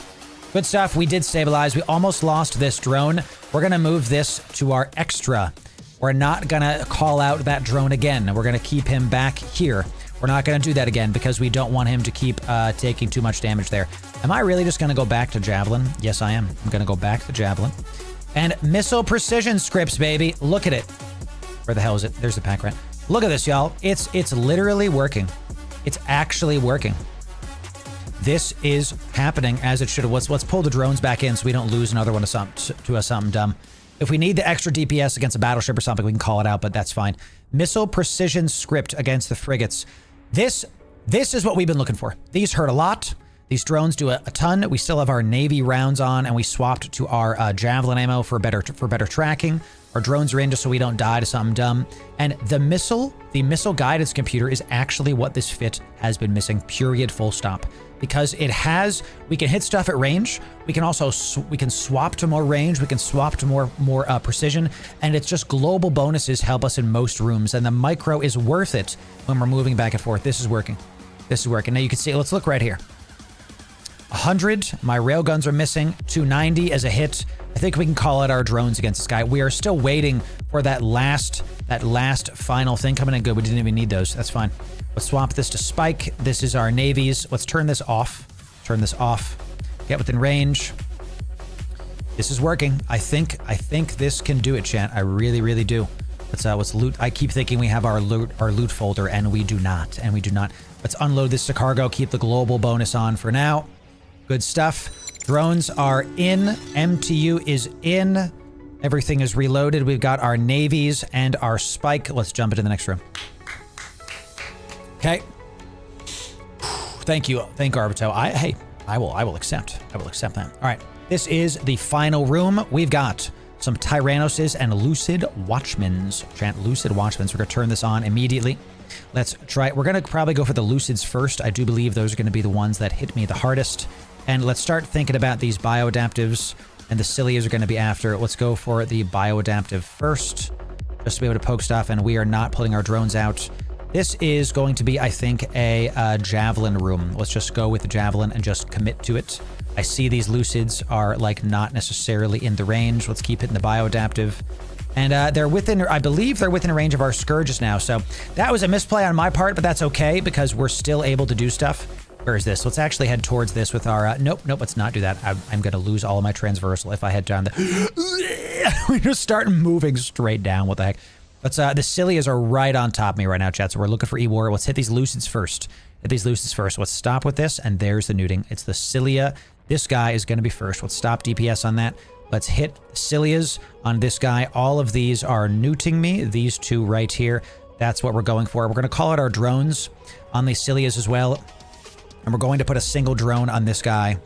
Good stuff. We did stabilize. We almost lost this drone. We're going to move this to our extra. We're not going to call out that drone again. We're going to keep him back here. We're not going to do that again because we don't want him to keep taking too much damage there. Am I really just going to go back to Javelin? Yes, I am. I'm going to go back to Javelin. And missile precision scripts, baby. Look at it. Where the hell is it? There's the pack rat. Look at this, y'all. It's literally working. It's actually working. This is happening as it should have. Let's pull the drones back in so we don't lose another one to something dumb. If we need the extra DPS against a battleship or something, we can call it out, but that's fine. Missile precision script against the frigates. This is what we've been looking for. These hurt a lot. These drones do a ton. We still have our Navy rounds on, and we swapped to our Javelin ammo for better tracking. Our drones are in just so we don't die to something dumb. And the missile guidance computer is actually what this fit has been missing, period, full stop. Because it has, we can hit stuff at range. We can also, we can swap to more range. We can swap to more precision. And it's just global bonuses help us in most rooms. And the micro is worth it when we're moving back and forth. This is working. This is working. Now you can see, let's look right here. 100, my railguns are missing. 290 as a hit. I think we can call out our drones against this guy. We are still waiting for that last final thing coming in. Good, we didn't even need those. That's fine. Let's swap this to Spike. This is our navies. Let's turn this off. Turn this off. Get within range. This is working. I think this can do it, chat. I really, really do. Let's loot. I keep thinking we have our loot folder, and we do not. And we do not. Let's unload this to cargo. Keep the global bonus on for now. Good stuff. Drones are in. MTU is in. Everything is reloaded. We've got our navies and our Spike. Let's jump into the next room. Okay. Thank you. Thank Arbito. I will accept. I will accept that. All right. This is the final room. We've got some Tyranoses and Lucid Watchmans. Chant Lucid Watchmans. We're going to turn this on immediately. Let's try it. We're going to probably go for the Lucids first. I do believe those are going to be the ones that hit me the hardest. And let's start thinking about these bioadaptives, and the Cilias are going to be after. Let's go for the bioadaptive first, just to be able to poke stuff, and we are not pulling our drones out. This is going to be, I think, a Javelin room. Let's just go with the Javelin and just commit to it. I see these Lucids are, like, not necessarily in the range. Let's keep hitting the bioadaptive. And they're within, I believe they're within range of our Scourges now. So that was a misplay on my part, but that's okay because we're still able to do stuff. Where is this? Let's actually head towards this with our... nope, let's not do that. I'm going to lose all of my transversal if I head down the... we just start moving straight down. What the heck? Let's, the Cilias are right on top of me right now, chat. So we're looking for E-War. Let's hit these Lucids first. Let's stop with this, and there's the neuting. It's the Cilia. This guy is going to be first. Let's stop DPS on that. Let's hit Cilias on this guy. All of these are neuting me. These two right here. That's what we're going for. We're going to call out our drones on the Cilias as well. And we're going to put a single drone on this guy.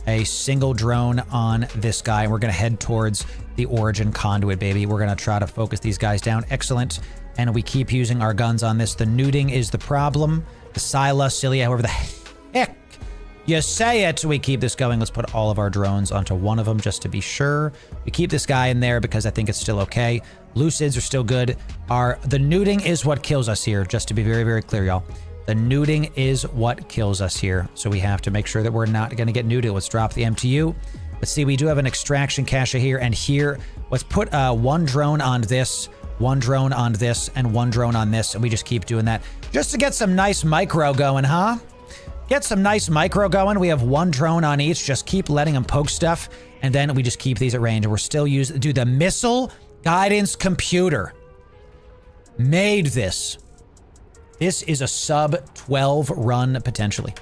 A single drone on this guy. And we're going to head towards the Origin Conduit, baby. We're going to try to focus these guys down. Excellent. And we keep using our guns on this. The neuting is the problem. The Scylla, Cilia, however the heck you say it. We keep this going. Let's put all of our drones onto one of them just to be sure. We keep this guy in there because I think it's still okay. Lucids are still good. The neuting is what kills us here, just to be very, very clear, y'all. The neuting is what kills us here. So we have to make sure that we're not going to get neuted. Let's drop the MTU. Let's see, we do have an extraction cache here and here. Let's put one drone on this, one drone on this, and one drone on this. And we just keep doing that just to get some nice micro going, huh? Get some nice micro going. We have one drone on each. Just keep letting them poke stuff. And then we just keep these at range. And we're still using, dude, the missile guidance computer made this. This is a sub 12 run potentially.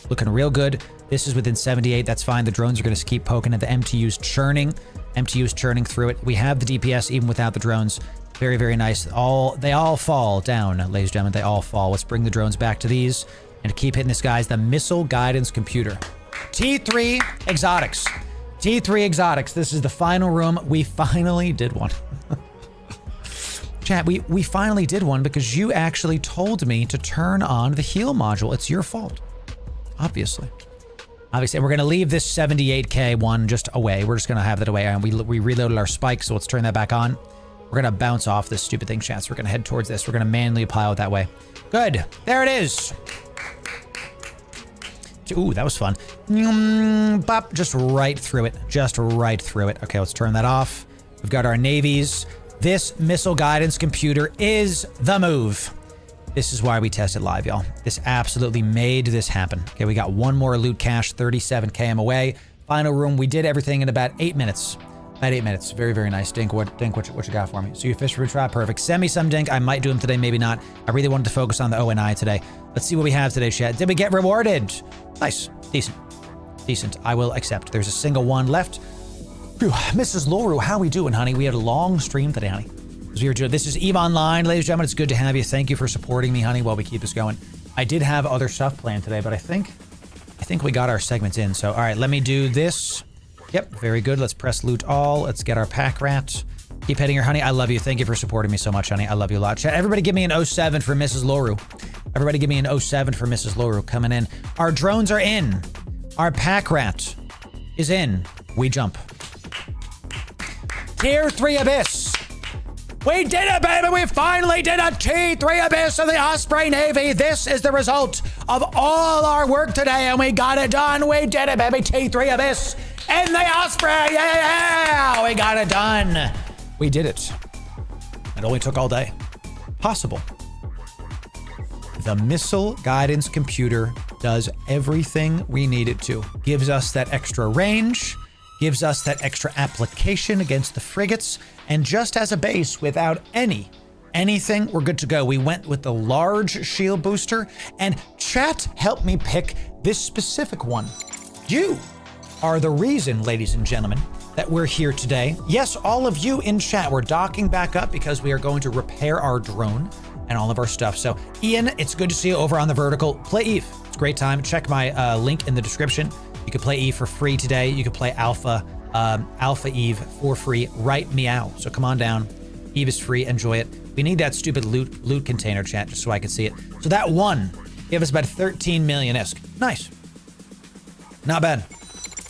Looking real good. This is within 78. That's fine. The drones are going to keep poking at the MTU's churning. MTU's churning through it. We have the DPS even without the drones. Very, very nice. They all fall down, ladies and gentlemen. They all fall. Let's bring the drones back to these and keep hitting this, guys. The missile guidance computer. T3 exotics. T3 exotics. This is the final room. We finally did one. Chat, we finally did one because you actually told me to turn on the heal module. It's your fault. Obviously. And we're going to leave this 78k one just away. We're just going to have that away. And we reloaded our spike, so let's turn that back on. We're going to bounce off this stupid thing, chat. So we're going to head towards this. We're going to manually apply it that way. Good. There it is. Ooh, that was fun. Bop, just right through it. Just right through it. Okay, let's turn that off. We've got our navies. This missile guidance computer is the move. This is why we tested live, y'all. This absolutely made this happen. Okay, we got one more loot cache, 37 km away. Final room, we did everything in about 8 minutes. About 8 minutes. Very, very nice. Dink, what you got for me? So you fish for a try, perfect. Send me some, Dink. I might do them today, maybe not. I really wanted to focus on the ONI today. Let's see what we have today, chat. Did we get rewarded? Nice. Decent. I will accept. There's a single one left. Whew. Mrs. Loru, how we doing, honey? We had a long stream today, honey. This is EVE Online, ladies and gentlemen. It's good to have you. Thank you for supporting me, honey, while we keep this going. I did have other stuff planned today, but I think think we got our segments in. So, all right, let me do this. Yep, very good. Let's press loot all. Let's get our pack rat. Keep hitting your honey. I love you. Thank you for supporting me so much, honey. I love you a lot. Chat, everybody give me an 07 for Mrs. Loru. Everybody give me an 07 for Mrs. Loru coming in. Our drones are in. Our pack rat is in. We jump. Tier 3 Abyss. We did it, baby. We finally did a T3 Abyss of the Osprey Navy. This is the result of all our work today, and we got it done. We did it, baby. T3 Abyss in the Osprey. Yeah, we got it done. We did it. It only took all day. Possible. The missile guidance computer does everything we need it to. Gives us that extra range, gives us that extra application against the frigates, and just as a base, without anything, we're good to go. We went with the large shield booster, and chat helped me pick this specific one. You are the reason, ladies and gentlemen, that we're here today. Yes, all of you in chat, we're docking back up because we are going to repair our drone and all of our stuff. So Ian, it's good to see you over on the vertical. Play Eve. It's a great time. Check my link in the description. You can play Eve for free today. You can play Alpha Eve for free. Right meow. So come on down. Eve is free. Enjoy it. We need that stupid loot container, chat, just so I can see it. So that one gave us about 13 million-esque. Nice. Not bad.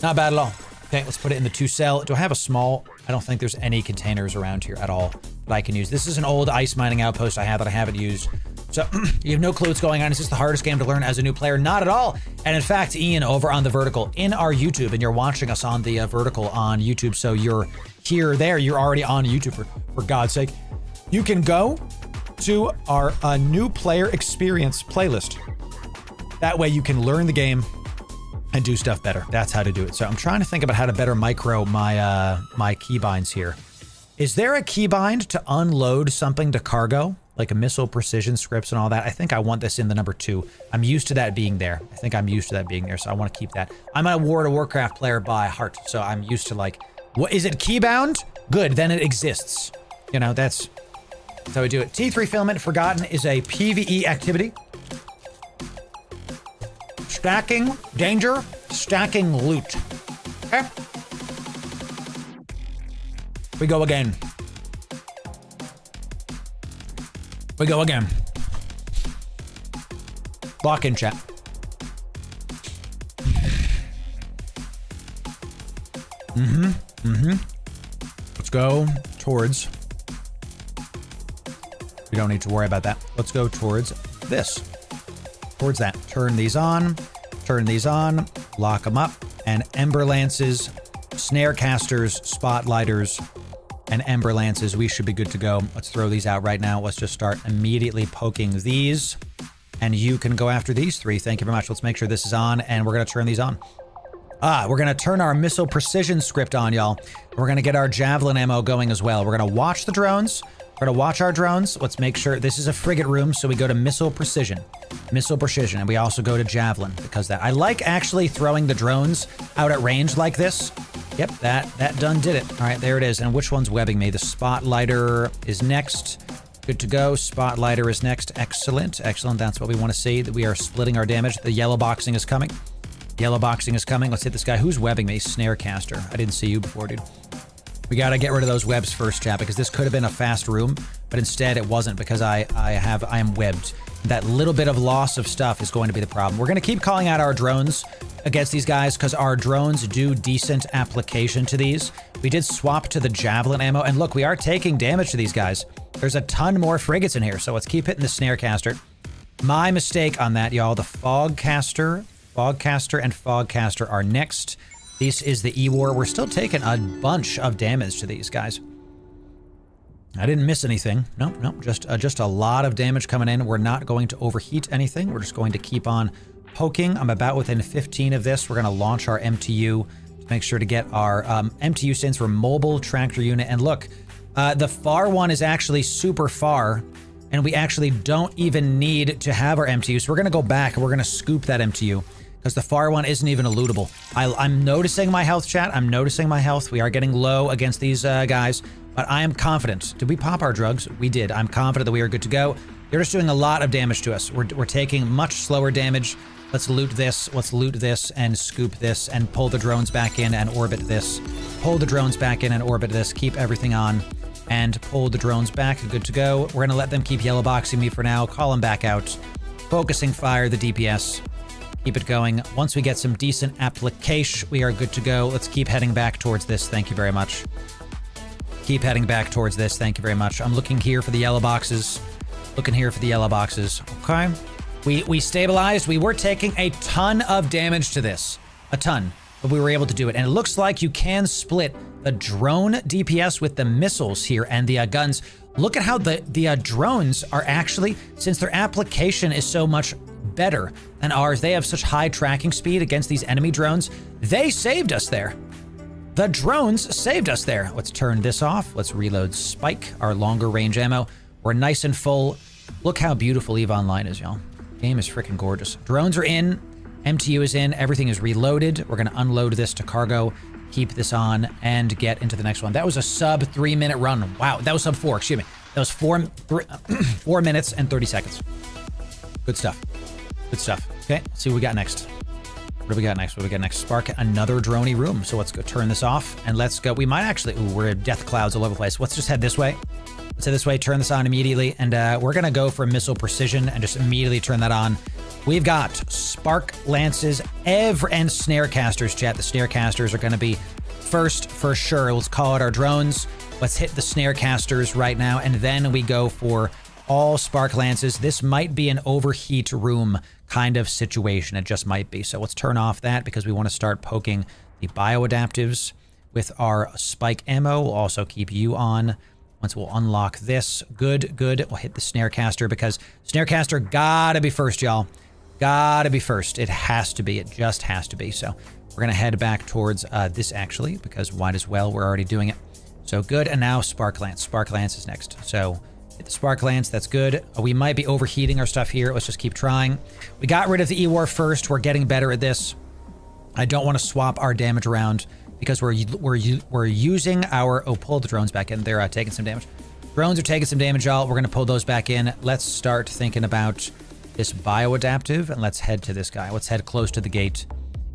Not bad at all. Okay, let's put it in the 2-cell. Do I have a small? I don't think there's any containers around here at all that I can use. This is an old ice mining outpost I have that I haven't used. So you have no clue what's going on. Is this the hardest game to learn as a new player? Not at all. And in fact, Ian over on the vertical in our YouTube, and you're watching us on the vertical on YouTube. So you're here, there, you're already on YouTube for God's sake. You can go to our new player experience playlist. That way you can learn the game and do stuff better. That's how to do it. So I'm trying to think about how to better micro my my keybinds here. Is there a keybind to unload something to cargo? Like a missile precision scripts and all that? I think I want this in the number 2. I'm used to that being there. I think I'm used to that being there, so I want to keep that. I'm a World of Warcraft player by heart, so I'm used to like, what is it, keybound? Good, then it exists. You know, that's how we do it. T3 Filament Forgotten is a PvE activity. Stacking danger, stacking loot. Okay. We go again. We go again. Lock in, chat. Let's go towards. We don't need to worry about that. Let's go towards this. Towards that. Turn these on. Turn these on. Lock them up. And Ember Lances, Snare Casters, Spotlighters, and Ember Lances. We should be good to go. Let's throw these out right now. Let's just start immediately poking these. And you can go after these 3. Thank you very much. Let's make sure this is on, and we're going to turn these on. We're going to turn our missile precision script on, y'all. We're going to get our javelin ammo going as well. We're going to watch the drones. We're going to watch our drones. Let's make sure this is a frigate room, so we go to missile precision. Missile precision, and we also go to javelin because that. I like actually throwing the drones out at range like this. Yep, that done did it. All right, there it is. And which one's webbing me? The Spotlighter is next. Good to go. Spotlighter is next. Excellent. Excellent. That's what we want to see, that we are splitting our damage. The yellow boxing is coming. Yellow boxing is coming. Let's hit this guy. Who's webbing me? Snare caster. I didn't see you before, dude. We got to get rid of those webs first, chat, because this could have been a fast room, but instead it wasn't because I am webbed. That little bit of loss of stuff is going to be the problem. We're going to keep calling out our drones against these guys because our drones do decent application to these. We did swap to the javelin ammo, and look, we are taking damage to these guys. There's a ton more frigates in here, so let's keep hitting the snare caster. My mistake on that, y'all. The fogcaster and fogcaster are next. This is the E-War. We're still taking a bunch of damage to these guys. I didn't miss anything. Nope, just a lot of damage coming in. We're not going to overheat anything. We're just going to keep on poking. I'm about within 15 of this. We're going to launch our MTU to make sure to get our MTU stands for Mobile Tractor Unit. And look, the far one is actually super far, and we actually don't even need to have our MTU. So we're going to go back and we're going to scoop that MTU because the far one isn't even a lootable. I'm noticing my health, chat. I'm noticing my health. We are getting low against these guys. But I am confident. Did we pop our drugs? We did. I'm confident that we are good to go. They're just doing a lot of damage to us. We're taking much slower damage Let's loot this. Let's loot this and scoop this and pull the drones back in and orbit this. Pull the drones back in and orbit this. Keep everything on and pull the drones back. Good to go. We're going to let them keep yellow boxing me for now. Call them back out. Focusing fire, the DPS. Keep it going. Once we get some decent application, we are good to go. Let's keep heading back towards this. Thank you very much. Keep heading back towards this. Thank you very much. I'm looking here for the yellow boxes. Looking here for the yellow boxes. Okay. We stabilized. We were taking a ton of damage to this. A ton. But we were able to do it. And it looks like you can split the drone DPS with the missiles here and the guns. Look at how the drones are actually, since their application is so much better than ours, they have such high tracking speed against these enemy drones. They saved us there. The drones saved us there. Let's turn this off. Let's reload Spike, our longer range ammo. We're nice and full. Look how beautiful EVE Online is, y'all. Game is freaking gorgeous. Drones are in. MTU is in. Everything is reloaded. We're going to unload this to cargo, keep this on, and get into the next one. That was a sub 3 minute run. Wow, that was sub 4, excuse me. That was 4 minutes and 30 seconds. Good stuff. Good stuff. Okay, let's see what we got next. What do we got next? What do we got next? Spark another droney room. So let's go turn this off and let's go. We might actually, ooh, we're at death clouds all over the place. Let's just head this way. Let's head this way, turn this on immediately. And we're going to go for missile precision and just immediately turn that on. We've got spark lances and snare casters, chat. The snare casters are going to be first for sure. Let's call it our drones. Let's hit the snare casters right now. And then we go for all spark lances. This might be an overheat room kind of situation. It just might be. So let's turn off that because we want to start poking the bioadaptives with our spike ammo. We'll also keep you on. Once we'll unlock this. Good, good. We'll hit the snare caster because snare caster gotta be first, y'all. Gotta be first. It has to be. It just has to be. So we're gonna head back towards this actually because might as well. We're already doing it. So good. And now Spark Lance. Spark Lance is next. So hit the Spark Lance. That's good. We might be overheating our stuff here. Let's just keep trying. We got rid of the E-War first. We're getting better at this. I don't want to swap our damage around because we're using our, oh, pull the drones back in. They're taking some damage. Drones are taking some damage, y'all. We're going to pull those back in. Let's start thinking about this bioadaptive and let's head to this guy. Let's head close to the gate.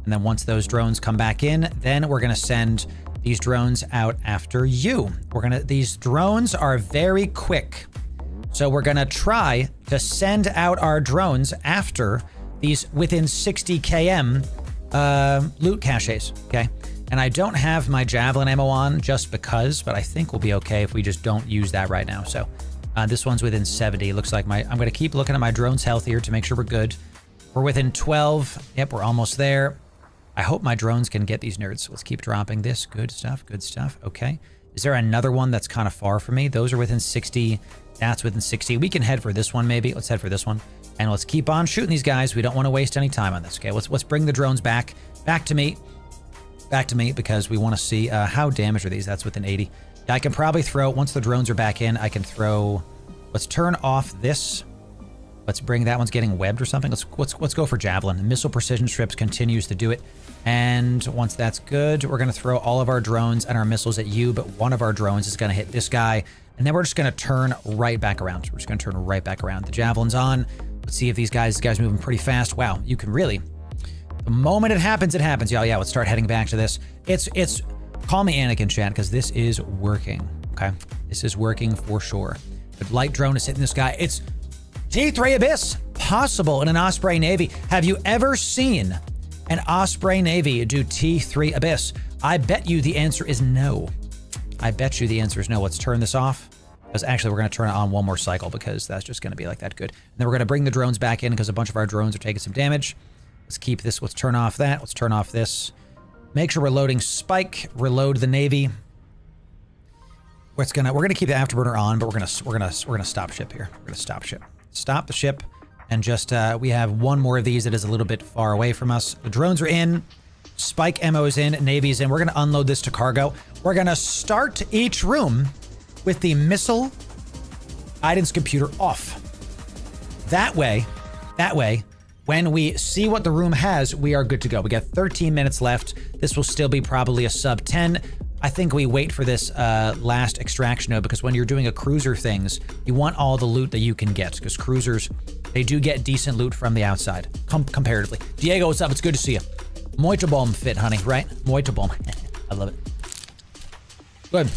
And then once those drones come back in, then we're going to send these drones out after you. These drones are very quick. So we're going to try to send out our drones after these within 60 km loot caches, okay? And I don't have my javelin ammo on just because, but I think we'll be okay if we just don't use that right now. So this one's within 70. Looks like I'm going to keep looking at my drones health here to make sure we're good. We're within 12. Yep, we're almost there. I hope my drones can get these nerds. Let's keep dropping this. Good stuff, good stuff. Okay. Is there another one that's kind of far from me? Those are within 60. That's within 60. We can head for this one maybe. Let's head for this one. And let's keep on shooting these guys. We don't want to waste any time on this, okay? Let's bring the drones back to me. Back to me because we want to see how damaged are these. That's within 80. I can probably throw, once the drones are back in, I can throw, let's turn off this. Let's bring, that one's getting webbed or something. Let's go for javelin. Missile precision strips continues to do it. And once that's good, we're going to throw all of our drones and our missiles at you, but one of our drones is going to hit this guy. And then we're just going to turn right back around. We're just going to turn right back around. The javelin's on. Let's see if these guys moving pretty fast. Wow, you can really, the moment it happens, y'all. Yeah, let's start heading back to this. It's call me Anakin, chat, because this is working, okay? This is working for sure. The light drone is hitting this guy. It's T3 Abyss, possible in an Osprey Navy. Have you ever seen an Osprey Navy do T3 Abyss? I bet you the answer is no. I bet you the answer is no. Let's turn this off. Because actually, we're going to turn it on one more cycle because that's just going to be like that good. And then we're going to bring the drones back in because a bunch of our drones are taking some damage. Let's keep this. Let's turn off that. Let's turn off this. Make sure we're loading Spike. Reload the Navy. We're gonna keep the afterburner on, but we're gonna stop ship here. We're gonna stop ship. Stop the ship, and just we have one more of these that is a little bit far away from us. The drones are in. Spike ammo is in. Navy's in. We're gonna unload this to cargo. We're gonna start each room with the missile guidance computer off. That way, when we see what the room has, we are good to go. We got 13 minutes left. This will still be probably a sub 10. I think we wait for this last extraction node, because when you're doing a cruiser things, you want all the loot that you can get, because cruisers, they do get decent loot from the outside, comparatively. Diego, what's up? It's good to see you. Muito bom fit, honey, right? Muito bom. I love it. Good.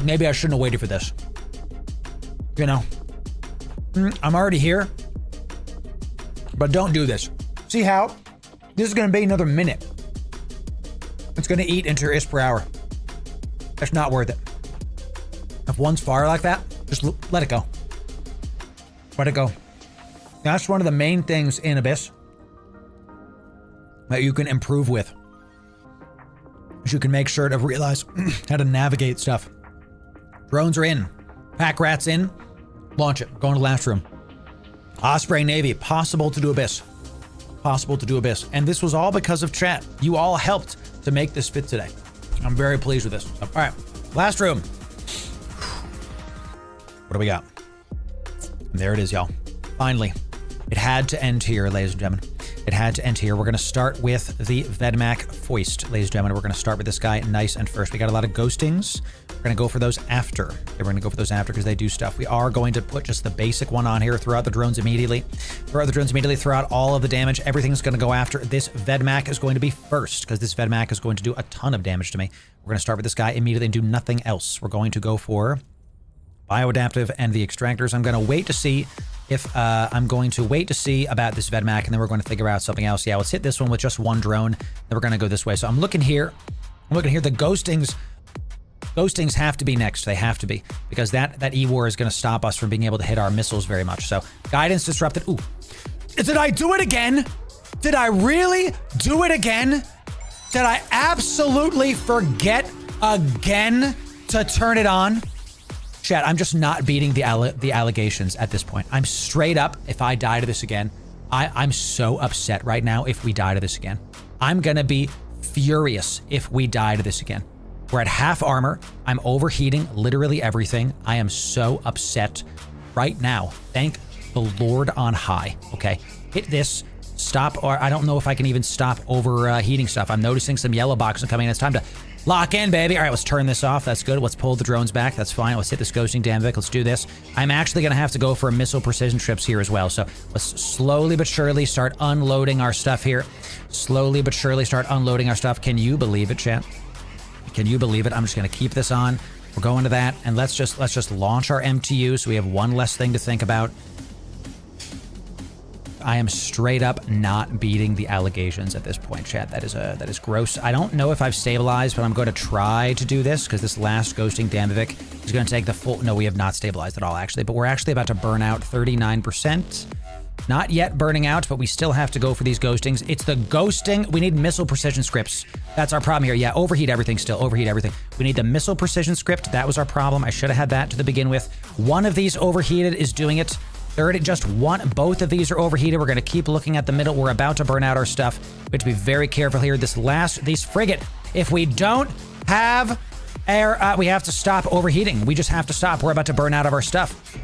Maybe I shouldn't have waited for this. You know, I'm already here, but don't do this. See how? This is going to be another minute. It's going to eat into your IS per hour. That's not worth it. If one's fire like that, just let it go. Let it go. That's one of the main things in Abyss that you can improve with. Is you can make sure to realize how to navigate stuff. Drones are in. Pack rats in. Launch it. Go into the last room. Osprey Navy. Possible to do Abyss. Possible to do Abyss. And this was all because of chat. You all helped to make this fit today. I'm very pleased with this. All right. Last room. What do we got? There it is, y'all. Finally. It had to end here, ladies and gentlemen. It had to end here. We're going to start with the Vedmak Foist, ladies and gentlemen. We're going to start with this guy nice and first. We got a lot of ghostings. We're going to go for those after. We're going to go for those after because they do stuff. We are going to put just the basic one on here. Throw out the drones immediately. Throw out the drones immediately. Throw out all of the damage. Everything's going to go after. This Vedmak is going to be first because this Vedmak is going to do a ton of damage to me. We're going to start with this guy immediately and do nothing else. We're going to go for Bioadaptive and the Extractors. I'm going to wait to see if I'm going to wait to see about this Vedmak, and then we're going to figure out something else. Yeah, let's hit this one with just one drone. Then we're going to go this way. So I'm looking here. The ghostings have to be next. They have to be, because that E-War is going to stop us from being able to hit our missiles very much. So guidance disrupted. Ooh, did I do it again? Did I really do it again? Did I absolutely forget again to turn it on? Chat, I'm just not beating the allegations at this point. I'm straight up, if I die to this again, I'm so upset right now if we die to this again. I'm gonna be furious if we die to this again. We're at half armor. I'm overheating literally everything. I am so upset right now. Thank the Lord on high, okay? Hit this, stop, or I don't know if I can even stop overheating stuff. I'm noticing some yellow boxes coming in. It's time to lock in, baby. All right, let's turn this off. That's good. Let's pull the drones back. That's fine. Let's hit this ghosting Damvic. Let's do this. I'm actually going to have to go for a missile precision trips here as well. So let's slowly but surely start unloading our stuff here. Slowly but surely start unloading our stuff. Can you believe it, chat? Can you believe it? I'm just going to keep this on. We're going to that, and let's just launch our MTU so we have one less thing to think about. I am straight up not beating the allegations at this point, chat. That is gross. I don't know if I've stabilized, but I'm going to try to do this because this last ghosting Damvic is going to take the full. No, we have not stabilized at all, actually, but we're actually about to burn out 39%. Not yet burning out, but we still have to go for these ghostings. It's the ghosting. We need missile precision scripts. That's our problem here. Yeah, overheat everything still. Overheat everything. We need the missile precision script. That was our problem. I should have had that to the begin with. One of these overheated is doing it. Third, just one. Both of these are overheated. We're going to keep looking at the middle. We're about to burn out our stuff. We have to be very careful here. These frigate, if we don't have air, we have to stop overheating. We just have to stop. We're about to burn out of our stuff.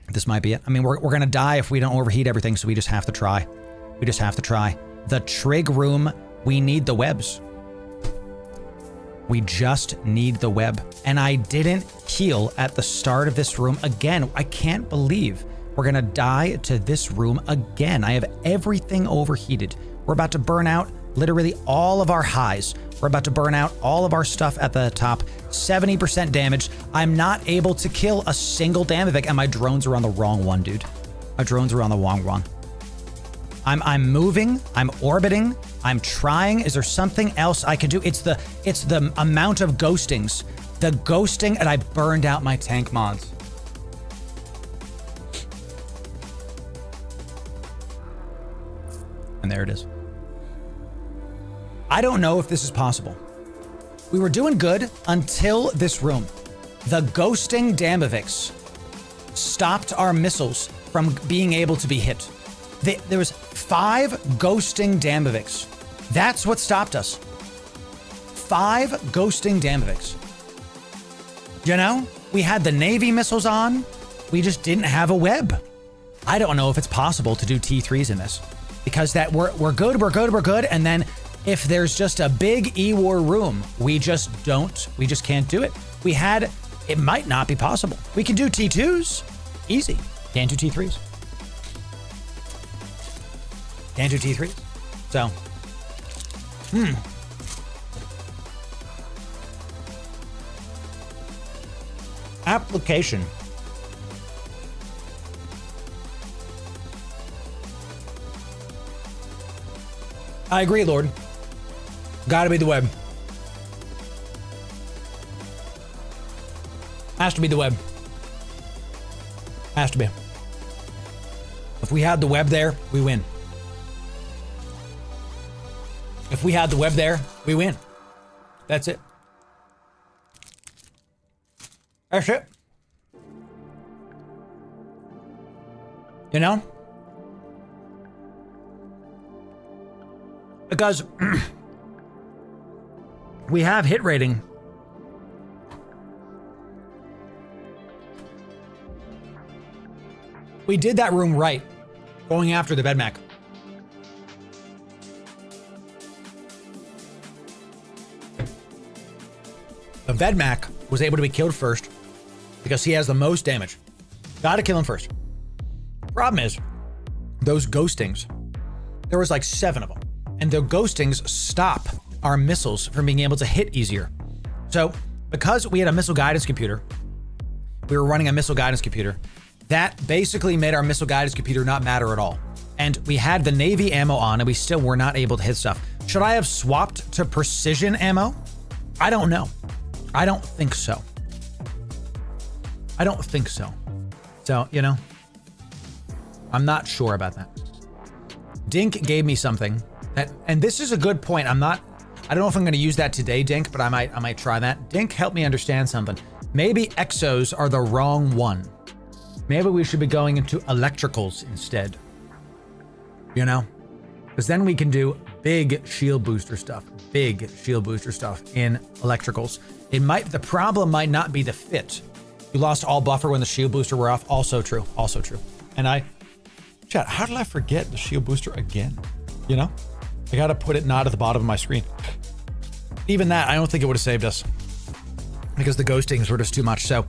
This might be it. I mean, we're going to die if we don't overheat everything, so we just have to try. We just have to try. The trig room, we need the webs. We just need the web. And I didn't heal at the start of this room again. I can't believe we're going to die to this room again. I have everything overheated. We're about to burn out literally all of our highs. We're about to burn out all of our stuff at the top. 70% damage. I'm not able to kill a single Damvic, and my drones are on the wrong one, dude. My drones are on the wrong one. I'm moving. I'm orbiting. I'm trying. Is there something else I can do? It's the amount of ghostings. The ghosting, and I burned out my tank mods. And there it is. I don't know if this is possible. We were doing good until this room. The ghosting Damvics stopped our missiles from being able to be hit. There was 5 ghosting Damvics. That's what stopped us. 5 ghosting Damvics. You know, we had the Navy missiles on. We just didn't have a web. I don't know if it's possible to do T3s in this, because that we're good, and then If there's just a big E-War room, we just can't do it. It might not be possible. We can do T2s, easy. Can't do T3s. Can't do T3s. So, application. I agree, Lord. Gotta be the web. Has to be the web. Has to be. If we had the web there, we win. If we had the web there, we win. That's it. That's it. You know? Because we have hit rating. We did that room right, going after the Bedmac. The Vedmak was able to be killed first because he has the most damage. Gotta kill him first. Problem is, those ghostings, there was like 7 of them. And the ghostings stop our missiles from being able to hit easier. So because we had a missile guidance computer, we were running a missile guidance computer, that basically made our missile guidance computer not matter at all. And we had the Navy ammo on and we still were not able to hit stuff. Should I have swapped to precision ammo? I don't know. I don't think so. I don't think so. So, you know, I'm not sure about that. Dink gave me something that, and this is a good point. I don't know if I'm going to use that today, Dink, but I might try that. Dink helped me understand something. Maybe exos are the wrong one. Maybe we should be going into electricals instead. You know? Because then we can do big shield booster stuff in electricals. The problem might not be the fit. You lost all buffer when the shield booster were off. Also true. And chat, how did I forget the shield booster again? You know? I gotta put it not at the bottom of my screen. Even that, I don't think it would have saved us. Because the ghostings were just too much. So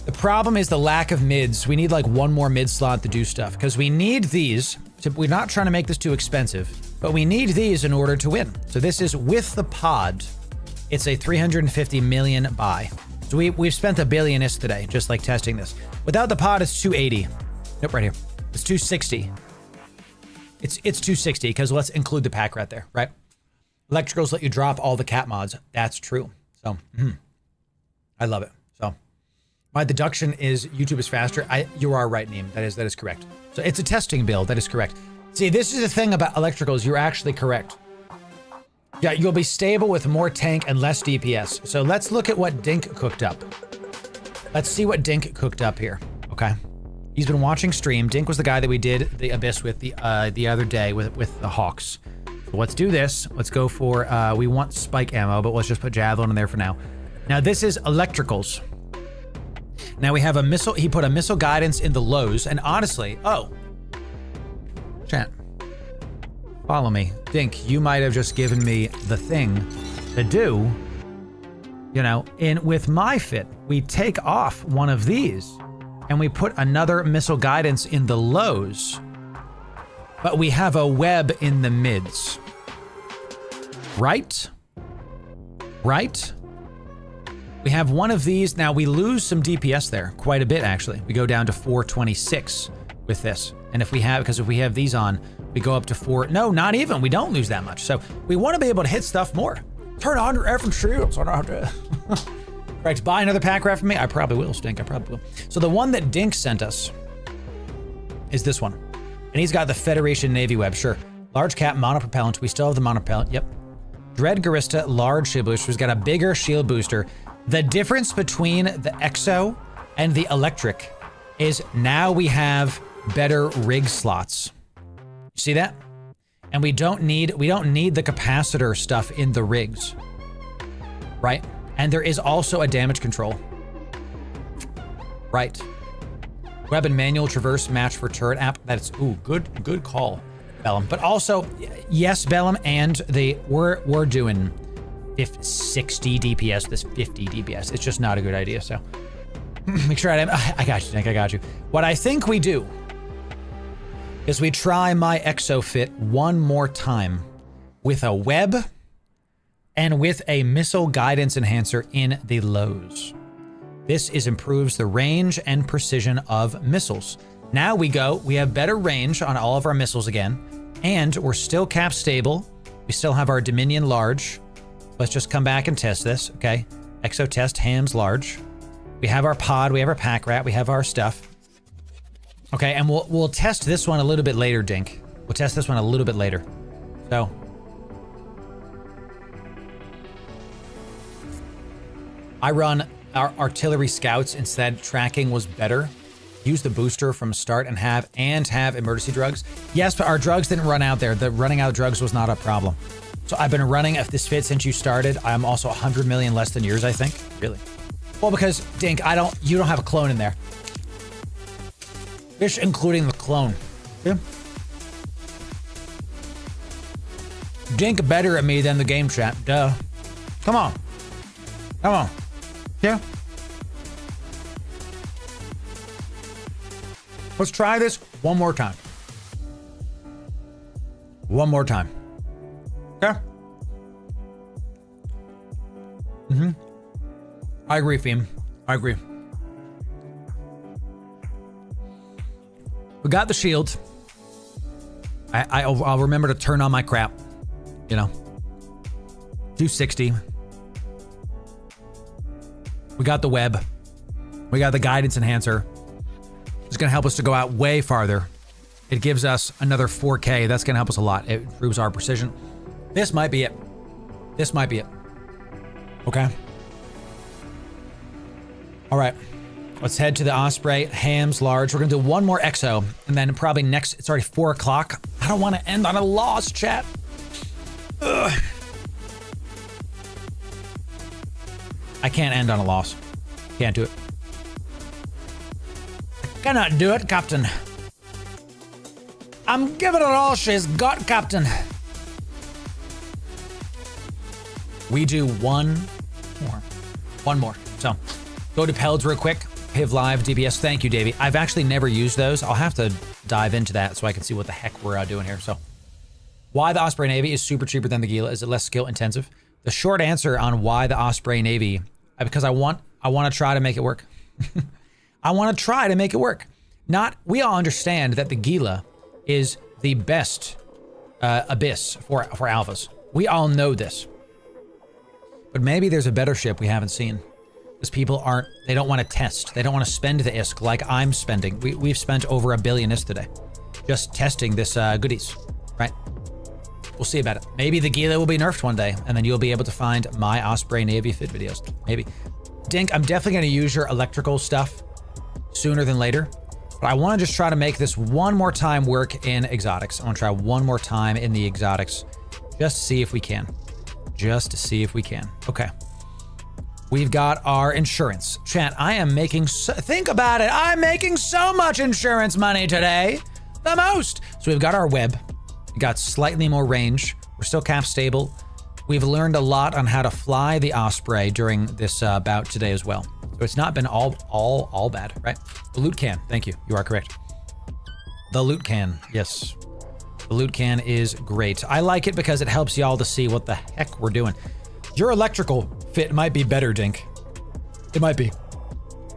the problem is the lack of mids. We need like one more mid slot to do stuff. Because we need these. We're not trying to make this too expensive. But we need these in order to win. So this is with the pod. It's a 350 million buy. So we've spent $1 billion today, just like testing this. Without the pod, it's 280. Nope, right here. It's 260. It's 260 because let's include the pack right there, right? Electricals let you drop all the cat mods. That's true. So I love it. So my deduction is YouTube is faster. You are right, Neem. That is correct. So it's a testing build. That is correct. See, this is the thing about electricals. You're actually correct. Yeah, you'll be stable with more tank and less DPS. So let's look at what Dink cooked up. Let's see what Dink cooked up here. Okay. He's been watching stream. Dink was the guy that we did the Abyss with the other day with the Hawks. So let's do this. Let's go for, we want spike ammo, but let's just put Javelin in there for now. Now this is electricals. Now we have a missile. He put a missile guidance in the lows, and honestly, chat, follow me. Dink, you might have just given me the thing to do. You know, with my fit, we take off one of these and we put another missile guidance in the lows, but we have a web in the mids. Right? We have one of these. Now we lose some DPS there, quite a bit actually. We go down to 426 with this. And if we have these on, we go up to 4. No, not even. We don't lose that much. So we want to be able to hit stuff more. Turn on your effing shields. I don't have to. Right, buy another pack rat for me? I probably will, Stink. I probably will. So the one that Dink sent us is this one. And he's got the Federation Navy web, sure. Large cap monopropellant. We still have the monopropellant. Yep. Dread Garista, large shield booster. He's got a bigger shield booster. The difference between the Exo and the Electric is now we have better rig slots. See that? And we don't need the capacitor stuff in the rigs. Right? And there is also a damage control. Right. Weapon manual traverse match for turret app. That's good call. Bellum. But also, yes, Bellum, and we're doing 60 DPS, this 50 DPS. It's just not a good idea, so. Make sure I got you, Nick, I got you. What I think we do is we try my exofit one more time with a web and with a missile guidance enhancer in the lows. This improves the range and precision of missiles. Now we have better range on all of our missiles again, and we're still cap stable. We still have our Dominion large. Let's just come back and test this, okay? Exo test, hams large. We have our pod, we have our pack rat, we have our stuff. Okay, and we'll test this one a little bit later, Dink. We'll test this one a little bit later. So. I run our artillery scouts instead. Tracking was better. Use the booster from start and have emergency drugs. Yes, but our drugs didn't run out there. The running out of drugs was not a problem. So I've been running, if this fits, since you started. I'm also 100 million less than yours, I think. Really? Well, because, Dink, you don't have a clone in there. Fish including the clone. Yeah. Dink better at me than the game chat. Duh. Come on. Come on. Yeah. Let's try this one more time. One more time. Okay? I agree, Fiem. I agree. We got the shield. I'll remember to turn on my crap. You know. 260. We got the web. We got the guidance enhancer. It's going to help us to go out way farther. It gives us another 4K. That's going to help us a lot. It improves our precision. This might be it. This might be it. Okay. All right. Let's head to the Osprey. Hams large. We're going to do one more exo. And then probably next, it's already 4 o'clock. I don't want to end on a loss, chat. Ugh. I can't end on a loss. Can't do it. I cannot do it, Captain. I'm giving it all she's got, Captain. We do one more. One more. So, go to Pelds real quick. Piv Live, DBS. Thank you, Davey. I've actually never used those. I'll have to dive into that so I can see what the heck we're doing here. So, why the Osprey Navy is super cheaper than the Gila? Is it less skill intensive? The short answer on why the Osprey Navy, because I want to try to make it work. I want to try to make it work. We all understand that the Gila is the best Abyss for alphas. We all know this. But maybe there's a better ship we haven't seen. Because people they don't want to test. They don't want to spend the ISK like I'm spending. We've spent over $1 billion ISK today. Just testing this goodies, right? We'll see about it. Maybe the Gila will be nerfed one day, and then you'll be able to find my Osprey Navy fit videos. Maybe. Dink, I'm definitely going to use your electrical stuff sooner than later. But I want to just try to make this one more time work in exotics. I want to try one more time in the exotics. Just to see if we can. Just to see if we can. Okay. We've got our insurance. Chat, I am making, think about it. I'm making so much insurance money today. The most. So we've got our web. We got slightly more range. We're still cap stable. We've learned a lot on how to fly the Osprey during this bout today as well. So it's not been all bad, right? The loot can. Thank you. You are correct. The loot can. Yes. The loot can is great. I like it because it helps y'all to see what the heck we're doing. Your electrical fit might be better, Dink. It might be.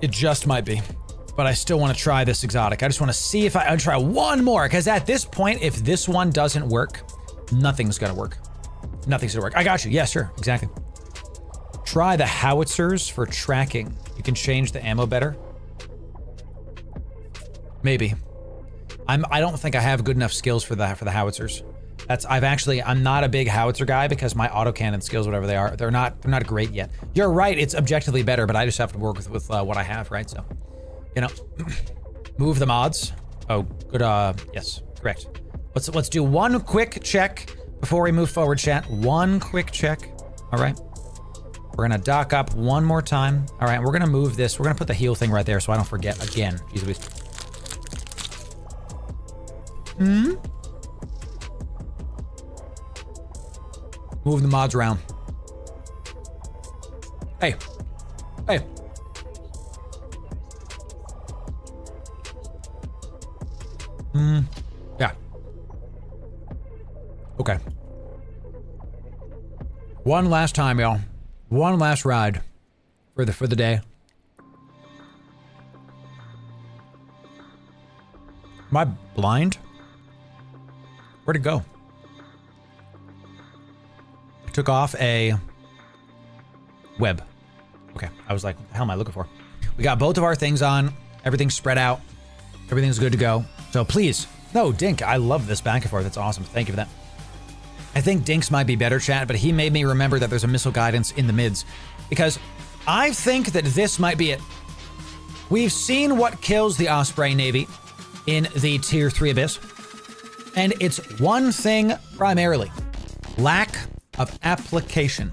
It just might be. But I still want to try this exotic. I just want to see if I'll try one more. Because at this point, if this one doesn't work, nothing's going to work. Nothing's going to work. I got you. Yeah, sure. Exactly. Try the howitzers for tracking. You can change the ammo better. Maybe. I don't think I have good enough skills for the howitzers. I'm not a big howitzer guy because my autocannon skills, whatever they are, they're not great yet. You're right, it's objectively better, but I just have to work with what I have, right? So, you know, move the mods. Oh, good. Yes, correct. Let's do one quick check before we move forward, chat. One quick check. All right. We're gonna dock up one more time. All right, we're gonna move this. We're gonna put the heal thing right there so I don't forget again. Jesus. Move the mods around. Hey. Hey. Yeah. Okay. One last time, y'all. One last ride for the day. Am I blind? Where'd it go? I took off a web. Okay, I was like, what the hell am I looking for? We got both of our things on. Everything's spread out. Everything's good to go. So please, no, Dink, I love this back and forth. That's awesome. Thank you for that. I think Dink's might be better, chat, but he made me remember that there's a missile guidance in the mids because I think that this might be it. We've seen what kills the Osprey Navy in the tier 3 Abyss, and it's one thing primarily: lack of application.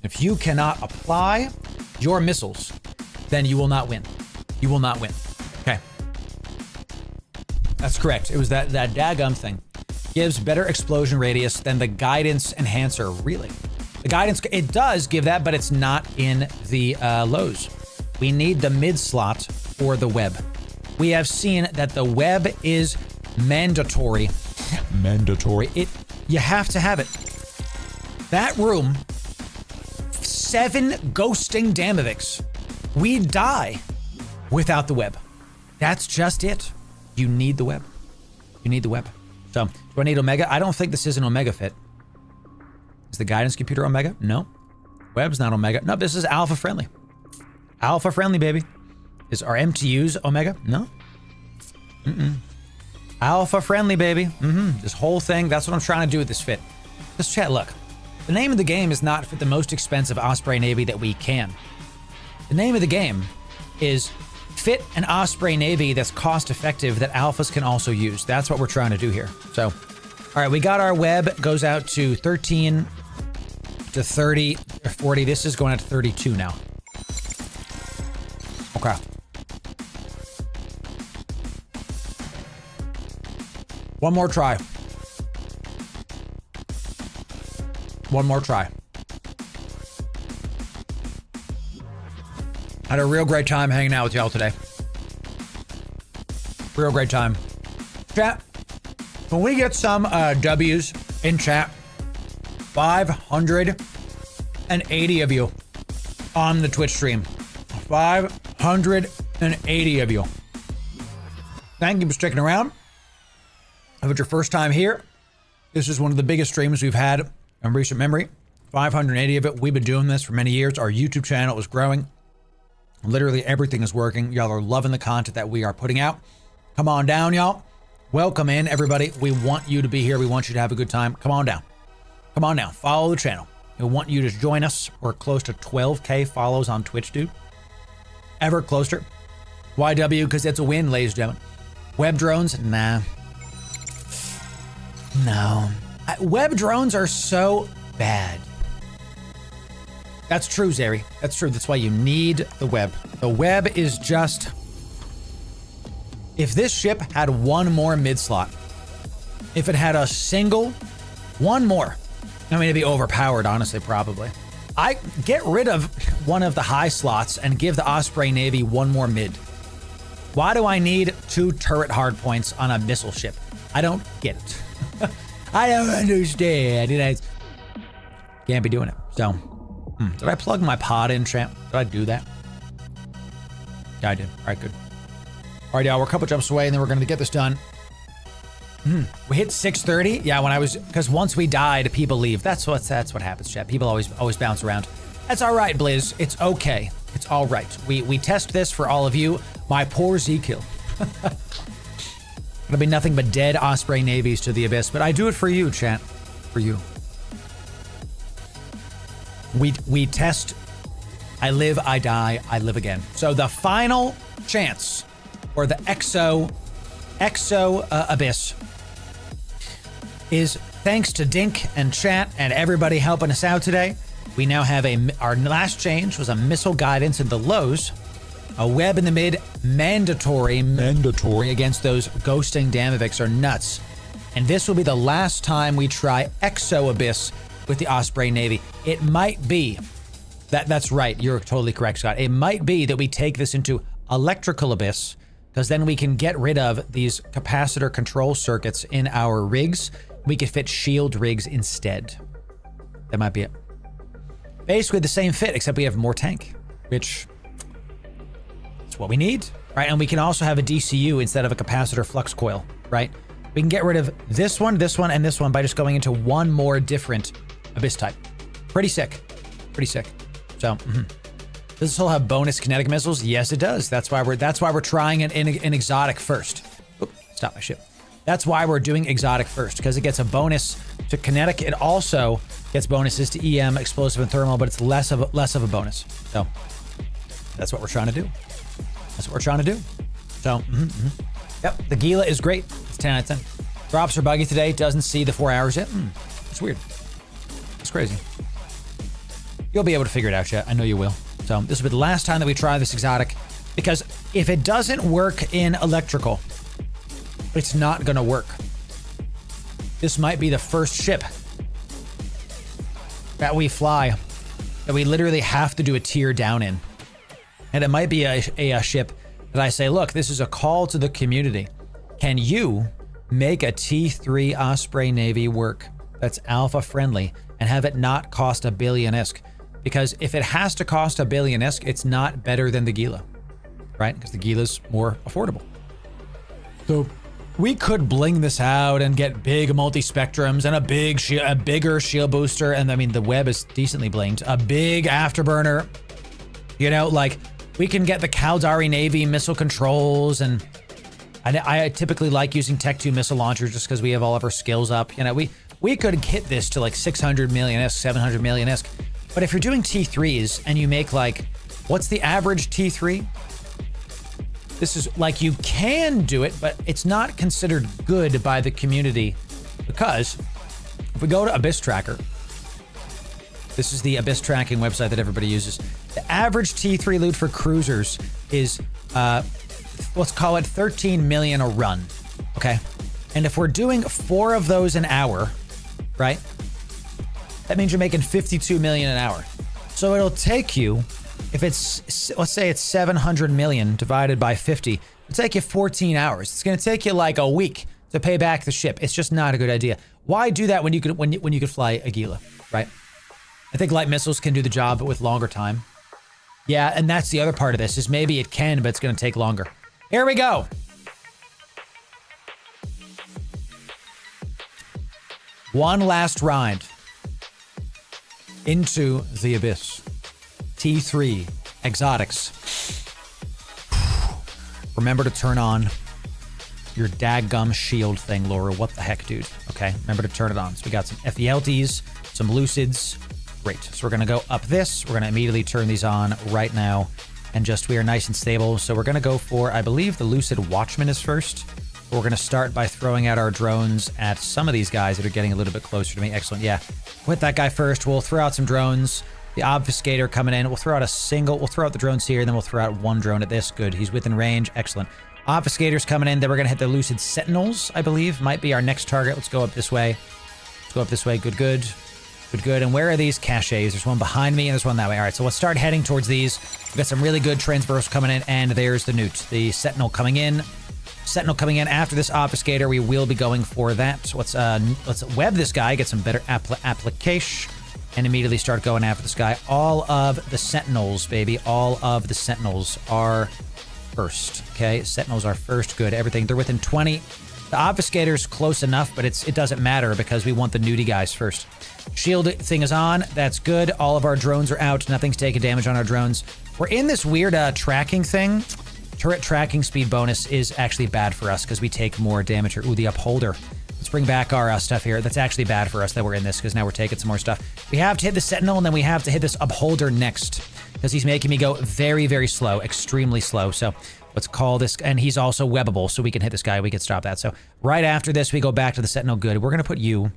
If you cannot apply your missiles, then you will not win. You will not win. Okay. That's correct. It was that daggum thing. Gives better explosion radius than the guidance enhancer. Really? The guidance, it does give that, but it's not in the lows. We need the mid slot for the web. We have seen that the web is mandatory. Mandatory. You have to have it. That room, 7 ghosting Damavics. We die without the web. That's just it. You need the web. You need the web. So, do I need Omega? I don't think this is an Omega fit. Is the guidance computer Omega? No. Web's not Omega. No, this is alpha friendly. Alpha friendly, baby. Is our MTUs Omega? No. Alpha friendly, baby. This whole thing, that's what I'm trying to do with this fit. Just chat, look. The name of the game is not fit the most expensive Osprey Navy that we can. The name of the game is fit an Osprey Navy that's cost effective that alphas can also use. That's what we're trying to do here. So, all right, we got our web, goes out to 13 to 30 or 40. This is going out to 32 now. Okay. One more try. One more try. Had a real great time hanging out with y'all today. Real great time. Chat, when we get some W's in chat, 580 of you on the Twitch stream. 580 of you. Thank you for sticking around. If it's your first time here, this is one of the biggest streams we've had in recent memory. 580 of it. We've been doing this for many years. Our YouTube channel is growing. Literally everything is working. Y'all are loving the content that we are putting out. Come on down, y'all. Welcome in, everybody. We want you to be here. We want you to have a good time. Come on down. Come on down. Follow the channel. We want you to join us. We're close to 12K follows on Twitch, dude. Ever closer. YW, because it's a win, ladies and gentlemen. Web drones? Nah. No. Web drones are so bad. That's true, Zeri. That's true. That's why you need the web. The web is just... If this ship had one more mid slot, if it had a single, one more, I mean, it'd be overpowered, honestly, probably. I get rid of one of the high slots and give the Osprey Navy one more mid. Why do I need 2 turret hardpoints on a missile ship? I don't get it. I don't understand. Can't be doing it. So, did I plug my pod in, champ? Did I do that? Yeah, I did. All right, good. All right, y'all, we're a couple jumps away, and then we're going to get this done. We hit 6:30. Yeah, when I was, because once we died, people leave. That's what happens, chat. People always bounce around. That's all right, Blizz. It's okay. It's all right. We test this for all of you. My poor Z-kill. It'll be nothing but dead Osprey Navies to the Abyss, but I do it for you, chat. For you. We test. I live, I die, I live again. So the final chance for the Exo Abyss is thanks to Dink and chat and everybody helping us out today. We now have our last change was a missile guidance in the lows, a web in the mid, mandatory against those ghosting Damavics are nuts. And this will be the last time we try Exo Abyss with the Osprey Navy. It might be that's right. You're totally correct, Scott. It might be that we take this into Electrical Abyss, because then we can get rid of these capacitor control circuits in our rigs. We could fit shield rigs instead. That might be it. Basically the same fit, except we have more tank, which is what we need, right? And we can also have a DCU instead of a capacitor flux coil, right? We can get rid of this one, and this one by just going into one more different Abyss type. Pretty sick. Pretty sick. So, does this still have bonus kinetic missiles? Yes, it does. That's why we're trying an exotic first. Oop, stop my ship. That's why we're doing exotic first, because it gets a bonus to kinetic. It also gets bonuses to EM, explosive, and thermal, but it's less of a bonus. So that's what we're trying to do. That's what we're trying to do. So, yep, the Gila is great. It's 10 out of 10. Drops are buggy today. Doesn't see the 4 hours yet. It's weird. It's crazy. You'll be able to figure it out, chat. I know you will. So this will be the last time that we try this exotic, because if it doesn't work in electrical, it's not gonna work. This might be the first ship that we fly that we literally have to do a tier down in. And it might be a ship that I say, look, this is a call to the community. Can you make a T3 Osprey Navy work that's alpha friendly and have it not cost $1 billion-esque? Because if it has to cost $1 billion-esque, it's not better than the Gila, right? Because the Gila's more affordable. So we could bling this out and get big multi-spectrums and a bigger shield booster. And I mean, the web is decently blinged. A big afterburner, you know, like we can get the Caldari Navy missile controls. And I typically like using Tech 2 missile launchers just because we have all of our skills up. You know, we could hit this to like 600 million-esque, 700 million-esque. But if you're doing T3s and you make like, what's the average T3? This is like, you can do it, but it's not considered good by the community, because if we go to Abyss Tracker, this is the Abyss tracking website that everybody uses. The average T3 loot for cruisers is, let's call it 13 million a run, okay? And if we're doing 4 of those an hour, right? That means you're making 52 million an hour. So it'll take you, if it's, let's say it's 700 million divided by 50, it'll take you 14 hours. It's gonna take you like a week to pay back the ship. It's just not a good idea. Why do that when you could fly a Gila, right? I think light missiles can do the job, but with longer time. Yeah, and that's the other part of this, is maybe it can, but it's gonna take longer. Here we go. One last ride into the Abyss. T3 exotics. Remember to turn on your daggum shield thing, Loru. What the heck, dude? Okay, remember to turn it on. So we got some FELTs, some Lucids. Great. So we're gonna go up this. We're gonna immediately turn these on right now, and just, we are nice and stable. So we're gonna go for, I believe the Lucid Watchman is first. We're gonna start by throwing out our drones at some of these guys that are getting a little bit closer to me. Excellent, yeah. Hit that guy first. We'll throw out some drones. The Obfuscator coming in. We'll throw out the drones here, and then we'll throw out one drone at this. Good, he's within range. Excellent. Obfuscator's coming in. Then we're gonna hit the Lucid Sentinels, I believe. Might be our next target. Let's go up this way. Let's go up this way. Good, good. Good, good. And where are these caches? There's one behind me and there's one that way. All right, so let's start heading towards these. We've got some really good transversal coming in, and there's the Newt. The Sentinel coming in. Sentinel coming in after this Obfuscator. We will be going for that. So let's web this guy, get some better application, and immediately start going after this guy. All of the Sentinels, baby. All of the Sentinels are first. Okay, Sentinels are first. Good. Everything. They're within 20. The Obfuscator's close enough, but it doesn't matter because we want the nudie guys first. Shield thing is on. That's good. All of our drones are out. Nothing's taking damage on our drones. We're in this weird tracking thing. Turret tracking speed bonus is actually bad for us because we take more damage here. Ooh, the Upholder. Let's bring back our stuff here. That's actually bad for us that we're in this, because now we're taking some more stuff. We have to hit the Sentinel, and then we have to hit this Upholder next, because he's making me go very, very slow, extremely slow. So let's call this, and he's also webbable, so we can hit this guy. We can stop that. So right after this, we go back to the Sentinel. Good. We're going to put you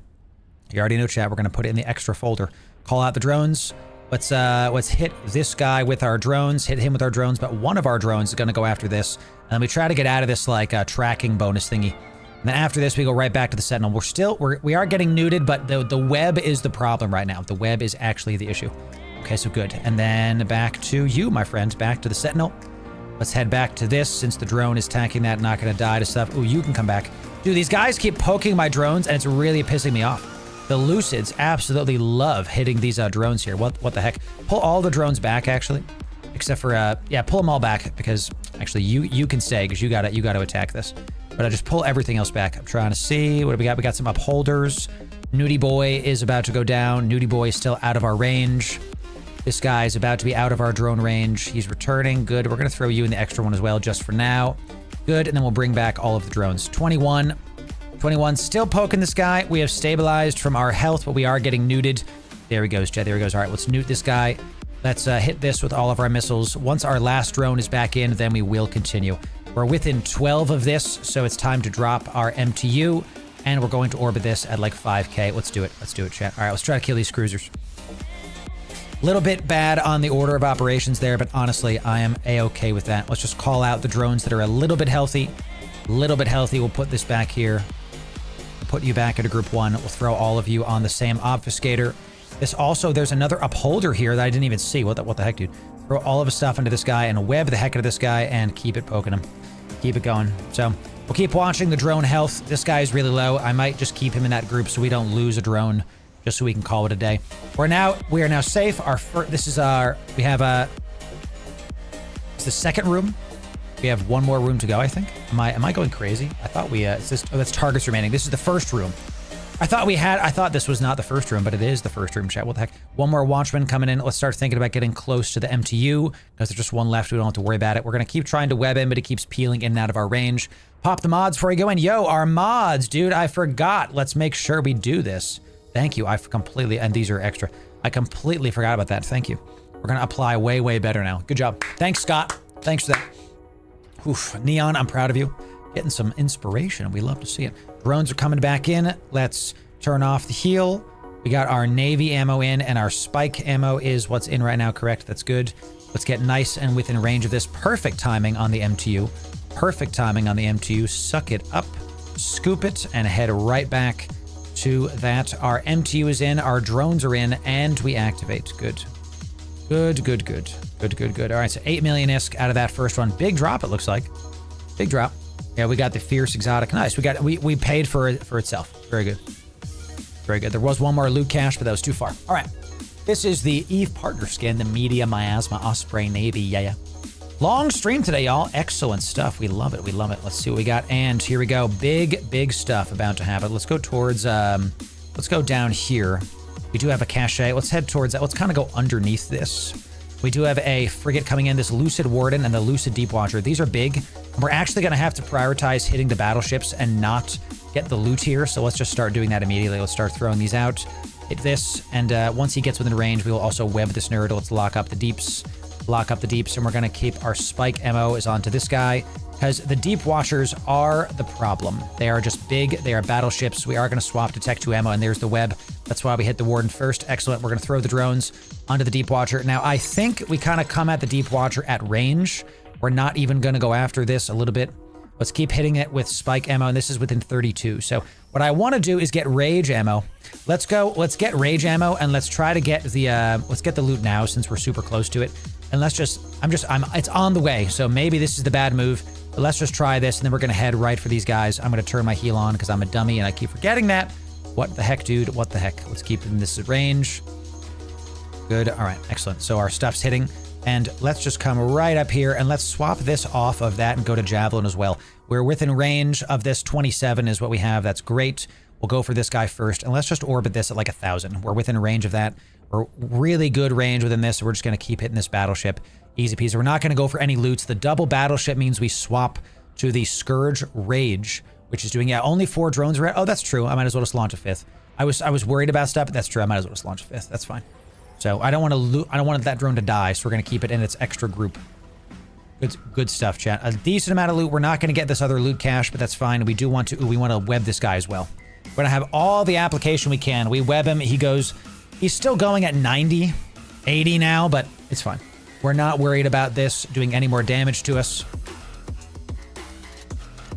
already know, chat. We're going to put it in the extra folder. Call out the drones. Let's hit this guy with our drones, hit him with our drones, but one of our drones is going to go after this. And then we try to get out of this, like, tracking bonus thingy. And then after this, we go right back to the Sentinel. We are getting neuted, but the web is the problem right now. The web is actually the issue. Okay, so good. And then back to you, my friends, back to the Sentinel. Let's head back to this since the drone is attacking that, not gonna die to stuff. Ooh, you can come back. Dude, these guys keep poking my drones and it's really pissing me off. The Lucids absolutely love hitting these drones here. What the heck? Pull all the drones back, actually. Except for, yeah, pull them all back because actually you can stay because you gotta attack this. But I just pull everything else back. I'm trying to see, what do we got? We got some upholders. Nudie Boy is about to go down. Nudie Boy is still out of our range. This guy is about to be out of our drone range. He's returning. Good. We're going to throw you in the extra one as well, just for now. Good. And then we'll bring back all of the drones. 21. 21. Still poking this guy. We have stabilized from our health, but we are getting neuted. There he goes, Jet. There he goes. All right, let's nuke this guy. Let's hit this with all of our missiles. Once our last drone is back in, then we will continue. We're within 12 of this, so it's time to drop our MTU. And we're going to orbit this at like 5K. Let's do it. Let's do it, chat. All right, let's try to kill these cruisers. Little bit bad on the order of operations there, but honestly, I am a-okay with that. Let's just call out the drones that are a little bit healthy. We'll put this back here. We'll put you back into group 1. We'll throw all of you on the same obfuscator. This also, there's another upholder here that I didn't even see. What the heck, dude? Throw all of his stuff into this guy and web the heck out of this guy and keep it poking him. Keep it going. So we'll keep watching the drone health. This guy is really low. I might just keep him in that group so we don't lose a drone. Just so we can call it a day. We are now safe. It's the second room. We have one more room to go, I think. Am I going crazy? I thought that's targets remaining. This is the first room. I thought this was not the first room, but it is the first room, chat. What the heck? One more watchman coming in. Let's start thinking about getting close to the MTU because there's just one left. We don't have to worry about it. We're going to keep trying to web him, but he keeps peeling in and out of our range. Pop the mods before we go in. Yo, our mods, dude, I forgot. Let's make sure we do this. Thank you. And these are extra. I completely forgot about that. Thank you. We're going to apply way, way better now. Good job. Thanks, Scott. Thanks for that. Oof. Neon, I'm proud of you. Getting some inspiration. We love to see it. Drones are coming back in. Let's turn off the heal. We got our Navy ammo in and our Spike ammo is what's in right now, correct? That's good. Let's get nice and within range of this. Perfect timing on the MTU. Perfect timing on the MTU. Suck it up. Scoop it and head right back to that. Our MTU is in, our drones are in, and we activate. Good. Good. All right, so 8 million ISK out of that first one. Big drop, it looks like. Big drop. Yeah, we got the fierce exotic. Nice. We paid for itself. Very good. Very good. There was one more loot cache, but that was too far. All right. This is the Eve partner skin, the Media Miasma Osprey Navy. Yeah. Long stream today, y'all. Excellent stuff. We love it. Let's see what we got. And here we go. Big stuff about to happen. Let's go towards, let's go down here. We do have a cache. Let's head towards that. Let's kind of go underneath this. We do have a frigate coming in, this Lucid Warden and the Lucid Deep Watcher. These are big. And we're actually going to have to prioritize hitting the battleships and not get the loot here. So let's just start doing that immediately. Let's start throwing these out. Hit this. And once he gets within range, we will also web this nerd. Let's lock up the deeps. And we're going to keep our Spike ammo is onto this guy because the Deep Watchers are the problem. They are just big. They are battleships. We are going to swap to Tech 2 ammo, and there's the web. That's why we hit the Warden first. Excellent. We're going to throw the drones onto the Deep Watcher. Now, I think we kind of come at the Deep Watcher at range. We're not even going to go after this a little bit. Let's keep hitting it with Spike ammo, and this is within 32. So what I want to do is get Rage ammo. Let's get Rage ammo, and let's try to get the, let's get the loot now since we're super close to it. And let's just, it's on the way. So maybe this is the bad move, but let's just try this. And then we're going to head right for these guys. I'm going to turn my heal on because I'm a dummy and I keep forgetting that. What the heck, dude? What the heck? Let's keep in this range. Good. All right. Excellent. So our stuff's hitting and let's just come right up here and let's swap this off of that and go to Javelin as well. We're within range of this 27 is what we have. That's great. We'll go for this guy first and let's just orbit this at like 1,000. We're within range of that. We're really good range within this, so we're just going to keep hitting this battleship. Easy peasy. We're not going to go for any loots. The double battleship means we swap to the Scourge Rage, which is doing, yeah, only 4 drones. Oh, that's true. I might as well just launch a 5th. I was worried about stuff, but that's true. I might as well just launch a 5th. That's fine. So I don't want to loot. I don't want that drone to die, so we're going to keep it in its extra group. Good stuff, chat. A decent amount of loot. We're not going to get this other loot cache, but that's fine. We do want to, we want to web this guy as well. We're going to have all the application we can. We web him. He goes... He's still going at 90, 80 now, but it's fine. We're not worried about this doing any more damage to us.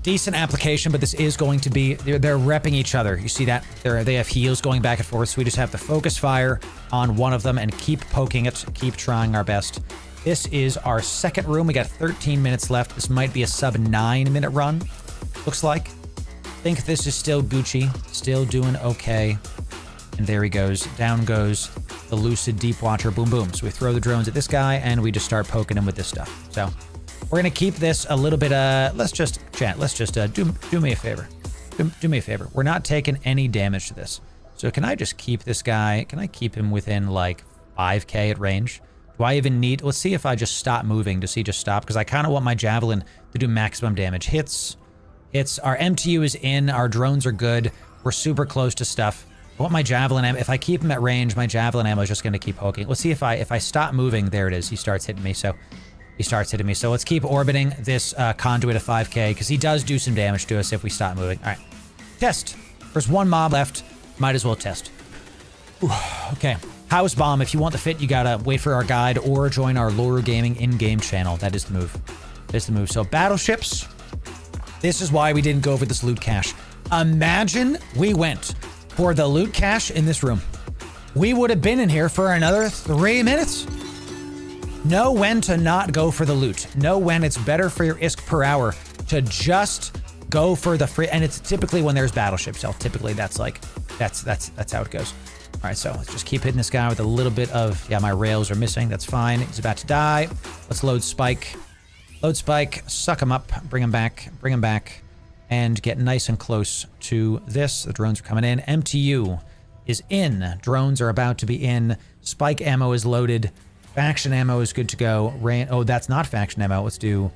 decent application, but this is going to be, they're repping each other. You see that? They have heals going back and forth, so we just have to focus fire on one of them and keep poking it, keep trying our best. This is our second room. We got 13 minutes left. This might be a sub 9-minute run, looks like. Think this is still Gucci, still doing okay. And there he goes. Down goes the Lucid Deep Watcher. Boom, boom. So we throw the drones at this guy, and we just start poking him with this stuff. So we're going to keep this a little bit, let's just, chat, let's just do me a favor. Do me a favor. We're not taking any damage to this. So can I just keep this guy, can I keep him within like 5k at range? Do I even need, let's see if I just stop moving. Does he just stop? Because I kind of want my Javelin to do maximum damage. Hits, our MTU is in, our drones are good. We're super close to stuff. I want my Javelin ammo. If I keep him at range, my Javelin ammo is just going to keep poking. Let's see if I stop moving. There it is. He starts hitting me. So let's keep orbiting this conduit of 5k because he does do some damage to us if we stop moving. All right. Test. There's one mob left. Might as well test. Ooh, okay. House bomb. If you want the fit, you got to wait for our guide or join our Loru Gaming in-game channel. That is the move. That is the move. So battleships. This is why we didn't go over this loot cache. Imagine we went for the loot cache in this room. We would have been in here for another 3 minutes. Know when to not go for the loot. Know when it's better for your ISK per hour to just go for the free. And it's typically when there's battleships. So typically that's like, that's how it goes. All right, so let's just keep hitting this guy with a little bit of, yeah, my rails are missing. That's fine. He's about to die. Let's load Spike. Load Spike, suck him up, bring him back, and get nice and close to this. The drones are coming in. MTU is in. Drones are about to be in. Spike ammo is loaded. Faction ammo is good to go. Oh, that's not faction ammo. Let's do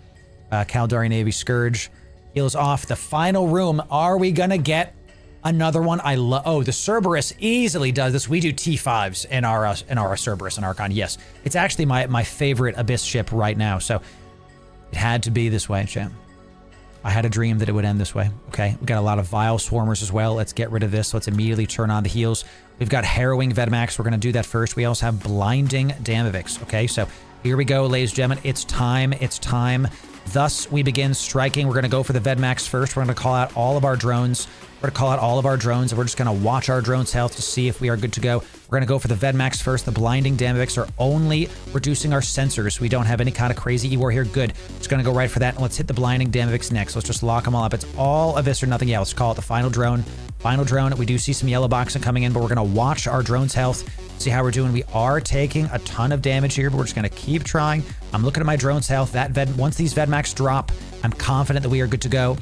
Caldari Navy Scourge. Heals off. The final room. Are we gonna get another one? Oh, the Cerberus easily does this. We do T5s in our Cerberus and Archon. Yes, it's actually my favorite Abyss ship right now. So it had to be this way, champ. I had a dream that it would end this way. Okay, we got a lot of Vile Swarmers as well. Let's get rid of this. Let's immediately turn on the heals. We've got Harrowing Vedmax. We're going to do that first. We also have Blinding Damavix. Okay, so here we go, ladies and gentlemen. It's time. It's time. Thus, we begin striking. We're going to go for the Vedmax first. We're going to call out all of our drones. We're going to call out all of our drones, and we're just going to watch our drones' health to see if we are good to go. We're going to go for the Vedmax first. The Blinding Damavix are only reducing our sensors. We don't have any kind of crazy E-War here. Good. Just going to go right for that, and let's hit the Blinding Damavix next. Let's just lock them all up. It's all Abyss or nothing. Yeah, let's call it the final drone. Final drone. We do see some yellow boxing coming in, but we're going to watch our drone's health, see how we're doing. We are taking a ton of damage here, but we're just going to keep trying. I'm looking at my drone's health. Once these Vedmax drop, I'm confident that we are good to go.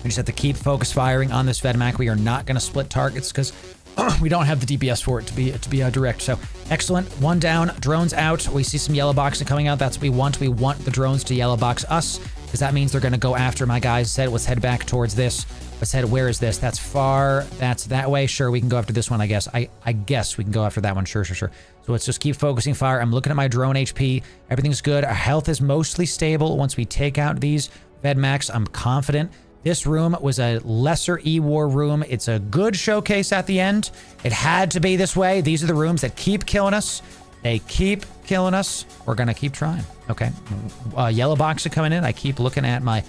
We just have to keep focus firing on this Vedmac. We are not going to split targets because we don't have the DPS for it to be direct. So excellent. One down. Drones out. We see some yellow boxing coming out. That's what we want. We want the drones to yellow box us because that means they're going to go after my guys. Said, let's head back towards this. Let's head. Where is this? That's far. That's that way. Sure, we can go after this one, I guess. I guess we can go after that one. Sure. So let's just keep focusing fire. I'm looking at my drone HP. Everything's good. Our health is mostly stable. Once we take out these Vedmax, I'm confident. This room was a lesser E-War room. It's a good showcase at the end. It had to be this way. These are the rooms that keep killing us. They keep killing us. We're going to keep trying. Okay. Yellow box are coming in. I keep looking at my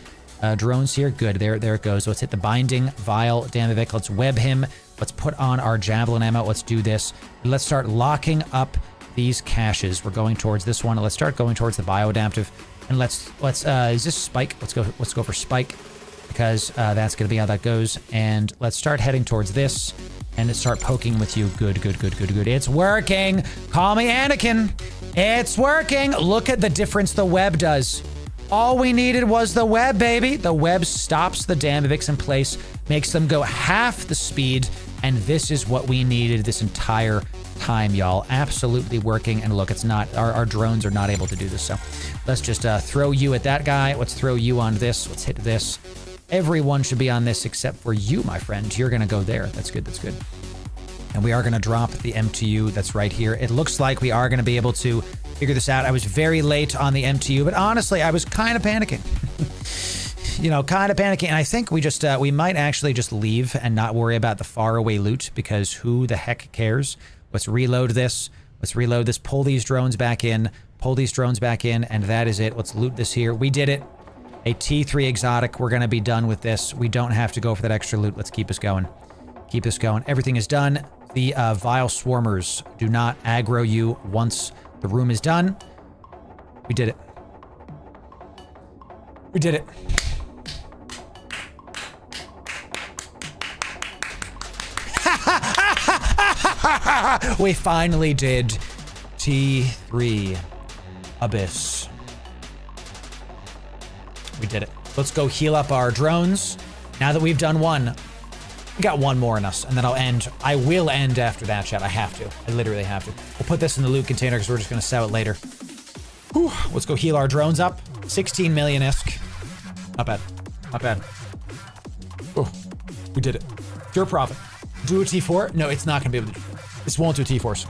drones here. Good. There it goes. Let's hit the Binding Vile Damavik. Let's web him. Let's put on our Javelin ammo. Let's do this. Let's start locking up these caches. We're going towards this one. Let's start going towards the Bioadaptive. And let's is this Spike? Let's go for Spike. Because that's going to be how that goes. And let's start heading towards this and start poking with you. Good. It's working. Call me Anakin. It's working. Look at the difference the web does. All we needed was the web, baby. The web stops the Damavix in place, makes them go half the speed. And this is what we needed this entire time, y'all. Absolutely working. And look, it's not, our drones are not able to do this. So let's just throw you at that guy. Let's throw you on this. Let's hit this. Everyone should be on this except for you, my friend. You're going to go there. That's good. And we are going to drop the MTU that's right here. It looks like we are going to be able to figure this out. I was very late on the MTU, but honestly, I was kind of panicking. Kind of panicking. And I think we might actually just leave and not worry about the faraway loot because who the heck cares? Let's reload this. Pull these drones back in. And that is it. Let's loot this here. We did it. a T3 exotic. We're going to be done with this. We don't have to go for that extra loot. Let's keep this going. Keep this going. Everything is done. The vile swarmers do not aggro you once the room is done. We did it. We did it. We finally did T3 Abyss. We did it. Let's go heal up our drones. Now that we've done one, we got one more in us, and then I'll end. I will end after that, chat. I have to. I literally have to. We'll put this in the loot container because we're just going to sell it later. Whew. Let's go heal our drones up. 16 million-esque. Not bad. Not bad. Oh, we did it. Pure profit. Do a T4? No, it's not going to be able to do it. This won't do T4s.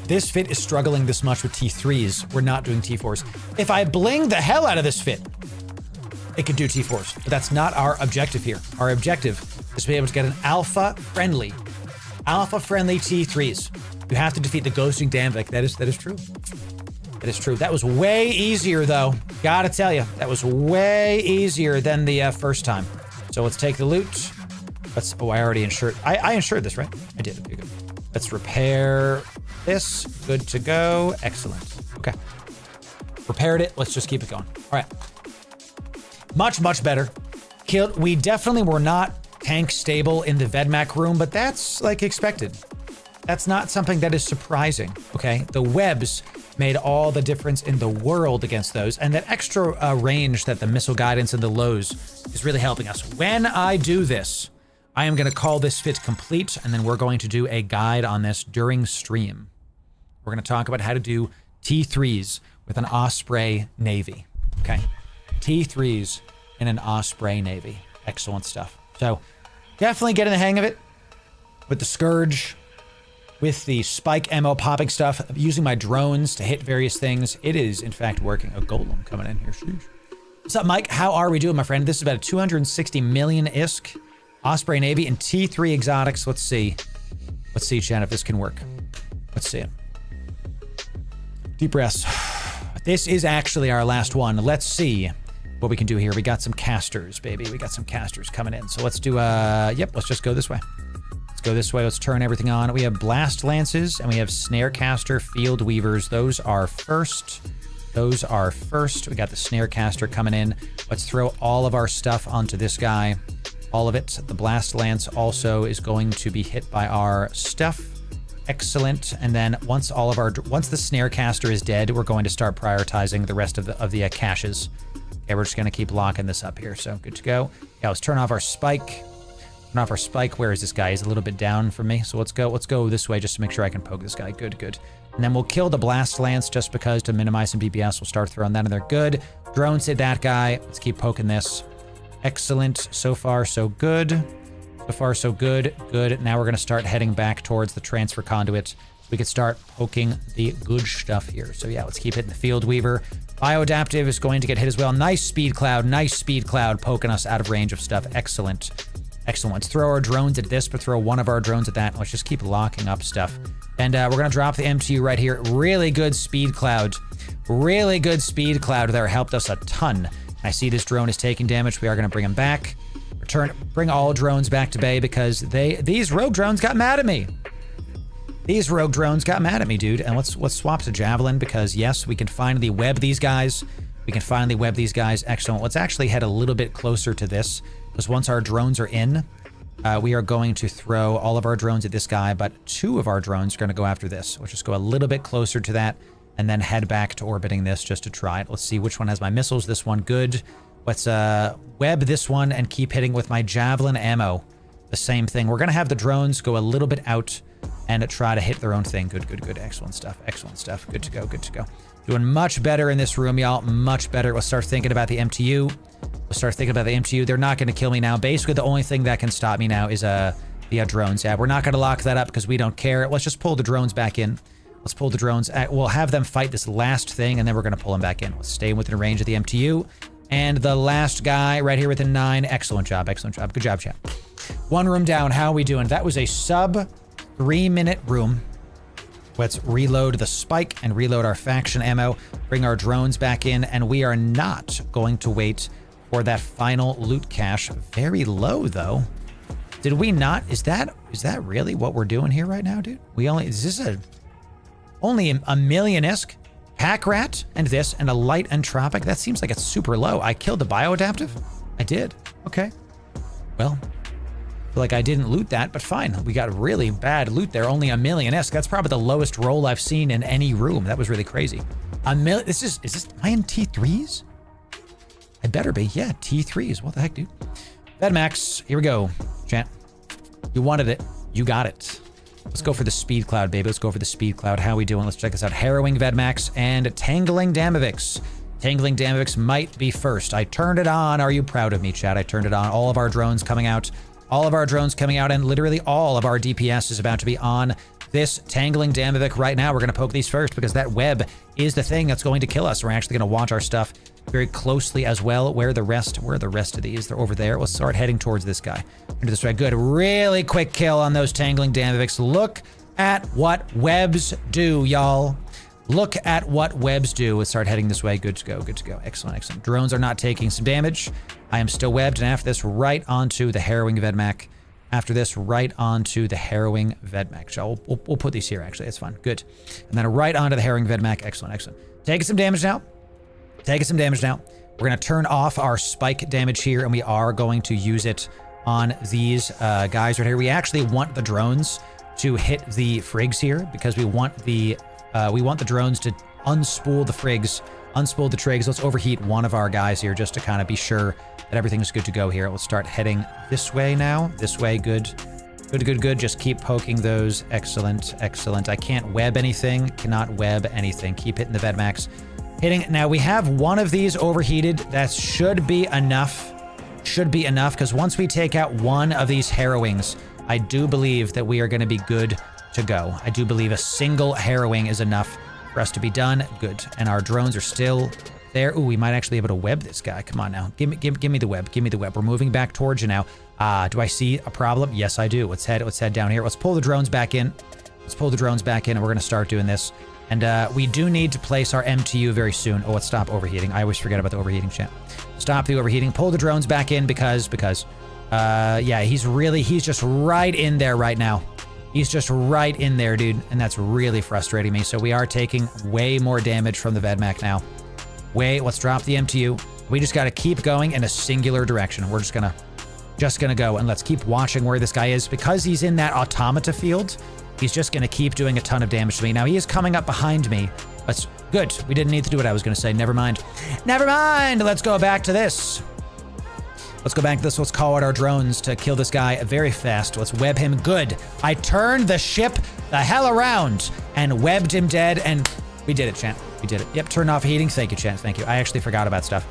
This fit is struggling this much with T3s. We're not doing T4s. If I bling the hell out of this fit, it could do T4s. But that's not our objective here. Our objective is to be able to get an alpha-friendly T3s. You have to defeat the ghosting Damvik. That is true. That is true. That was way easier, though. Gotta tell you, that was way easier than the first time. So let's take the loot. Let's. Oh, I already insured. I insured this, right? I did. Okay, good. Let's repair this. Good to go. Excellent. Okay. Repaired it. Let's just keep it going. All right. Much, much better. Killed. We definitely were not tank stable in the Vedmak room, but that's like expected. That's not something that is surprising. Okay. The webs made all the difference in the world against those, and that extra range that the missile guidance and the lows is really helping us. When I do this, I am going to call this fit complete, and then we're going to do a guide on this during stream. We're going to talk about how to do T3s with an Osprey Navy. Okay. T3s in an Osprey Navy. Excellent stuff. So definitely getting the hang of it with the Scourge, with the spike ammo popping stuff, using my drones to hit various things. It is, in fact, working. A golem coming in here. Sheesh. What's up, Mike? How are we doing, my friend? This is about a 260 million-isk Osprey Navy and T3 exotics. Let's see. Let's see, Chan, if this can work. Let's see it. Deep breaths. This is actually our last one. Let's see what we can do here. We got some casters, baby. We got some casters coming in. So let's do, yep, let's just go this way. Let's go this way. Let's turn everything on. We have blast lances and we have snare caster, field weavers. Those are first. Those are first. We got the snare caster coming in. Let's throw all of our stuff onto this guy. All of it. The blast lance also is going to be hit by our stuff. Excellent. And then once the snare caster is dead, we're going to start prioritizing the rest of the caches. Okay, we're just going to keep locking this up here. So good to go. Yeah, let's turn off our spike. Turn off our spike. Where is this guy? He's a little bit down from me. So let's go this way just to make sure I can poke this guy. Good, good. And then we'll kill the blast lance just because to minimize some DPS. We'll start throwing that in there. Good. Drones hit that guy. Let's keep poking this. Excellent. So far, so good. So far, so good. Good. Now we're going to start heading back towards the transfer conduit. So we can start poking the good stuff here. So yeah, let's keep hitting the field weaver. Bioadaptive is going to get hit as well. Nice speed cloud. Nice speed cloud poking us out of range of stuff. Excellent. Excellent. Let's throw our drones at this, but throw one of our drones at that. Let's just keep locking up stuff. And we're going to drop the MTU right here. Really good speed cloud. Really good speed cloud there. Helped us a ton. I see this drone is taking damage. We are going to bring him back. Bring all drones back to bay because these rogue drones got mad at me. These rogue drones got mad at me, dude. And let's swap to Javelin because yes, we can finally web these guys. We can finally web these guys. Excellent. Let's actually head a little bit closer to this because once our drones are in, we are going to throw all of our drones at this guy, but 2 of our drones are going to go after this. We'll just go a little bit closer to that and then head back to orbiting this just to try it. Let's see which one has my missiles. This one, good. Let's web this one and keep hitting with my Javelin ammo. The same thing. We're going to have the drones go a little bit out and try to hit their own thing. Good, good, good. Excellent stuff. Excellent stuff. Good to go. Good to go. Doing much better in this room, y'all. Much better. Let's start thinking about the MTU. Let's start thinking about the MTU. They're not going to kill me now. Basically, the only thing that can stop me now is the drones. Yeah, we're not going to lock that up because we don't care. Let's just pull the drones back in. Let's pull the drones. We'll have them fight this last thing, and then we're going to pull them back in. Let's stay within range of the MTU. And the last guy right here within 9. Excellent job. Excellent job. Good job, chat. 1 room down. How are we doing? That was a sub 3-minute room. Let's reload the spike and reload our faction ammo. Bring our drones back in. And we are not going to wait for that final loot cache. Very low, though. Did we not? Is that really what we're doing here right now, dude? Is this only a million-esque? Pack rat and this and a light entropic? That seems like it's super low. I killed the bioadaptive? I did. Okay. Well, I feel like I didn't loot that, but fine. We got really bad loot there. Only a million-esque. That's probably the lowest roll I've seen in any room. That was really crazy. Is this iron T3s? I better be. Yeah, T3s. What the heck, dude? Vedmax. Here we go. Chat. You wanted it. You got it. Let's go for the speed cloud, baby. Let's go for the speed cloud. How are we doing? Let's check this out. Harrowing Vedmax and Tangling Damavix. Tangling Damavix might be first. I turned it on. Are you proud of me, chat? I turned it on. All of our drones coming out. All of our drones coming out, and literally all of our DPS is about to be on this Tangling Damavix right now. We're going to poke these first because that web is the thing that's going to kill us. We're actually going to watch our stuff very closely as well. Where are the rest of these? They're over there. Let's start heading towards this guy. Into this way. Good. Really quick kill on those Tangling Damavix. Look at what webs do, y'all. Look at what webs do. Let's start heading this way. Good to go. Good to go. Excellent. Excellent. Drones are not taking some damage. I am still webbed. And after this, right onto the Harrowing Vedmac. After this, right onto the Harrowing Vedmac. We'll put these here, actually. It's fine. Good. And then right onto the Harrowing Vedmac. Excellent. Excellent. Taking some damage now. Taking some damage now. We're going to turn off our spike damage here, and we are going to use it on these guys right here. We actually want the drones to hit the frigs here because we want the drones to unspool the frigs, unspool the trigs. Let's overheat one of our guys here just to kind of be sure that everything's good to go here. We'll start heading this way now. This way. Good. Good, good, good. Just keep poking those. Excellent, excellent. I can't web anything. Cannot web anything. Keep hitting the Vedmax. Hitting. Now, we have one of these overheated. That should be enough. Should be enough, because once we take out one of these harrowings, I do believe that we are going to be good to go. I do believe a single harrowing is enough for us to be done. Good. And our drones are still there. Ooh, we might actually be able to web this guy. Come on now. Give me the web. Give me the web. We're moving back towards you now. Do I see a problem? Yes, I do. Let's head down here. Let's pull the drones back in. Let's pull the drones back in, and we're going to start doing this. And we do need to place our MTU very soon. Oh, let's stop overheating. I always forget about the overheating, chat. Stop the overheating. Pull the drones back in because yeah, he's just right in there right now. He's just right in there, dude. And that's really frustrating me. So we are taking way more damage from the Vedmac now. Let's drop the MTU. We just got to keep going in a singular direction. We're just gonna go, and let's keep watching where this guy is. Because he's in that automata field, he's just gonna keep doing a ton of damage to me. Now he is coming up behind me. That's good. We didn't need to do what I was gonna say. Never mind. Never mind. Let's go back to this. Let's go back to this. Let's call out our drones to kill this guy very fast. Let's web him. Good. I turned the ship the hell around and webbed him dead, and we did it, chat. We did it. Yep, turn off heating. Thank you, chat. Thank you. I actually forgot about stuff.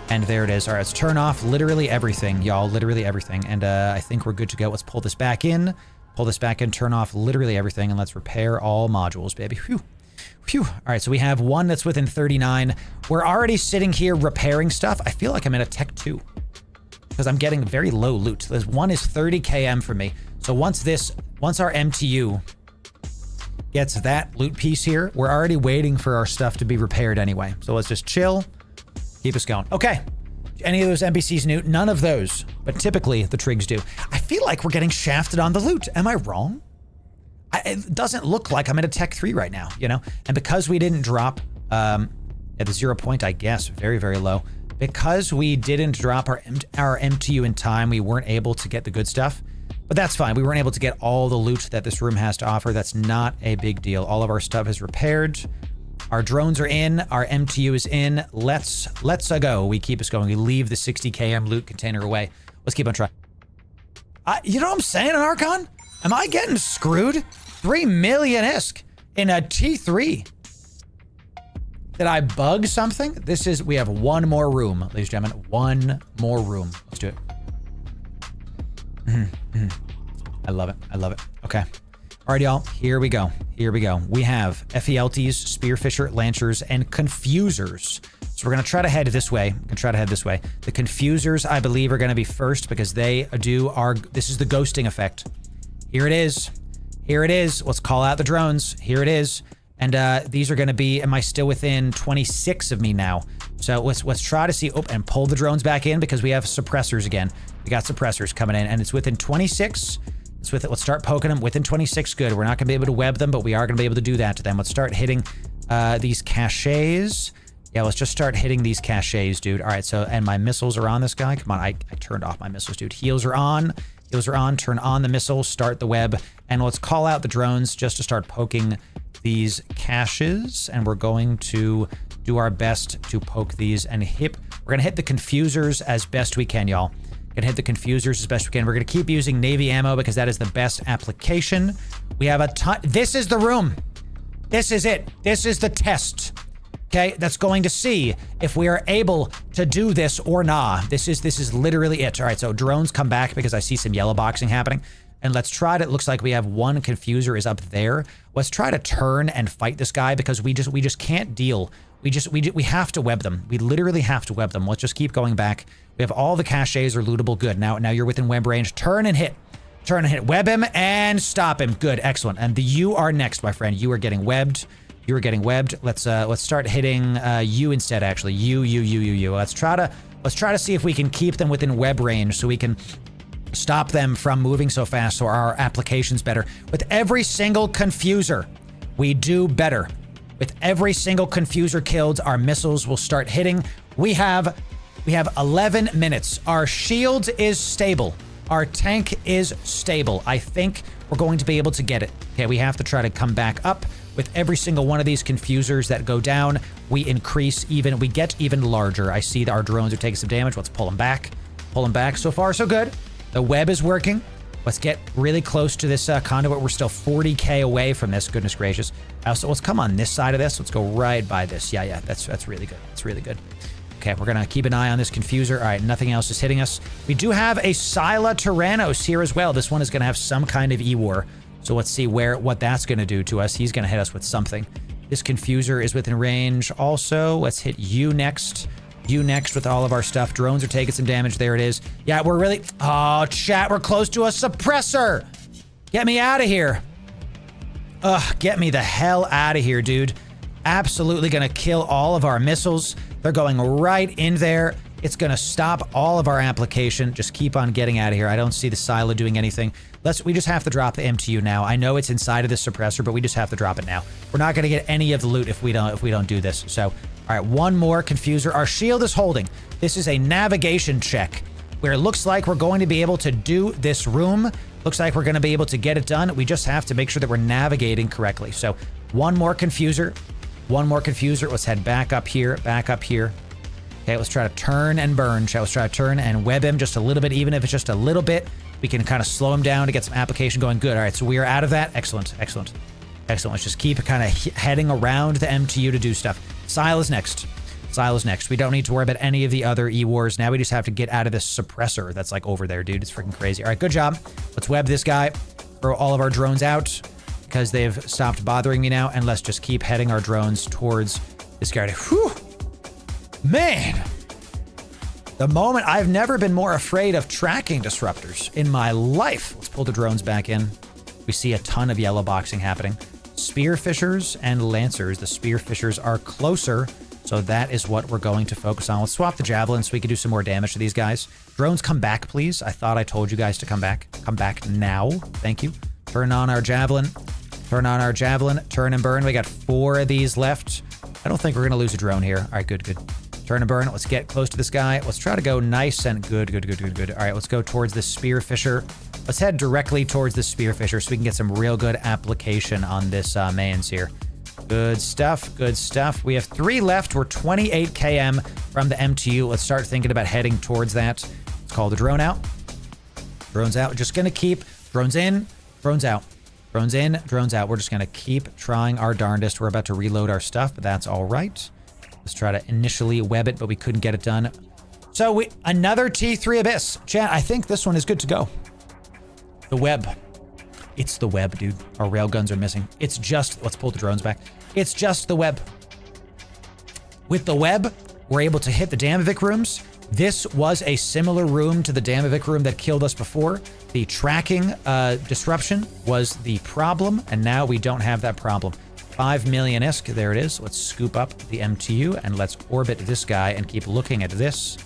And there it is. All right, let's turn off literally everything, y'all. Literally everything. And I think we're good to go. Let's pull this back in. Pull this back in, turn off literally everything, and let's repair all modules, baby. Phew. Phew. All right, so we have one that's within 39. We're already sitting here repairing stuff. I feel like I'm in a Tech 2 because I'm getting very low loot. This one is 30 km from me. So once our MTU gets that loot piece here, we're already waiting for our stuff to be repaired anyway. So let's just chill, keep us going. Okay. Any of those NPCs new? None of those, but typically the trigs do. I feel like we're getting shafted on the loot. Am I wrong? It doesn't look like I'm at a Tech 3 right now, you know? And because we didn't drop at the 0 point, I guess, very, very low. Because we didn't drop our MTU in time, we weren't able to get the good stuff. But that's fine. We weren't able to get all the loot that this room has to offer. That's not a big deal. All of our stuff is repaired. Our drones are in. Our MTU is in. Let's go. We keep us going. We leave the 60 km loot container away. Let's keep on trying. You know what I'm saying, Archon? Am I getting screwed? 3 million-esque in a T3. Did I bug something? We have one more room, ladies and gentlemen. One more room. Let's do it. I love it. I love it. Okay. All right, y'all. Here we go. Here we go. We have FELTs, Spearfisher, Lancers, and Confusers. So we're going to try to head this way. The Confusers, I believe, are going to be first because this is the ghosting effect. Here it is. Here it is. Let's call out the drones. Here it is. And these are going to be, am I still within 26 of me now? So let's try to see, and pull the drones back in because we have suppressors again. We got suppressors coming in and it's within 26. Let's start poking them within 26. Good. We're not going to be able to web them, but we are going to be able to do that to them. Let's start hitting these caches. Yeah, let's just start hitting these caches, dude. All right, so, and my missiles are on this guy. Come on, I turned off my missiles, dude. Heals are on. Heals are on. Turn on the missiles. Start the web. And let's call out the drones just to start poking these caches. And we're going to do our best to poke these and hit. We're going to hit the confusers as best we can, y'all. Gonna hit the confusers as best we can. We're gonna keep using Navy ammo because that is the best application. We have a ton. This is the room. This is it. This is the test. Okay, that's going to see if we are able to do this or not. This is literally it. All right, so drones come back because I see some yellow boxing happening. And let's try to, it looks like we have one confuser is up there. Let's try to turn and fight this guy because we just can't deal. We have to web them. We literally have to web them. Let's just keep going back. We have all the caches are lootable. Good. Now you're within web range. Turn and hit. Turn and hit. Web him and stop him. Good. Excellent. And you are next, my friend. You are getting webbed. You are getting webbed. Let's start hitting you instead. Actually, you. Let's try to see if we can keep them within web range so we can stop them from moving so fast. So our application's better. With every single confuser, we do better. With every single confuser killed, our missiles will start hitting. We have 11 minutes. Our shield is stable. Our tank is stable. I think we're going to be able to get it. Okay, we have to try to come back up. With every single one of these confusers that go down, we get even larger. I see that our drones are taking some damage. Let's pull them back. Pull them back. So far, so good. The web is working. Let's get really close to this conduit. We're still 40K away from this. Goodness gracious. So let's come on this side of this. Let's go right by this. Yeah, that's really good. That's really good. Okay, we're gonna keep an eye on this confuser. All right, nothing else is hitting us. We do have a Scylla Tyrannos here as well. This one is gonna have some kind of E-War. So let's see what that's gonna do to us. He's gonna hit us with something. This confuser is within range also. Let's hit you next. You next with all of our stuff. Drones are taking some damage. There it is. Yeah, we're really... Oh, chat, we're close to a suppressor. Get me out of here. Ugh, get me the hell out of here, dude. Absolutely gonna kill all of our missiles. They're going right in there. It's gonna stop all of our application. Just keep on getting out of here. I don't see the silo doing anything. We just have to drop the MTU now. I know it's inside of this suppressor, but we just have to drop it now. We're not gonna get any of the loot if we don't do this. So, all right, one more confuser. Our shield is holding. This is a navigation check where it looks like we're going to be able to do this room. Looks like we're gonna be able to get it done. We just have to make sure that we're navigating correctly. So, one more confuser. One more confuser. Let's head back up here. Back up here. Okay, let's try to turn and burn. Let's try to turn and web him just a little bit, even if it's just a little bit. We can kind of slow him down to get some application going. Good. All right, so we are out of that. Excellent. Excellent. Excellent. Let's just keep kind of heading around the MTU to do stuff. Sila's next. Sila's next. We don't need to worry about any of the other E-Wars. Now we just have to get out of this suppressor that's like over there, dude. It's freaking crazy. All right, good job. Let's web this guy. Throw all of our drones out because they've stopped bothering me now. And let's just keep heading our drones towards this guy. Whew. Man. The moment, I've never been more afraid of tracking disruptors in my life. Let's pull the drones back in. We see a ton of yellow boxing happening. Spearfishers and lancers. The spearfishers are closer, so that is what we're going to focus on. Let's swap the javelin so we can do some more damage to these guys. Drones, come back, please. I thought I told you guys to come back. Come back now. Thank you. Turn on our javelin. Turn on our javelin. Turn and burn. We got 4 of these left. I don't think we're going to lose a drone here. All right, good. Turn and burn. Let's get close to this guy. Let's try to go nice and good. All right, let's go towards this spearfisher. Let's head directly towards this spearfisher so we can get some real good application on this mains here. Good stuff. Good stuff. We have 3 left. We're 28 km from the MTU. Let's start thinking about heading towards that. Let's call the drone out. Drones out. We're just going to keep drones in, drones out. Drones in, drones out. We're just going to keep trying our darndest. We're about to reload our stuff, but that's all right. Let's try to initially web it, but we couldn't get it done. So another T3 Abyss. Chat, I think this one is good to go. The web. It's the web, dude. Our railguns are missing. It's just, let's pull the drones back. It's just the web. With the web, we're able to hit the Damavik rooms. This was a similar room to the Damavik room that killed us before. The tracking disruption was the problem, and now we don't have that problem. 5 million ISK. There it is. Let's scoop up the MTU and let's orbit this guy and keep looking at this.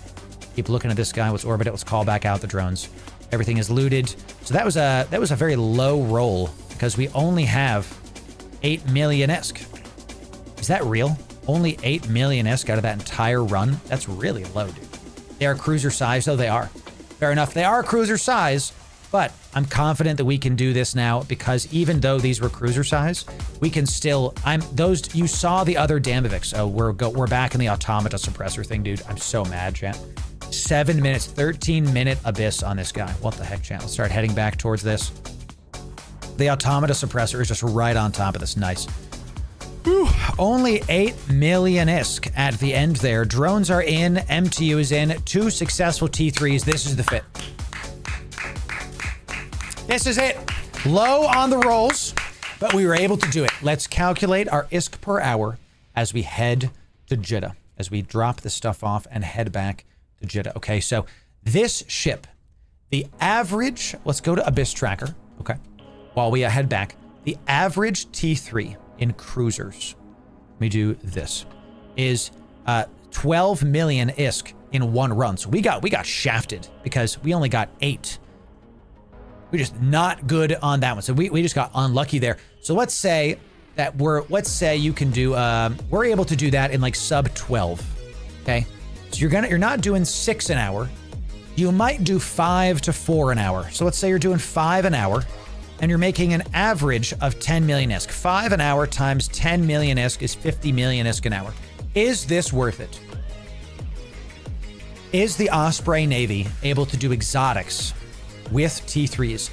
Keep looking at this guy. Let's orbit it. Let's call back out the drones. Everything is looted. So that was a very low roll because we only have 8 million ISK. Is that real? Only 8 million ISK out of that entire run? That's really low, dude. They are cruiser size, though they are. Fair enough. They are cruiser size, but I'm confident that we can do this now because even though these were cruiser size, we can still. You saw the other Damaviks. Oh, we're back in the automata suppressor thing, dude. I'm so mad, chat. 7 minutes, 13-minute Abyss on this guy. What the heck, chat? Let's start heading back towards this. The automata suppressor is just right on top of this. Nice. Whew. Only 8 million ISK at the end there. Drones are in. MTU is in. 2 successful T3s. This is the fit. This is it. Low on the rolls, but we were able to do it. Let's calculate our ISK per hour as we head to Jeddah, as we drop this stuff off and head back to Jeddah. Okay, so this ship, the average, let's go to Abyss Tracker, okay, while we head back. The average T3 in cruisers, let me do this, is 12 million ISK in one run. So we got shafted because we only got 8. We're just not good on that one. So we just got unlucky there. So let's say that let's say you can do, we're able to do that in like sub 12. Okay. So you're not doing 6 an hour. You might do 5 to 4 an hour. So let's say you're doing 5 an hour and you're making an average of 10 million ISK. 5 an hour times 10 million ISK is 50 million ISK an hour. Is this worth it? Is the Osprey Navy able to do exotics with T3s?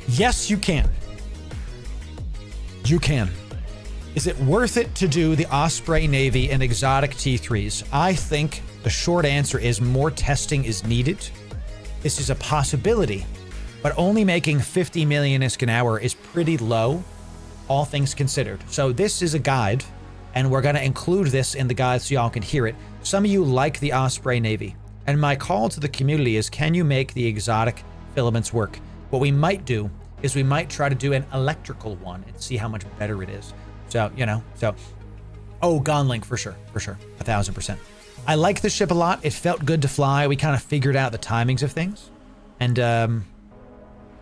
Yes, you can. You can. Is it worth it to do the Osprey Navy and exotic T3s? I think the short answer is more testing is needed. This is a possibility, but only making 50 million ISK an hour is pretty low, all things considered. So this is a guide, and we're going to include this in the guide so y'all can hear it. Some of you like the Osprey Navy, and my call to the community is, can you make the exotic filaments work? What we might do is we might try to do an electrical one and see how much better it is. So, oh, Gonlink for sure, 1000%. I like the ship a lot. It felt good to fly. We kind of figured out the timings of things. And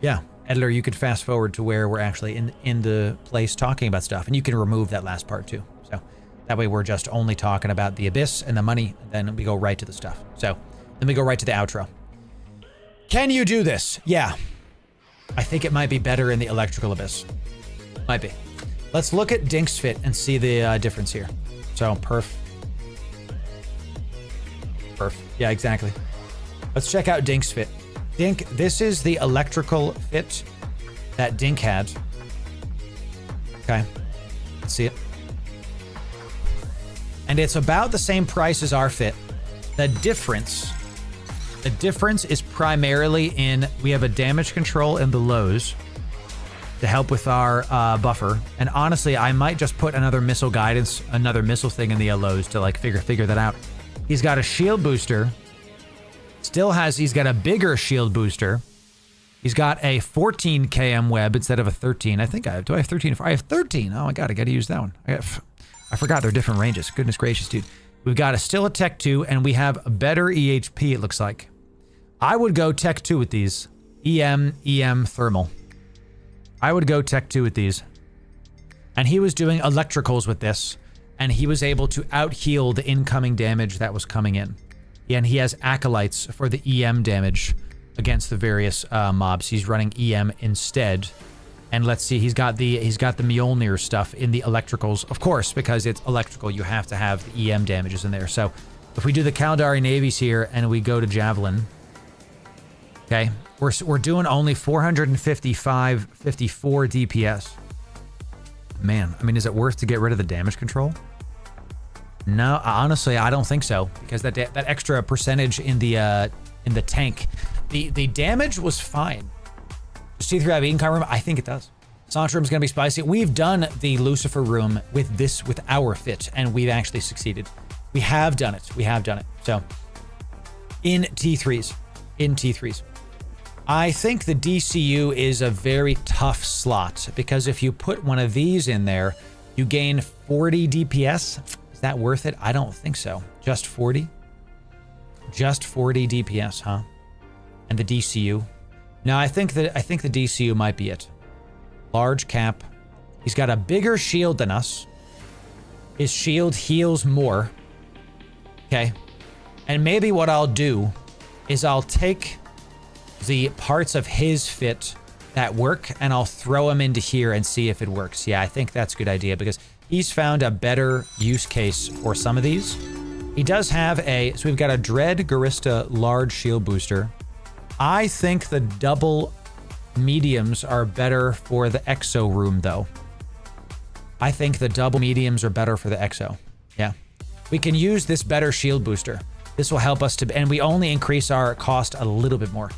yeah, editor, you could fast forward to where we're actually in the place talking about stuff, and you can remove that last part too. So that way we're just only talking about the Abyss and the money, and then we go right to the stuff. So then we go right to the outro. Can you do this? Yeah. I think it might be better in the electrical Abyss. Might be. Let's look at Dink's fit and see the difference here. So perf. Yeah, exactly. Let's check out Dink's fit. Dink, this is the electrical fit that Dink had. Okay. Let's see it. And it's about the same price as our fit. The difference is primarily in, we have a damage control in the lows to help with our buffer. And honestly, I might just put another missile guidance, another missile thing in the lows to like figure that out. He's got a shield booster. He's got a bigger shield booster. He's got a 14 km web instead of a 13. I think I have 13? I have 13. Oh my God, I got to use that one. I forgot they're different ranges. Goodness gracious, dude. We've got still a Tech 2, and we have a better EHP, it looks like. I would go Tech 2 with these. EM thermal. I would go Tech 2 with these. And he was doing electricals with this, and he was able to out-heal the incoming damage that was coming in. And he has acolytes for the EM damage against the various mobs. He's running EM instead. And let's see, he's got the Mjolnir stuff in the electricals. Of course, because it's electrical, you have to have the EM damages in there. So if we do the Kaldari Navies here and we go to Javelin, okay, we're doing only 454 DPS. Man, I mean, is it worth to get rid of the damage control? No, honestly, I don't think so, because that extra percentage in the tank, the damage was fine. Does T3 have Eden room? I think it does. Saunter room's gonna be spicy. We've done the Lucifer room with our fit, and we've actually succeeded. We have done it. So in T3s. I think the DCU is a very tough slot, because if you put one of these in there, You gain 40 DPS. Is that worth it? I don't think so. Just 40? Just 40 DPS, huh? And the DCU. No, I think the DCU might be it. Large cap. He's got a bigger shield than us. His shield heals more. Okay. And maybe what I'll do is I'll take the parts of his fit that work and I'll throw them into here and see if it works. Yeah, I think that's a good idea because he's found a better use case for some of these. He does have so we've got a Dread Garista large shield booster. I think the double mediums are better for the Exo room though. I think the double mediums are better for the Exo. Yeah. We can use this better shield booster. This will help us and we only increase our cost a little bit more.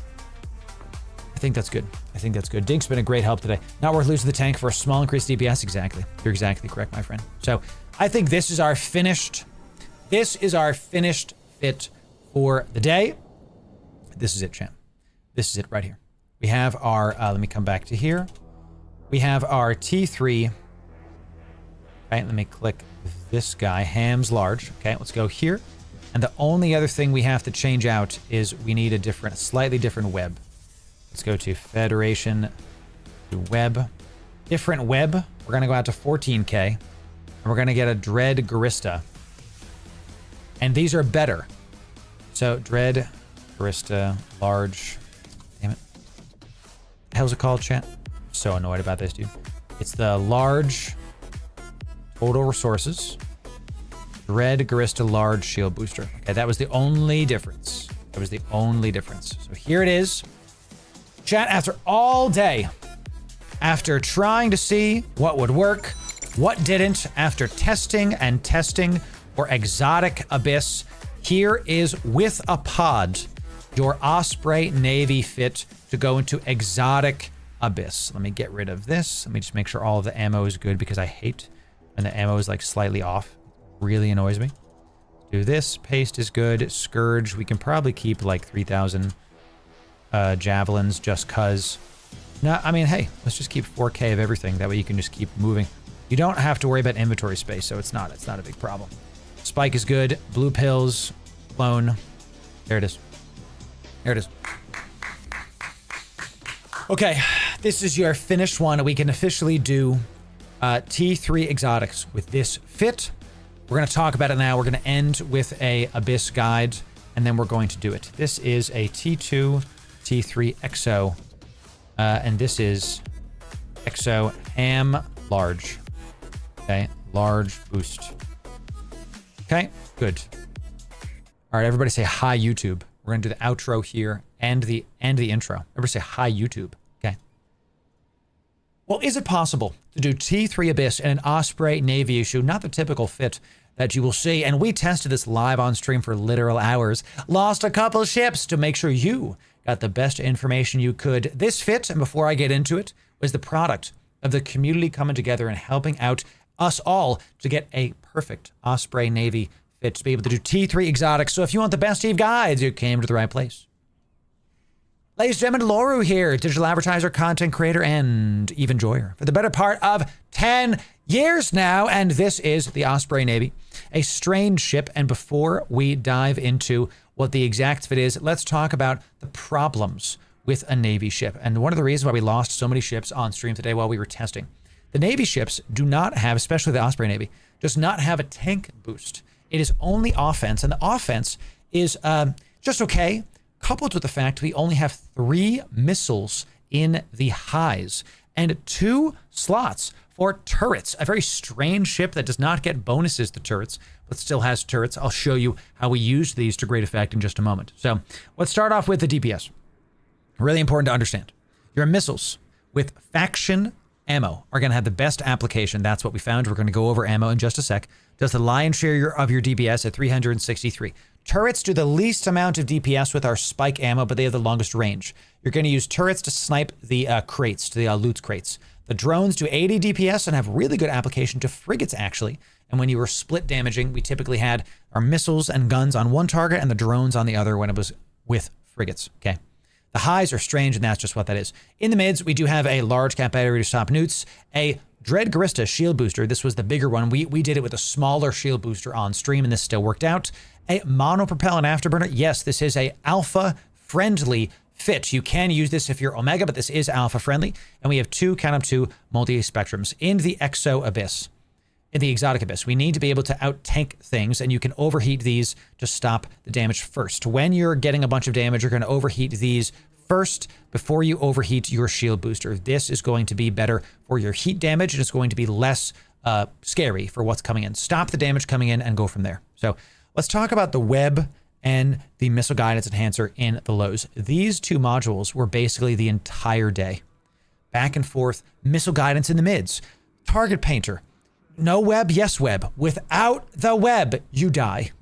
I think that's good. I think that's good. Dink's been a great help today. Not worth losing the tank for a small increased DPS. Exactly. You're exactly correct, my friend. So I think this is our finished fit for the day. This is it, champ. This is it right here. We have our, let me come back to here. We have our T3. Okay, let me click this guy, Hams Large. Okay, let's go here. And the only other thing we have to change out is we need a slightly different web. Let's go to Federation, to web. Different web. We're going to go out to 14K. And we're going to get a Dread Garista. And these are better. So, Dread Garista, large. Damn it. What the hell's it called, chat? I'm so annoyed about this, dude. It's the large total resources. Dread Garista large shield booster. Okay, that was the only difference. That was the only difference. So here it is. Chat, after all day, after trying to see what would work, what didn't, after testing and testing for exotic Abyss, here is with a pod, your Osprey Navy fit to go into exotic Abyss. Let me get rid of this. Let me just make sure all of the ammo is good because I hate when the ammo is like slightly off. Really annoys me. Do this. Paste is good. Scourge, we can probably keep like 3,000 javelins just cuz. No, I mean, hey, let's just keep 4K of everything. That way you can just keep moving. You don't have to worry about inventory space, so it's not a big problem. Spike is good. Blue pills, clone. There it is. There it is. Okay, this is your finished one. We can officially do T3 exotics with this fit. We're going to talk about it now. We're going to end with a Abyss guide, and then we're going to do it. This is a T2, T3 Exo, and this is Exo Ham Large. Okay, large boost. Okay, good. All right, everybody say hi, YouTube. We're going to do the outro here and the intro. Everybody say hi, YouTube. Okay. Well, is it possible to do T3 Abyss in an Osprey Navy issue? Not the typical fit that you will see. And we tested this live on stream for literal hours. Lost a couple ships to make sure you got the best information you could. This fit, and before I get into it, was the product of the community coming together and helping out us all to get a perfect Osprey Navy fit to be able to do T3 exotics. So if you want the best Eve guides, you came to the right place. Ladies and gentlemen, Loru here, digital advertiser, content creator, and Eve enjoyer for the better part of 10 years now. And this is the Osprey Navy, a strange ship. And before we dive into what the exact fit is, let's talk about the problems with a Navy ship. And one of the reasons why we lost so many ships on stream today while we were testing. The Navy ships do not have, especially the Osprey Navy, does not have a tank boost. It is only offense, and the offense is just okay, coupled with the fact we only have 3 missiles in the highs and 2 slots for turrets. A very strange ship that does not get bonuses to turrets, but still has turrets. I'll show you how we use these to great effect in just a moment. So let's start off with the DPS. Really important to understand. Your missiles with faction ammo are going to have the best application. That's what we found. We're going to go over ammo in just a sec. Does the lion's share of your DPS at 363. Turrets do the least amount of DPS with our spike ammo, but they have the longest range. You're going to use turrets to snipe the crates, to the loot crates. The drones do 80 DPS and have really good application to frigates, actually. And when you were split damaging, we typically had our missiles and guns on one target and the drones on the other when it was with frigates, okay? The highs are strange, and that's just what that is. In the mids, we do have a large cap battery to stop newts, a Dread Garista shield booster. This was the bigger one. We did it with a smaller shield booster on stream, and this still worked out. A monopropellant afterburner. Yes, this is a alpha-friendly fit. You can use this if you're Omega, but this is alpha-friendly. And we have two multi-spectrums. In the Exo Abyss, in the Exotic Abyss, we need to be able to out-tank things, and you can overheat these to stop the damage first. When you're getting a bunch of damage, you're going to overheat these first before you overheat your shield booster. This is going to be better for your heat damage, and it's going to be less scary for what's coming in. Stop the damage coming in and go from there. So let's talk about the web and the missile guidance enhancer in the lows. These two modules were basically the entire day. Back and forth, missile guidance in the mids. Target painter. No web, yes web. Without the web, you die.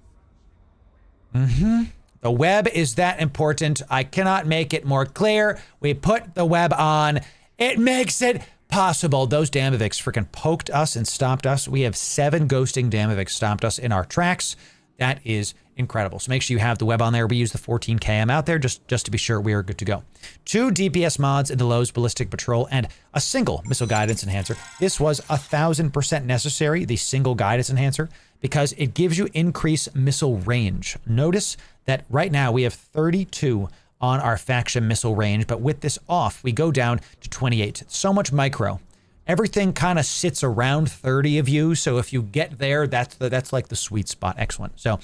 The web is that important. I cannot make it more clear. We put the web on. It makes it possible. Those Damaviks freaking poked us and stopped us. We have 7 ghosting Damaviks stopped us in our tracks. That is incredible. So make sure you have the web on there. We use the 14 km out there just to be sure we are good to go. 2 DPS mods in the lows, ballistic patrol, and a single missile guidance enhancer. This was 1000% necessary, the single guidance enhancer, because it gives you increased missile range. Notice that right now we have 32 on our faction missile range, but with this off, we go down to 28. So much micro. Everything kind of sits around 30 of you. So if you get there, that's like the sweet spot. Excellent. So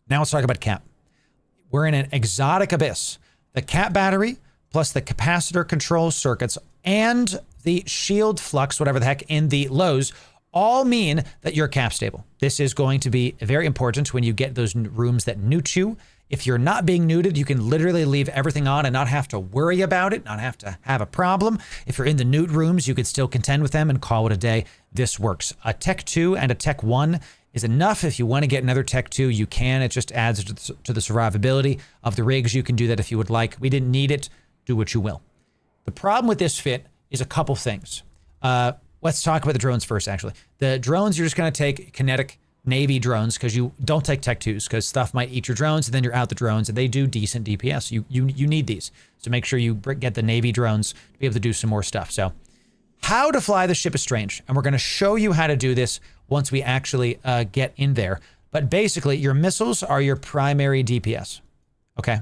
now let's talk about cap. We're in an exotic abyss. The cap battery plus the capacitor control circuits and the shield flux, whatever the heck, in the lows all mean that you're cap stable. This is going to be very important when you get those rooms that newt you. If you're not being neuted, you can literally leave everything on and not have to worry about it, not have to have a problem. If you're in the newt rooms, you could still contend with them and call it a day. This works. A Tech 2 and a Tech 1 is enough. If you want to get another Tech 2, you can. It just adds to the survivability of the rigs. You can do that if you would like. We didn't need it. Do what you will. The problem with this fit is a couple things. Let's talk about the drones first, actually. The drones, you're just going to take kinetic Navy drones because you don't take Tech 2s because stuff might eat your drones and then you're out the drones and they do decent DPS. You need these. So make sure you get the Navy drones to be able to do some more stuff. So how to fly the ship is strange. And we're going to show you how to do this once we actually get in there. But basically your missiles are your primary DPS. Okay.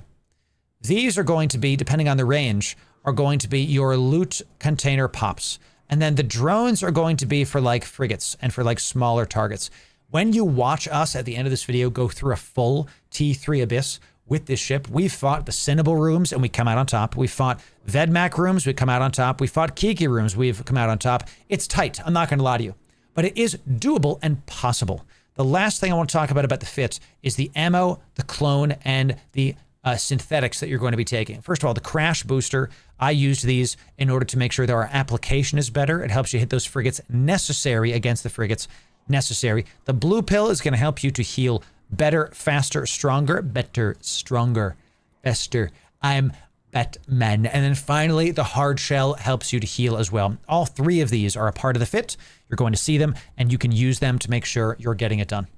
These are going to be, depending on the range, are going to be your loot container pops. And then the drones are going to be for like frigates and for like smaller targets. When you watch us at the end of this video go through a full T3 Abyss with this ship, we fought the Cinnable rooms and we come out on top. We fought Vedmak rooms, we come out on top. We fought Kiki rooms, we've come out on top. It's tight, I'm not going to lie to you. But it is doable and possible. The last thing I want to talk about the fit is the ammo, the clone, and the synthetics that you're going to be taking. First of all, the crash booster, I used these in order to make sure that our application is better. It helps you hit those frigates necessary against the frigates necessary. The blue pill is going to help you to heal better, faster, stronger, better, stronger, faster. I'm Batman. And then finally, the hard shell helps you to heal as well. All 3 of these are a part of the fit. You're going to see them and you can use them to make sure you're getting it done.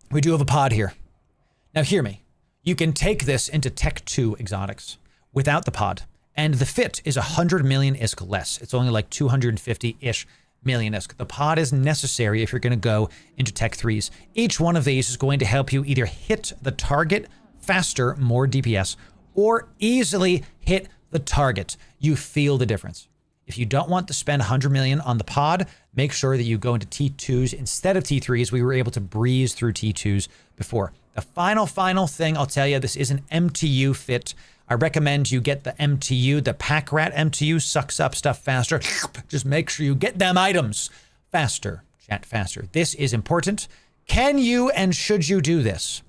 We do have a pod here. Now hear me. You can take this into Tech 2 exotics without the pod. And the fit is 100 million ISK less. It's only like 250-ish million ISK. The pod is necessary if you're going to go into Tech 3s. Each one of these is going to help you either hit the target faster, more DPS, or easily hit the target. You feel the difference. If you don't want to spend 100 million on the pod, make sure that you go into T2s instead of T3s. We were able to breeze through T2s before. The final thing I'll tell you, this is an MTU fit. I recommend you get the MTU, the Pack Rat MTU, sucks up stuff faster. Just make sure you get them items faster, chat faster. This is important. Can you and should you do this?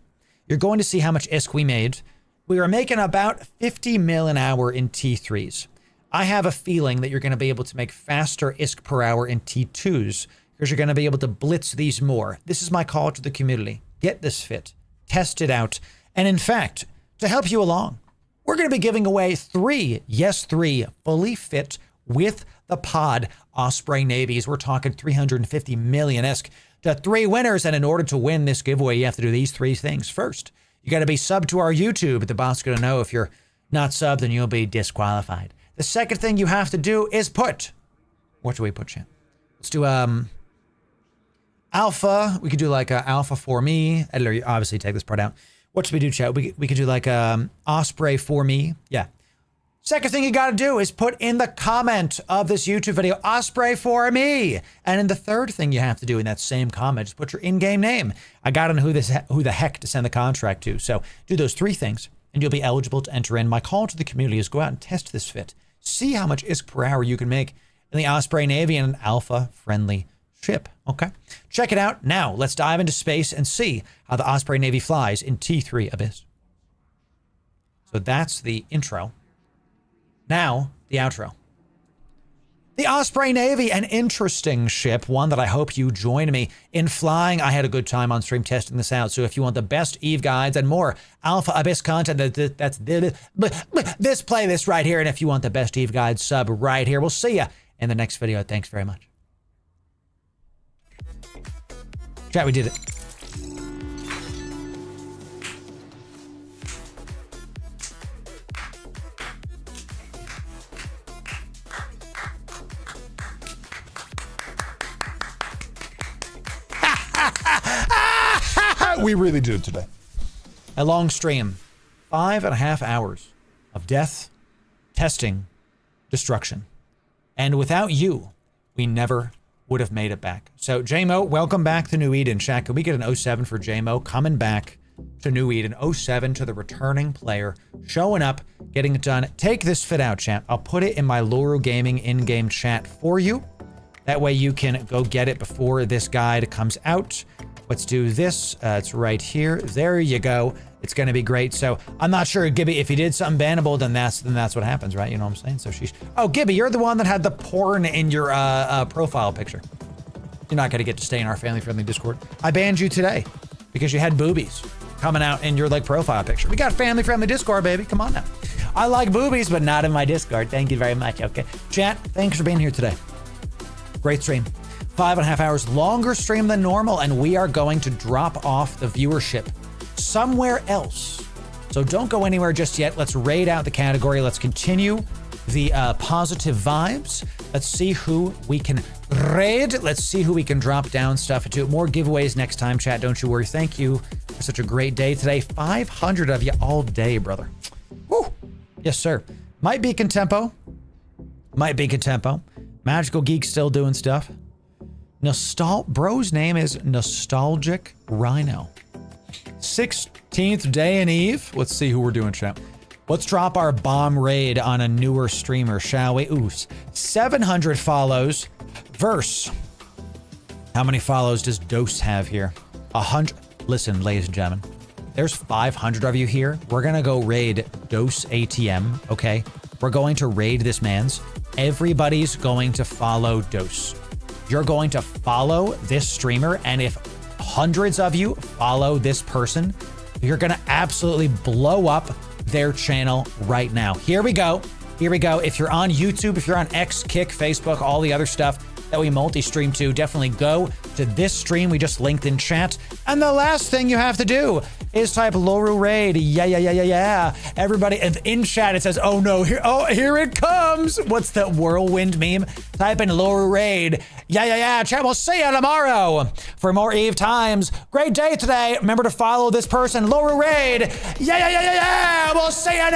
You're going to see how much ISK we made. We are making about 50 mil an hour in T3s. I have a feeling that you're going to be able to make faster ISK per hour in T2s because you're going to be able to blitz these more. This is my call to the community. Get this fit. Test it out. And in fact, to help you along, we're going to be giving away 3 fully fit with the pod Osprey Navies. We're talking 350 million ISK to 3 winners. And in order to win this giveaway, you have to do these 3 things. First, you got to be subbed to our YouTube. The bot's going to know if you're not subbed, then you'll be disqualified. The second thing you have to do is put, what do we put, Chan? Let's do alpha. We could do like alpha for me. Editor, you obviously take this part out. What should we do, chat? We could do like osprey for me. Yeah. Second thing you got to do is put in the comment of this YouTube video, osprey for me. And then the third thing you have to do in that same comment is put your in-game name. I got to know who the heck to send the contract to. So do those 3 things and you'll be eligible to enter in. My call to the community is go out and test this fit. See how much ISK per hour you can make in the Osprey Navy and an alpha-friendly ship, okay? Check it out. Now, let's dive into space and see how the Osprey Navy flies in T3 Abyss. So that's the intro. Now, the outro. The Osprey Navy, an interesting ship, one that I hope you join me in flying. I had a good time on stream testing this out, so if you want the best EVE guides and more Alpha Abyss content, that's this playlist right here, and if you want the best EVE guides, sub right here. We'll see you in the next video. Thanks very much. Chat, we did it. We really did it today. A long stream, 5.5 hours of death, testing, destruction. And without you, we never would have made it back. So JMO, welcome back to New Eden. Chat, can we get an 07 for JMO coming back to New Eden? 07 to the returning player, showing up, getting it done. Take this fit out, chat. I'll put it in my Loru Gaming in-game chat for you. That way you can go get it before this guide comes out. Let's do this. It's right here. There you go. It's going to be great. So I'm not sure, Gibby, if you did something bannable, then that's what happens, right? You know what I'm saying? So she's... Oh, Gibby, you're the one that had the porn in your profile picture. You're not going to get to stay in our family-friendly Discord. I banned you today because you had boobies coming out in your like profile picture. We got family-friendly Discord, baby. Come on now. I like boobies, but not in my Discord. Thank you very much. Okay. Chat, thanks for being here today. Great stream. 5.5 hours longer stream than normal, and we are going to drop off the viewership somewhere else. So don't go anywhere just yet. Let's raid out the category. Let's continue the positive vibes. Let's see who we can raid. Let's see who we can drop down stuff into. More giveaways next time, chat. Don't you worry. Thank you for such a great day today. 500 of you all day, brother. Woo. Yes, sir. Might be Contempo. Might be Contempo. Magical Geek still doing stuff. Bro's name is Nostalgic Rhino. 16th day in Eve. Let's see who we're doing, chat. Let's drop our bomb raid on a newer streamer, shall we? Ooh, 700 follows. Verse. How many follows does Dose have here? 100. Listen, ladies and gentlemen. There's 500 of you here. We're going to go raid Dose ATM, okay? We're going to raid this man's. Everybody's going to follow Dose. You're going to follow this streamer, and if hundreds of you follow this person, you're going to absolutely blow up their channel right now. Here we go. Here we go. If you're on YouTube, if you're on X, Kick, Facebook, all the other stuff that we multi-stream to, definitely go to this stream we just linked in chat. And the last thing you have to do is type Loru Raid. Yeah. Everybody in chat, it says, oh no, here it comes. What's that whirlwind meme? Type in Loru Raid. Yeah. Chat, we'll see you tomorrow for more Eve times. Great day today. Remember to follow this person, Loru Raid. Yeah. We'll see you